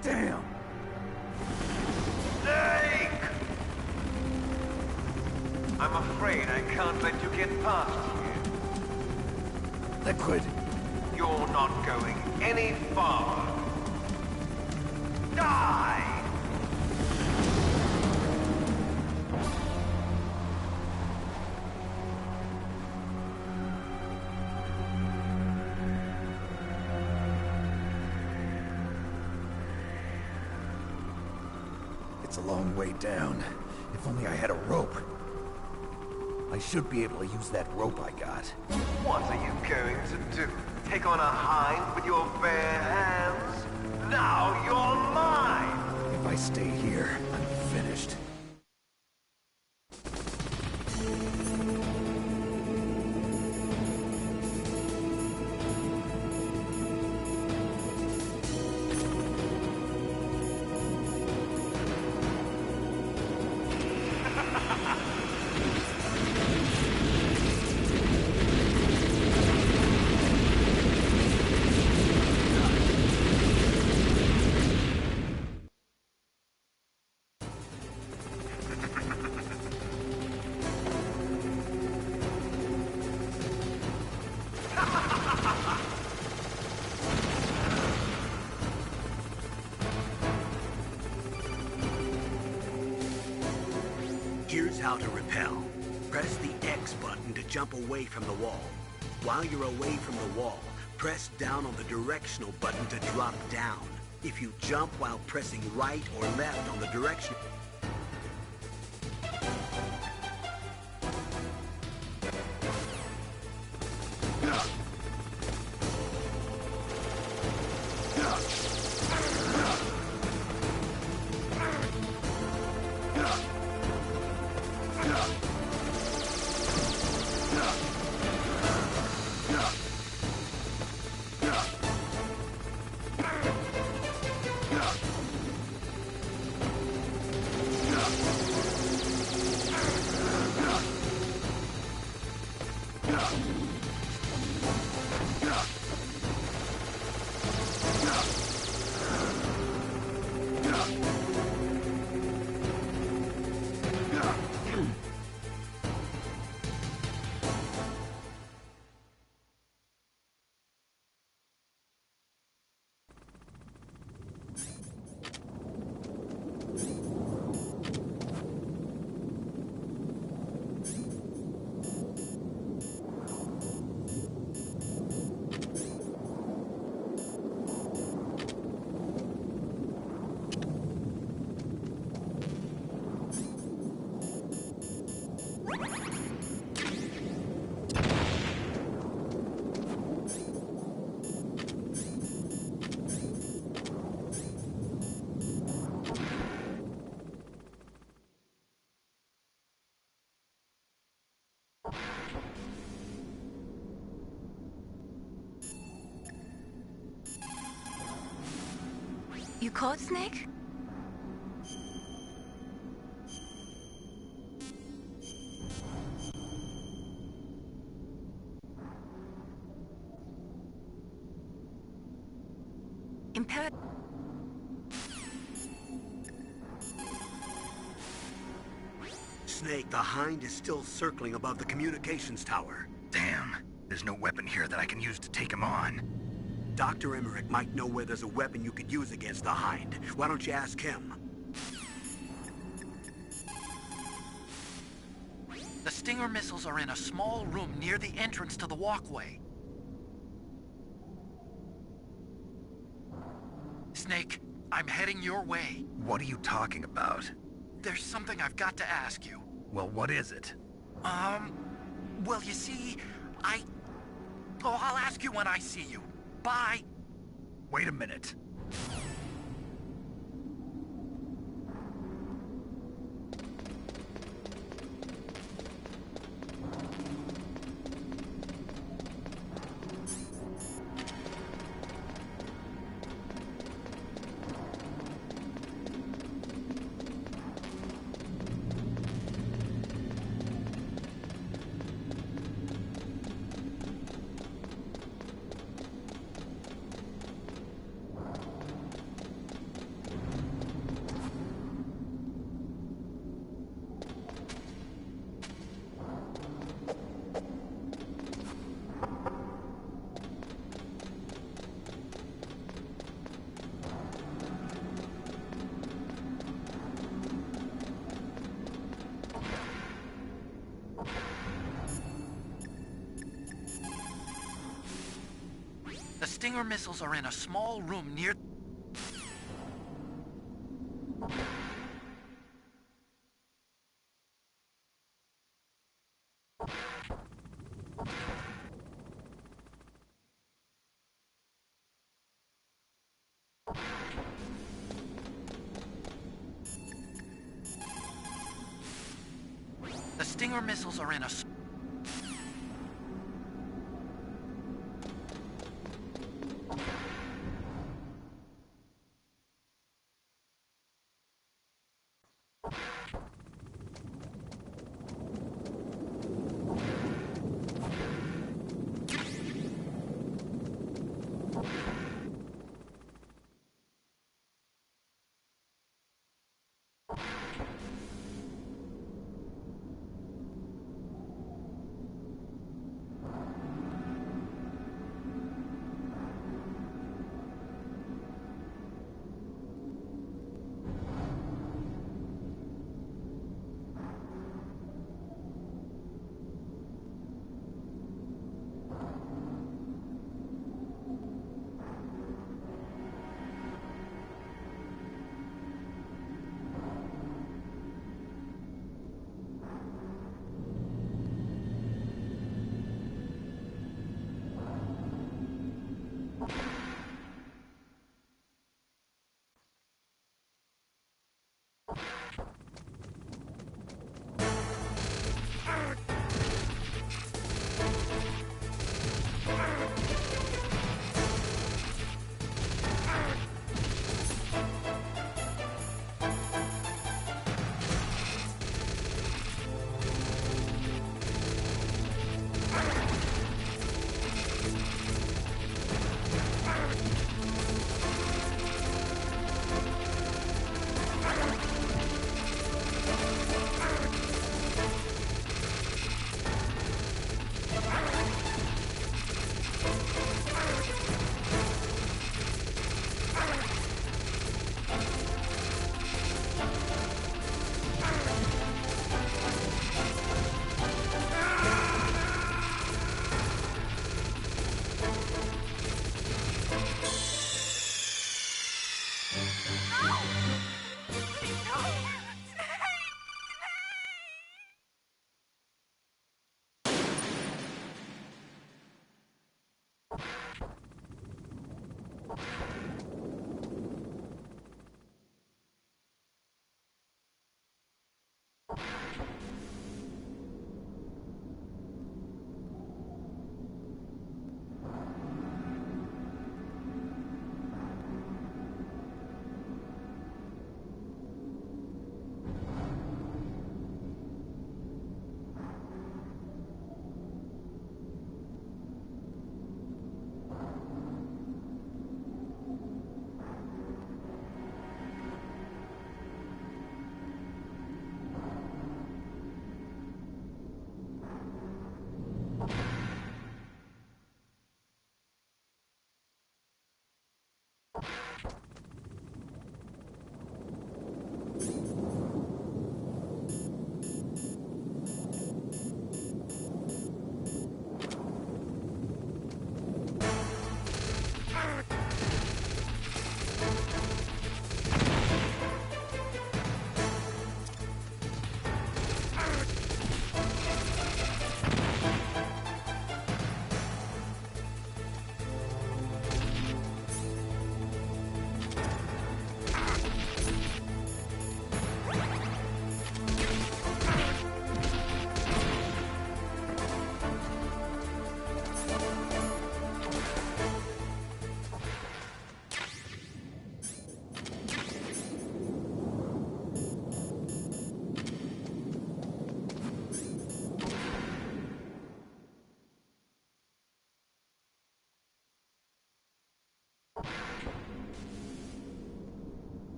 Damn! Snake! I'm afraid I can't let you get past here. Liquid! You're not going any farther. Die! It's a long way down. If only I had a rope. I should be able to use that rope I got. What are you going to do? Take on a hind with your bare hands? Now you're mine! If I stay here, I'm finished. Here's how to repel. Press the X button to jump away from the wall. While you're away from the wall, press down on the directional button to drop down. If you jump while pressing right or left on the direction... You called, Snake? Snake, the Hind is still circling above the communications tower. Damn. There's no weapon here that I can use to take him on. Dr. Emmerich might know where there's a weapon you could use against the Hind. Why don't you ask him? The Stinger missiles are in a small room near the entrance to the walkway. Snake, I'm heading your way. What are you talking about? There's something I've got to ask you. Well, what is it? Well, you see, I'll ask you when I see you. Bye. Wait a minute. The Stinger missiles are in a small room near... The Stinger missiles are in a...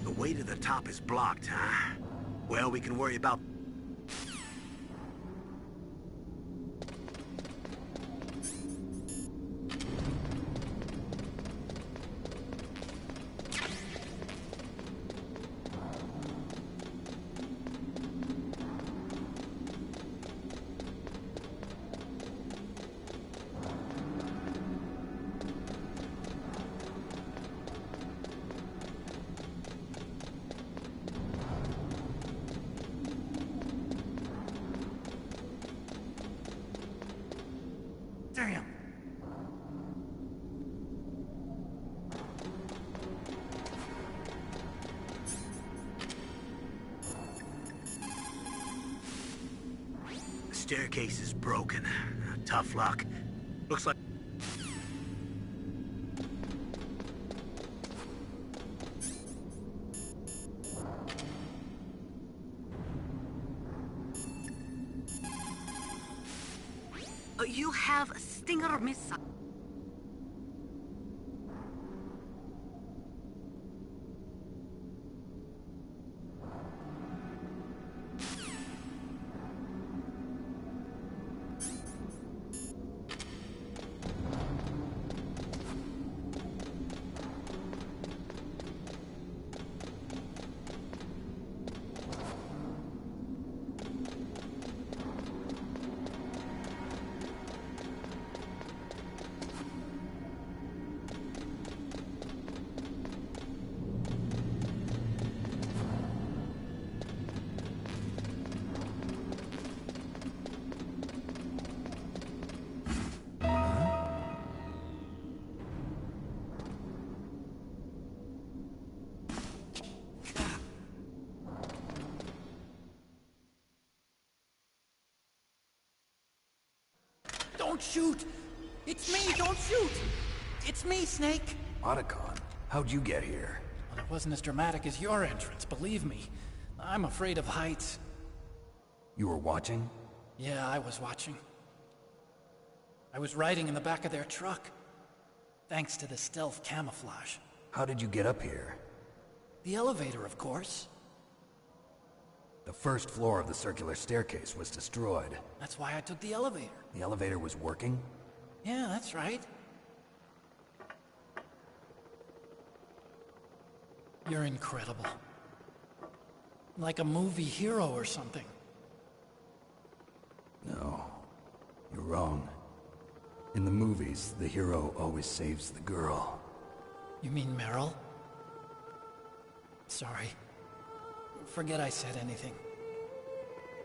The way to the top is blocked, huh? Well, we can worry about... Damn! The staircase is broken. Tough luck. Looks like... You have a Stinger missile. Don't shoot! It's me, don't shoot! It's me, Snake! Otacon, how'd you get here? Well, it wasn't as dramatic as your entrance, believe me. I'm afraid of heights. You were watching? Yeah, I was watching. I was riding in the back of their truck. Thanks to the stealth camouflage. How did you get up here? The elevator, of course. The first floor of the circular staircase was destroyed. That's why I took the elevator. The elevator was working? Yeah, that's right. You're incredible. Like a movie hero or something. No, you're wrong. In the movies, the hero always saves the girl. You mean Meryl? Sorry. Forget I said anything.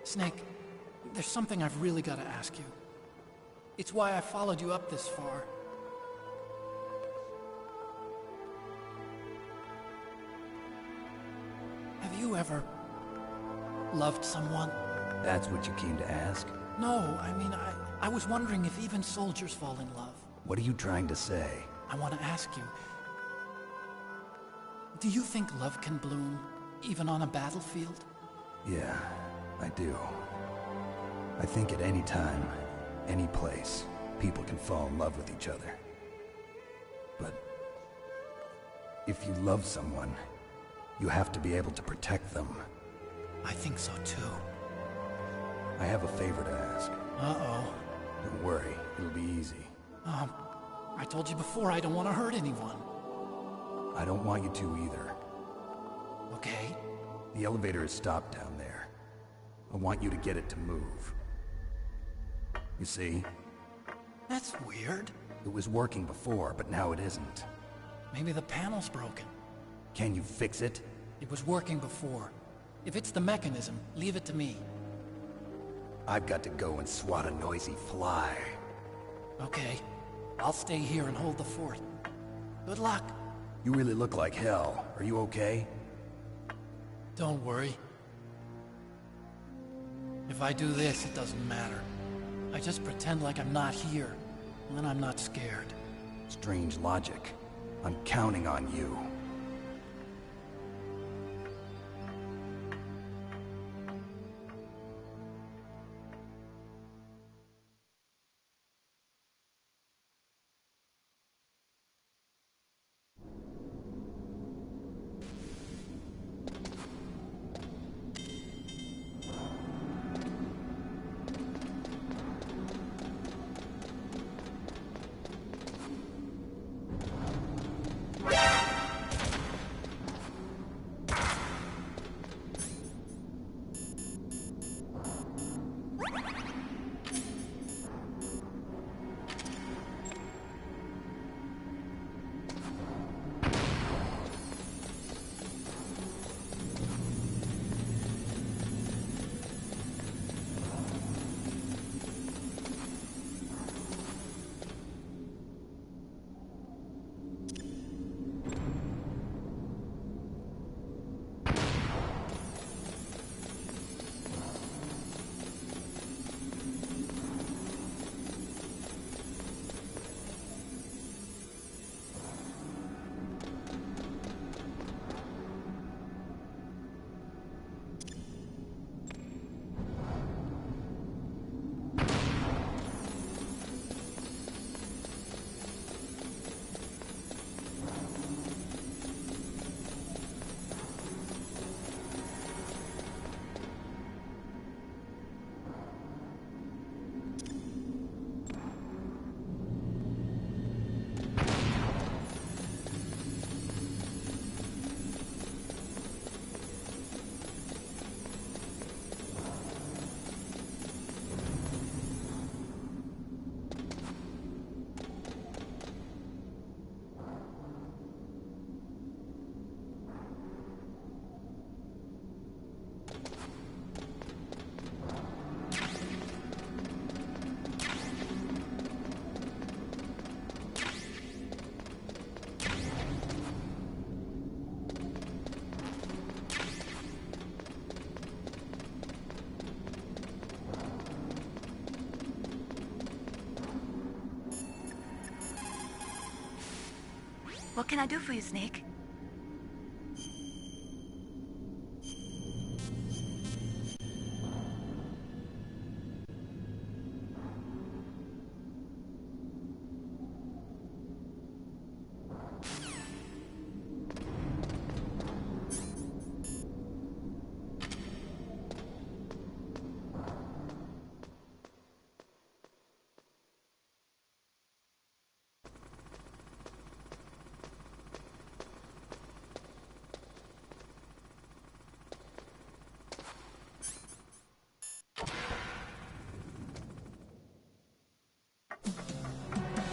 Snake, there's something I've really got to ask you. It's why I followed you up this far. Have you ever loved someone? That's what you came to ask? No, I mean, I was wondering if even soldiers fall in love. What are you trying to say? I want to ask you, do you think love can bloom, even on a battlefield? Yeah, I do. I think at any time, any place, people can fall in love with each other. But if you love someone, you have to be able to protect them. I think so too. I have a favor to ask. Uh-oh. Don't worry, it'll be easy. I told you before I don't want to hurt anyone. I don't want you to either. Okay. The elevator is stopped down there. I want you to get it to move. You see? That's weird. It was working before, but now it isn't. Maybe the panel's broken. Can you fix it? It was working before. If it's the mechanism, leave it to me. I've got to go and swat a noisy fly. Okay. I'll stay here and hold the fort. Good luck. You really look like hell. Are you okay? Don't worry. If I do this, it doesn't matter. I just pretend like I'm not here, and then I'm not scared. Strange logic. I'm counting on you. What can I do for you, Snake?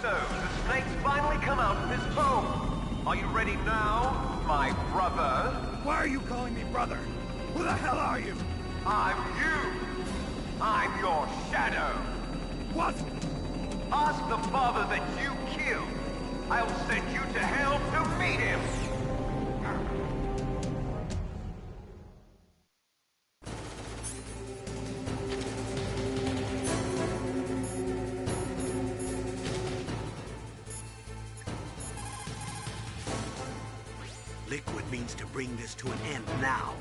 So, the snake's finally come out of his home. Are you ready now, my brother? Why are you calling me brother? Who the hell are you? I'm you. I'm your shadow. What? Ask the father that you killed. I'll send you to hell to meet him. Liquid means to bring this to an end now.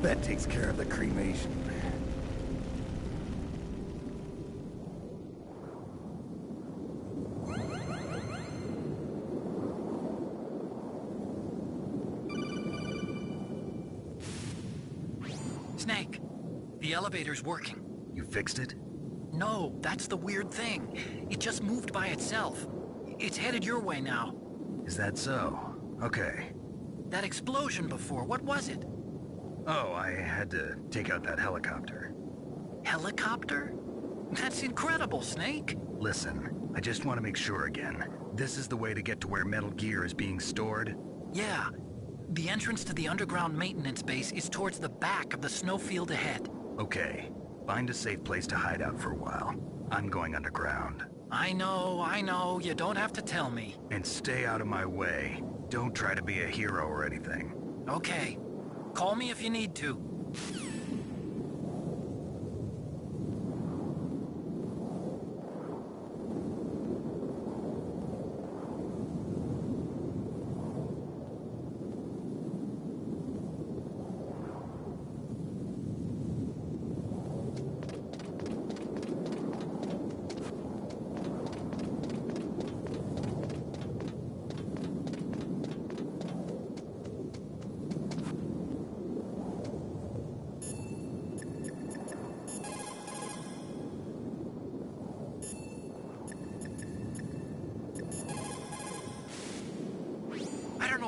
That takes care of the cremation. Snake, the elevator's working. You fixed it? No, that's the weird thing. It just moved by itself. It's headed your way now. Is that so? Okay. That explosion before, what was it? Oh, I had to take out that helicopter. Helicopter? That's incredible, Snake. Listen, I just want to make sure again. This is the way to get to where Metal Gear is being stored? Yeah. The entrance to the underground maintenance base is towards the back of the snowfield ahead. Okay. Find a safe place to hide out for a while. I'm going underground. I know. You don't have to tell me. And stay out of my way. Don't try to be a hero or anything. Okay. Call me if you need to.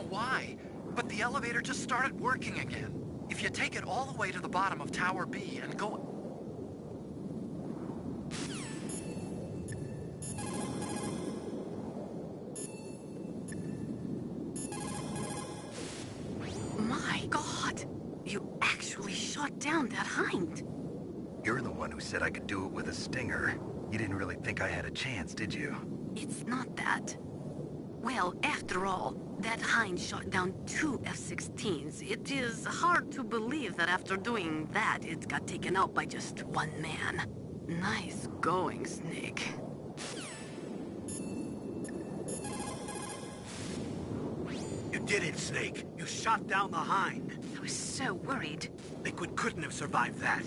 Why? But the elevator just started working again. If you take it all the way to the bottom of Tower B and go... My God! You actually shot down that hind. You're the one who said I could do it with a stinger. You didn't really think I had a chance, did you? It's not that. Well, after all, that hind shot down 2 F-16s. It is hard to believe that after doing that, it got taken out by just one man. Nice going, Snake. You did it, Snake. You shot down the hind. I was so worried. Liquid couldn't have survived that.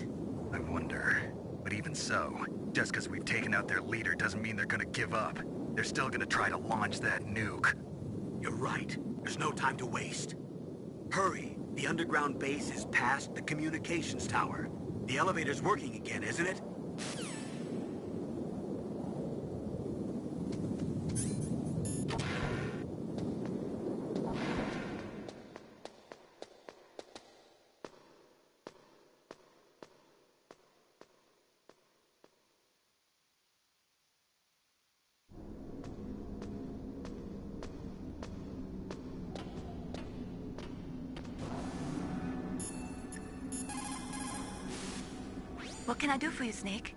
I wonder. But even so, just because we've taken out their leader doesn't mean they're gonna give up. They're still gonna try to launch that nuke. You're right. There's no time to waste. Hurry. The underground base is past the communications tower. The elevator's working again, isn't it? What can I do for you, Snake?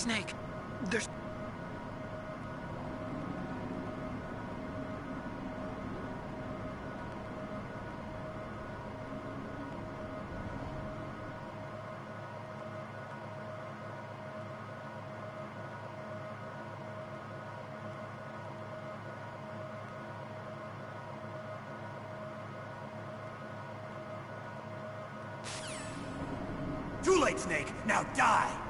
Snake, there's... Too late, Snake! Now die!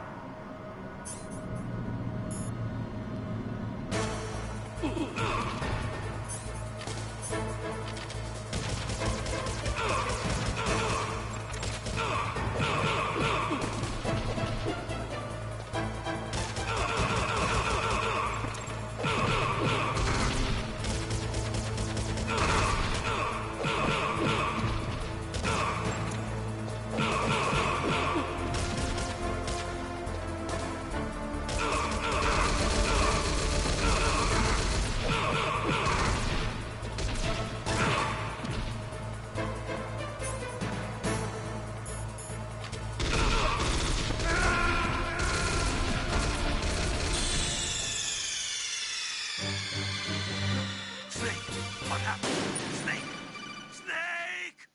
What happened? Snake! Snake!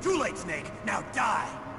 Too late, Snake! Now die!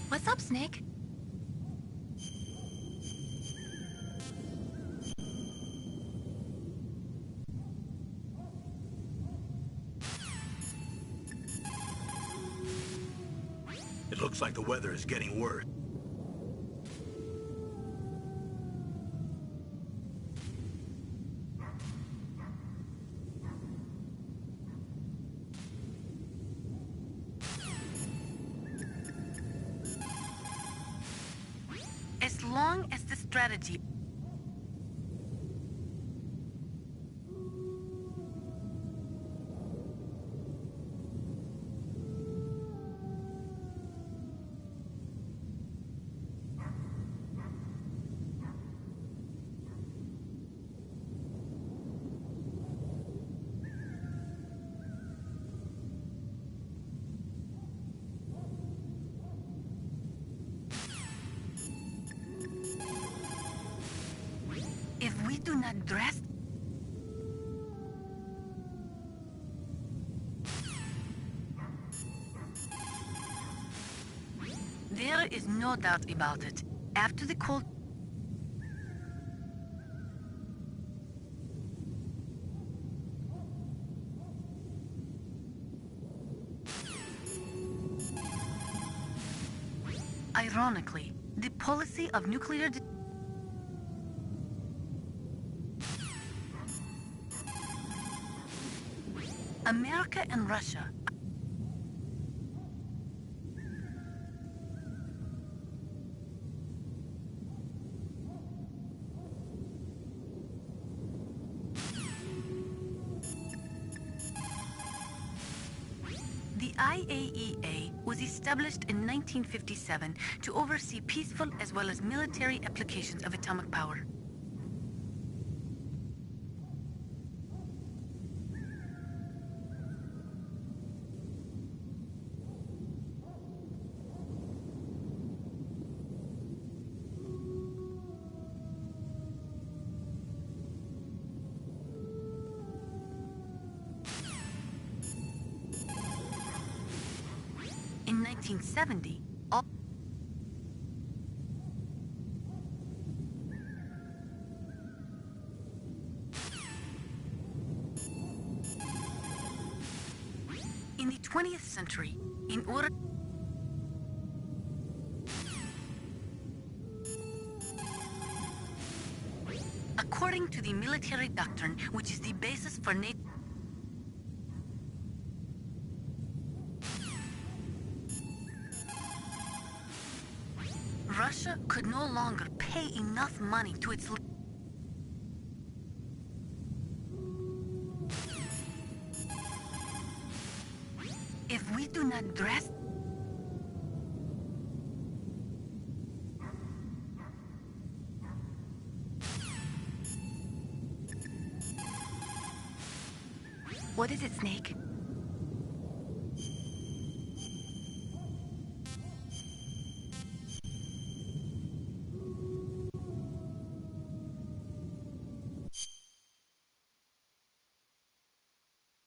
What's up, Snake? It looks like the weather is getting worse. As long as the strategy... If we do not dress... There is no doubt about it. After the cold... Ironically, the policy of nuclear... America and Russia. The IAEA was established in 1957 to oversee peaceful as well as military applications of atomic power. In 1970, all... In the 20th century, in order... According to the military doctrine, which is the basis for NATO... Russia could no longer pay enough money to its... If we do not dress... What is it, Snake?